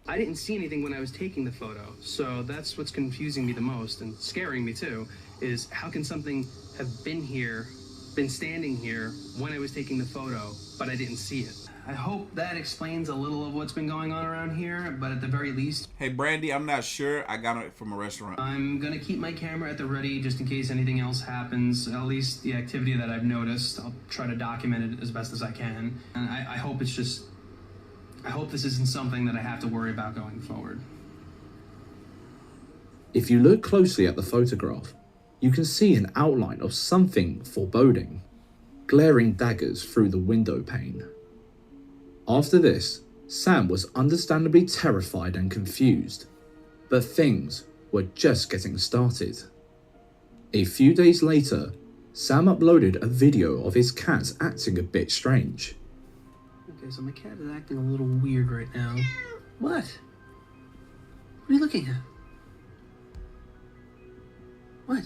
I didn't see anything when I was taking the photo, so that's what's confusing me the most and scaring me too, is how can something have been standing here when I was taking the photo, but I didn't see it. I hope that explains a little of what's been going on around here, but at the very least... Hey, Brandy, I'm not sure. I got it from a restaurant. I'm gonna keep my camera at the ready just in case anything else happens. At least the activity that I've noticed, I'll try to document it as best as I can. And I hope it's just... I hope this isn't something that I have to worry about going forward. If you look closely at the photograph, you can see an outline of something foreboding, glaring daggers through the window pane. After this, Sam was understandably terrified and confused, but things were just getting started. A few days later, Sam uploaded a video of his cats acting a bit strange. Okay, so my cat is acting a little weird right now. What? What are you looking at? What?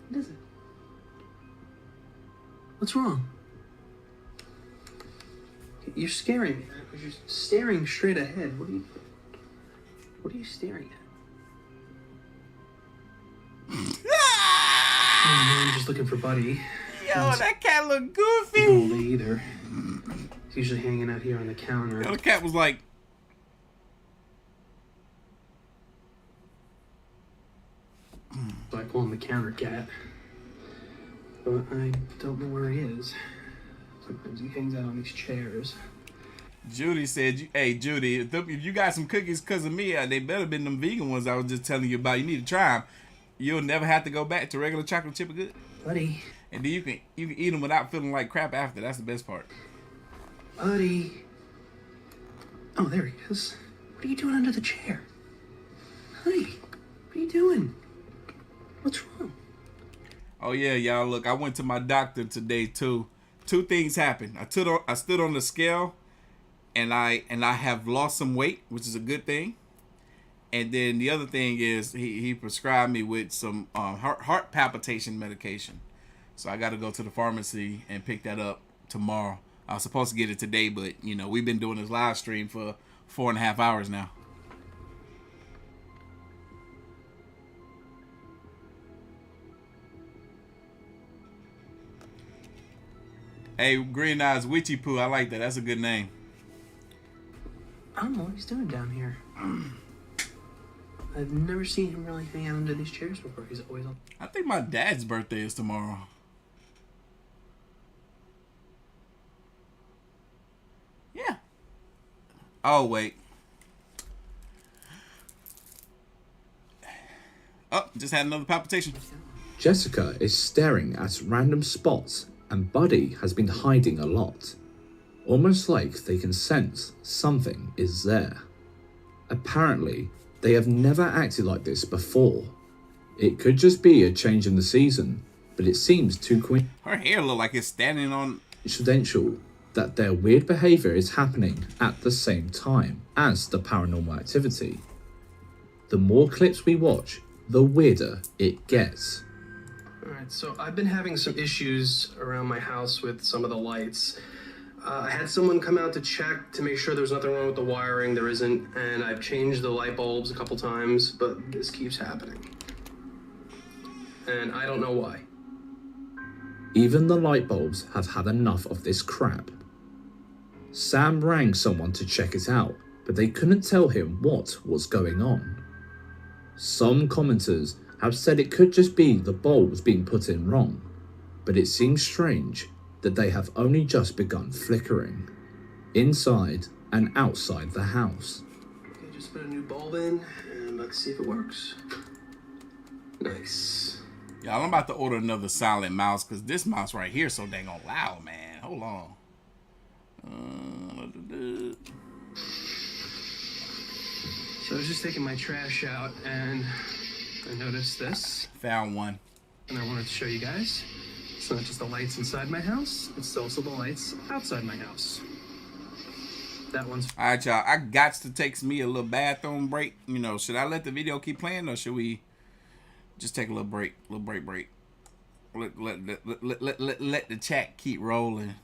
What is it? What's wrong? You're scaring me. You're staring straight ahead. What are you staring at? Oh, no, I'm just looking for Buddy. Yo, that cat look goofy. All day either. He's usually hanging out here on the counter. Yo, the cat was like, so I call him the counter cat. But I don't know where he is. Sometimes he hangs out on these chairs. Judy said, hey, Judy, if you got some cookies because of me, they better been them vegan ones I was just telling you about. You need to try them. You'll never have to go back to regular chocolate chip good. Buddy. And then you can eat them without feeling like crap after. That's the best part. Buddy. Oh, there he is. What are you doing under the chair? Buddy, what are you doing? What's wrong? Oh, yeah, y'all. Look, I went to my doctor today, too. Two things happened. I stood on the scale, and I have lost some weight, which is a good thing. And then the other thing is he prescribed me with some heart palpitation medication. So I got to go to the pharmacy and pick that up tomorrow. I was supposed to get it today, but, you know, we've been doing this live stream for 4.5 hours now. Hey, Green Eyes Witchy Poo, I like that. That's a good name. I don't know what he's doing down here. I've never seen him really hang out under these chairs before. He's always on. I think my dad's birthday is tomorrow. Yeah. Oh, wait. Oh, just had another palpitation. Jessica is staring at random spots, and Buddy has been hiding a lot. Almost like they can sense something is there. Apparently, they have never acted like this before. It could just be a change in the season, but it seems too Her hair look like it's standing on... coincidental that their weird behavior is happening at the same time as the paranormal activity. The more clips we watch, the weirder it gets. Alright, so I've been having some issues around my house with some of the lights. I had someone come out to check to make sure there was nothing wrong with the wiring. There isn't, and I've changed the light bulbs a couple times, but this keeps happening. And I don't know why. Even the light bulbs have had enough of this crap. Sam rang someone to check it out, but they couldn't tell him what was going on. Some commenters have said it could just be the bulbs being put in wrong, but it seems strange that they have only just begun flickering, inside and outside the house. Okay, just put a new bulb in, and let's see if it works. Nice. Y'all, I'm about to order another silent mouse, because this mouse right here is so dang on loud, man. Hold on. So I was just taking my trash out, and I noticed this. Found one. And I wanted to show you guys. It's not just the lights inside my house, it's also the lights outside my house. That one's... Alright, y'all. I got to take me a little bathroom break. You know, should I let the video keep playing, or should we just take a little break? Break. Let the chat keep rolling.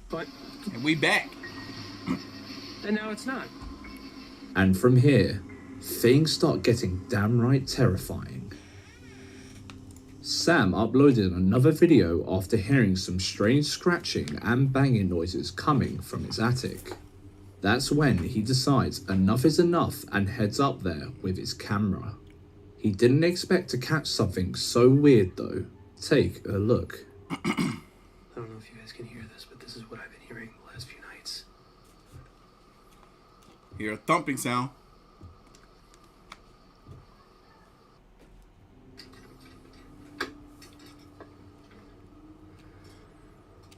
But And we back. and now it's not. And from here, things start getting downright terrifying. Sam uploaded another video after hearing some strange scratching and banging noises coming from his attic. That's when he decides enough is enough and heads up there with his camera. He didn't expect to catch something so weird though. Take a look. I don't know if you guys can hear this, but this is what I've been hearing the last few nights. Hear a thumping sound.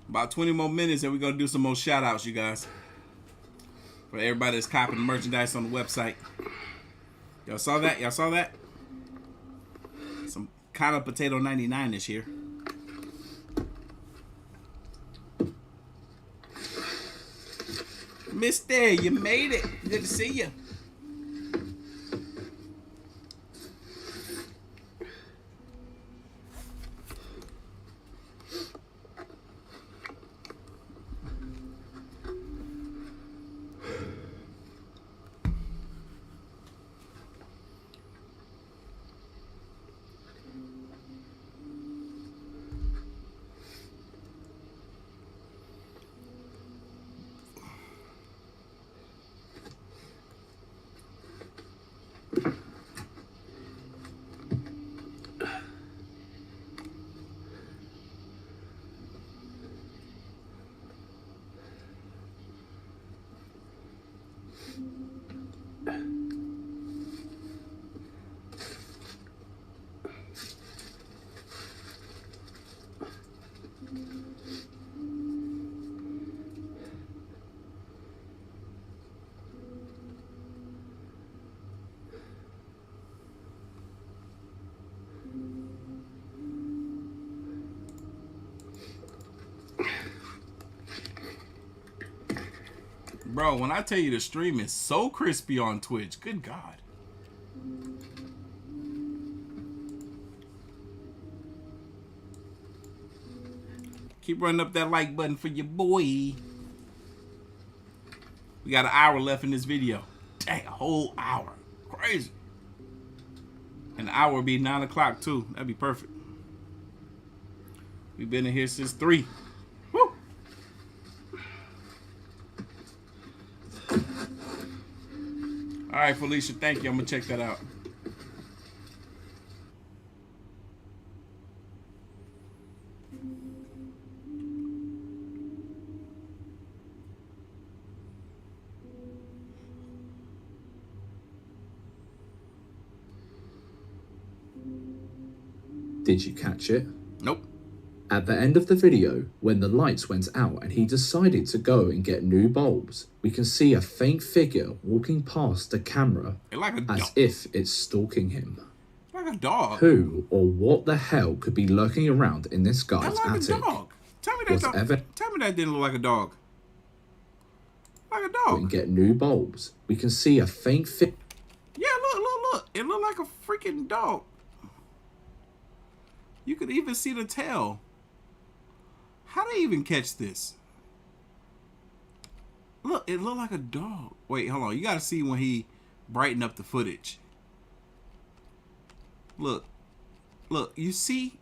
About 20 more minutes and we're going to do some more shout outs, you guys. For everybody that's copying merchandise on the website. Y'all saw that? Y'all saw that? Some kind of potato 99 this year. Mister, you made it. Good to see you. Bro, when I tell you the stream is so crispy on Twitch, good God. Keep running up that like button for your boy. We got an hour left in this video. Dang, a whole hour. Crazy. An hour would be 9 o'clock too. That'd be perfect. We've been in here since 3. Woo! All right, Felicia, thank you. I'm gonna check that out. Did you catch it? Nope. At the end of the video, when the lights went out and he decided to go and get new bulbs, we can see a faint figure walking past the camera as if it's stalking him. Like a dog. Who or what the hell could be lurking around in this guy's like attic? A dog. Tell me that didn't look like a dog. Like a dog. And get new bulbs. We can see a faint figure. Yeah, look. It looked like a freaking dog. You could even see the tail. How do they even catch this? Look, it looked like a dog. Wait, hold on. You gotta see when he brightened up the footage. Look, you see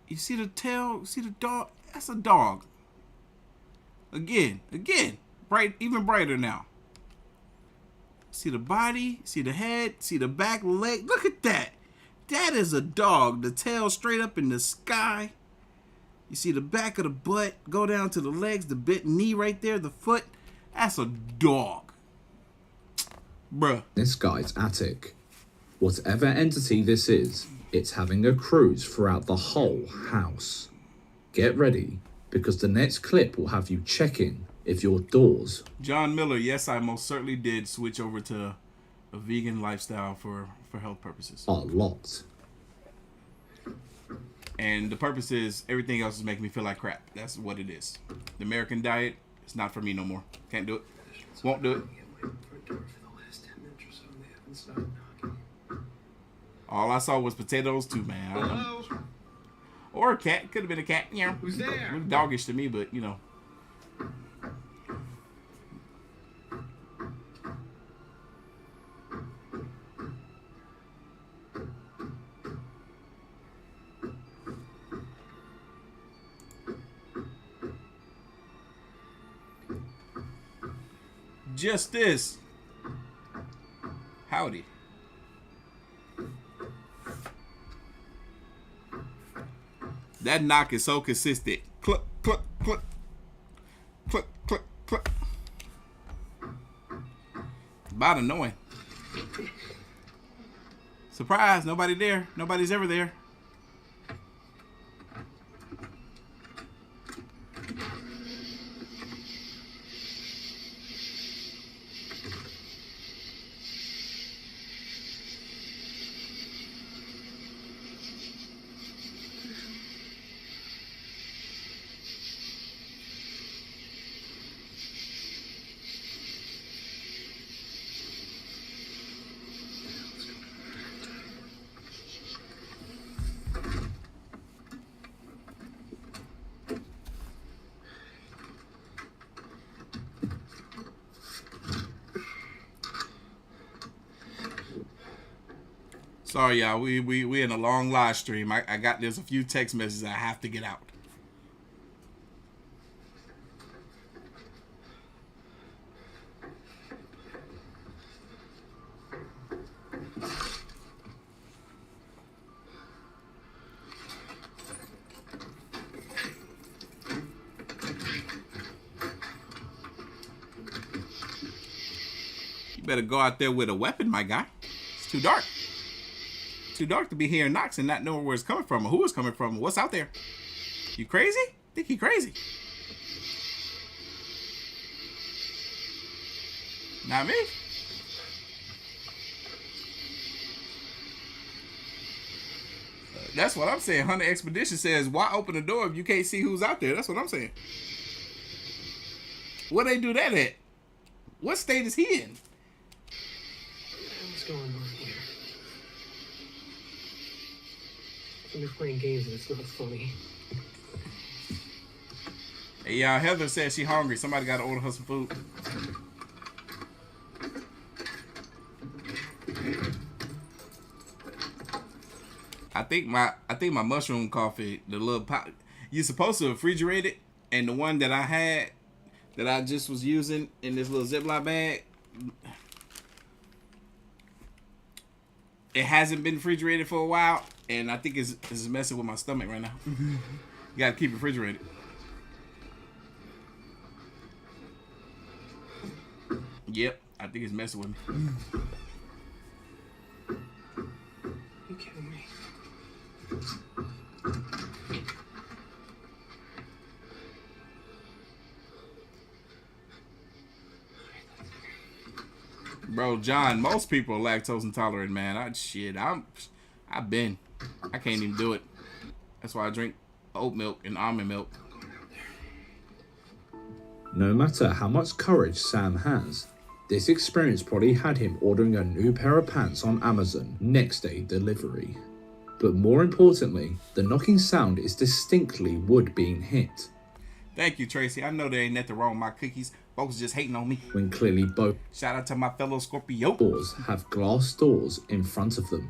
the tail, see the dog? That's a dog. Again, even brighter now. See the body, see the head, see the back leg. Look at that. That is a dog. The tail straight up in the sky. You see the back of the butt go down to the legs, the bit knee right there, the foot. That's a dog. Bruh. This guy's attic. Whatever entity this is, it's having a cruise throughout the whole house. Get ready, because the next clip will have you checking if your doors... John Miller, yes, I most certainly did switch over to a vegan lifestyle for health purposes. ...are locked. And the purpose is everything else is making me feel like crap. That's what it is. The American diet, it's not for me no more. Can't do it. Won't do it. All I saw was potatoes too, man. I don't know. Or a cat. Could have been a cat. Yeah. Who's there? It was doggish to me, but you know. Justice. Howdy. That knock is so consistent. Cluck, cluck, cluck. Cluck, cluck, cluck. About annoying. Surprise, nobody there. Nobody's ever there. Sorry, y'all. We in a long live stream. There's a few text messages I have to get out. You better go out there with a weapon, my guy. It's too dark. Too dark to be hearing knocks and not knowing where it's coming from or who it's coming from or what's out there. You crazy? Think he crazy? Not me. That's what I'm saying. Hunter Expedition says, why open the door if you can't see who's out there? That's what I'm saying. Where they do that at? What state is he in? What's going on here? We're playing games and it's not funny. Hey, y'all, Heather says she hungry. Somebody got to order her some food. I think my mushroom coffee, the little pot, you're supposed to refrigerate it, and the one that I had, that I just was using in this little Ziploc bag, it hasn't been refrigerated for a while, and I think it's messing with my stomach right now. You gotta keep it refrigerated. Yep, I think it's messing with me. You kidding me? Bro, John, most people are lactose intolerant, man. I've been. I can't even do it. That's why I drink oat milk and almond milk. No matter how much courage Sam has, this experience probably had him ordering a new pair of pants on Amazon next day delivery. But more importantly, the knocking sound is distinctly wood being hit. Thank you, Tracy. I know there ain't nothing wrong with my cookies. Folks just hating on me. When clearly both shout out to my fellow Scorpio doors have glass doors in front of them.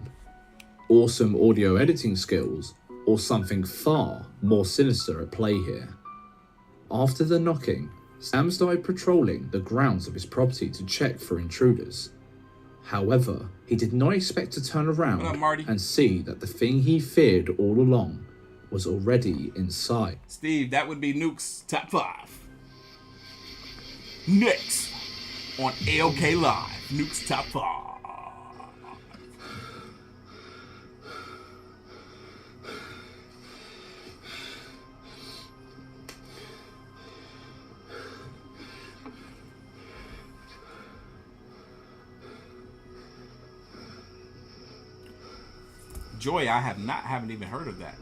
Awesome audio editing skills, or something far more sinister at play here. After the knocking, Sam started patrolling the grounds of his property to check for intruders. However, he did not expect to turn around and see that the thing he feared all along was already inside. Steve, that would be Nuke's top 5. Next on AOK Live, Nuke's top 5. Joy, I haven't even heard of that.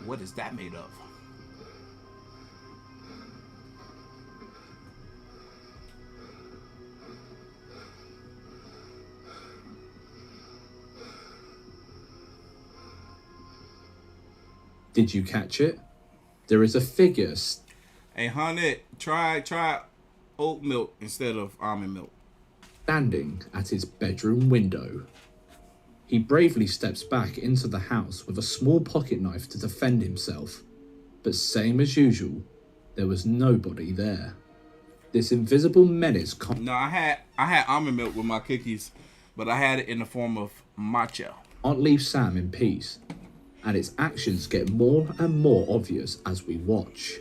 What is that made of? Did you catch it? There is a figure. Hey, Hunted, try oat milk instead of almond milk. Standing at his bedroom window. He bravely steps back into the house with a small pocket knife to defend himself. But same as usual, there was nobody there. This invisible menace No, I had almond milk with my cookies, but I had it in the form of matcha. can't leave Sam in peace, and its actions get more and more obvious as we watch.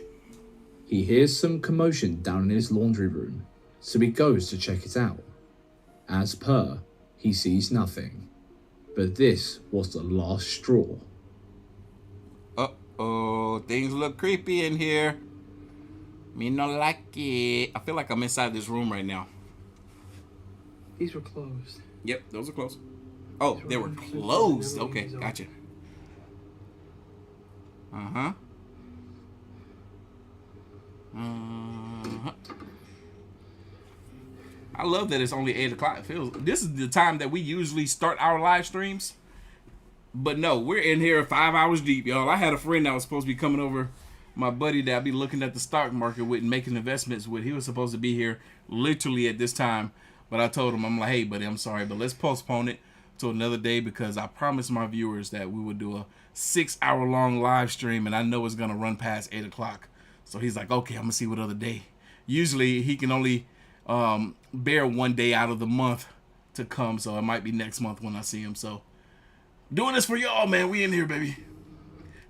He hears some commotion down in his laundry room, so he goes to check it out. As per, he sees nothing. But this was the last straw. Uh-oh, things look creepy in here. Me no like it. I feel like I'm inside this room right now. These were closed. Yep, those are closed. Oh, they were closed. Okay, gotcha. Uh-huh. I love that it's only 8 o'clock. It feels this is the time that we usually start our live streams. But no, we're in here 5 hours deep, y'all. I had a friend that was supposed to be coming over, my buddy that I'd be looking at the stock market with and making investments with. He was supposed to be here literally at this time. But I told him, I'm like, hey, buddy, I'm sorry, but let's postpone it to another day because I promised my viewers that we would do a 6-hour-long live stream, and I know it's going to run past 8 o'clock. So he's like, okay, I'm going to see what other day. Usually he can only bear one day out of the month to come, so it might be next month when I see him. So doing this for y'all, man. We in here, baby.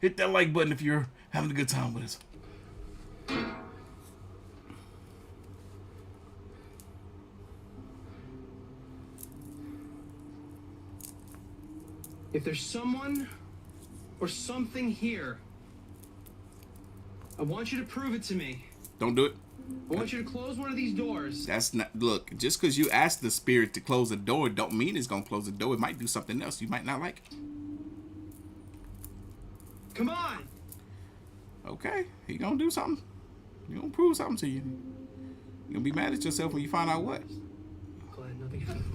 Hit that like button if you're having a good time with us. If there's someone or something here, I want you to prove it to me. Don't do it. I want you to close one of these doors. That's not, look, just because you ask the spirit to close a door don't mean it's going to close the door. It might do something else you might not like. Come on. Okay, he going to do something. He going to prove something to you. You're going to be mad at yourself when you find out what. Glad nothing happened.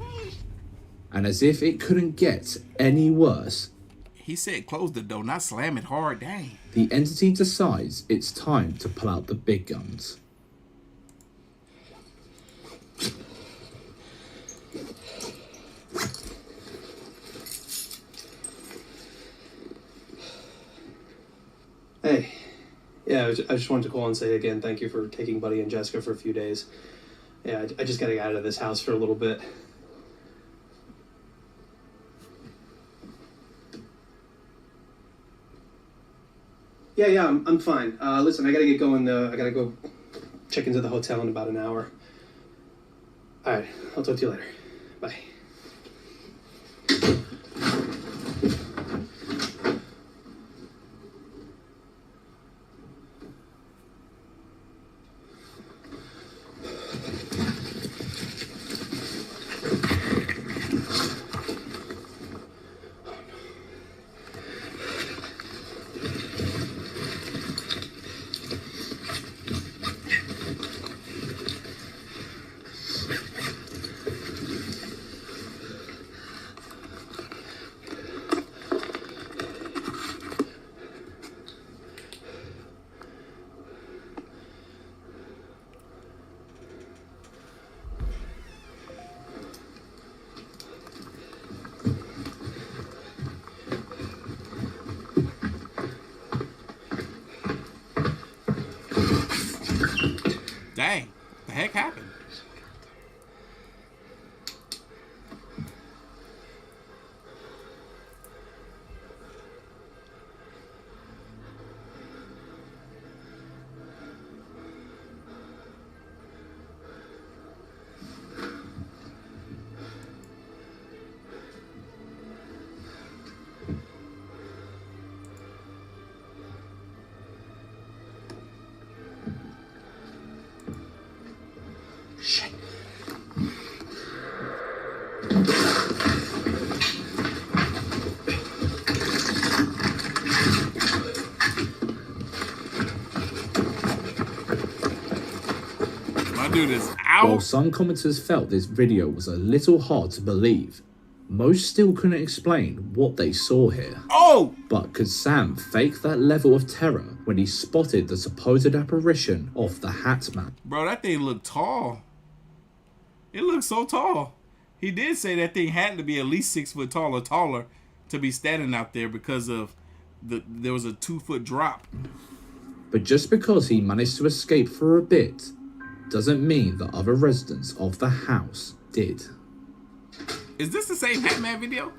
And as if it couldn't get any worse, he said close the door, not slam it hard. Dang. The entity decides it's time to pull out the big guns. Hey, yeah, I just wanted to call and say again, thank you for taking Buddy and Jessica for a few days. Yeah, I just gotta get out of this house for a little bit. Yeah, I'm fine. Listen, I gotta get going. I gotta go check into the hotel in about an hour. All right, I'll talk to you later. Bye. Dang, what the heck happened? Shit. My dude is out. While some commenters felt this video was a little hard to believe, most still couldn't explain what they saw here. Oh! But could Sam fake that level of terror when he spotted the supposed apparition of the Hat Man? Bro, that thing looked tall. It looked so tall. He did say that thing had to be at least 6 foot tall or taller to be standing out there because of there was a 2-foot drop. But just because he managed to escape for a bit doesn't mean that other residents of the house did. Is this the same Hatman video?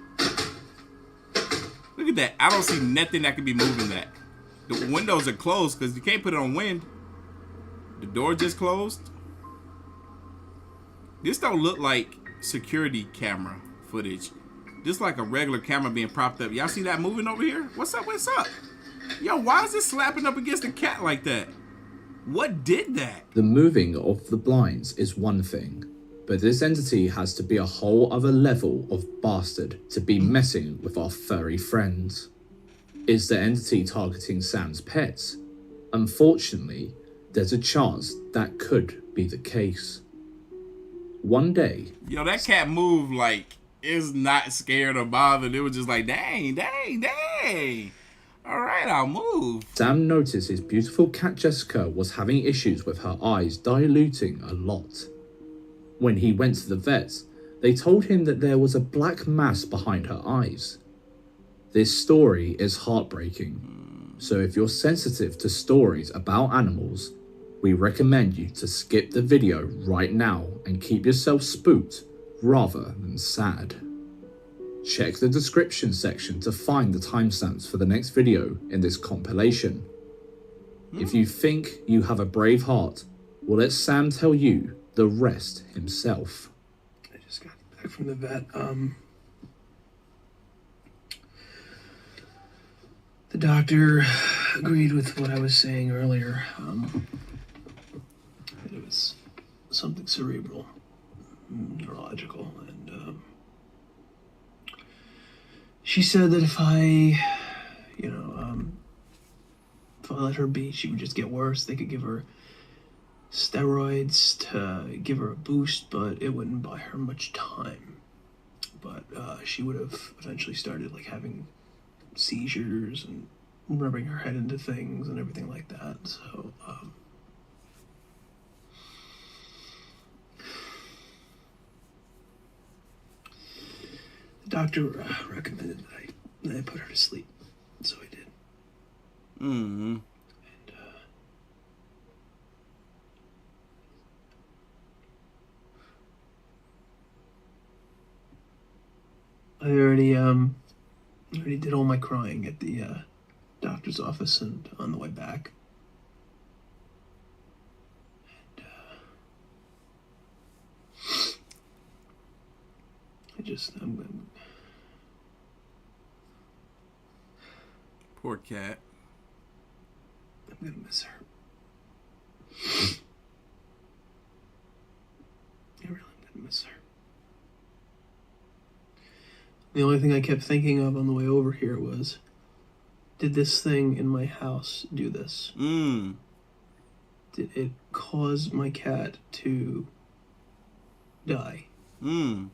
Look at that. I don't see nothing that could be moving that. The windows are closed because you can't put it on wind. The door just closed. This don't look like security camera footage. This like a regular camera being propped up. Y'all see that moving over here? What's up? What's up? Yo, why is it slapping up against the cat like that? What did that? The moving of the blinds is one thing, but this entity has to be a whole other level of bastard to be messing with our furry friends. Is the entity targeting Sam's pets? Unfortunately, there's a chance that could be the case. One day... Yo, that cat moved like it's not scared or bothered. It was just like, dang, dang, dang. All right, I'll move. Sam noticed his beautiful cat Jessica was having issues with her eyes diluting a lot. When he went to the vets, they told him that there was a black mass behind her eyes. This story is heartbreaking, so if you're sensitive to stories about animals, we recommend you to skip the video right now and keep yourself spooked rather than sad. Check the description section to find the timestamps for the next video in this compilation. If you think you have a brave heart, we'll let Sam tell you the rest himself. I just got back from the vet. The doctor agreed with what I was saying earlier. It was something cerebral, neurological, and she said that if I let her be, she would just get worse. They could give her steroids to give her a boost, but it wouldn't buy her much time. But she would have eventually started like having seizures and rubbing her head into things and everything like that. So the doctor recommended that I put her to sleep, so I did. Mm-hmm. And I already did all my crying at the doctor's office and on the way back. And I'm Poor cat. I'm gonna miss her. I really am gonna miss her. The only thing I kept thinking of on the way over here was, did this thing in my house do this? Mm. Did it cause my cat to die? Mm.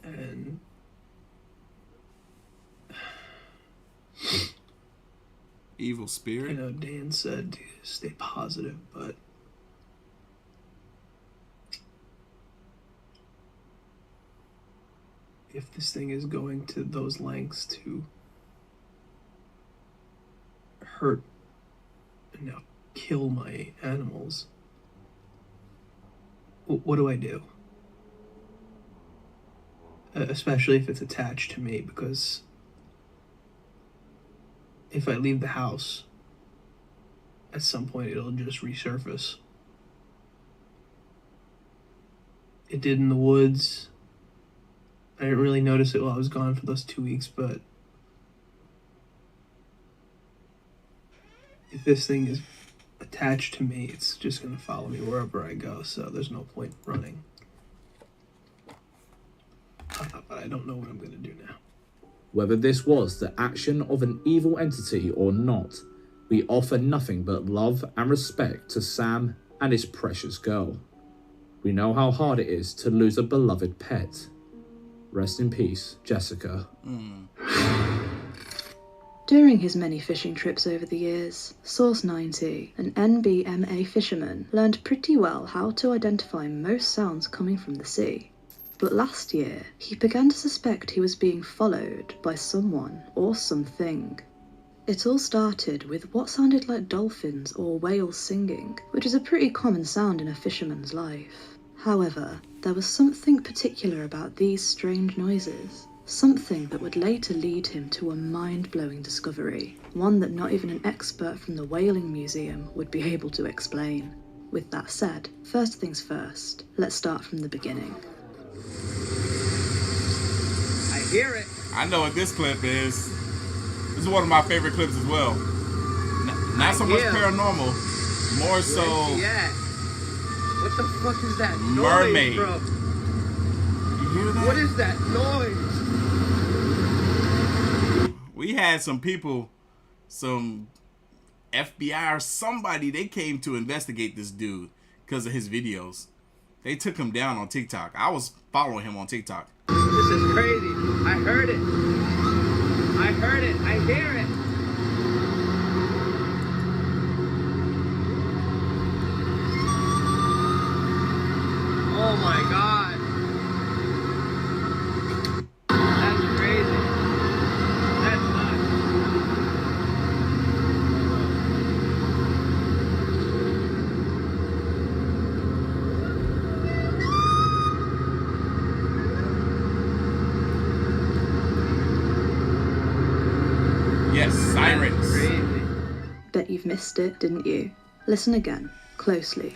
And evil spirit. I know Dan said to stay positive, but if this thing is going to those lengths to hurt and now kill my animals, what do I do? Especially if it's attached to me, because if I leave the house, at some point it'll just resurface. It did in the woods. I didn't really notice it while I was gone for those 2 weeks, but if this thing is attached to me, it's just going to follow me wherever I go, so there's no point running. But I don't know what I'm going to do now. Whether this was the action of an evil entity or not, we offer nothing but love and respect to Sam and his precious girl. We know how hard it is to lose a beloved pet. Rest in peace, Jessica. During his many fishing trips over the years, Source 90, an NBMA fisherman, learned pretty well how to identify most sounds coming from the sea. But last year, he began to suspect he was being followed by someone or something. It all started with what sounded like dolphins or whales singing, which is a pretty common sound in a fisherman's life. However, there was something particular about these strange noises, something that would later lead him to a mind-blowing discovery, one that not even an expert from the Whaling Museum would be able to explain. With that said, first things first, let's start from the beginning. I hear it. I know what this clip is. This is one of my favorite clips as well. Not so much paranormal, more so Yeah. What the fuck is that mermaid. noise, bro? You hear that? What is that noise? We had some people, some FBI or somebody, they came to investigate this dude because of his videos. They took him down on TikTok. I was following him on TikTok. This is crazy. I heard it. I heard it. I hear it. Oh my god. That's crazy. That's nuts. Yes, sirens. Bet you've missed it, didn't you? Listen again, closely.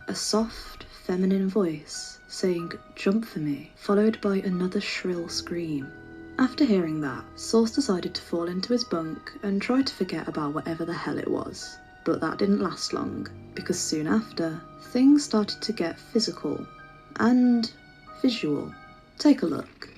A soft, feminine voice saying, "Jump for me," followed by another shrill scream. After hearing that, Source decided to fall into his bunk and try to forget about whatever the hell it was. But that didn't last long, because soon after, things started to get physical and visual. Take a look.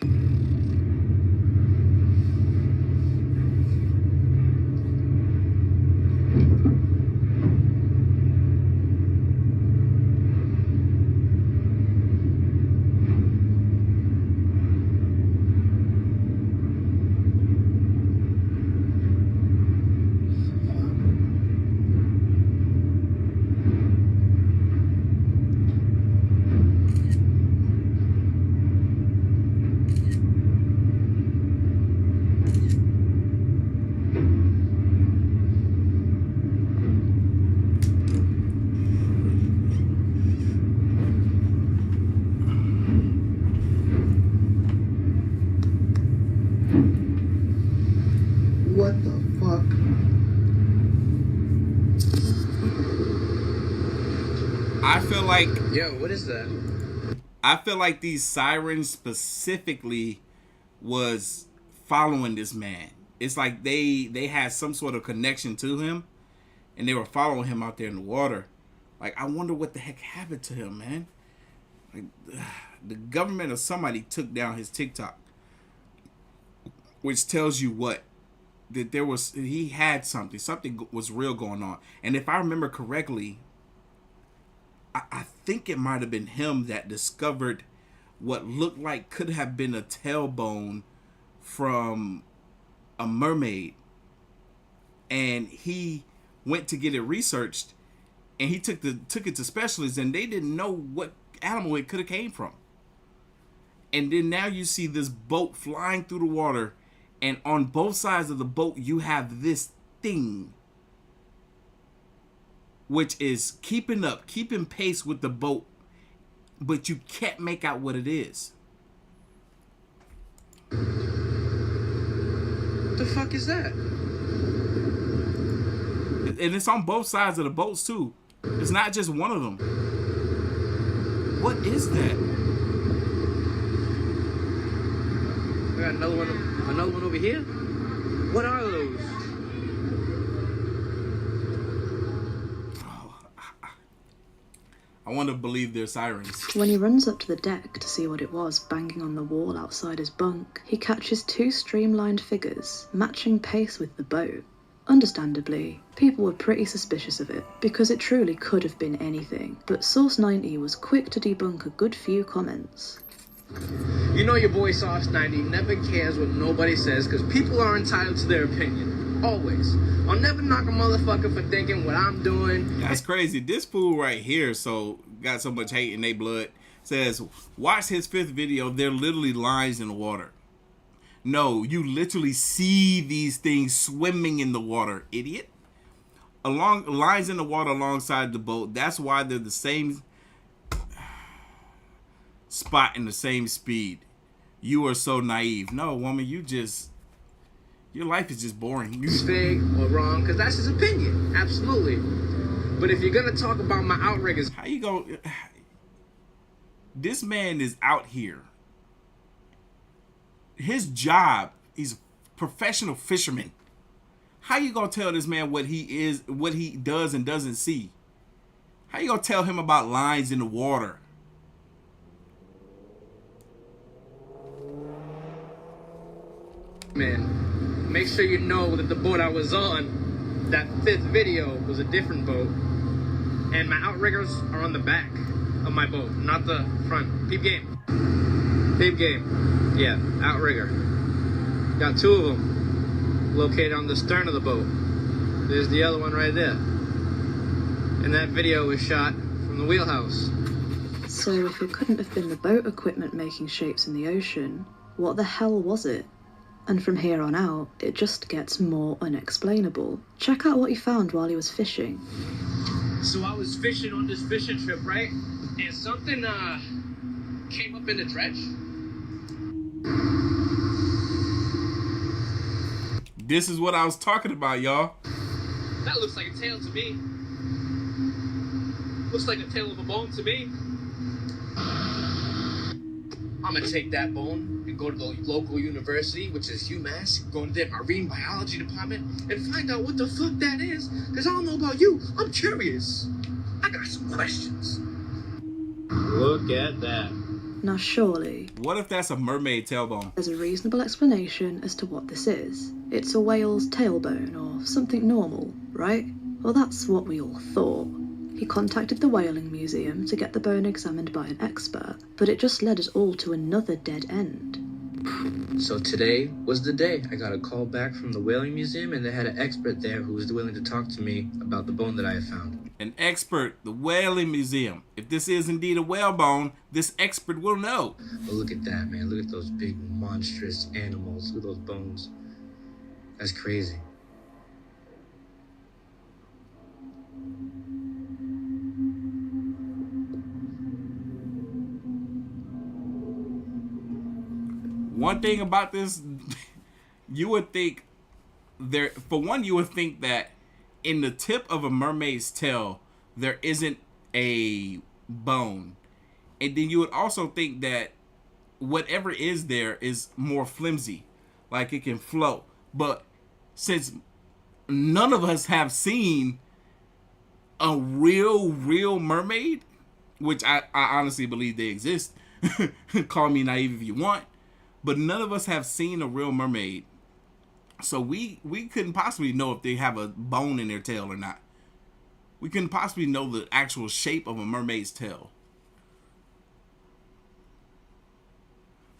What the fuck? I feel like, Yo, what is that? I feel like these sirens specifically was following this man. It's like they had some sort of connection to him, and they were following him out there in the water. Like, I wonder what the heck happened to him, man. Like, the government or somebody took down his TikTok, which tells you what? That he had something was real going on. And if I remember correctly, I think it might have been him that discovered what looked like could have been a tailbone from a mermaid. And he went to get it researched, and he took it to specialists, and they didn't know what animal it could have came from. And then now you see this boat flying through the water, and on both sides of the boat you have this thing, which is keeping pace with the boat, but you can't make out what it is. What the fuck is that? And it's on both sides of the boats too. It's not just one of them. What is that? We got another one over here. What are those? I want to believe they're sirens. When he runs up to the deck to see what it was banging on the wall outside his bunk, he catches two streamlined figures, matching pace with the boat. Understandably, people were pretty suspicious of it, because it truly could have been anything, but Source 90 was quick to debunk a good few comments. You know your boy Sauce 90 never cares what nobody says, because people are entitled to their opinion. Always. I'll never knock a motherfucker for thinking what I'm doing. That's crazy. This fool right here got so much hate in their blood Says, watch his 5th video. They're literally lines in the water. No, you literally see these things swimming in the water, idiot. Along lines in the water alongside the boat. That's why they're the same spot and the same speed. You are so naive. No, woman, your life is just boring. It's fake or wrong, because that's his opinion. Absolutely. But if you're gonna talk about my outriggers, how you go? This man is out here. His job, he's a professional fisherman. How you gonna tell this man what he is, what he does and doesn't see? How you gonna tell him about lines in the water? man, make sure you know that the boat I was on, that 5th video, was a different boat. And my outriggers are on the back of my boat, not the front. Peep game. Peep game. Yeah, outrigger. Got 2 of them located on the stern of the boat. There's the other one right there. And that video was shot from the wheelhouse. So if it couldn't have been the boat equipment making shapes in the ocean, what the hell was it? And from here on out, it just gets more unexplainable. Check out what he found while he was fishing. So I was fishing on this fishing trip, right? And something came up in the dredge. This is what I was talking about, y'all. That looks like a tail to me. Looks like a tail of a bone to me. I'm gonna take that bone and go to the local university, which is UMass, go to their marine biology department and find out what the fuck that is. Cause I don't know about you, I'm curious. I got some questions. Look at that. Now surely, what if that's a mermaid tailbone? There's a reasonable explanation as to what this is. It's a whale's tailbone or something normal, right? Well, that's what we all thought. He contacted the Whaling Museum to get the bone examined by an expert, but it just led us all to another dead end. So today was the day. I got a call back from the Whaling Museum and they had an expert there who was willing to talk to me about the bone that I had found. An expert, the Whaling Museum. If this is indeed a whale bone, this expert will know. But look at that, man. Look at those big monstrous animals. Look at those bones. That's crazy. One thing about this, you would think there, for one, you would think that in the tip of a mermaid's tail, there isn't a bone. And then you would also think that whatever is there is more flimsy, like it can float. But since none of us have seen a real mermaid, which I honestly believe they exist, call me naive if you want, but none of us have seen a real mermaid. So we couldn't possibly know if they have a bone in their tail or not. We couldn't possibly know the actual shape of a mermaid's tail.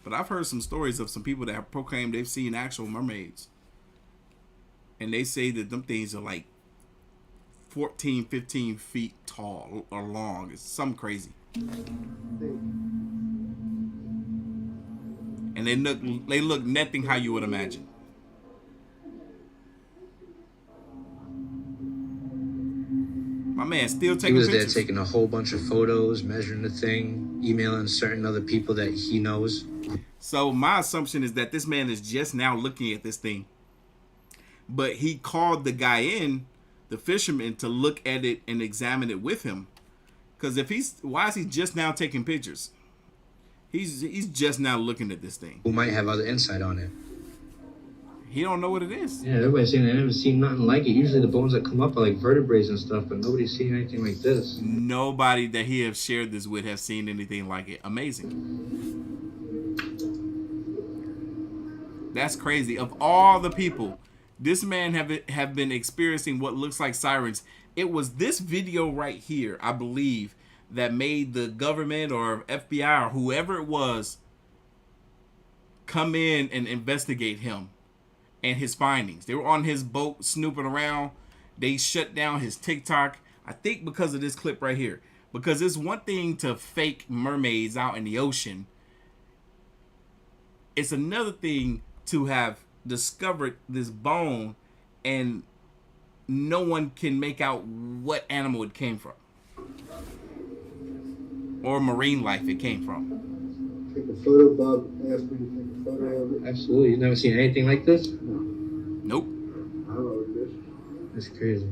But I've heard some stories of some people that have proclaimed they've seen actual mermaids. And they say that them things are like 14, 15 feet tall or long. It's something crazy. And they look nothing how you would imagine. My man still taking pictures. He was there taking a whole bunch of photos, measuring the thing, emailing certain other people that he knows. So my assumption is that this man is just now looking at this thing. But he called the guy in, the fisherman, to look at it and examine it with him. Because why is he just now taking pictures? He's just now looking at this thing. Who might have other insight on it. He don't know what it is. Yeah, everybody's saying they never seen nothing like it. Usually the bones that come up are like vertebrae and stuff, but nobody's seen anything like this. Nobody that he has shared this with has seen anything like it. Amazing. That's crazy. Of all the people, this man have been experiencing what looks like sirens. It was this video right here, I believe, that made the government or FBI or whoever it was come in and investigate him and his findings. They were on his boat snooping around. They shut down his TikTok, I think because of this clip right here. Because it's one thing to fake mermaids out in the ocean. It's another thing to have discovered this bone and no one can make out what animal it came from. Or marine life it came from. Take a photo, Bob asked me to take a photo of it. Absolutely. You've never seen anything like this? Nope. I wrote this. That's crazy.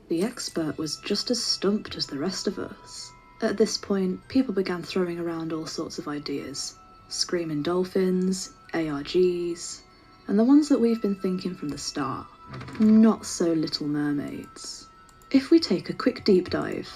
The expert was just as stumped as the rest of us. At this point, people began throwing around all sorts of ideas. Screaming dolphins, ARGs, and the ones that we've been thinking from the start. Not so Little Mermaids. If we take a quick deep dive,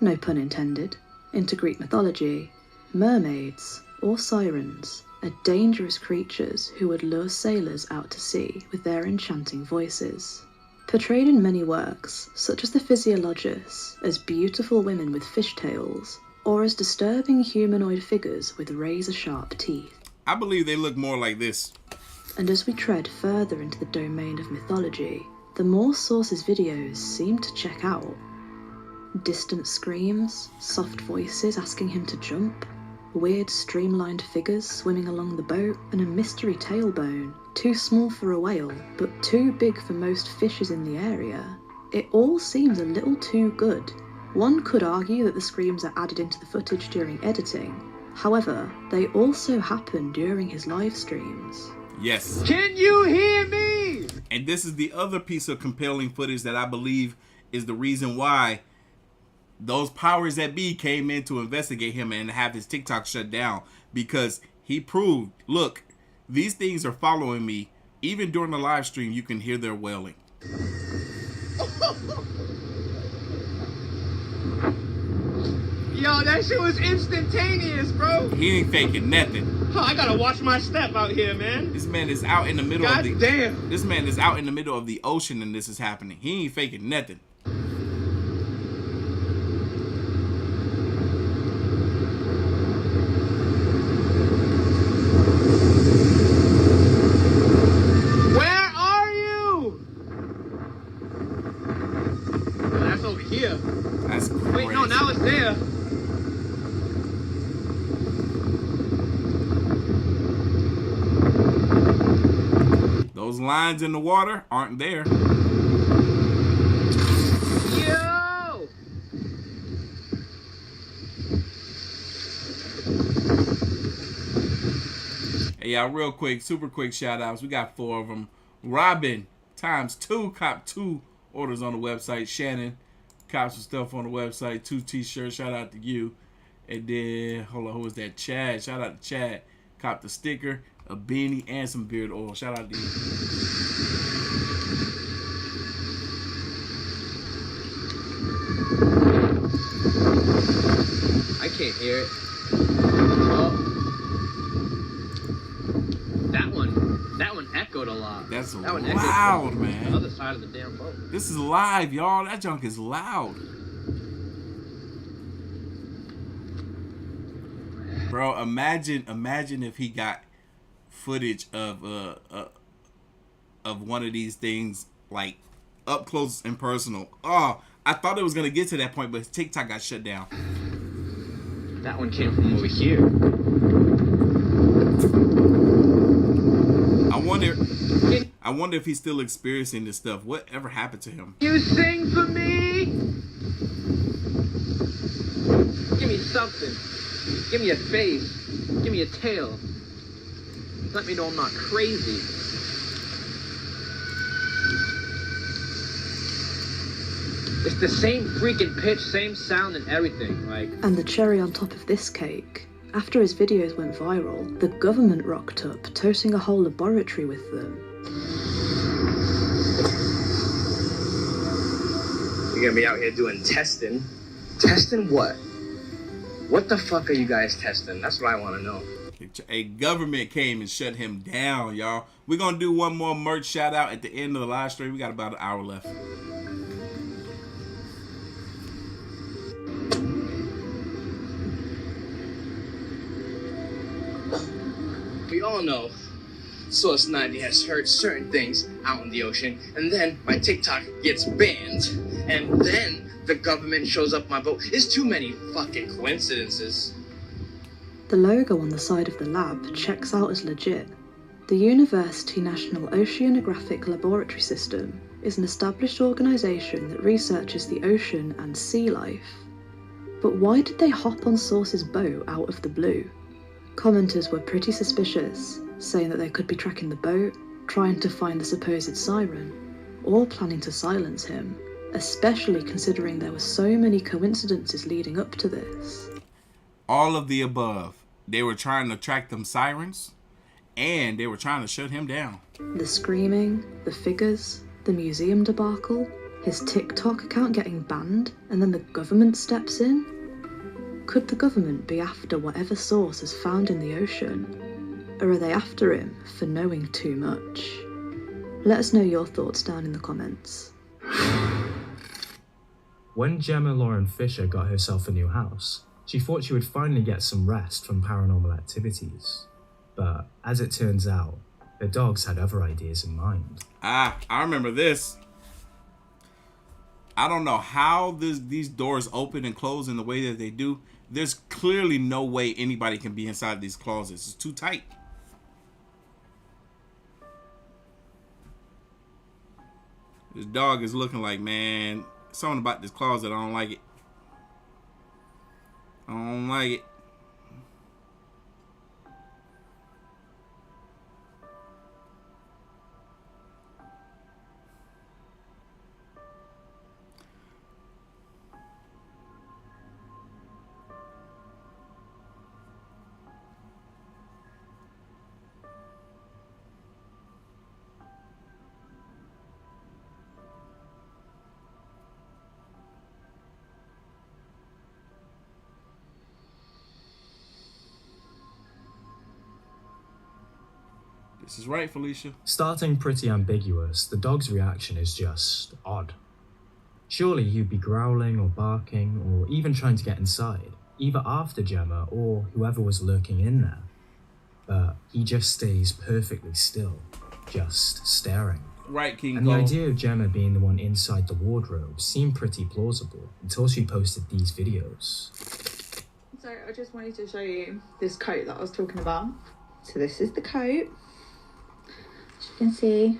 no pun intended, into Greek mythology, mermaids, or sirens, are dangerous creatures who would lure sailors out to sea with their enchanting voices. Portrayed in many works, such as the Physiologists, as beautiful women with fishtails, or as disturbing humanoid figures with razor-sharp teeth. I believe they look more like this. And as we tread further into the domain of mythology, the more sources' videos seem to check out. Distant screams, soft voices asking him to jump, weird streamlined figures swimming along the boat, and a mystery tailbone, too small for a whale, but too big for most fishes in the area. It all seems a little too good. One could argue that the screams are added into the footage during editing. However, they also happen during his live streams. Yes. Can you hear me? And this is the other piece of compelling footage that I believe is the reason why those powers that be came in to investigate him and have his TikTok shut down, because he proved, look, these things are following me. Even during the live stream, you can hear their wailing. Yo, that shit was instantaneous, bro. He ain't faking nothing. Oh, I gotta watch my step out here, man. This man is out in the middle of the... Damn. This man is out in the middle of the ocean and this is happening. He ain't faking nothing. Where are you? Oh, that's over here. That's crazy. Wait, no, now it's there. Those lines in the water aren't there. Yo! Hey, y'all, real quick, super quick shout outs. We got 4 of them. Robin, ×2, cop 2 orders on the website. Shannon, cop some stuff on the website. 2 t-shirts, shout out to you. And then, hold on, who was that? Chad, shout out to Chad. Cop the sticker, a beanie, and some beard oil. Shout out to you. I can't hear it. Oh. That one echoed a lot. That's that one loud, echoed man. The other side of the damn boat. This is live, y'all. That junk is loud. Bro, imagine if he got footage of one of these things, like up close and personal. Oh, I thought it was gonna get to that point, but TikTok got shut down. That one came from over here. I wonder if he's still experiencing this stuff. Whatever happened to him? You sing for me? Give me something. Give me a face. Give me a tail. Let me know I'm not crazy. It's the same freaking pitch, same sound and everything, like... And the cherry on top of this cake, after his videos went viral, the government rocked up, toting a whole laboratory with them. You're gonna be out here doing testing. Testing what? What the fuck are you guys testing? That's what I want to know. A government came and shut him down, y'all. We're gonna do one more merch shout out at the end of the live stream. We got about an hour left. We all know Source 90 has heard certain things out in the ocean, and then my TikTok gets banned, and then the government shows up my boat. It's too many fucking coincidences. The logo on the side of the lab checks out as legit. The University National Oceanographic Laboratory System is an established organisation that researches the ocean and sea life. But why did they hop on Source's boat out of the blue? Commenters were pretty suspicious, saying that they could be tracking the boat, trying to find the supposed siren, or planning to silence him, especially considering there were so many coincidences leading up to this. All of the above. They were trying to track them sirens, and they were trying to shut him down. The screaming, the figures, the museum debacle, his TikTok account getting banned, and then the government steps in? Could the government be after whatever Source is found in the ocean? Or are they after him for knowing too much? Let us know your thoughts down in the comments. When Gemma Lauren Fisher got herself a new house, she thought she would finally get some rest from paranormal activities. But as it turns out, the dogs had other ideas in mind. I remember this. I don't know how these doors open and close in the way that they do. There's clearly no way anybody can be inside these closets. It's too tight. This dog is looking like, man, something about this closet, I don't like it. I don't like it. This is right, Felicia. Starting pretty ambiguous, the dog's reaction is just odd. Surely he'd be growling or barking or even trying to get inside, either after Gemma or whoever was lurking in there. But he just stays perfectly still, just staring. Right, King And Cole. the idea of Gemma being the one inside the wardrobe seemed pretty plausible until she posted these videos. So I just wanted to show you this coat that I was talking about. So this is the coat. As you can see,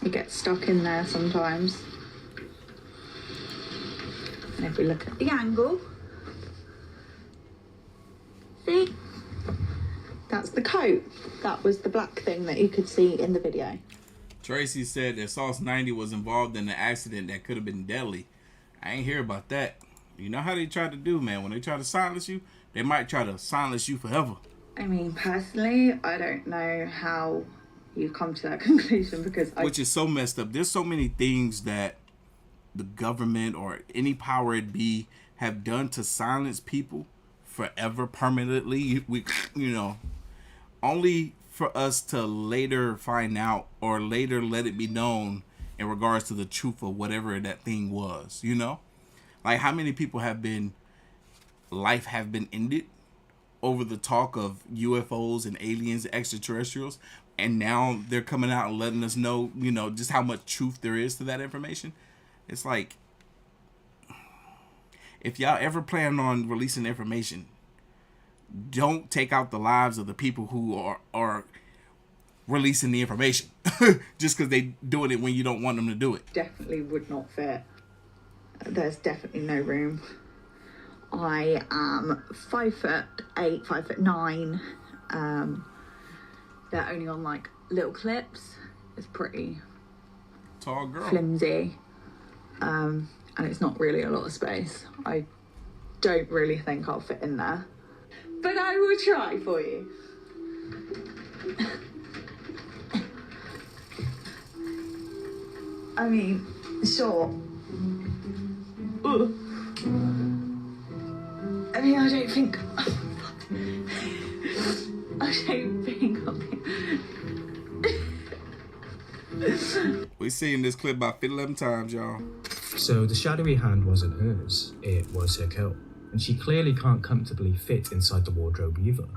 it gets stuck in there sometimes. And if we look at the angle, see? That's the coat. That was the black thing that you could see in the video. Tracy said that Sauce 90 was involved in an accident that could have been deadly. I ain't hear about that. You know how they try to do, man. When they try to silence you, they might try to silence you forever. I mean, personally, I don't know how you come to that conclusion because Which is so messed up. There's so many things that the government or any power it be have done to silence people forever, permanently. We, you know, only for us to later find out or later let it be known in regards to the truth of whatever that thing was, you know? Like, how many people have been ended over the talk of UFOs and aliens, extraterrestrials, and now they're coming out and letting us know, you know, just how much truth there is to that information. It's like, if y'all ever plan on releasing information, don't take out the lives of the people who are releasing the information just because they doing it when you don't want them to do it. definitely would not fit. There's definitely no room. I am 5'8", 5'9". They're only on like little clips. It's pretty tall girl, flimsy, and it's not really a lot of space. I don't really think I'll fit in there, but I will try for you. I mean, sure. Ugh. I mean, I don't think I'll be... We've seen this clip about 11 times, y'all. So the shadowy hand wasn't hers, it was her coat. And she clearly can't comfortably fit inside the wardrobe either.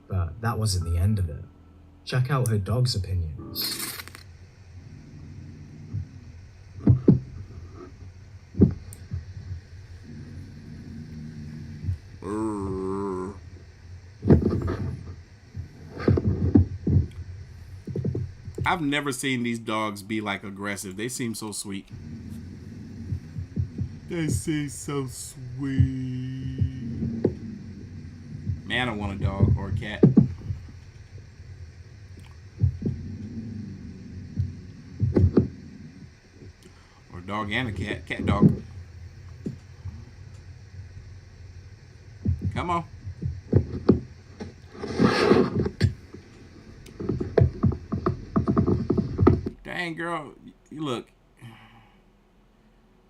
But that wasn't the end of it. Check out her dog's opinions. I've never seen these dogs be like aggressive. They seem so sweet. They seem so sweet. Man, I want a dog or a cat. Or a dog and a cat. Cat dog. Come on. Dang, girl. You look.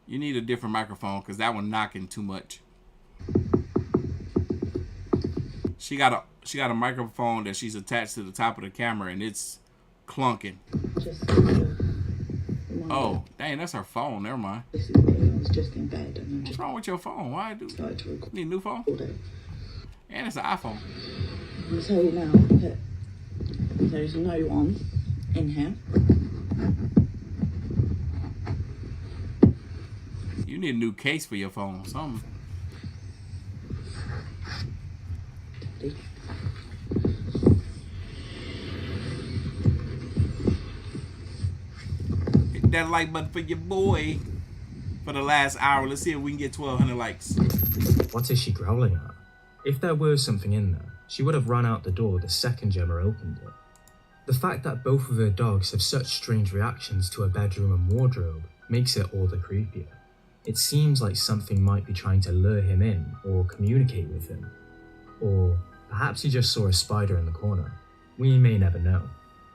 You need a different microphone because that one knocking too much. She got a microphone that she's attached to the top of the camera and it's clunking. Oh, dang, that's her phone. Never mind. This is me. I was just in bed and What's wrong with your phone? Why do you need a new phone? And it's an iPhone. I'm going to tell you now that there's no one in here. You need a new case for your phone. Something. Hit that like button for your boy. For the last hour, let's see if we can get 1,200 likes. What is she growling at? If there were something in there, she would have run out the door the second Gemma opened it. The fact that both of her dogs have such strange reactions to her bedroom and wardrobe makes it all the creepier. It seems like something might be trying to lure him in or communicate with him. Or perhaps he just saw a spider in the corner. We may never know.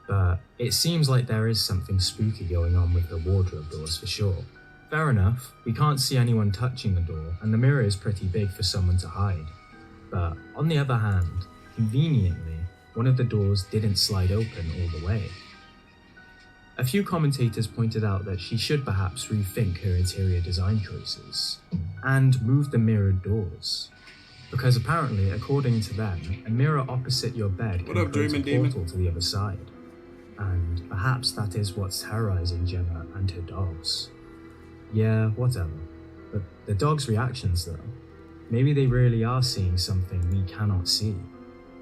But it seems like there is something spooky going on with the wardrobe doors for sure. Fair enough, we can't see anyone touching the door and the mirror is pretty big for someone to hide. But on the other hand, conveniently, one of the doors didn't slide open all the way. A few commentators pointed out that she should perhaps rethink her interior design choices and move the mirrored doors. Because apparently, according to them, a mirror opposite your bed can create a portal to the other side. And perhaps that is what's terrorizing Gemma and her dogs. Yeah, whatever. But the dogs' reactions though, maybe they really are seeing something we cannot see.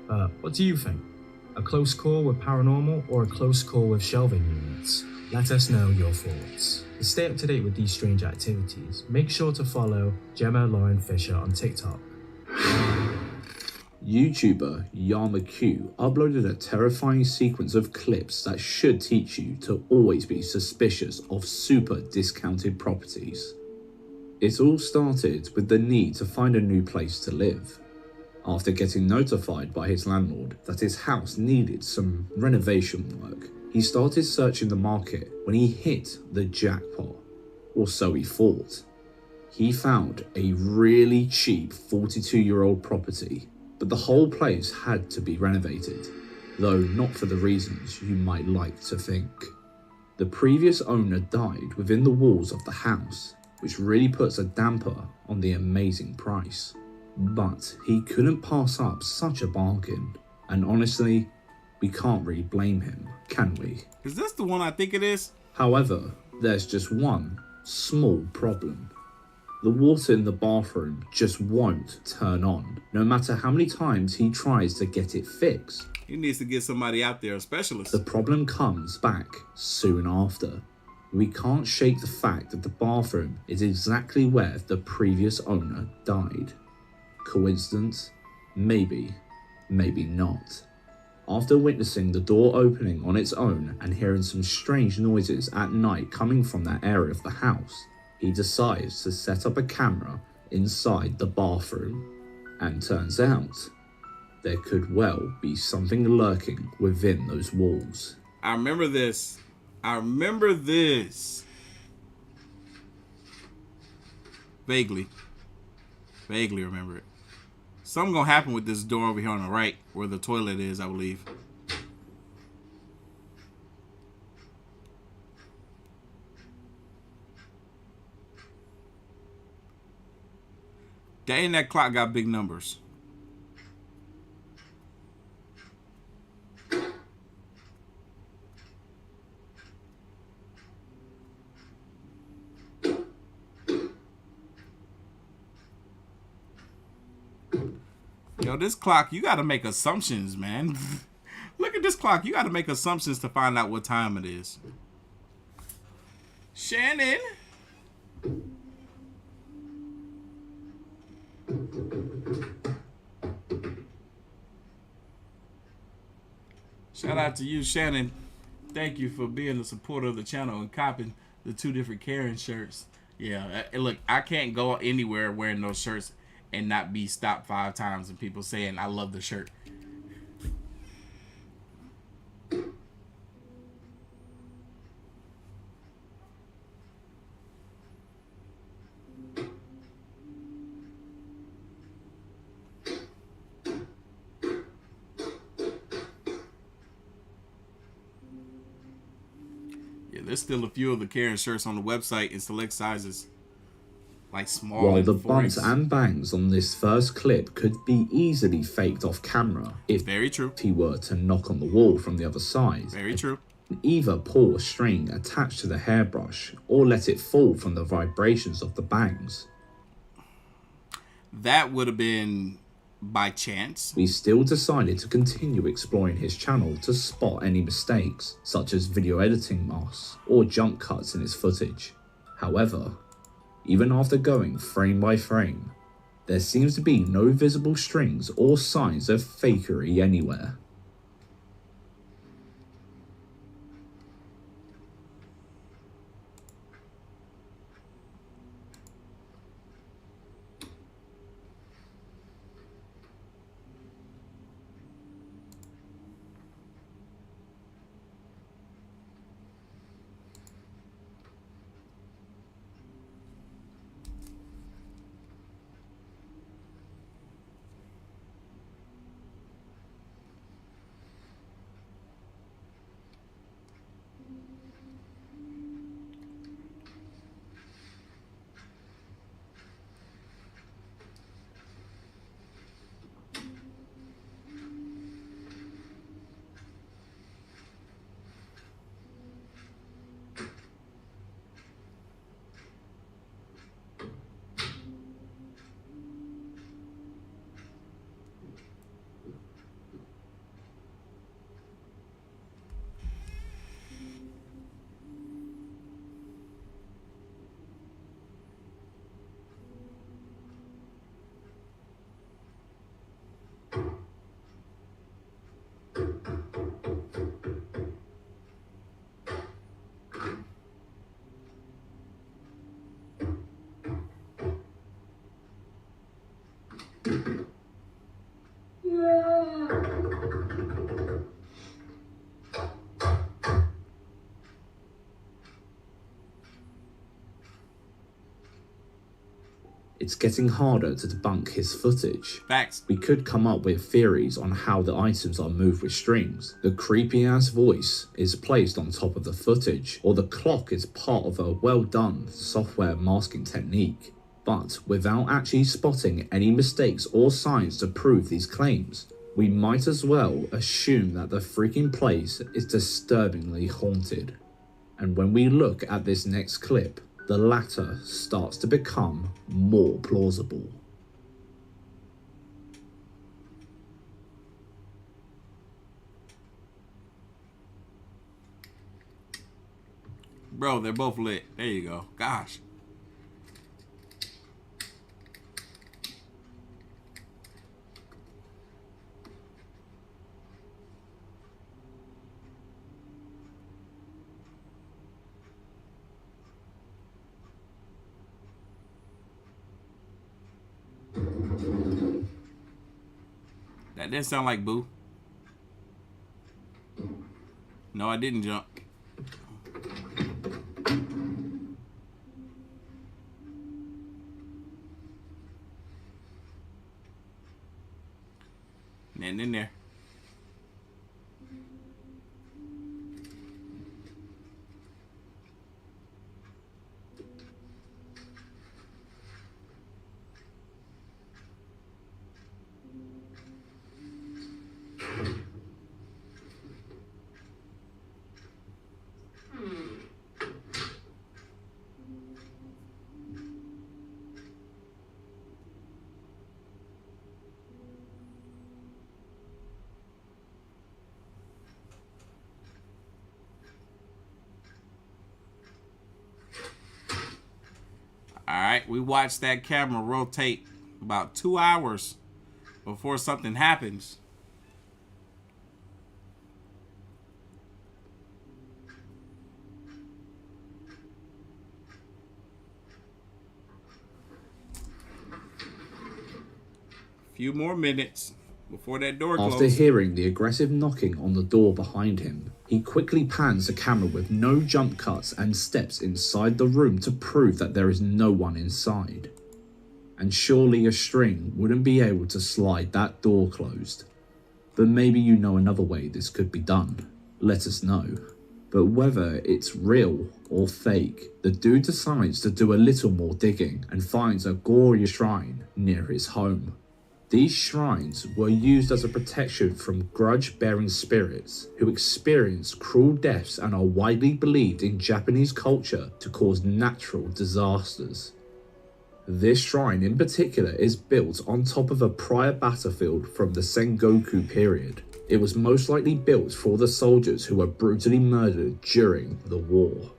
But what do you think? A close call with paranormal or a close call with shelving units? Let us know your thoughts. To stay up to date with these strange activities, make sure to follow Gemma Lauren Fisher on TikTok. YouTuber YamaQ uploaded a terrifying sequence of clips that should teach you to always be suspicious of super discounted properties. It all started with the need to find a new place to live. After getting notified by his landlord that his house needed some renovation work, he started searching the market when he hit the jackpot, or so he thought. He found a really cheap 42-year-old property, but the whole place had to be renovated, though not for the reasons you might like to think. The previous owner died within the walls of the house, which really puts a damper on the amazing price. But he couldn't pass up such a bargain, and honestly, we can't really blame him, can we? Is this the one I think it is? However, there's just one small problem. The water in the bathroom just won't turn on, no matter how many times he tries to get it fixed. He needs to get somebody out there, a specialist. The problem comes back soon after. We can't shake the fact that the bathroom is exactly where the previous owner died. Coincidence? Maybe, maybe not. After witnessing the door opening on its own and hearing some strange noises at night coming from that area of the house, he decides to set up a camera inside the bathroom. And turns out, there could well be something lurking within those walls. I remember this. Vaguely remember it. Something gonna happen with this door over here on the right, where the toilet is, I believe. Dang, that clock got big numbers. Yo, this clock, you got to make assumptions, man. Look at this clock. You got to make assumptions to find out what time it is. Shannon. Shout out to you, Shannon. Thank you for being a supporter of the channel and copping the 2 different Karen shirts. Yeah, look, I can't go anywhere wearing those shirts and not be stopped 5 times and people saying I love the shirt. Yeah, there's still a few of the Karen shirts on the website in select sizes. Like small. While the bumps and bangs on this first clip could be easily faked off camera if he were to knock on the wall from the other side. Very true. Either pull a string attached to the hairbrush or let it fall from the vibrations of the bangs. That would have been by chance. We still decided to continue exploring his channel to spot any mistakes, such as video editing masks or jump cuts in his footage. However, even after going frame by frame, there seems to be no visible strings or signs of fakery anywhere. It's getting harder to debunk his footage. Facts. We could come up with theories on how the items are moved with strings. The creepy ass voice is placed on top of the footage, or the clock is part of a well done software masking technique. But without actually spotting any mistakes or signs to prove these claims, we might as well assume that the freaking place is disturbingly haunted. And when we look at this next clip, the latter starts to become more plausible. Bro, they're both lit. There you go. Gosh. That didn't sound like Boo. No, I didn't jump. And in there. All right, we watched that camera rotate about 2 hours before something happens. Few more minutes before that door After closes. hearing the aggressive knocking on the door behind him, he quickly pans the camera with no jump cuts and steps inside the room to prove that there is no one inside. And surely a string wouldn't be able to slide that door closed. But maybe you know another way this could be done. Let us know. But whether it's real or fake, the dude decides to do a little more digging and finds a gory shrine near his home. These shrines were used as a protection from grudge-bearing spirits who experience cruel deaths and are widely believed in Japanese culture to cause natural disasters. This shrine in particular is built on top of a prior battlefield from the Sengoku period. It was most likely built for the soldiers who were brutally murdered during the war.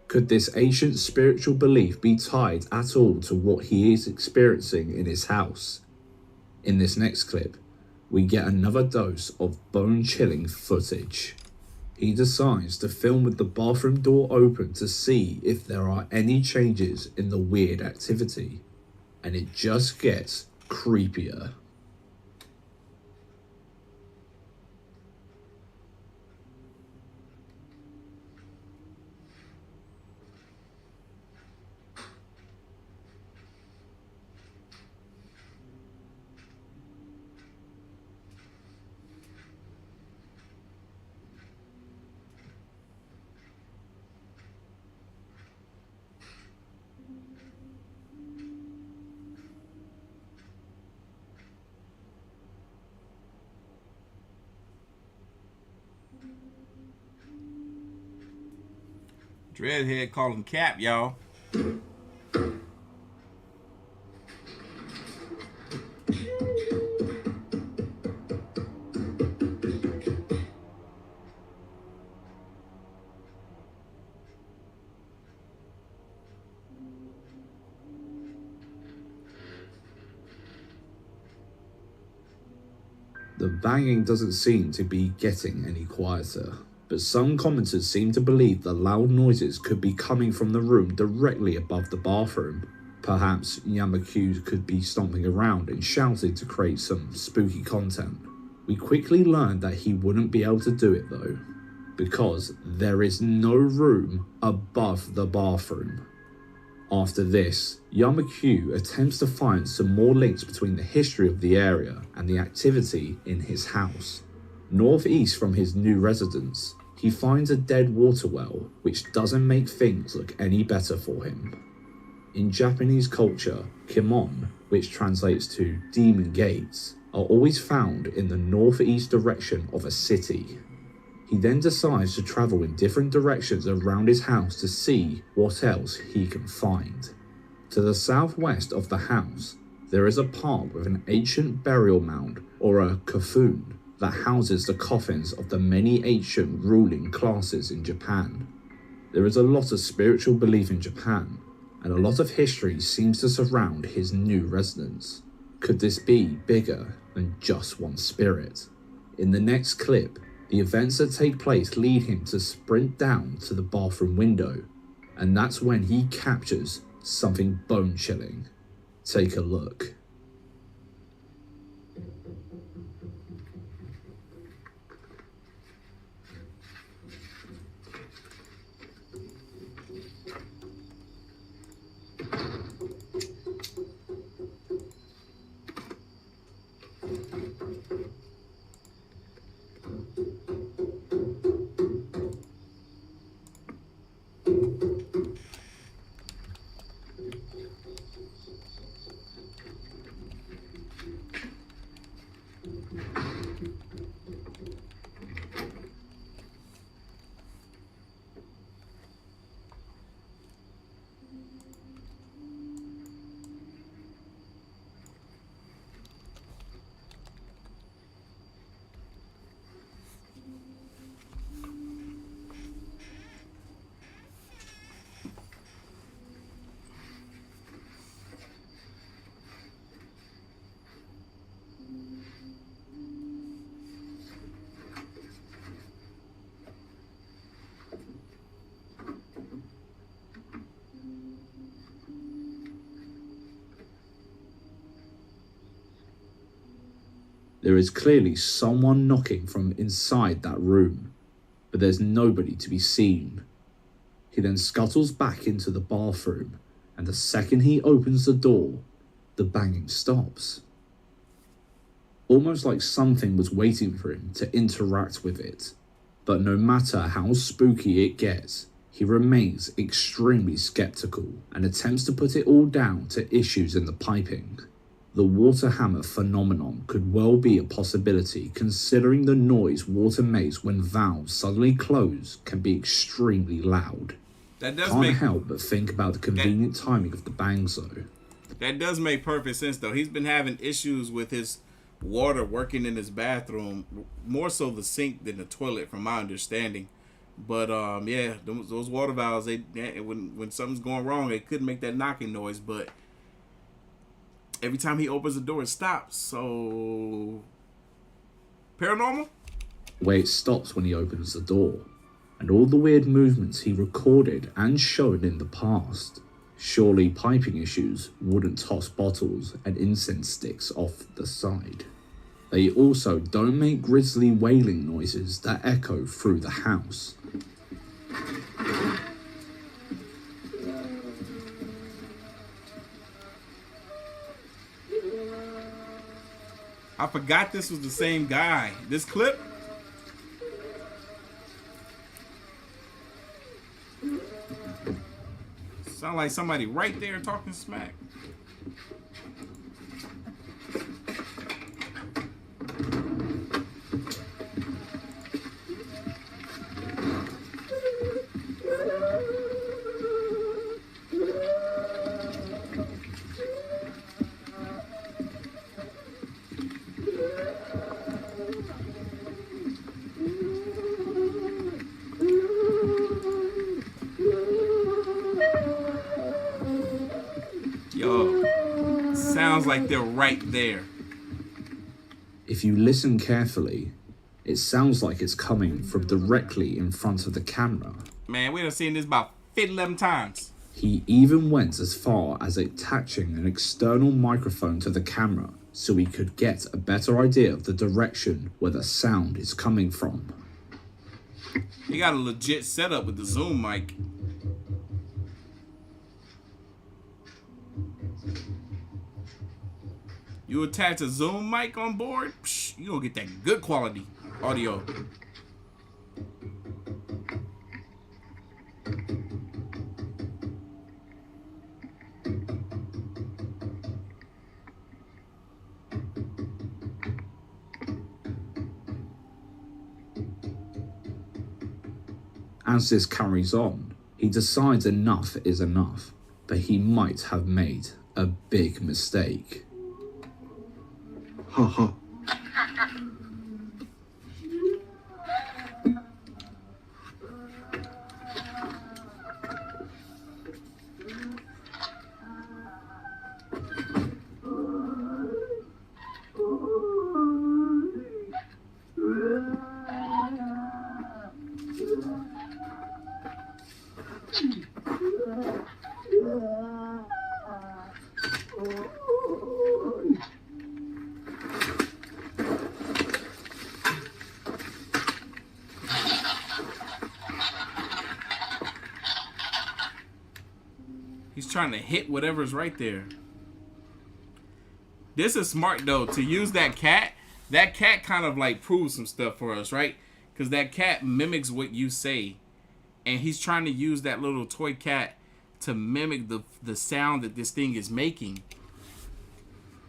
Could this ancient spiritual belief be tied at all to what he is experiencing in his house? In this next clip, we get another dose of bone-chilling footage. He decides to film with the bathroom door open to see if there are any changes in the weird activity, and it just gets creepier. Dreadhead calling Cap, y'all. The banging doesn't seem to be getting any quieter, but some commenters seem to believe the loud noises could be coming from the room directly above the bathroom. Perhaps Yamakyu could be stomping around and shouting to create some spooky content. We quickly learned that he wouldn't be able to do it though, because there is no room above the bathroom. After this, Yamakyu attempts to find some more links between the history of the area and the activity in his house. Northeast from his new residence, he finds a dead water well, which doesn't make things look any better for him. In Japanese culture, Kimon, which translates to demon gates, are always found in the northeast direction of a city. He then decides to travel in different directions around his house to see what else he can find. To the southwest of the house, there is a park with an ancient burial mound, or a kofun, that houses the coffins of the many ancient ruling classes in Japan. There is a lot of spiritual belief in Japan, and a lot of history seems to surround his new residence. Could this be bigger than just one spirit? In the next clip, the events that take place lead him to sprint down to the bathroom window, and that's when he captures something bone-chilling. Take a look. There is clearly someone knocking from inside that room, but there's nobody to be seen. He then scuttles back into the bathroom, and the second he opens the door, the banging stops. Almost like something was waiting for him to interact with it. But no matter how spooky it gets, he remains extremely skeptical and attempts to put it all down to issues in the piping. The water hammer phenomenon could well be a possibility, considering the noise water makes when valves suddenly close can be extremely loud. That does Can't make help but think about the convenient timing of the bangs though. That does make perfect sense though. He's been having issues with his water working in his bathroom, more so the sink than the toilet, from my understanding. But yeah, those water valves, when something's going wrong, it could make that knocking noise. But every time he opens the door, it stops. So paranormal? Where it stops when he opens the door, and all the weird movements he recorded and showed in the past. Surely piping issues wouldn't toss bottles and incense sticks off the side. They also don't make grisly wailing noises that echo through the house. I forgot this was the same guy. This clip? Sound like somebody right there talking smack. Sounds like they're right there. If you listen carefully, it sounds like it's coming from directly in front of the camera. Man, we done seen this about 11 times. He even went as far as attaching an external microphone to the camera so he could get a better idea of the direction where the sound is coming from. He got a legit setup with the Zoom mic. You attach a Zoom mic on board, you gonna get that good quality audio. As this carries on, he decides enough is enough, but he might have made a big mistake. Ha ha. He's trying to hit whatever's right there. This is smart though, to use that cat. That cat kind of like proves some stuff for us, right? Because that cat mimics what you say. And he's trying to use that little toy cat to mimic the sound that this thing is making.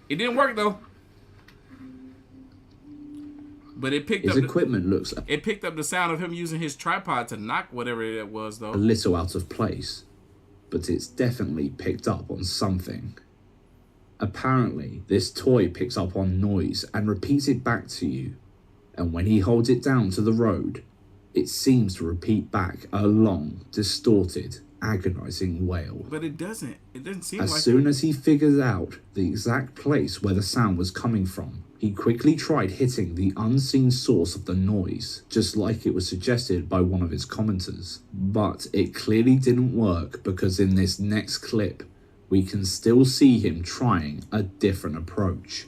It didn't work though. But it picked His up equipment looks it picked up the sound of him using his tripod to knock whatever it was though. a little out of place, but it's definitely picked up on something. Apparently, this toy picks up on noise and repeats it back to you, and when he holds it down to the road, it seems to repeat back a long, distorted, agonizing wail. But it doesn't. It doesn't seem As like soon as he figures out the exact place where the sound was coming from, he quickly tried hitting the unseen source of the noise, just like it was suggested by one of his commenters. But it clearly didn't work, because in this next clip, we can still see him trying a different approach.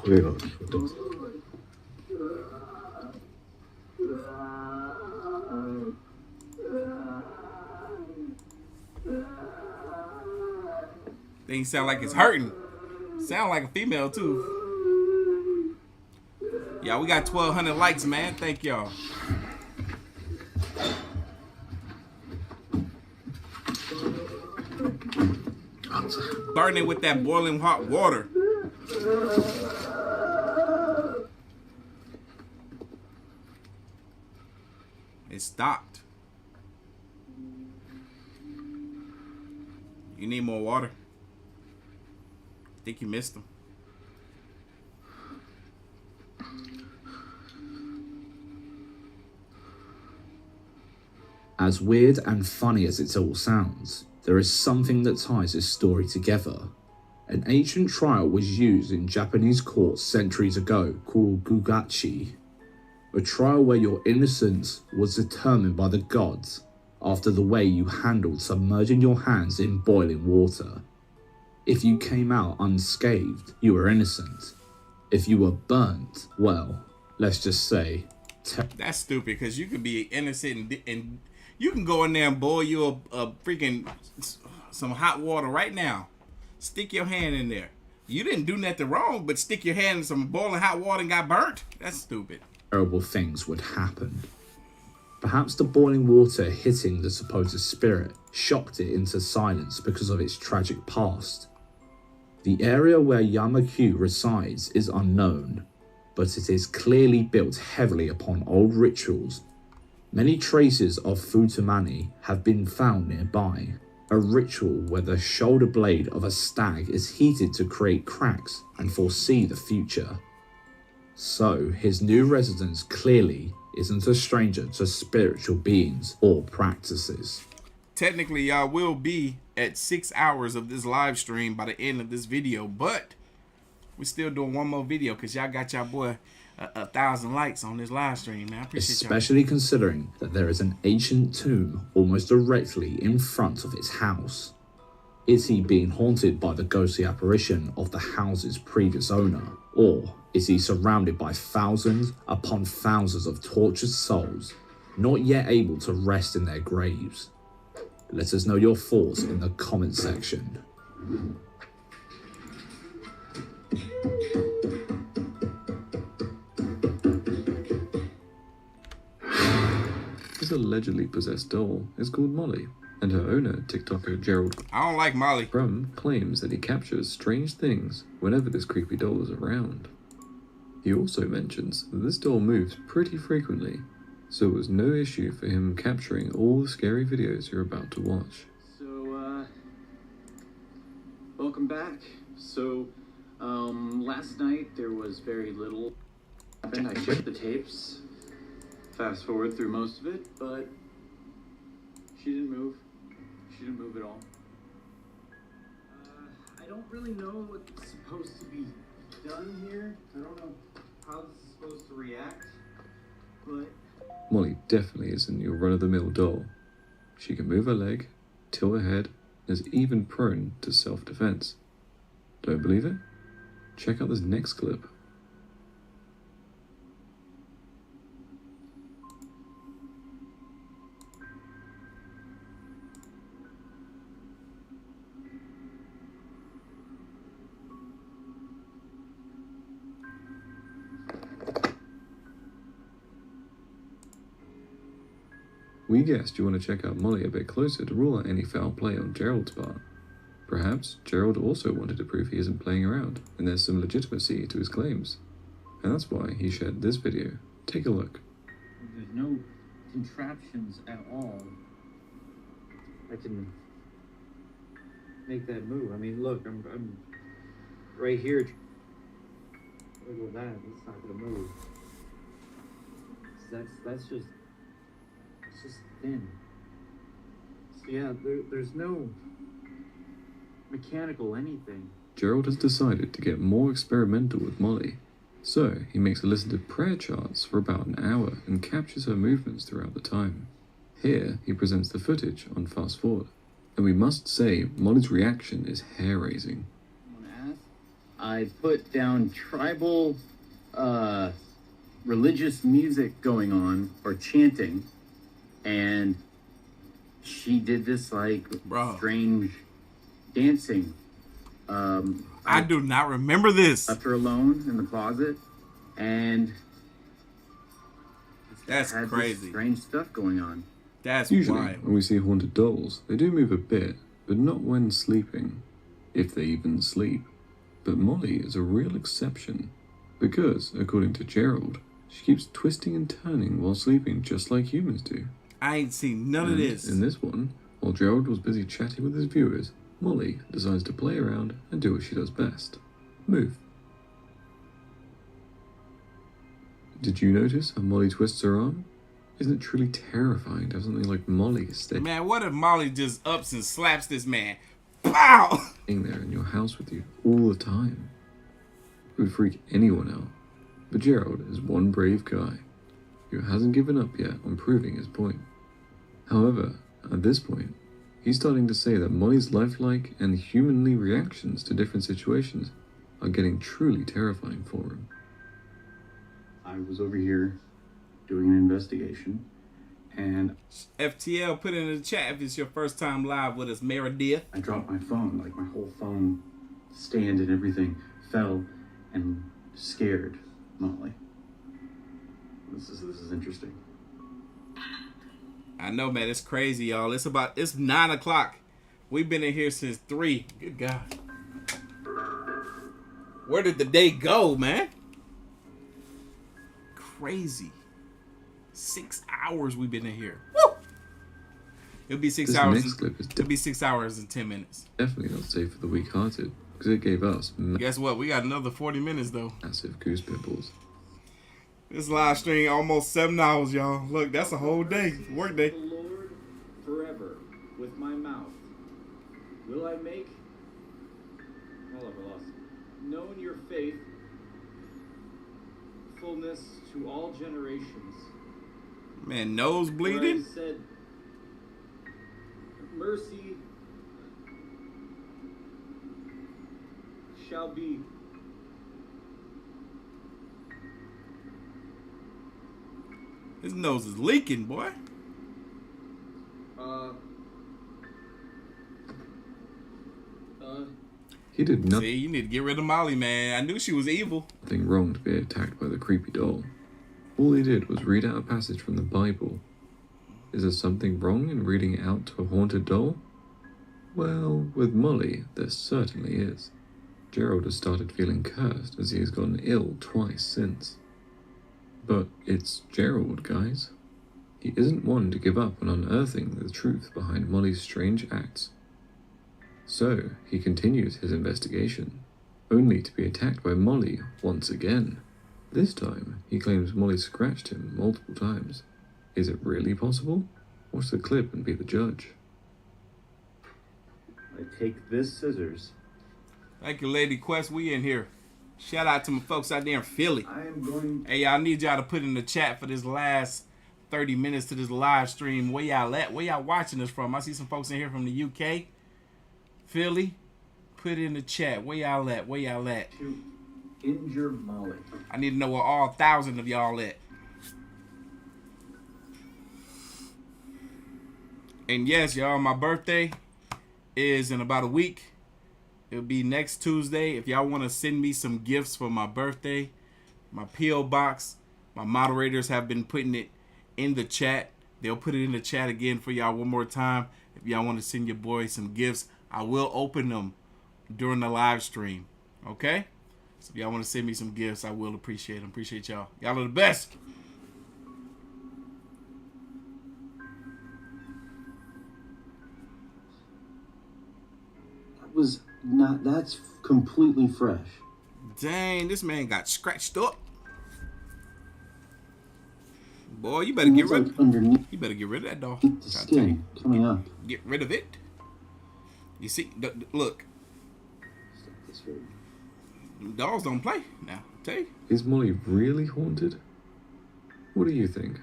声が聞こえてます。Thing sound like it's hurting. Sound like a female too. Y'all, we got 1,200 likes, man. Thank y'all. Burning with that boiling hot water. It stopped. You need more water. I think you missed them. As weird and funny as it all sounds, there is something that ties this story together. An ancient trial was used in Japanese courts centuries ago called gugachi, a trial where your innocence was determined by the gods after the way you handled submerging your hands in boiling water. If you came out unscathed, you were innocent. If you were burnt, well, let's just say... That's stupid, because you could be innocent and you can go in there and boil you a freaking some hot water right now. Stick your hand in there. You didn't do nothing wrong, but stick your hand in some boiling hot water and got burnt? That's stupid. Terrible things would happen. Perhaps the boiling water hitting the supposed spirit shocked it into silence because of its tragic past. The area where Yamakyu resides is unknown, but it is clearly built heavily upon old rituals. Many traces of Futamani have been found nearby, a ritual where the shoulder blade of a stag is heated to create cracks and foresee the future. So his new residence clearly isn't a stranger to spiritual beings or practices. Technically, y'all will be at 6 hours of this live stream by the end of this video, but we're still doing one more video because y'all got y'all boy 1,000 likes on this live stream, man. I appreciate y'all. Especially considering that there is an ancient tomb almost directly in front of its house. Is he being haunted by the ghostly apparition of the house's previous owner? Or is he surrounded by thousands upon thousands of tortured souls, not yet able to rest in their graves? Let us know your thoughts in the comment section. This allegedly possessed doll is called Molly, and her owner, TikToker Gerald I don't like Molly. claims that he captures strange things whenever this creepy doll is around. He also mentions that this doll moves pretty frequently, so it was no issue for him capturing all the scary videos you're about to watch. So, welcome back. So, last night there was very little happened. I checked the tapes, fast forward through most of it, but she didn't move. She didn't move at all. I don't really know what's supposed to be done here. I don't know how this is supposed to react, but... Molly definitely isn't your run-of-the-mill doll. She can move her leg, tilt her head, and is even prone to self-defense. Don't believe it? Check out this next clip. We guessed you want to check out Molly a bit closer to rule out any foul play on Gerald's part. Perhaps Gerald also wanted to prove he isn't playing around, and there's some legitimacy to his claims. And that's why he shared this video. Take a look. There's no contraptions at all. I can make that move. I mean, look, I'm right here. Look at that. It's not gonna move. That's just. It's just thin. So yeah, there's no mechanical anything. Gerald has decided to get more experimental with Molly. So he makes her listen to prayer charts for about an hour and captures her movements throughout the time. Here, he presents the footage on fast forward. And we must say, Molly's reaction is hair-raising. I'm gonna ask I put down tribal, religious music going on, or chanting, and she did this, like, strange dancing. I do not remember this. Left her alone in the closet, and that's had crazy. This strange stuff going on. That's Usually, wild. when we see haunted dolls, they do move a bit, but not when sleeping, if they even sleep. But Molly is a real exception, because, according to Gerald, she keeps twisting and turning while sleeping just like humans do. I ain't seen none of this. In this one, while Gerald was busy chatting with his viewers, Molly decides to play around and do what she does best. Move. Did you notice how Molly twists her arm? Isn't it truly terrifying to have something like Molly stay Man, what if Molly just ups and slaps this man? Pow! there in your house with you all the time? It would freak anyone out. But Gerald is one brave guy who hasn't given up yet on proving his point. However, at this point, he's starting to say that Molly's lifelike and humanly reactions to different situations are getting truly terrifying for him. I was over here doing an investigation, and FTL, put it in the chat if it's your first time live with us, Meredith. I dropped my phone, like my whole phone stand and everything fell, and scared Molly. This is interesting. I know, man, it's crazy, y'all. It's 9 o'clock. We've been in here since 3. Good God. Where did the day go, man? Crazy. 6 hours we've been in here. Woo! It'll be 6 This hours. next clip is It'll be 6 hours and 10 minutes. Definitely not safe for the weak-hearted, because it gave us Guess what? We got another 40 minutes, though. massive goose pimples. This live stream almost 7 hours, y'all. Look, that's a whole day. Work day. The Lord forever with my mouth. Will I make known your faith, fullness to all generations. Man, nose Where bleeding? I said, mercy shall be His nose is leaking, boy. He did nothing See, you need to get rid of Molly, man. I knew she was evil. wrong to be attacked by the creepy doll. All he did was read out a passage from the Bible. Is there something wrong in reading it out to a haunted doll? Well, with Molly, there certainly is. Gerald has started feeling cursed as he has gotten ill twice since. But it's Gerald, guys. He isn't one to give up on unearthing the truth behind Molly's strange acts. So, he continues his investigation, only to be attacked by Molly once again. This time, he claims Molly scratched him multiple times. Is it really possible? Watch the clip and be the judge. I take this scissors. Thank you, Lady Quest. We in here. Shout out to my folks out there in Philly. I am going. Hey, y'all, need y'all to put in the chat for this last 30 minutes to this live stream. Where y'all at? Where y'all watching this from? I see some folks in here from the UK. Philly. Put it in the chat. Where y'all at? Where y'all at? To injure Molly. I need to know where all 1,000 of y'all at. And yes, y'all, my birthday is in about a week. It'll be next Tuesday. If y'all want to send me some gifts for my birthday, my P.O. box, my moderators have been putting it in the chat. They'll put it in the chat again for y'all one more time. If y'all want to send your boy some gifts, I will open them during the live stream. Okay? So if y'all want to send me some gifts, I will appreciate them. Appreciate y'all. Y'all are the best. Was not. That's completely fresh. Dang, this man got scratched up. Boy, you better get rid. Underneath You better get rid of that doll. the skin coming up. Get rid of it. You see, look. This way. Dolls don't play now. I tell you. Is Molly really haunted? What do you think?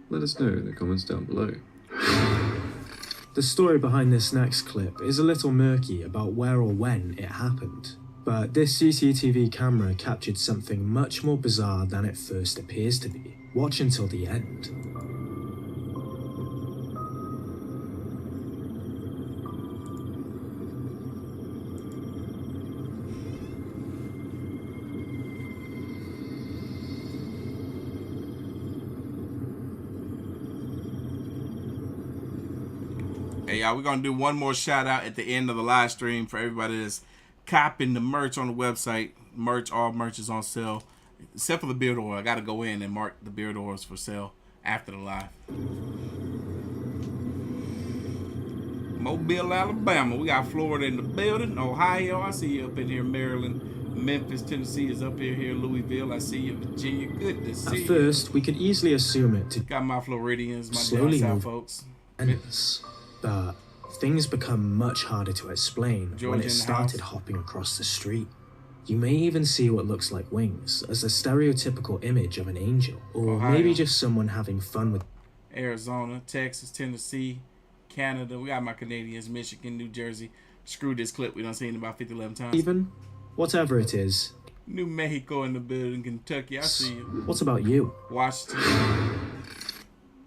Let us know in the comments down below. The story behind this next clip is a little murky about where or when it happened. But this CCTV camera captured something much more bizarre than it first appears to be. Watch until the end. Hey y'all, we're gonna do one more shout out at the end of the live stream for everybody that's copping the merch on the website. All merch is on sale, except for the beard oil. I gotta go in and mark the beard oils for sale after the live. Mobile, Alabama. We got Florida in the building. Ohio, I see you up in here. Maryland, Memphis, Tennessee is up here. Louisville, I see you. Virginia, good to see you. At first, we could easily assume it to got my Floridians, my slowly down south move folks. But things become much harder to explain when Georgia it in the started house. hopping across the street. You may even see what looks like wings as a stereotypical image of an angel, or Ohio. maybe just someone having fun with Arizona, Texas, Tennessee, Canada. We got my Canadians, Michigan, New Jersey. Screw this clip. We done seen it about 50, 11 times. even whatever it is. New Mexico in the building, Kentucky. I see you. What about you? Washington.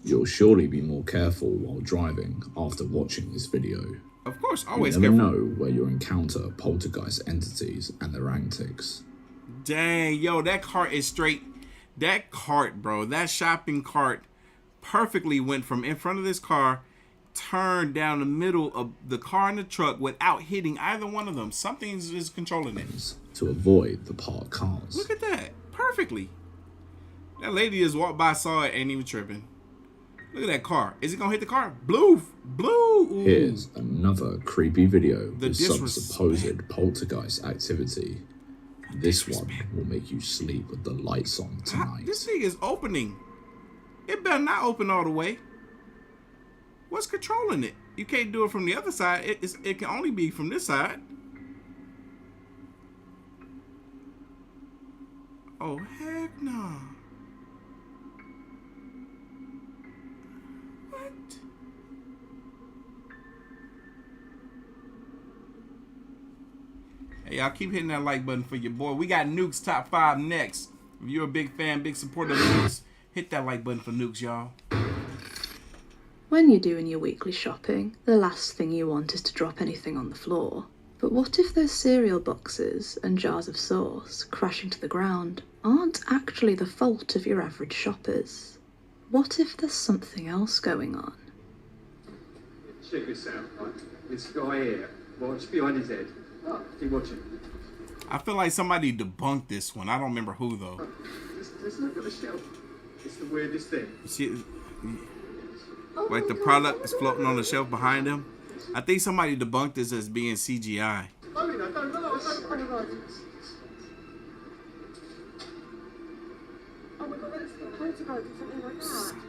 You'll surely be more careful while driving after watching this video. Of course, always you never careful. know where you'll encounter poltergeist entities and their antics. Dang, yo, that cart is straight. That cart, bro, that shopping cart perfectly went from in front of this car, turned down the middle of the car and the truck without hitting either one of them. Something is controlling it. To avoid the parked cars. Look at that. Perfectly. That lady just walked by, saw it, ain't even tripping. Look at that car. Is it gonna hit the car? Blue. Ooh. Here's another creepy video The with some disrespect. supposed poltergeist activity. This one will make you sleep with the lights on tonight. This thing is opening. It better not open all the way. What's controlling it? You can't do it from the other side. It can only be from this side. Oh, heck no. What? Hey, y'all keep hitting that like button for your boy. We got Nuke's Top 5 next. If you're a big fan, big supporter of Nukes, hit that like button for Nukes, y'all. When you're doing your weekly shopping, the last thing you want is to drop anything on the floor. But what if those cereal boxes and jars of sauce crashing to the ground aren't actually the fault of your average shoppers? What if there's something else going on? Check this out, right? This guy here, watch behind his head. Keep watching. I feel like somebody debunked this one. I don't remember who though. Let's look at the shelf. It's the weirdest thing. See, like the product is floating on the shelf behind him. I think somebody debunked this as being CGI. Oh, no, don't.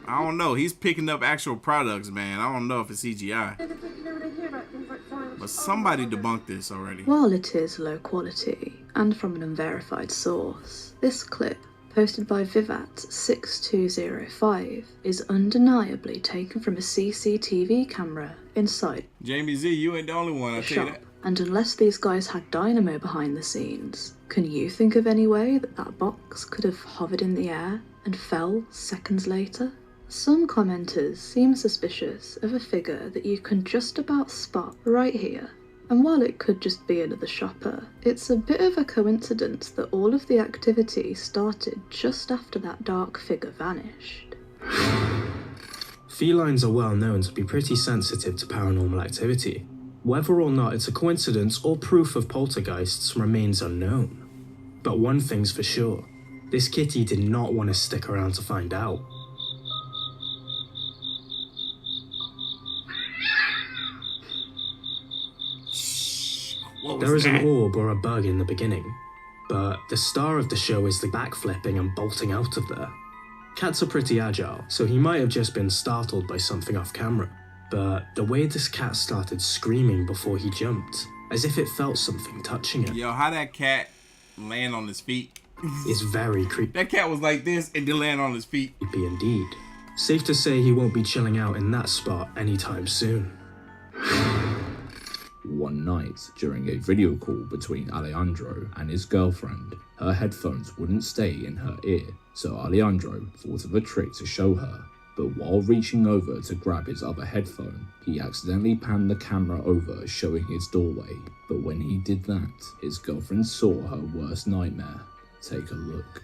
I don't know. He's picking up actual products, man. I don't know if it's CGI. But somebody debunked this already. While it is low quality and from an unverified source, this clip, posted by Vivat6205, is undeniably taken from a CCTV camera inside Jamie Z, you ain't the only one. I the tell you shop. that. And unless these guys had dynamo behind the scenes, can you think of any way that that box could have hovered in the air and fell seconds later? Some commenters seem suspicious of a figure that you can just about spot right here. And while it could just be another shopper, it's a bit of a coincidence that all of the activity started just after that dark figure vanished. Felines are well known to be pretty sensitive to paranormal activity. Whether or not it's a coincidence or proof of poltergeists remains unknown. But one thing's for sure, this kitty did not want to stick around to find out. There is an orb or a bug in the beginning, but the star of the show is the backflipping and bolting out of there. Cats are pretty agile, so he might have just been startled by something off camera. But the way this cat started screaming before he jumped, as if it felt something touching it, Yo, how that cat land on his feet? is very creepy That cat was like this and then land on his feet. indeed. Safe to say he won't be chilling out in that spot anytime soon. One night, during a video call between Alejandro and his girlfriend, her headphones wouldn't stay in her ear, so Alejandro thought of a trick to show her. But while reaching over to grab his other headphone, he accidentally panned the camera over, showing his doorway. But when he did that, his girlfriend saw her worst nightmare. Take a look.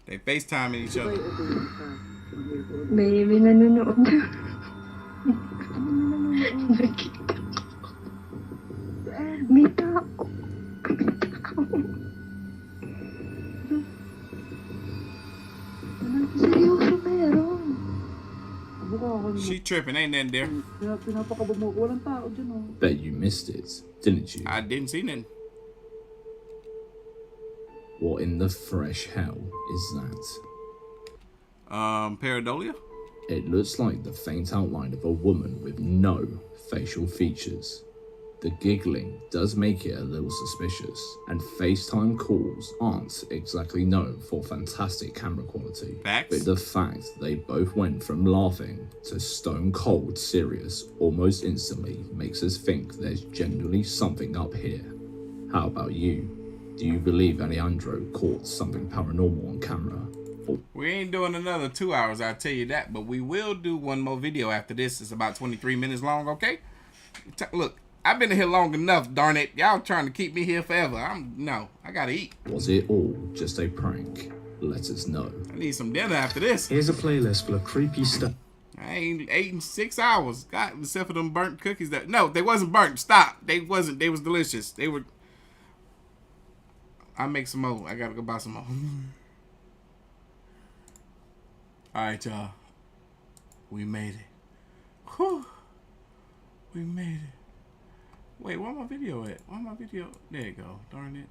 They FaceTiming each other. Baby, nanonood na. May tao. Seryoso meron. She tripping, ain't nothing there. Bet you missed it, didn't you? I didn't see nothing. What in the fresh hell is that? Pareidolia? It looks like the faint outline of a woman with no facial features. The giggling does make it a little suspicious, and FaceTime calls aren't exactly known for fantastic camera quality. Facts. But the fact they both went from laughing to stone cold serious almost instantly makes us think there's genuinely something up here. How about you? Do you believe Alejandro caught something paranormal on camera? We ain't doing another 2 hours, I'll tell you that, but we will do one more video after this. It's about 23 minutes long, okay? Look, I've been here long enough, darn it. Y'all trying to keep me here forever. I gotta eat. Was it all just a prank? Let us know. I need some dinner after this. Here's a playlist full of creepy stuff. I ain't ate in 6 hours. God, except for them burnt cookies that... No, they wasn't burnt. Stop. They wasn't. They was delicious. They were... I'll make some more. I gotta go buy some more. Alright, y'all. We made it. Whew. We made it. Wait, where my video at? Where my video? There you go. Darn it.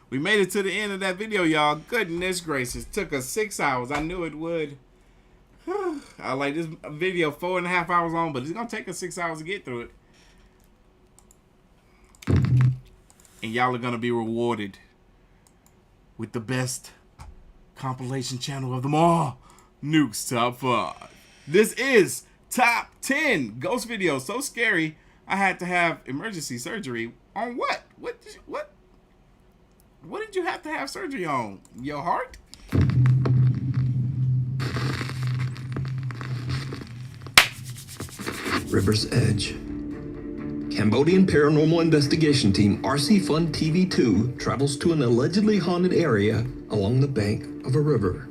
We made it to the end of that video, y'all. Goodness gracious. Took us 6 hours. I knew it would. I like this video 4.5 hours long, but it's gonna take us 6 hours to get through it. And y'all are gonna be rewarded with the best compilation channel of them all, Nuke's Top 5. This is Top 10 Ghost Videos. So scary, I had to have emergency surgery. On what? What did you have to have surgery on? Your heart? River's Edge. Cambodian paranormal investigation team RC Fun TV2 travels to an allegedly haunted area along the bank of a river.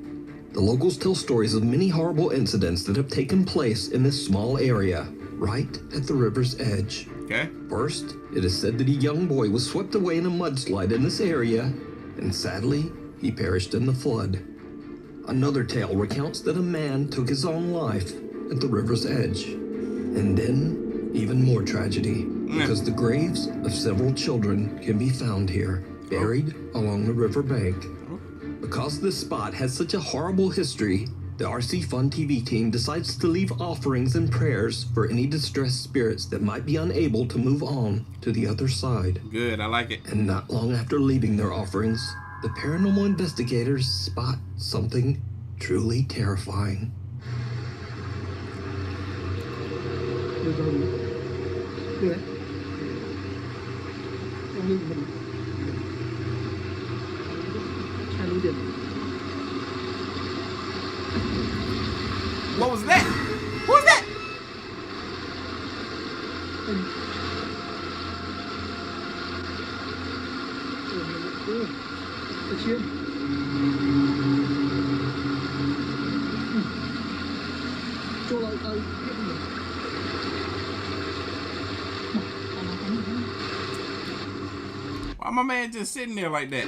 The locals tell stories of many horrible incidents that have taken place in this small area, right at the river's edge. Okay. First, it is said that a young boy was swept away in a mudslide in this area, and sadly, he perished in the flood. Another tale recounts that a man took his own life at the river's edge. And then, even more tragedy, because the graves of several children can be found here, buried along the river bank. Because this spot has such a horrible history, the RC Fun TV team decides to leave offerings and prayers for any distressed spirits that might be unable to move on to the other side. Good, I like it. And not long after leaving their offerings, the paranormal investigators spot something truly terrifying. What was that? Who was that? Why my man just sitting there like that?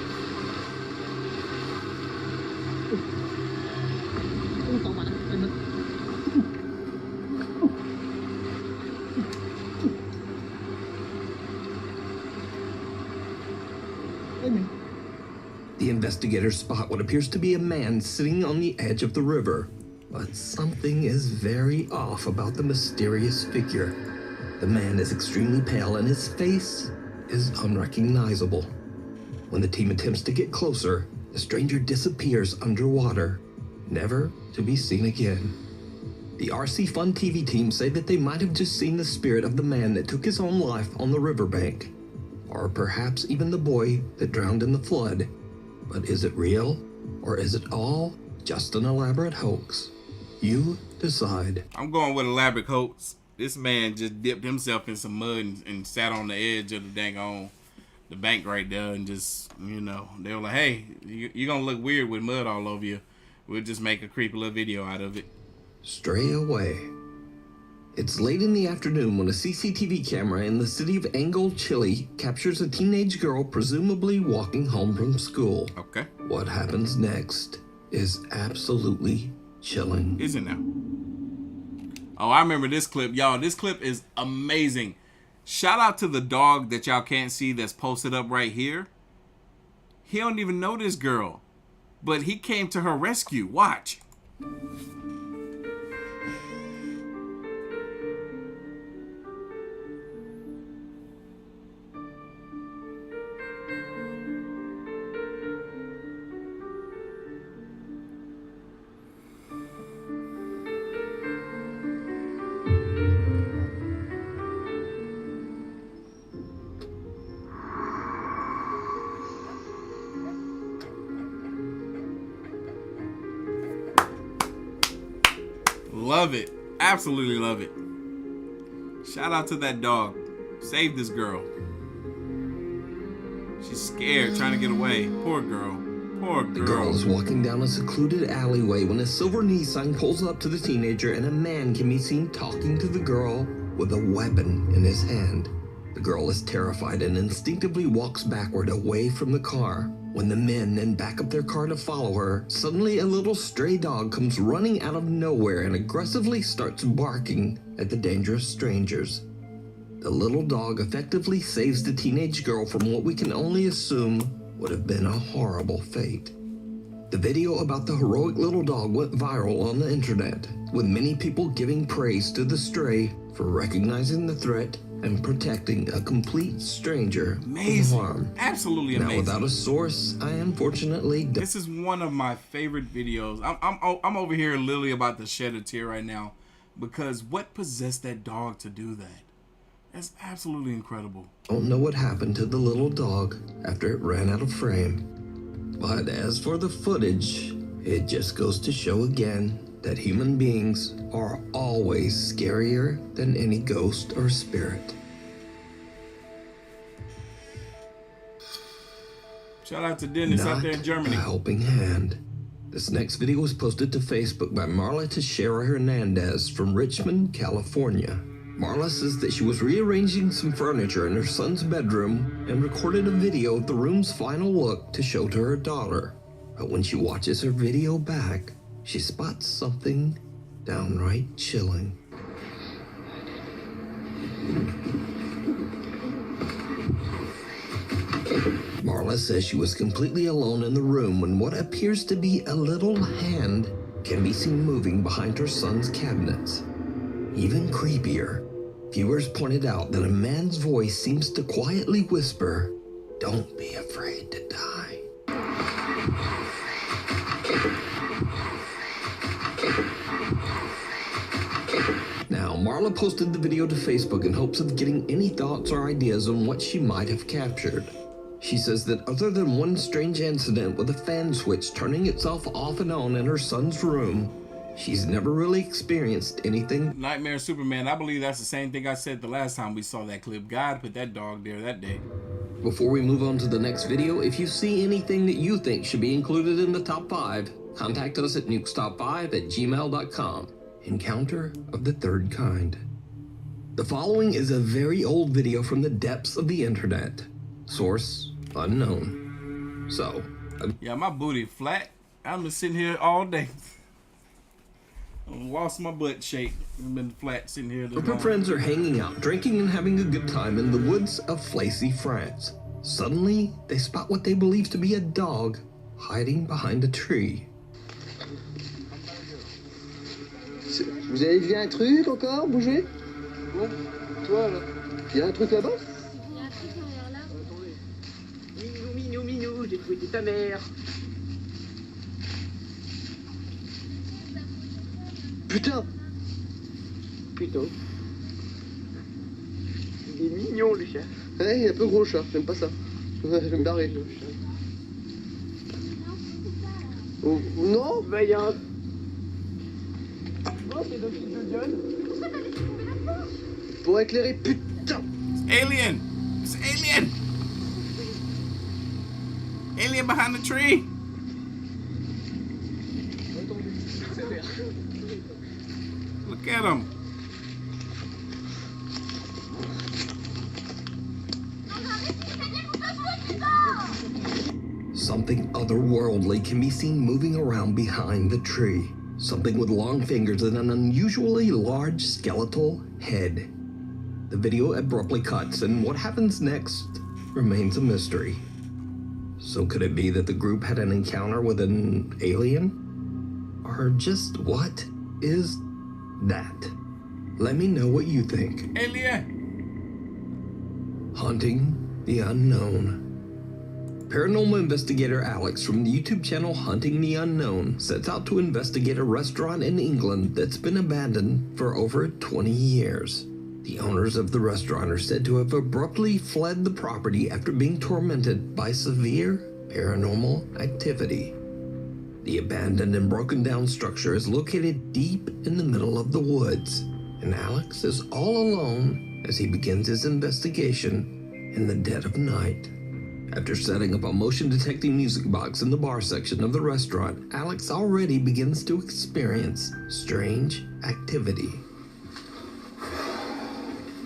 The investigators spot what appears to be a man sitting on the edge of the river, but something is very off about the mysterious figure. The man is extremely pale and his face is unrecognizable. When the team attempts to get closer, the stranger disappears underwater, never to be seen again. The RC Fun TV team say that they might have just seen the spirit of the man that took his own life on the riverbank, or perhaps even the boy that drowned in the flood. But is it real, or is it all just an elaborate hoax? You decide. I'm going with elaborate hoax. This man just dipped himself in some mud and sat on the edge of the dang on the bank right there and just, you know, they were like, hey, you're going to look weird with mud all over you. We'll just make a creepy little video out of it. Stray away. It's late in the afternoon when a CCTV camera in the city of Angol, Chile captures a teenage girl presumably walking home from school. Okay. What happens next is absolutely chilling. Is it now? Oh, I remember this clip. Y'all, this clip is amazing. Shout out to the dog that y'all can't see that's posted up right here. He don't even know this girl, but he came to her rescue. Watch. Love it. Absolutely love it. Shout out to that dog. Save this girl. She's scared, trying to get away. Poor girl. Poor girl. The girl is walking down a secluded alleyway when a silver Nissan pulls up to the teenager and a man can be seen talking to the girl with a weapon in his hand. The girl is terrified and instinctively walks backward away from the car. When the men then back up their car to follow her, suddenly a little stray dog comes running out of nowhere and aggressively starts barking at the dangerous strangers. The little dog effectively saves the teenage girl from what we can only assume would have been a horrible fate. The video about the heroic little dog went viral on the internet, with many people giving praise to the stray for recognizing the threat and protecting a complete stranger from harm. Absolutely amazing. Now, without a source, I unfortunately... This is one of my favorite videos. I'm over here literally about to shed a tear right now, because what possessed that dog to do that? That's absolutely incredible. Don't know what happened to the little dog after it ran out of frame. But as for the footage, it just goes to show again that human beings are always scarier than any ghost or spirit. Shout out to Dennis out there in Germany. A helping hand. This next video was posted to Facebook by Marla Teixeira Hernandez from Richmond, California. Marla says that she was rearranging some furniture in her son's bedroom and recorded a video of the room's final look to show to her daughter. But when she watches her video back, she spots something downright chilling. Marla says she was completely alone in the room when what appears to be a little hand can be seen moving behind her son's cabinets. Even creepier, viewers pointed out that a man's voice seems to quietly whisper, "Don't be afraid to die." Now, Marla posted the video to Facebook in hopes of getting any thoughts or ideas on what she might have captured. She says that other than one strange incident with a fan switch turning itself off and on in her son's room, she's never really experienced anything. Nightmare Superman, I believe that's the same thing I said the last time we saw that clip. God put that dog there that day. Before we move on to the next video, if you see anything that you think should be included in the top 5, contact us at nukestop5@gmail.com. Encounter of the third kind. The following is a very old video from the depths of the internet. Source unknown. So, yeah, my booty flat. I've been sitting here all day. I lost my butt shape. I've been flat sitting here. a group of friends are hanging out, drinking and having a good time in the woods of Flacy, France. Suddenly, they spot what they believe to be a dog hiding behind a tree. Vous avez vu un truc encore bouger? Bon, toi là. Il y a un truc là-bas? Minou, j'ai trouvé ta mère. Putain. Putain. Il est mignon le chat. Ouais, il est un peu gros chat, j'aime pas ça. Ouais, je vais me barrer. Oh, non, bah il y a un... Non, c'est deux fils de gueule. Pourquoi t'as laissé tomber la porte? Pour éclairer, putain. Alien! It's alien! Alien behind the tree! Look at him. Something otherworldly can be seen moving around behind the tree. Something with long fingers and an unusually large skeletal head. The video abruptly cuts, and what happens next remains a mystery. So could it be that the group had an encounter with an alien? Or just what is that? Let me know what you think. Alien! Hunting the Unknown. Paranormal investigator Alex from the YouTube channel Hunting the Unknown sets out to investigate a restaurant in England that's been abandoned for over 20 years. The owners of the restaurant are said to have abruptly fled the property after being tormented by severe paranormal activity. The abandoned and broken down structure is located deep in the middle of the woods, and Alex is all alone as he begins his investigation in the dead of night. After setting up a motion detecting music box in the bar section of the restaurant, Alex already begins to experience strange activity.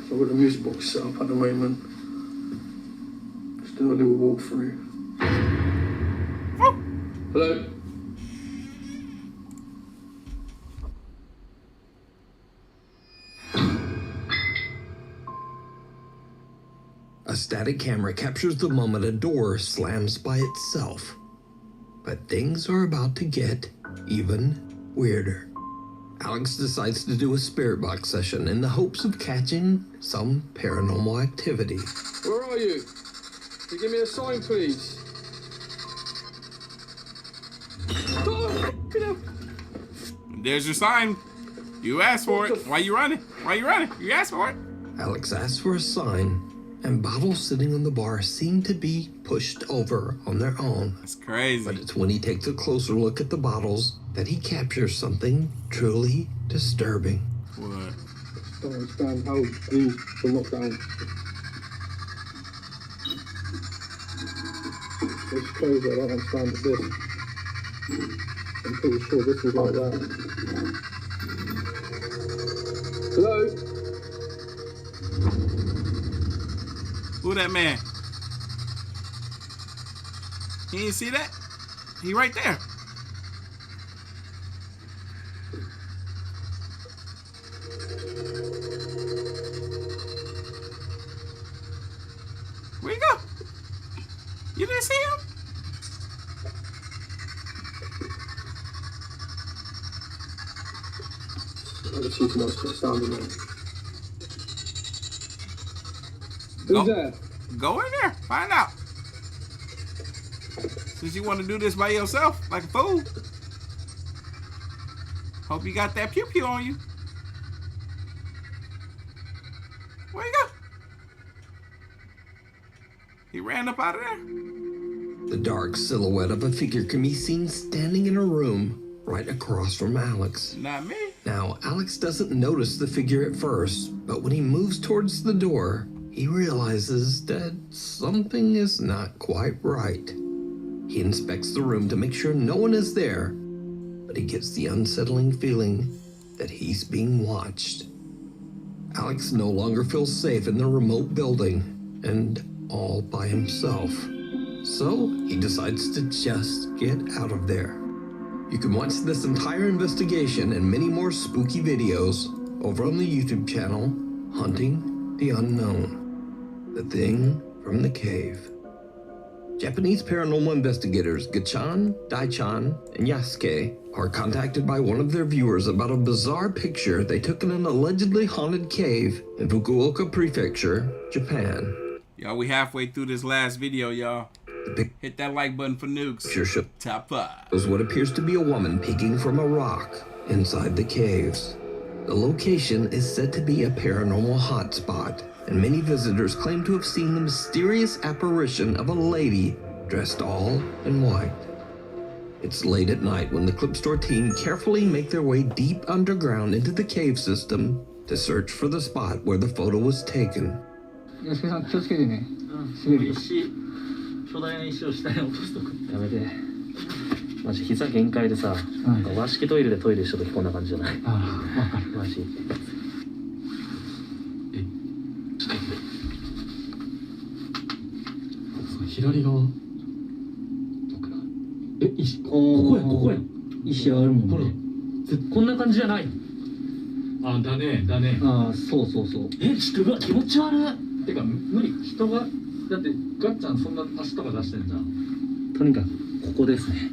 So I've got the music box set up at the moment. Let's do a little walkthrough. Hello? A static camera captures the moment a door slams by itself. But things are about to get even weirder. Alex decides to do a spirit box session in the hopes of catching some paranormal activity. Where are you? Can you give me a sign, please? Oh, There's your sign. You asked for it. Why you running? Why you running? You asked for it. Alex asks for a sign, and bottles sitting on the bar seem to be pushed over on their own. That's crazy. But it's when he takes a closer look at the bottles that he captures something truly disturbing. What? I don't understand how we will knock down. It's crazy, I don't understand this. I'm pretty sure this was like that. Hello? Who that man? You didn't see that? He right there. Where'd he go? You didn't see him? I just see someone standing there. Go. Who's there? Go in there. Find out. Since you want to do this by yourself, like a fool. Hope you got that pew-pew on you. Where you go? He ran up out of there. The dark silhouette of a figure can be seen standing in a room right across from Alex. Not me. Now, Alex doesn't notice the figure at first, but when he moves towards the door, he realizes that something is not quite right. He inspects the room to make sure no one is there, but he gets the unsettling feeling that he's being watched. Alex no longer feels safe in the remote building and all by himself. So he decides to just get out of there. You can watch this entire investigation and many more spooky videos over on the YouTube channel Hunting the Unknown. The Thing from the Cave. Japanese paranormal investigators Gachan, Daichan, and Yasuke are contacted by one of their viewers about a bizarre picture they took in an allegedly haunted cave in Fukuoka Prefecture, Japan. Y'all, we halfway through this last video, y'all. Hit that like button for nukes. Picture Top 5. was what appears to be a woman peeking from a rock inside the caves. The location is said to be a paranormal hotspot, and many visitors claim to have seen the mysterious apparition of a lady dressed all in white. It's late at night when the Clip Store team carefully make their way deep underground into the cave system to search for the spot where the photo was taken. 安助さん気をつけてね。滑るよ。巨大な石を下に落とすとか。やめて。マジ膝限界でさ、なんか和式トイレでトイレした時こんな感じじゃない。ああ、わかる。マジ。え、ちょっと待って。その左側。え、石、ここや。石あるもんね。ほら、こんな感じじゃない。あ、だね。あ、そう。え、ちょっとうわ、気持ち悪い。てか、無理。人が、だってガッちゃんそんな足とか出してんじゃん。とにかく、ここですね。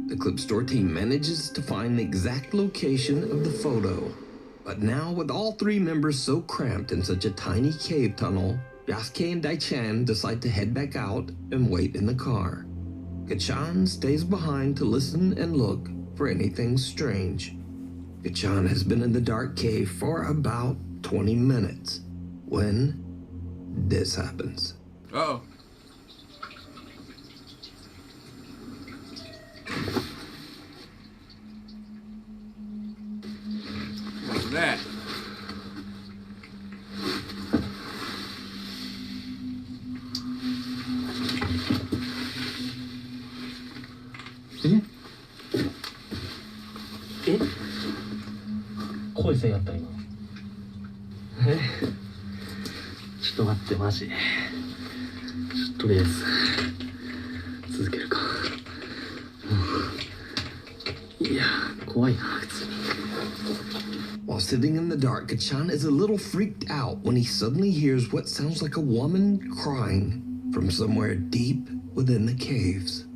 The Clip Store team manages to find the exact location of the photo. But now, with all three members so cramped in such a tiny cave tunnel, Yasuke and Daichan decide to head back out and wait in the car. Gachan stays behind to listen and look for anything strange. Gachan has been in the dark cave for about 20 minutes when this happens. Uh-oh. What's that? Eh? 声せやった今。え？ちょっと待ってマジ。とりあえず続けるか。いや怖いな普通に。While sitting in the dark, Gachan is a little freaked out when he suddenly hears what sounds like a woman crying from somewhere deep within the caves.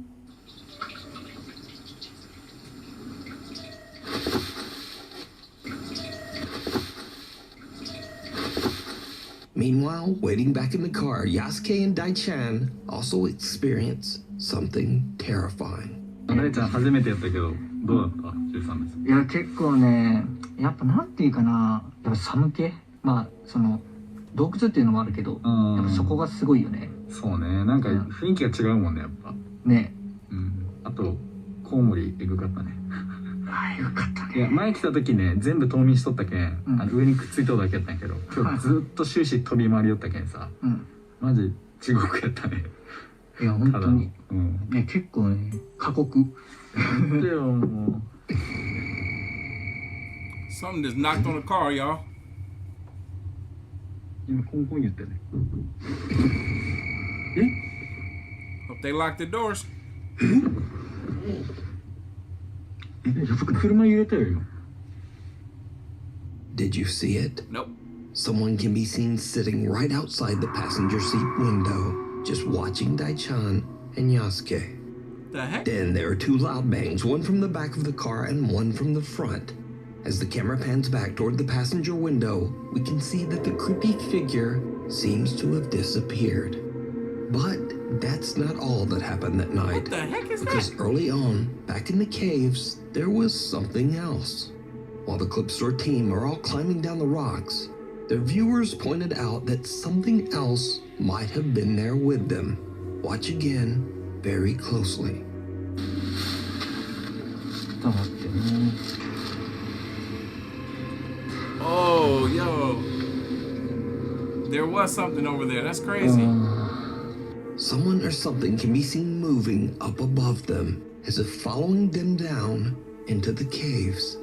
Meanwhile, waiting back in the car, Yasuke and Daichan also experience something terrifying. 大ちゃん初めてやったけどどうだった？13です。いや結構ね、やっぱなんていうかな、やっぱ寒気、まあその洞窟っていうのもあるけど、やっぱそこがすごいよね。そうね、なんか雰囲気が違うもんねやっぱ。ね。うん。あとコウモリエグかったね。あ、よかったね。いや前来た時ね全部冬眠しとったけん、上にくっついとるだけやったんやけど、今日ずっと終始飛び回りよったけんさ、マジ地獄やったね。いや本当に、ね結構ね過酷。なんでよもう。Something just knocked on the car, y'all. 今コンコン言ってね。え Hope they locked the doors. 車揺れたよ。 Did you see it? Nope. Someone can be seen sitting right outside the passenger seat window, just watching Daichan and Yasuke. The heck? Then there are two loud bangs, one from the back of the car and one from the front. As the camera pans back toward the passenger window, we can see that the creepy figure seems to have disappeared. But that's not all that happened that night. What the heck is because that? Early on, back in the caves, there was something else. While the Clip Store team are all climbing down the rocks, their viewers pointed out that something else might have been there with them. Watch again very closely. Oh, yo. There was something over there. That's crazy. Someone or something can be seen moving up above them, as if following them down into the caves.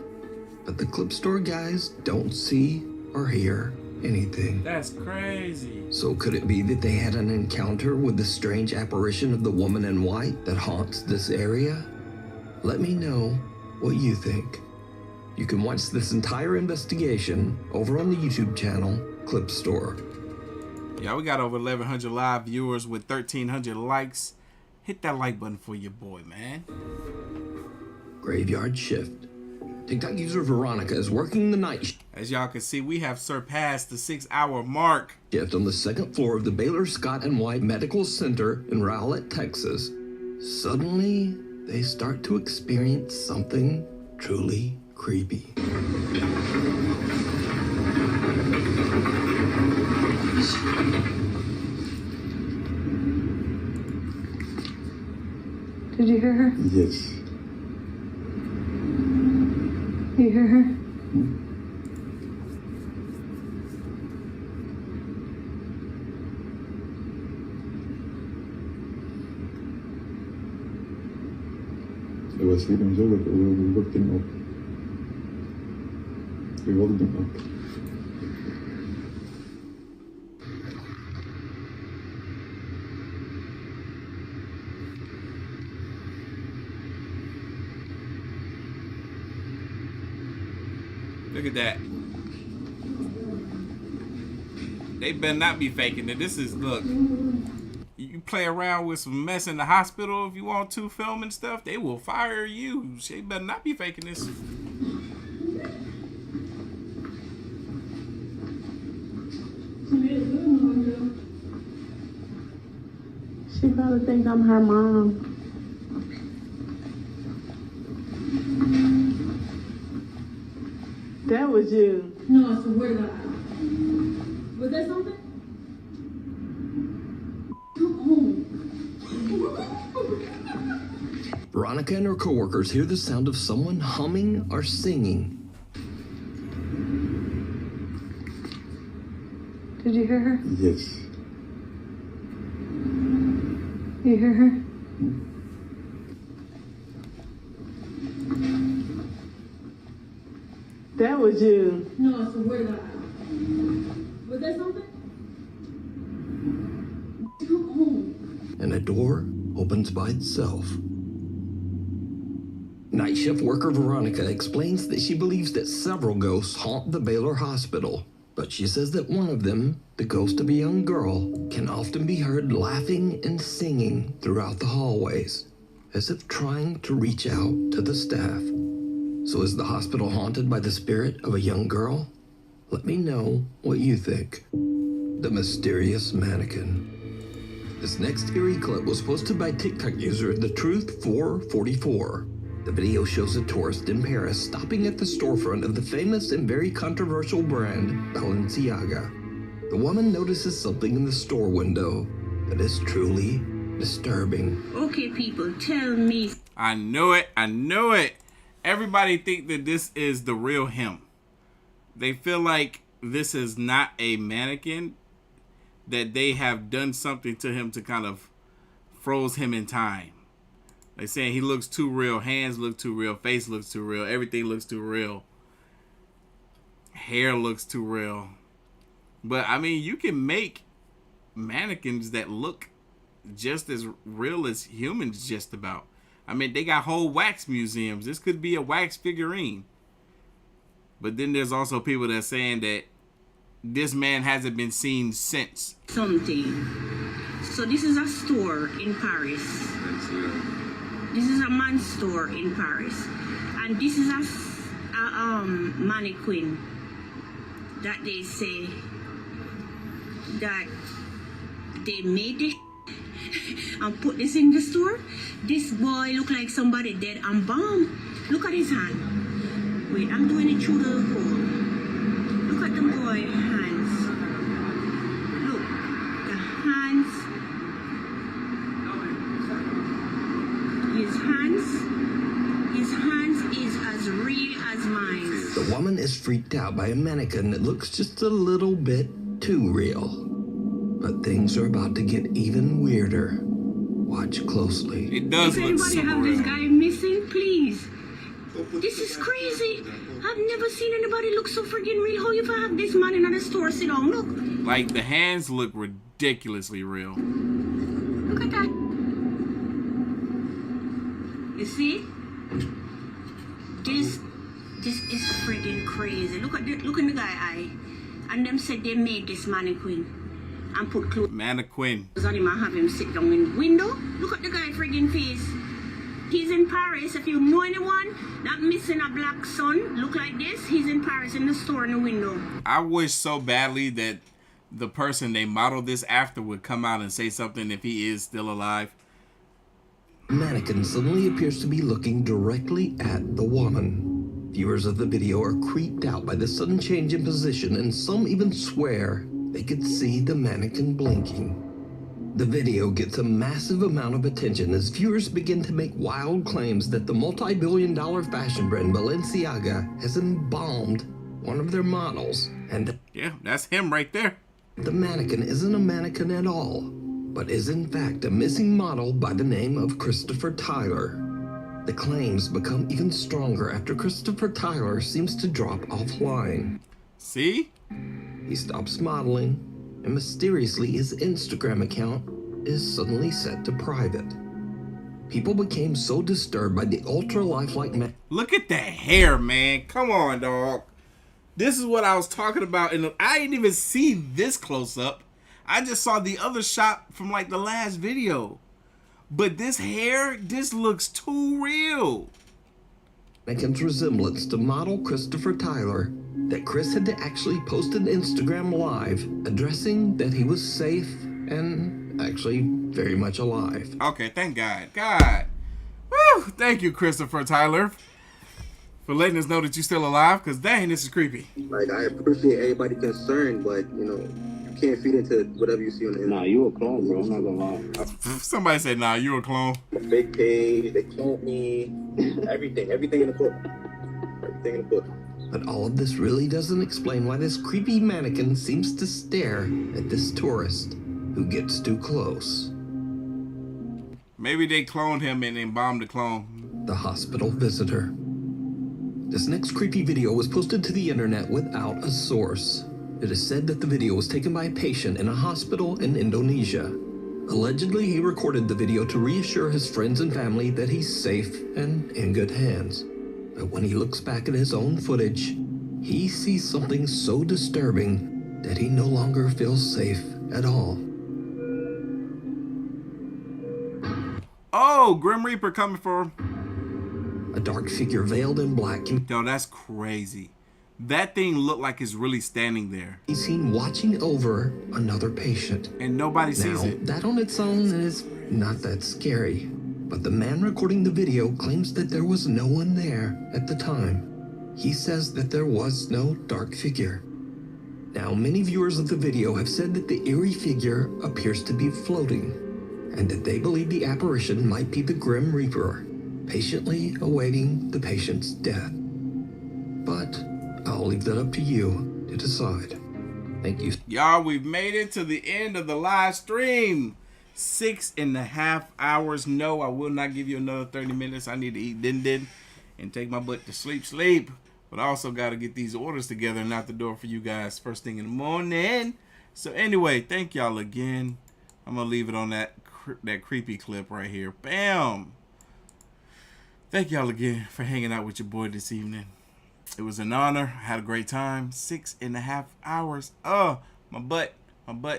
But the Clip Store guys don't see or hear anything. That's crazy. So could it be that they had an encounter with the strange apparition of the woman in white that haunts this area? Let me know what you think. You can watch this entire investigation over on the YouTube channel, Clip Store. Yeah, we got over 1,100 live viewers with 1,300 likes. Hit that like button for your boy, man. Graveyard shift. TikTok user Veronica is working the night shift. As y'all can see, we have surpassed the 6-hour mark. Shift on the second floor of the Baylor Scott and White Medical Center in Rowlett, Texas. Suddenly, they start to experience something truly creepy. Did you hear her? Yes. You hear her? Det var siden så vi brukte den op. Vi valgte den op. Look at that. They better not be faking it. This is, look, you play around with some mess in the hospital if you want to film and stuff, they will fire you. They better not be faking this. She probably thinks I'm her mom. That was you. No, I swear to God. Was that something? Come home. Veronica and her coworkers hear the sound of someone humming or singing. Did you hear her? Yes. You hear her? That was you. No, I swear to God. Was that something? Come home. And a door opens by itself. Night shift worker Veronica explains that she believes that several ghosts haunt the Baylor Hospital, but she says that one of them, the ghost of a young girl, can often be heard laughing and singing throughout the hallways, as if trying to reach out to the staff. So is the hospital haunted by the spirit of a young girl? Let me know what you think. The mysterious mannequin. This next eerie clip was posted by TikTok user TheTruth444. The video shows a tourist in Paris stopping at the storefront of the famous and very controversial brand Balenciaga. The woman notices something in the store window that is truly disturbing. Okay, people, tell me. I knew it. I knew it. Everybody think that this is the real him. They feel like this is not a mannequin, that they have done something to him to kind of froze him in time. They're saying he looks too real. Hands look too real. Face looks too real. Everything looks too real. Hair looks too real. But, I mean, you can make mannequins that look just as real as humans just about. I mean, they got whole wax museums. This could be a wax figurine. But then there's also people that are saying that this man hasn't been seen since. Something. So this is a store in Paris. This is a man's store in Paris. And this is a mannequin that they say that they made this and put this in the store. This boy look like somebody dead and bomb. Look at his hand. Wait, I'm doing it through the hole. Look at the boy hands. Look, the hands. His hands is as real as mine. The woman is freaked out by a mannequin that looks just a little bit too real. But things are about to get even weirder. Watch closely. It does look anybody super have real. this guy missing, please? This is crazy. I've never seen anybody look so freaking real. How you have this man in the store? Sit down, look. Like, the hands look ridiculously real. Look at that. You see? This is freaking crazy. Look in the guy eye. And them said they made this mannequin and put clothes Mannequin. on him and have him sit down in the window. Look at the guy friggin' face. He's in Paris. If you know anyone that missing a black son look like this, he's in Paris in the store in the window. I wish so badly that the person they modeled this after would come out and say something if he is still alive. Mannequin suddenly appears to be looking directly at the woman. Viewers of the video are creeped out by the sudden change in position, and some even swear they could see the mannequin blinking. The video gets a massive amount of attention as viewers begin to make wild claims that the multi-billion-dollar fashion brand Balenciaga has embalmed one of their models, and yeah, that's him right there. The mannequin isn't a mannequin at all, but is in fact a missing model by the name of Christopher Tyler. The claims become even stronger after Christopher Tyler seems to drop offline. See? He stops modeling, and mysteriously his Instagram account is suddenly set to private. People became so disturbed by the ultra-lifelike man. Look at that hair, man. Come on, dog. This is what I was talking about, and I didn't even see this close up. I just saw the other shot from like the last video. But this hair, this looks too real. Mannequin's resemblance to model Christopher Tyler that Chris had to actually post an Instagram live addressing that he was safe and actually very much alive. Okay, thank God. God. Woo! Thank you, Christopher Tyler, for letting us know that you're still alive, because dang, this is creepy. Like, I appreciate everybody concerned, but, you know, you can't feed into whatever you see on the internet. Nah, you a clone, bro. I'm not gonna lie. Somebody said, nah, you a clone. A fake page, they cloned me, everything in the book. Everything in the book. But all of this really doesn't explain why this creepy mannequin seems to stare at this tourist who gets too close. Maybe they cloned him and embalmed the clone. The hospital visitor. This next creepy video was posted to the internet without a source. It is said that the video was taken by a patient in a hospital in Indonesia. Allegedly, he recorded the video to reassure his friends and family that he's safe and in good hands. But when he looks back at his own footage, he sees something so disturbing that he no longer feels safe at all. Oh, Grim Reaper coming for him. A dark figure veiled in black. Yo, that's crazy. That thing looked like it's really standing there. He's seen watching over another patient. And nobody sees it. That on its own is not that scary. But the man recording the video claims that there was no one there at the time. He says that there was no dark figure. Now, many viewers of the video have said that the eerie figure appears to be floating, and that they believe the apparition might be the Grim Reaper, patiently awaiting the patient's death. But I'll leave that up to you to decide. Thank you. Y'all, we've made it to the end of the live stream. 6.5 hours. No, I will not give you another 30 minutes. I need to eat din and take my butt to sleep. But I also got to get these orders together and out the door for you guys first thing in the morning. So anyway, thank y'all again. I'm going to leave it on that creepy clip right here. Bam. Thank y'all again for hanging out with your boy this evening. It was an honor. I had a great time. 6.5 hours. My butt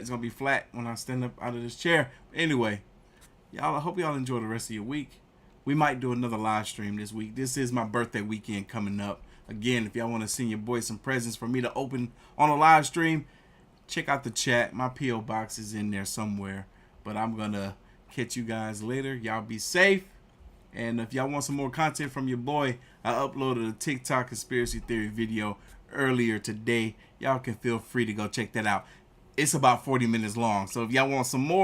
is going to be flat when I stand up out of this chair. But anyway, y'all, I hope y'all enjoy the rest of your week. We might do another live stream this week. This is my birthday weekend coming up. Again, if y'all want to send your boy some presents for me to open on a live stream, check out the chat. My P.O. box is in there somewhere. But I'm going to catch you guys later. Y'all be safe. And if y'all want some more content from your boy, I uploaded a TikTok conspiracy theory video earlier today. Y'all can feel free to go check that out. It's about 40 minutes long. So if y'all want some more,